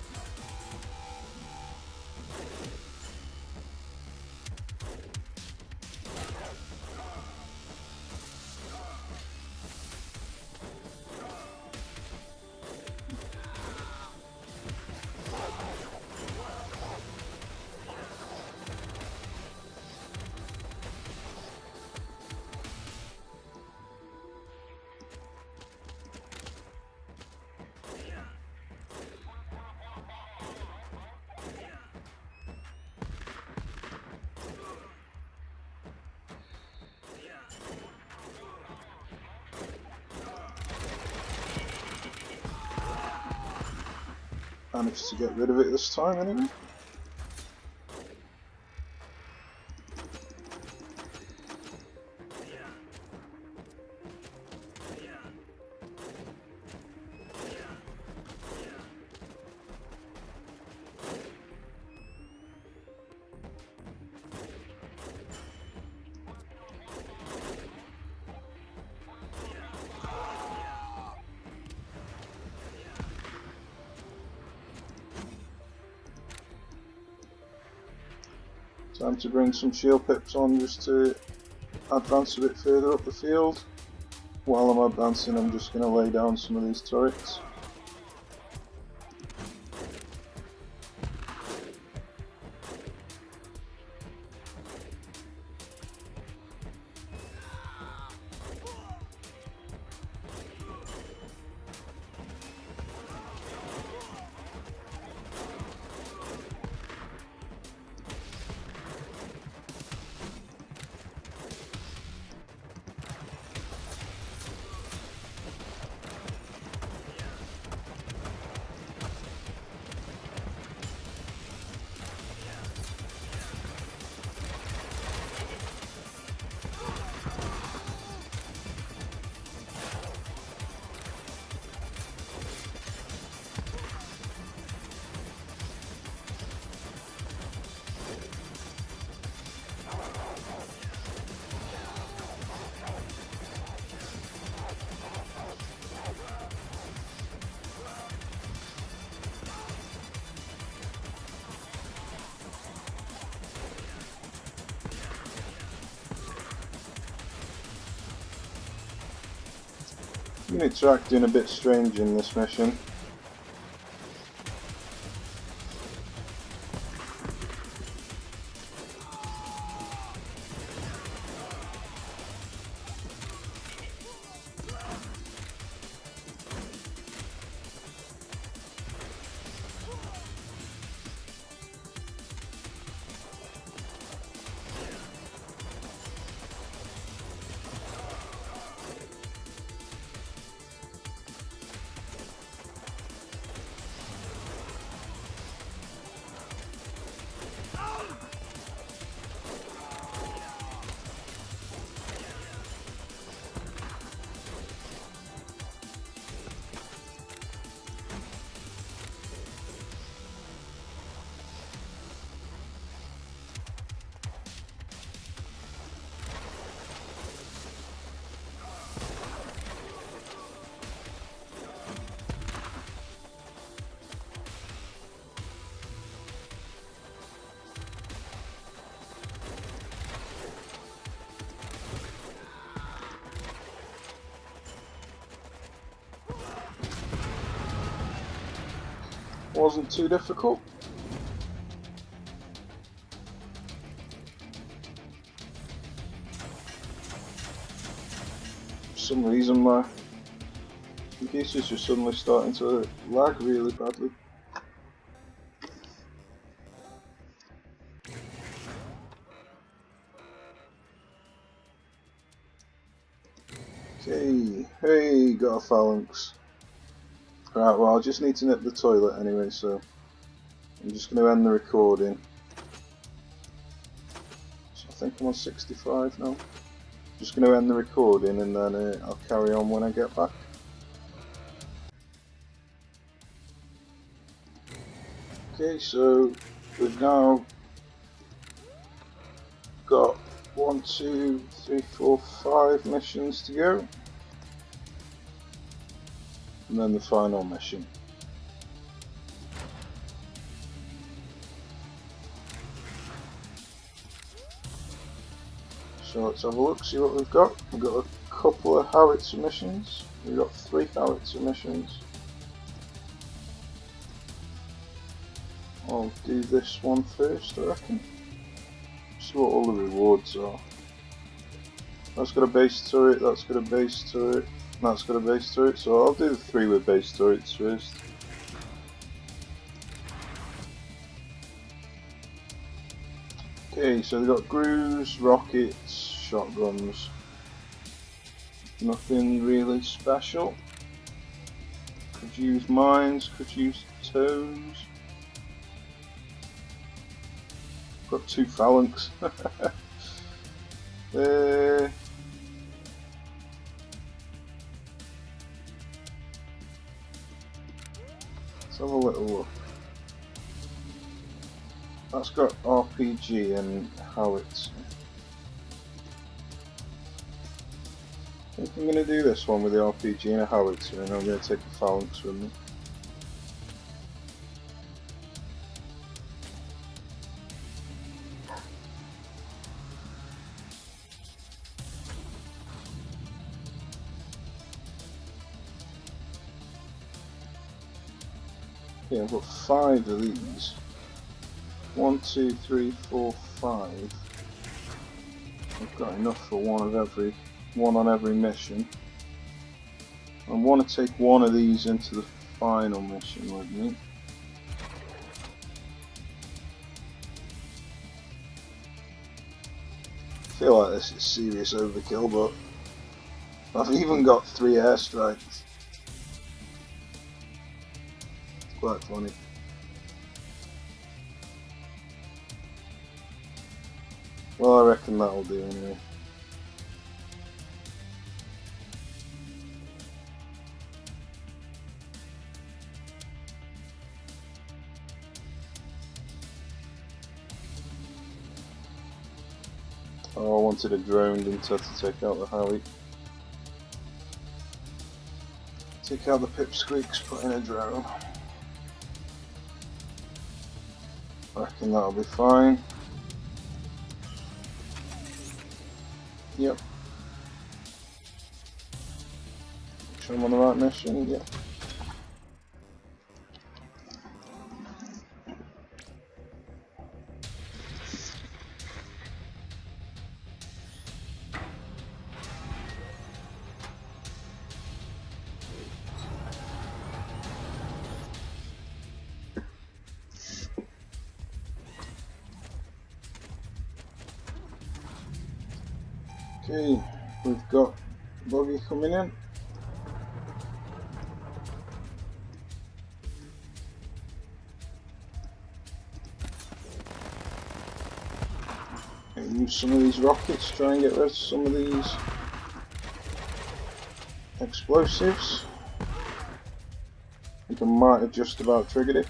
Managed to get rid of it this time anyway. Time to bring some shield pips on just to advance a bit further up the field. While I'm advancing, I'm just going to lay down some of these turrets. Units are acting a bit strange in this mission. Wasn't too difficult. For some reason my computer's just suddenly starting to lag really badly. Okay, hey, got a phalanx. Right, well I just need to nip the toilet anyway, so I'm just going to end the recording. So I think I'm on 65 now. Just going to end the recording and then I'll carry on when I get back. Okay, so we've now got 1, 2, 3, 4, 5 missions to go. And then the final mission. So let's have a look, see what we've got. We've got a couple of howitzer missions. We've got 3 howitzer missions. I'll do this one first, I reckon. See what all the rewards are. That's got a base turret, that's got a base turret, that's got a base turret, so I'll do the 3 with base turrets first. Okay, so they've got grooves, rockets, shotguns. Nothing really special. Could use mines, could use toes. Got 2 phalanx. Let's have a little look. That's got RPG and howitzer. I think I'm going to do this one with the RPG and a howitzer, and I'm going to take the phalanx with me. Okay, I've got 5 of these. 1, 2, 3, 4, 5. I've got enough for one on every mission. I want to take one of these into the final mission with me. I feel like this is serious overkill, but I've even got 3 airstrikes. It's quite funny. Well, I reckon that'll do anyway. Oh, I wanted a drone, didn't I, to take out the Howie. Take out the pipsqueaks, put in a drone. I reckon that'll be fine. Yep. Make sure I'm on the right mission, yep. Okay, we've got buggy coming in. And use some of these rockets, try and get rid of some of these explosives. I think I might have just about triggered it.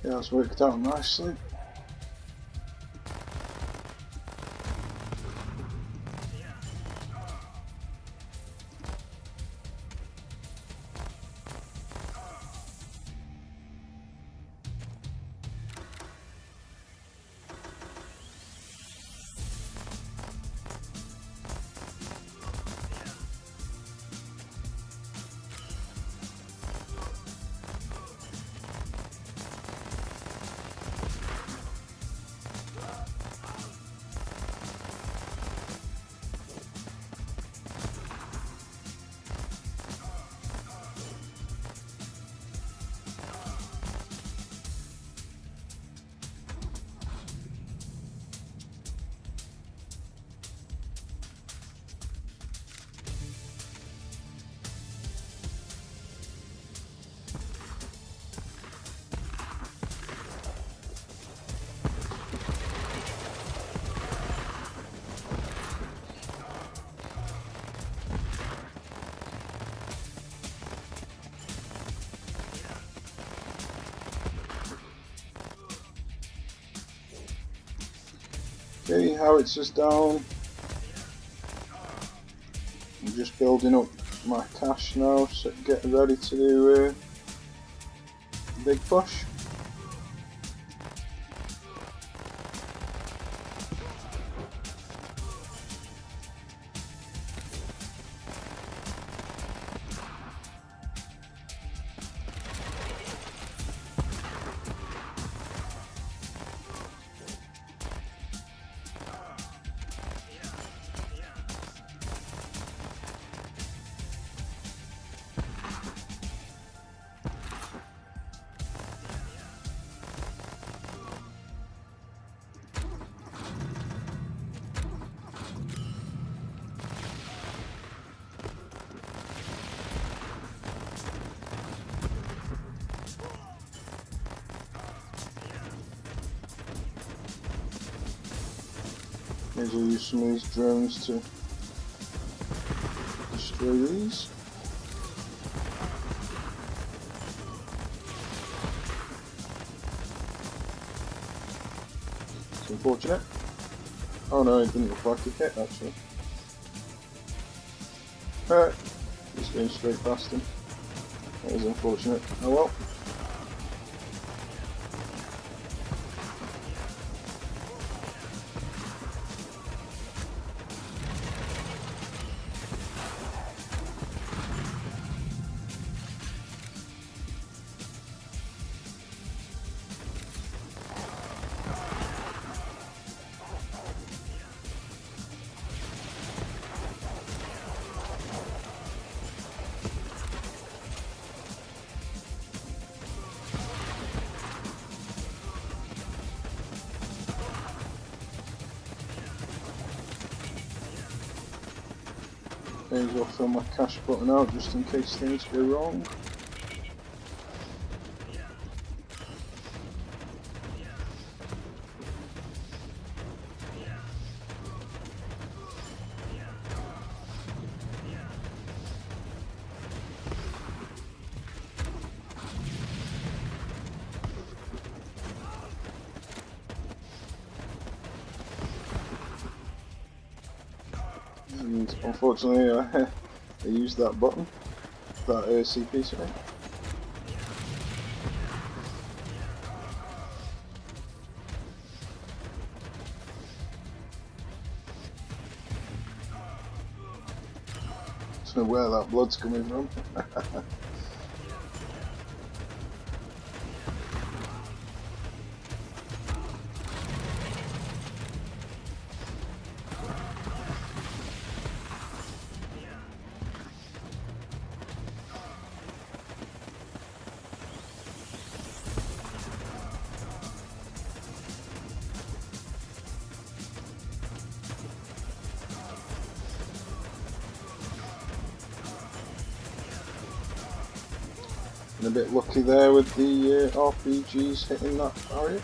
Yeah, that's worked out nicely. Okay, howitzers down. I'm just building up my cash now, so getting ready to do a big push. Maybe I'll use some of these drones to destroy these. It's unfortunate. Oh no, it didn't look like it hit actually. Just going straight past him. That was unfortunate. Oh well. May as well fill my cash button out just in case things go wrong. And unfortunately I used that button, that CP, sorry. I don't know where that blood's coming from. A bit lucky there with the RPGs hitting that barrier.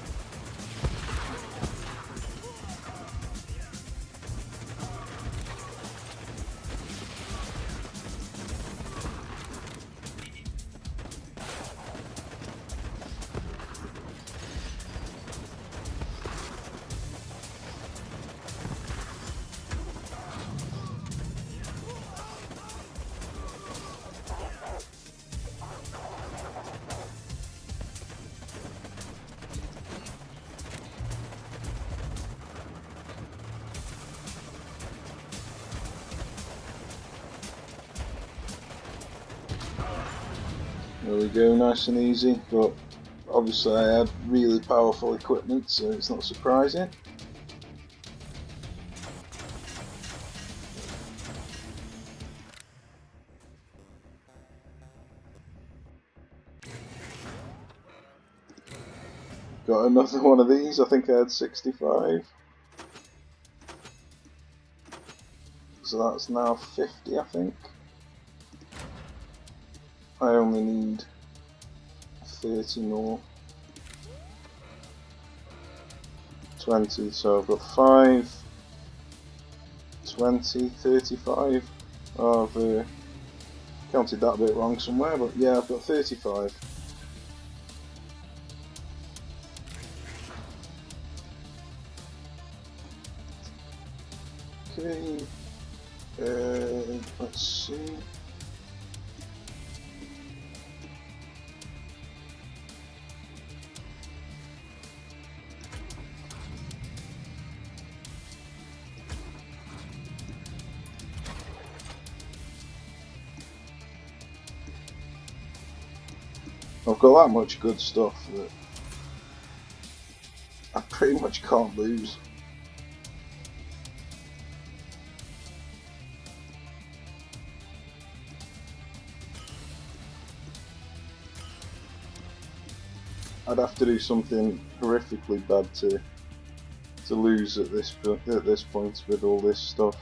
There we go, nice and easy, but obviously I had really powerful equipment, so it's not surprising. Got another one of these, I think I had 65. So that's now 50, I think. I only need 30 more. 20, so I've got 5, 20, 35. Oh, I've counted that a bit wrong somewhere, but yeah, I've got 35. Okay. Let's see. I've got that much good stuff that I pretty much can't lose. I'd have to do something horrifically bad to lose at this point with all this stuff.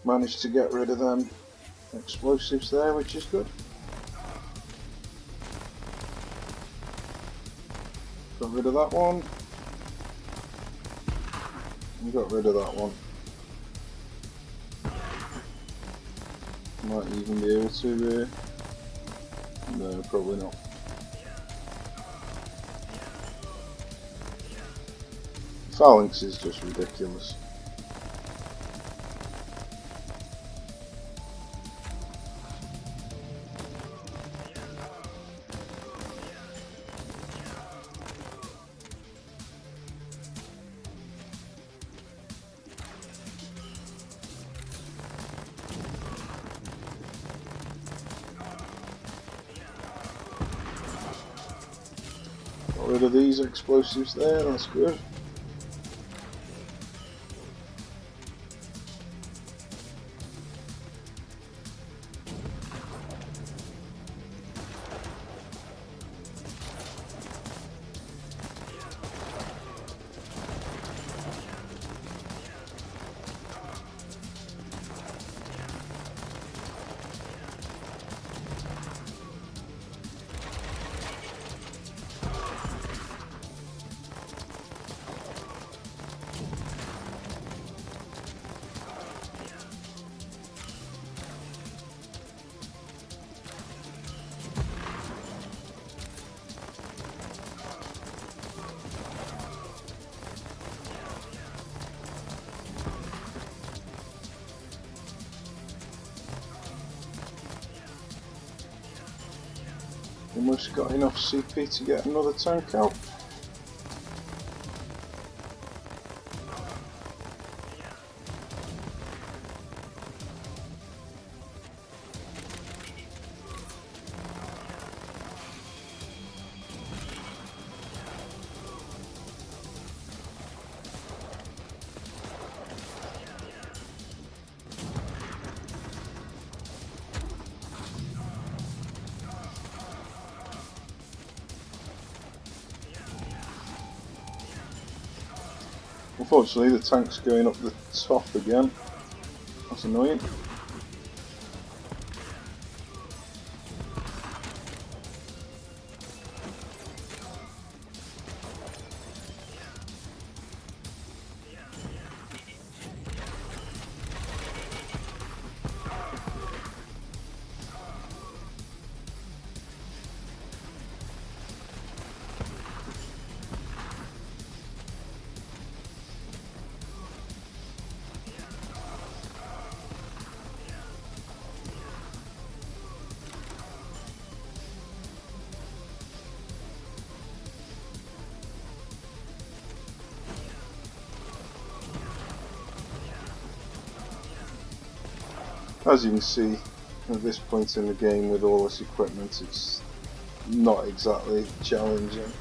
Managed to get rid of them explosives there, which is good. Got rid of that one. And got rid of that one. Might even be able to... no, probably not. Phalanx is just ridiculous. Got rid of these explosives there, that's good. Almost got enough CP to get another tank out. Unfortunately, the tank's going up the top again. That's annoying. As you can see, at this point in the game with all this equipment, it's not exactly challenging.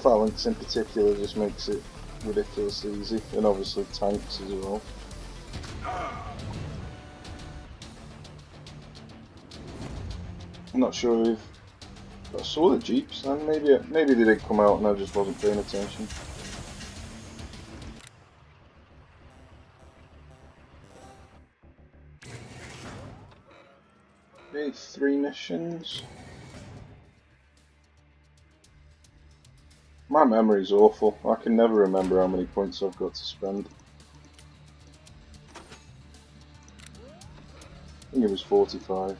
Phalanx in particular just makes it ridiculously easy, and obviously tanks as well. I'm not sure if I saw the jeeps, and maybe they did come out and I just wasn't paying attention. Okay, 3 missions. My memory's awful. I can never remember how many points I've got to spend. I think it was 45.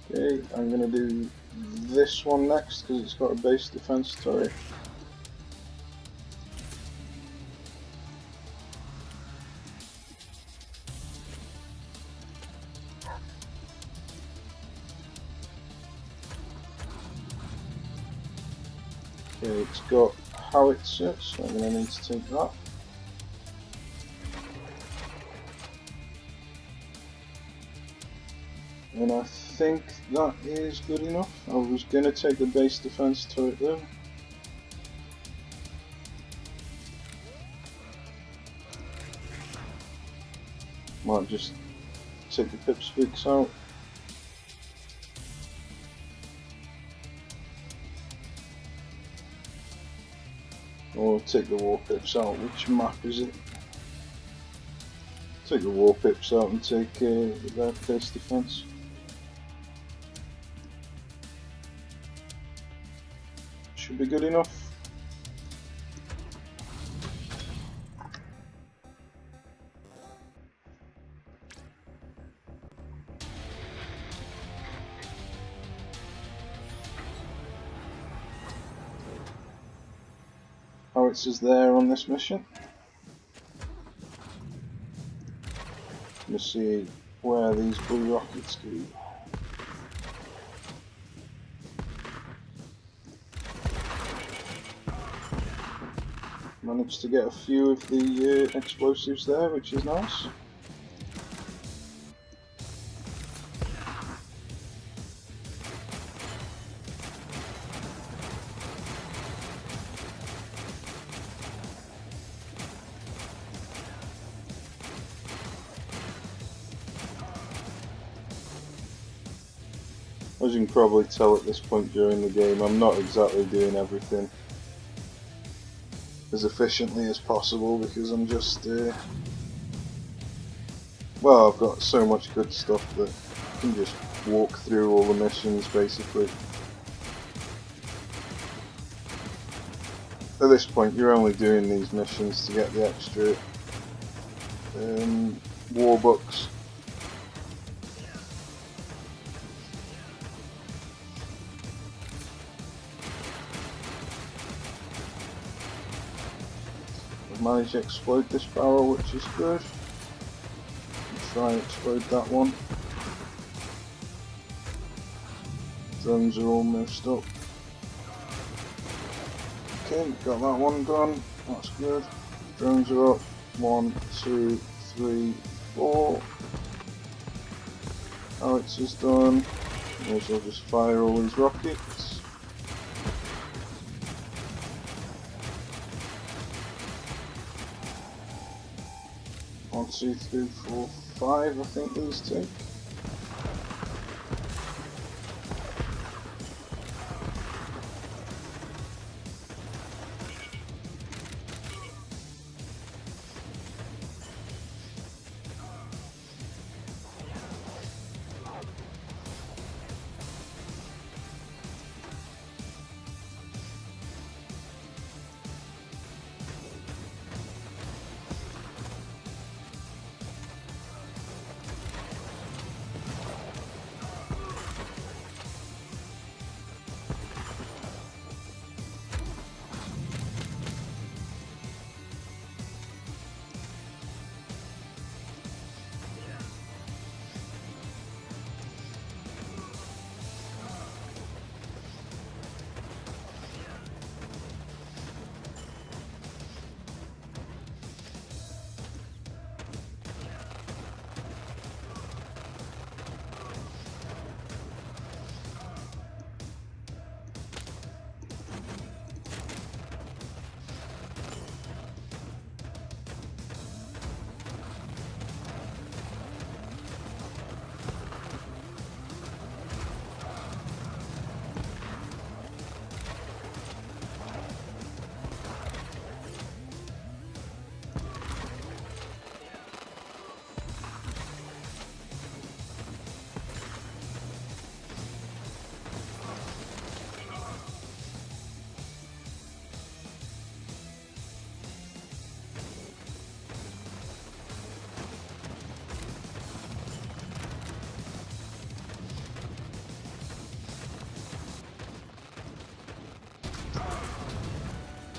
Okay, I'm going to do this one next because it's got a base defense turret. Okay, it's got howitzer, so I'm going to need to take that. And I think that is good enough. I was going to take the base defense turret though. Might just take the pipsqueaks out. Or take the Warpips out. Which map is it? Take the Warpips out and take their base defense. Should be good enough. Howitzers there on this mission. Let's see where these blue rockets go. Managed to get a few of the explosives there, which is nice. As you can probably tell at this point during the game, I'm not exactly doing everything as efficiently as possible because I'm just, well, I've got so much good stuff that I can just walk through all the missions basically. At this point you're only doing these missions to get the extra war bucks. I've managed to explode this barrel, which is good. Try and explode that one. Drones are almost up. Okay, got that one done. That's good. Drones are up. 1, 2, 3, 4. Howitzer's done. Also just fire all these rockets. 1, 2, 3, 4, 5, I think these take.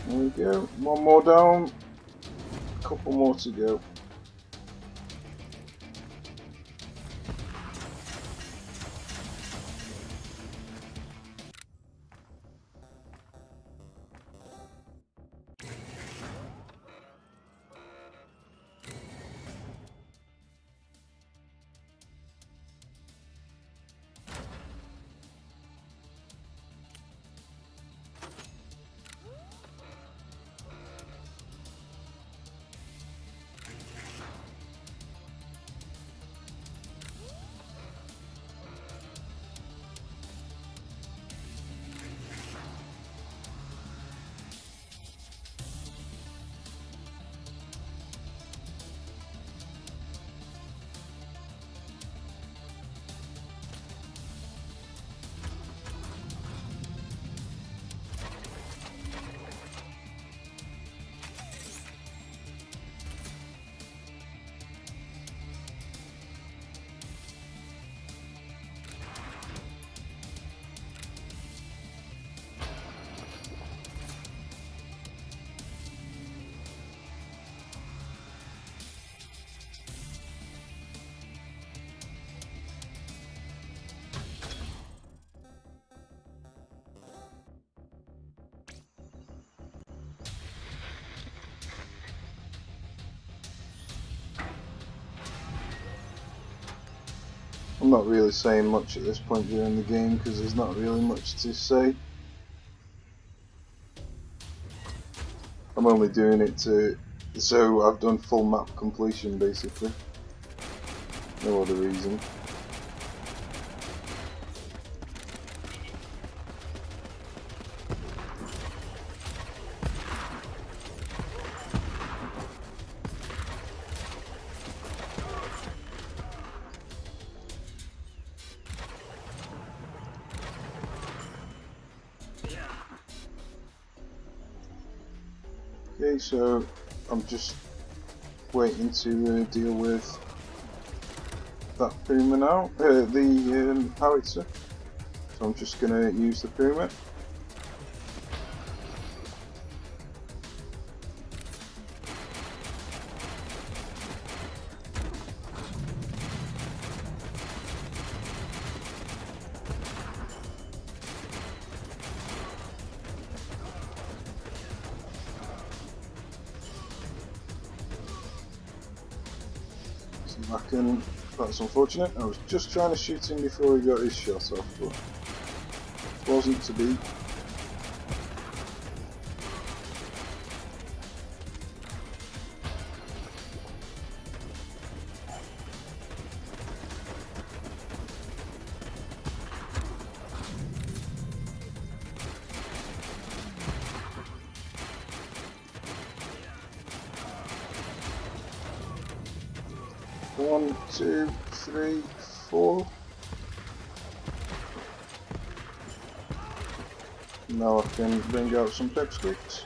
There we go. One more down. A couple more to go. I'm not really saying much at this point during the game because there's not really much to say. I'm only doing it so I've done full map completion basically. No other reason. Okay, so I'm just waiting to deal with that Puma now, the howitzer. So I'm just going to use the Puma. That's unfortunate. I was just trying to shoot him before he got his shot off, but it wasn't to be. One, two, three, four. Now I can bring out some pipsqueaks.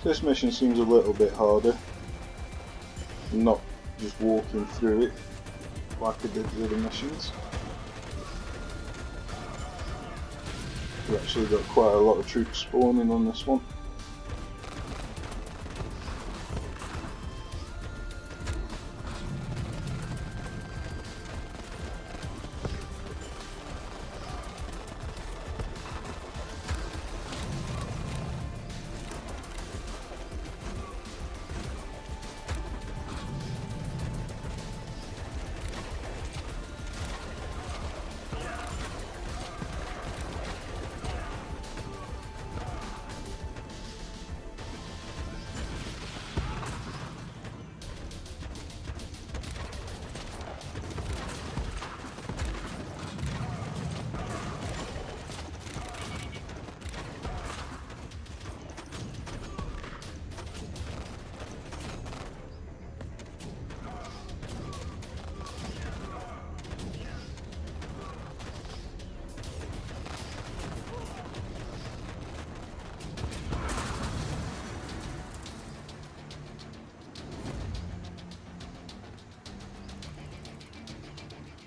This mission seems a little bit harder, not just walking through it like I did the other missions. We actually got quite a lot of troops spawning on this one.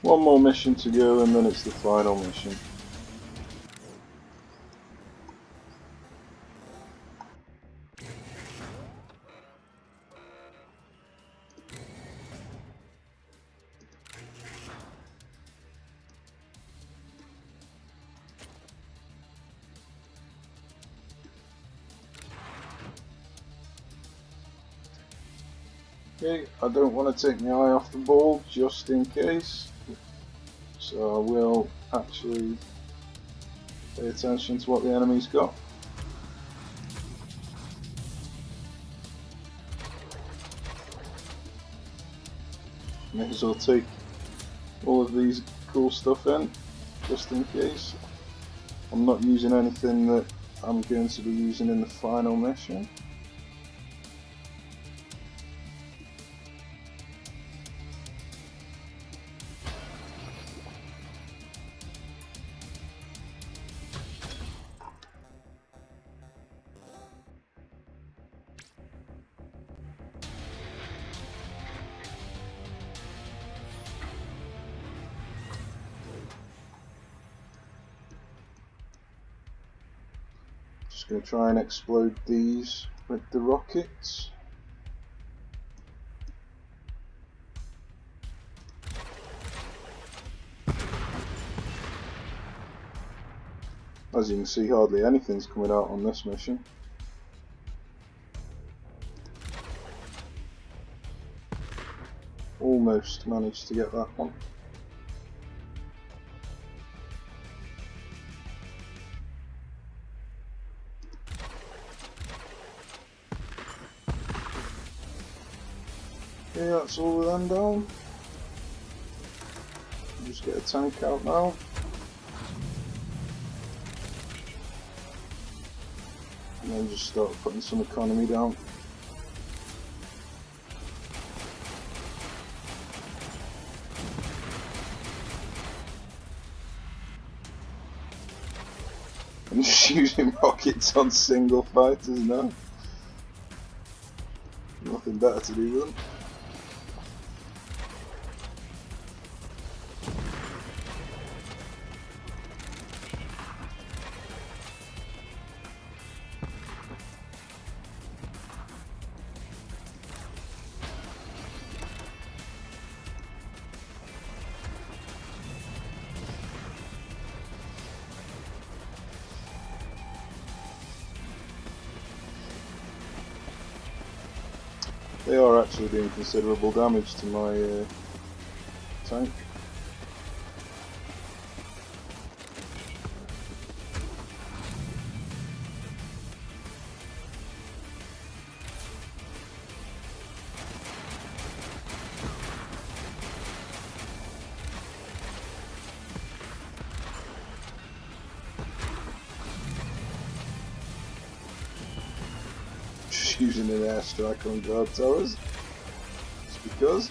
One more mission to go and then it's the final mission. Okay, I don't want to take my eye off the ball just in case, so I will actually pay attention to what the enemy's got. May as well take all of these cool stuff in, just in case. I'm not using anything that I'm going to be using in the final mission. Just going to try and explode these with the rockets. As you can see, hardly anything's coming out on this mission. Almost managed to get that one. Okay, that's all of them down. Just get a tank out now. And then just start putting some economy down. I'm just using rockets on single fighters now. Nothing better to do with them. They are actually doing considerable damage to my tank. Just using an airstrike on guard towers, just because.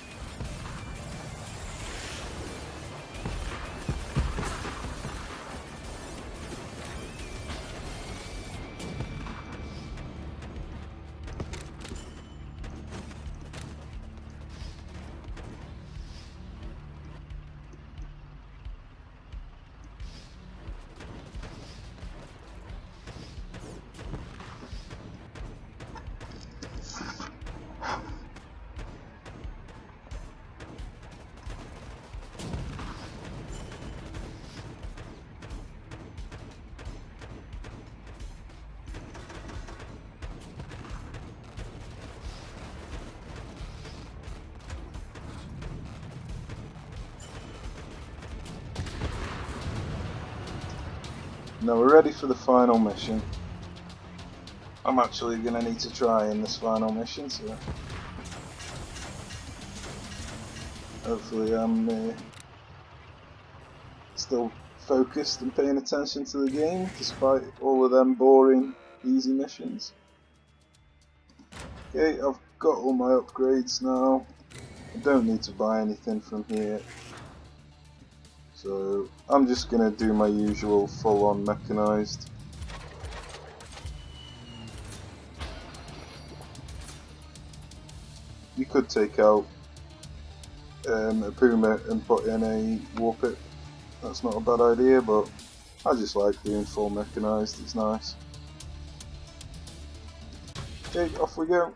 Now we're ready for the final mission. I'm actually going to need to try in this final mission, so hopefully I'm still focused and paying attention to the game despite all of them boring easy missions. Okay, I've got all my upgrades now. I don't need to buy anything from here. So I'm just going to do my usual full-on mechanised. You could take out a Puma and put in a Warpip. That's not a bad idea, but I just like doing full mechanised, it's nice. Okay, off we go.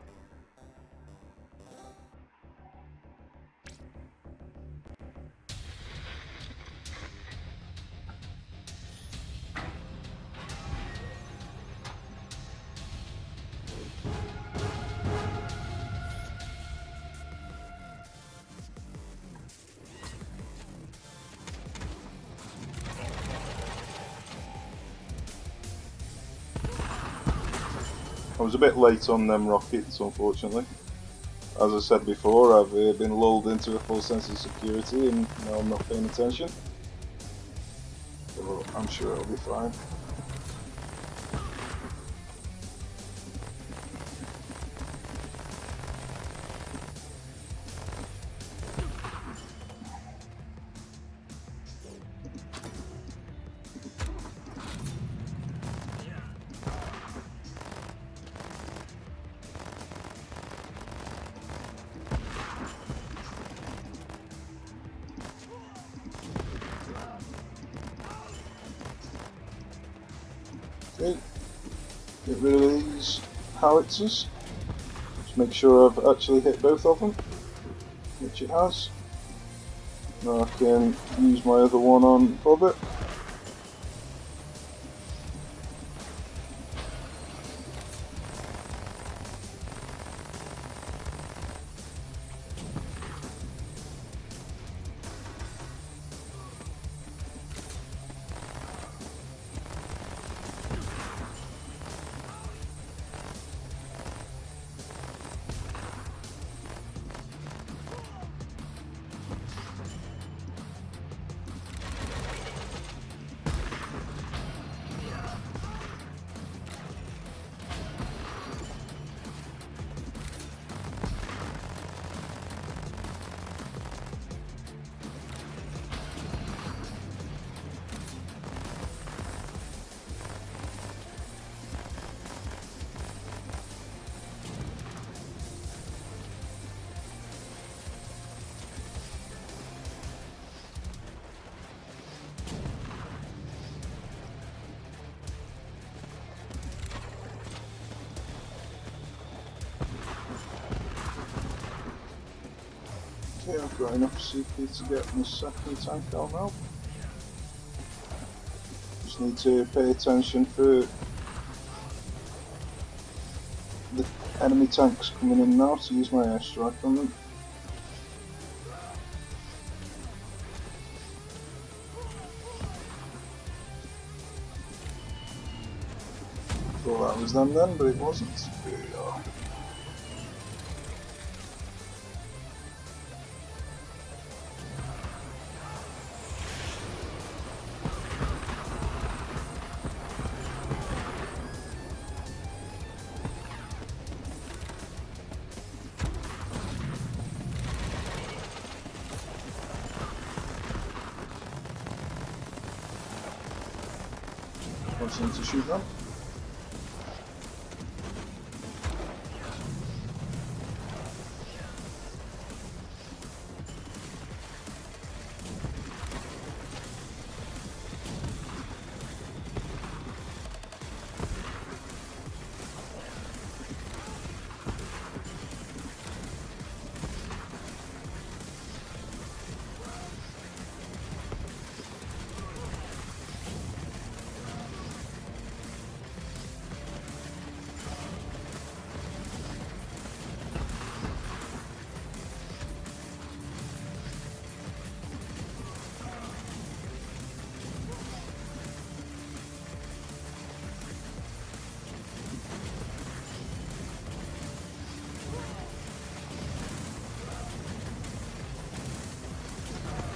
I was a bit late on them rockets, unfortunately. As I said before, I've been lulled into a full sense of security and now I'm not paying attention. So I'm sure it'll be fine. Okay, get rid of these howitzers. Just make sure I've actually hit both of them, which it has. Now I can use my other one on Bobbit. Okay, I've got enough CP to get my second tank out now. Just need to pay attention for the enemy tanks coming in now to use my airstrike on them. Thought that was them then, but it wasn't. Here we are. Wanting to shoot them.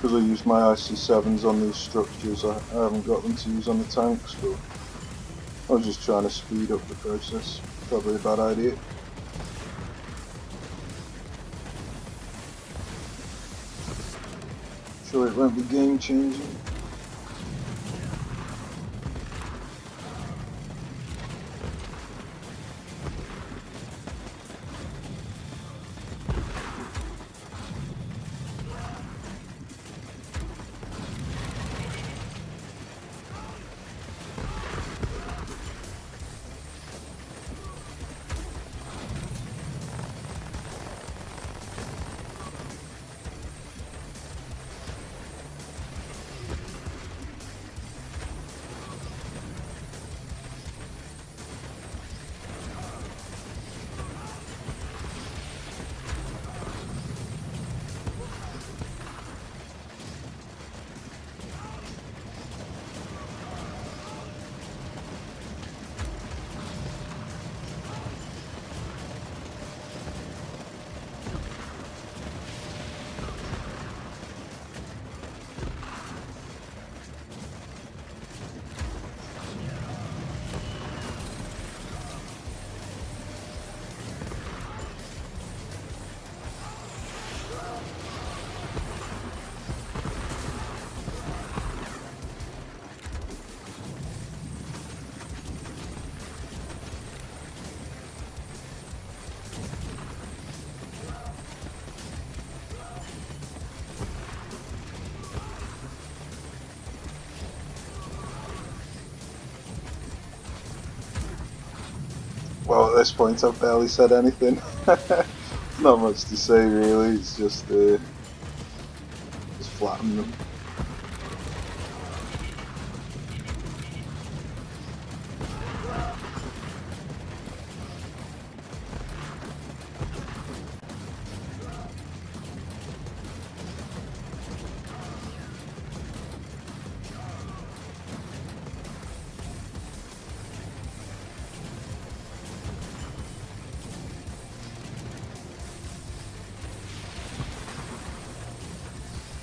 Because I use my IC7s on these structures, I haven't got them to use on the tanks, but I was just trying to speed up the process. Probably a bad idea. Sure it won't be game changing. Well, at this point I've barely said anything. Not much to say really, it's just flatten them.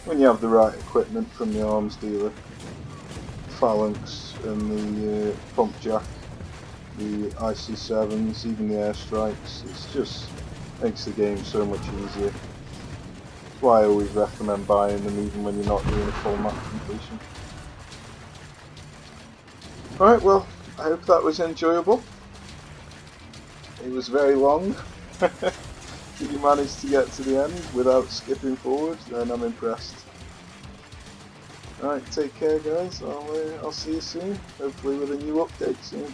When you have the right equipment from the arms dealer, phalanx and the pump jack, the IC7s, even the airstrikes, it just makes the game so much easier. That's why I always recommend buying them even when you're not doing a full map completion. Alright, well, I hope that was enjoyable. It was very long. If you managed to get to the end without skipping forward, then I'm impressed. Alright, take care guys, I'll see you soon, hopefully with a new update soon.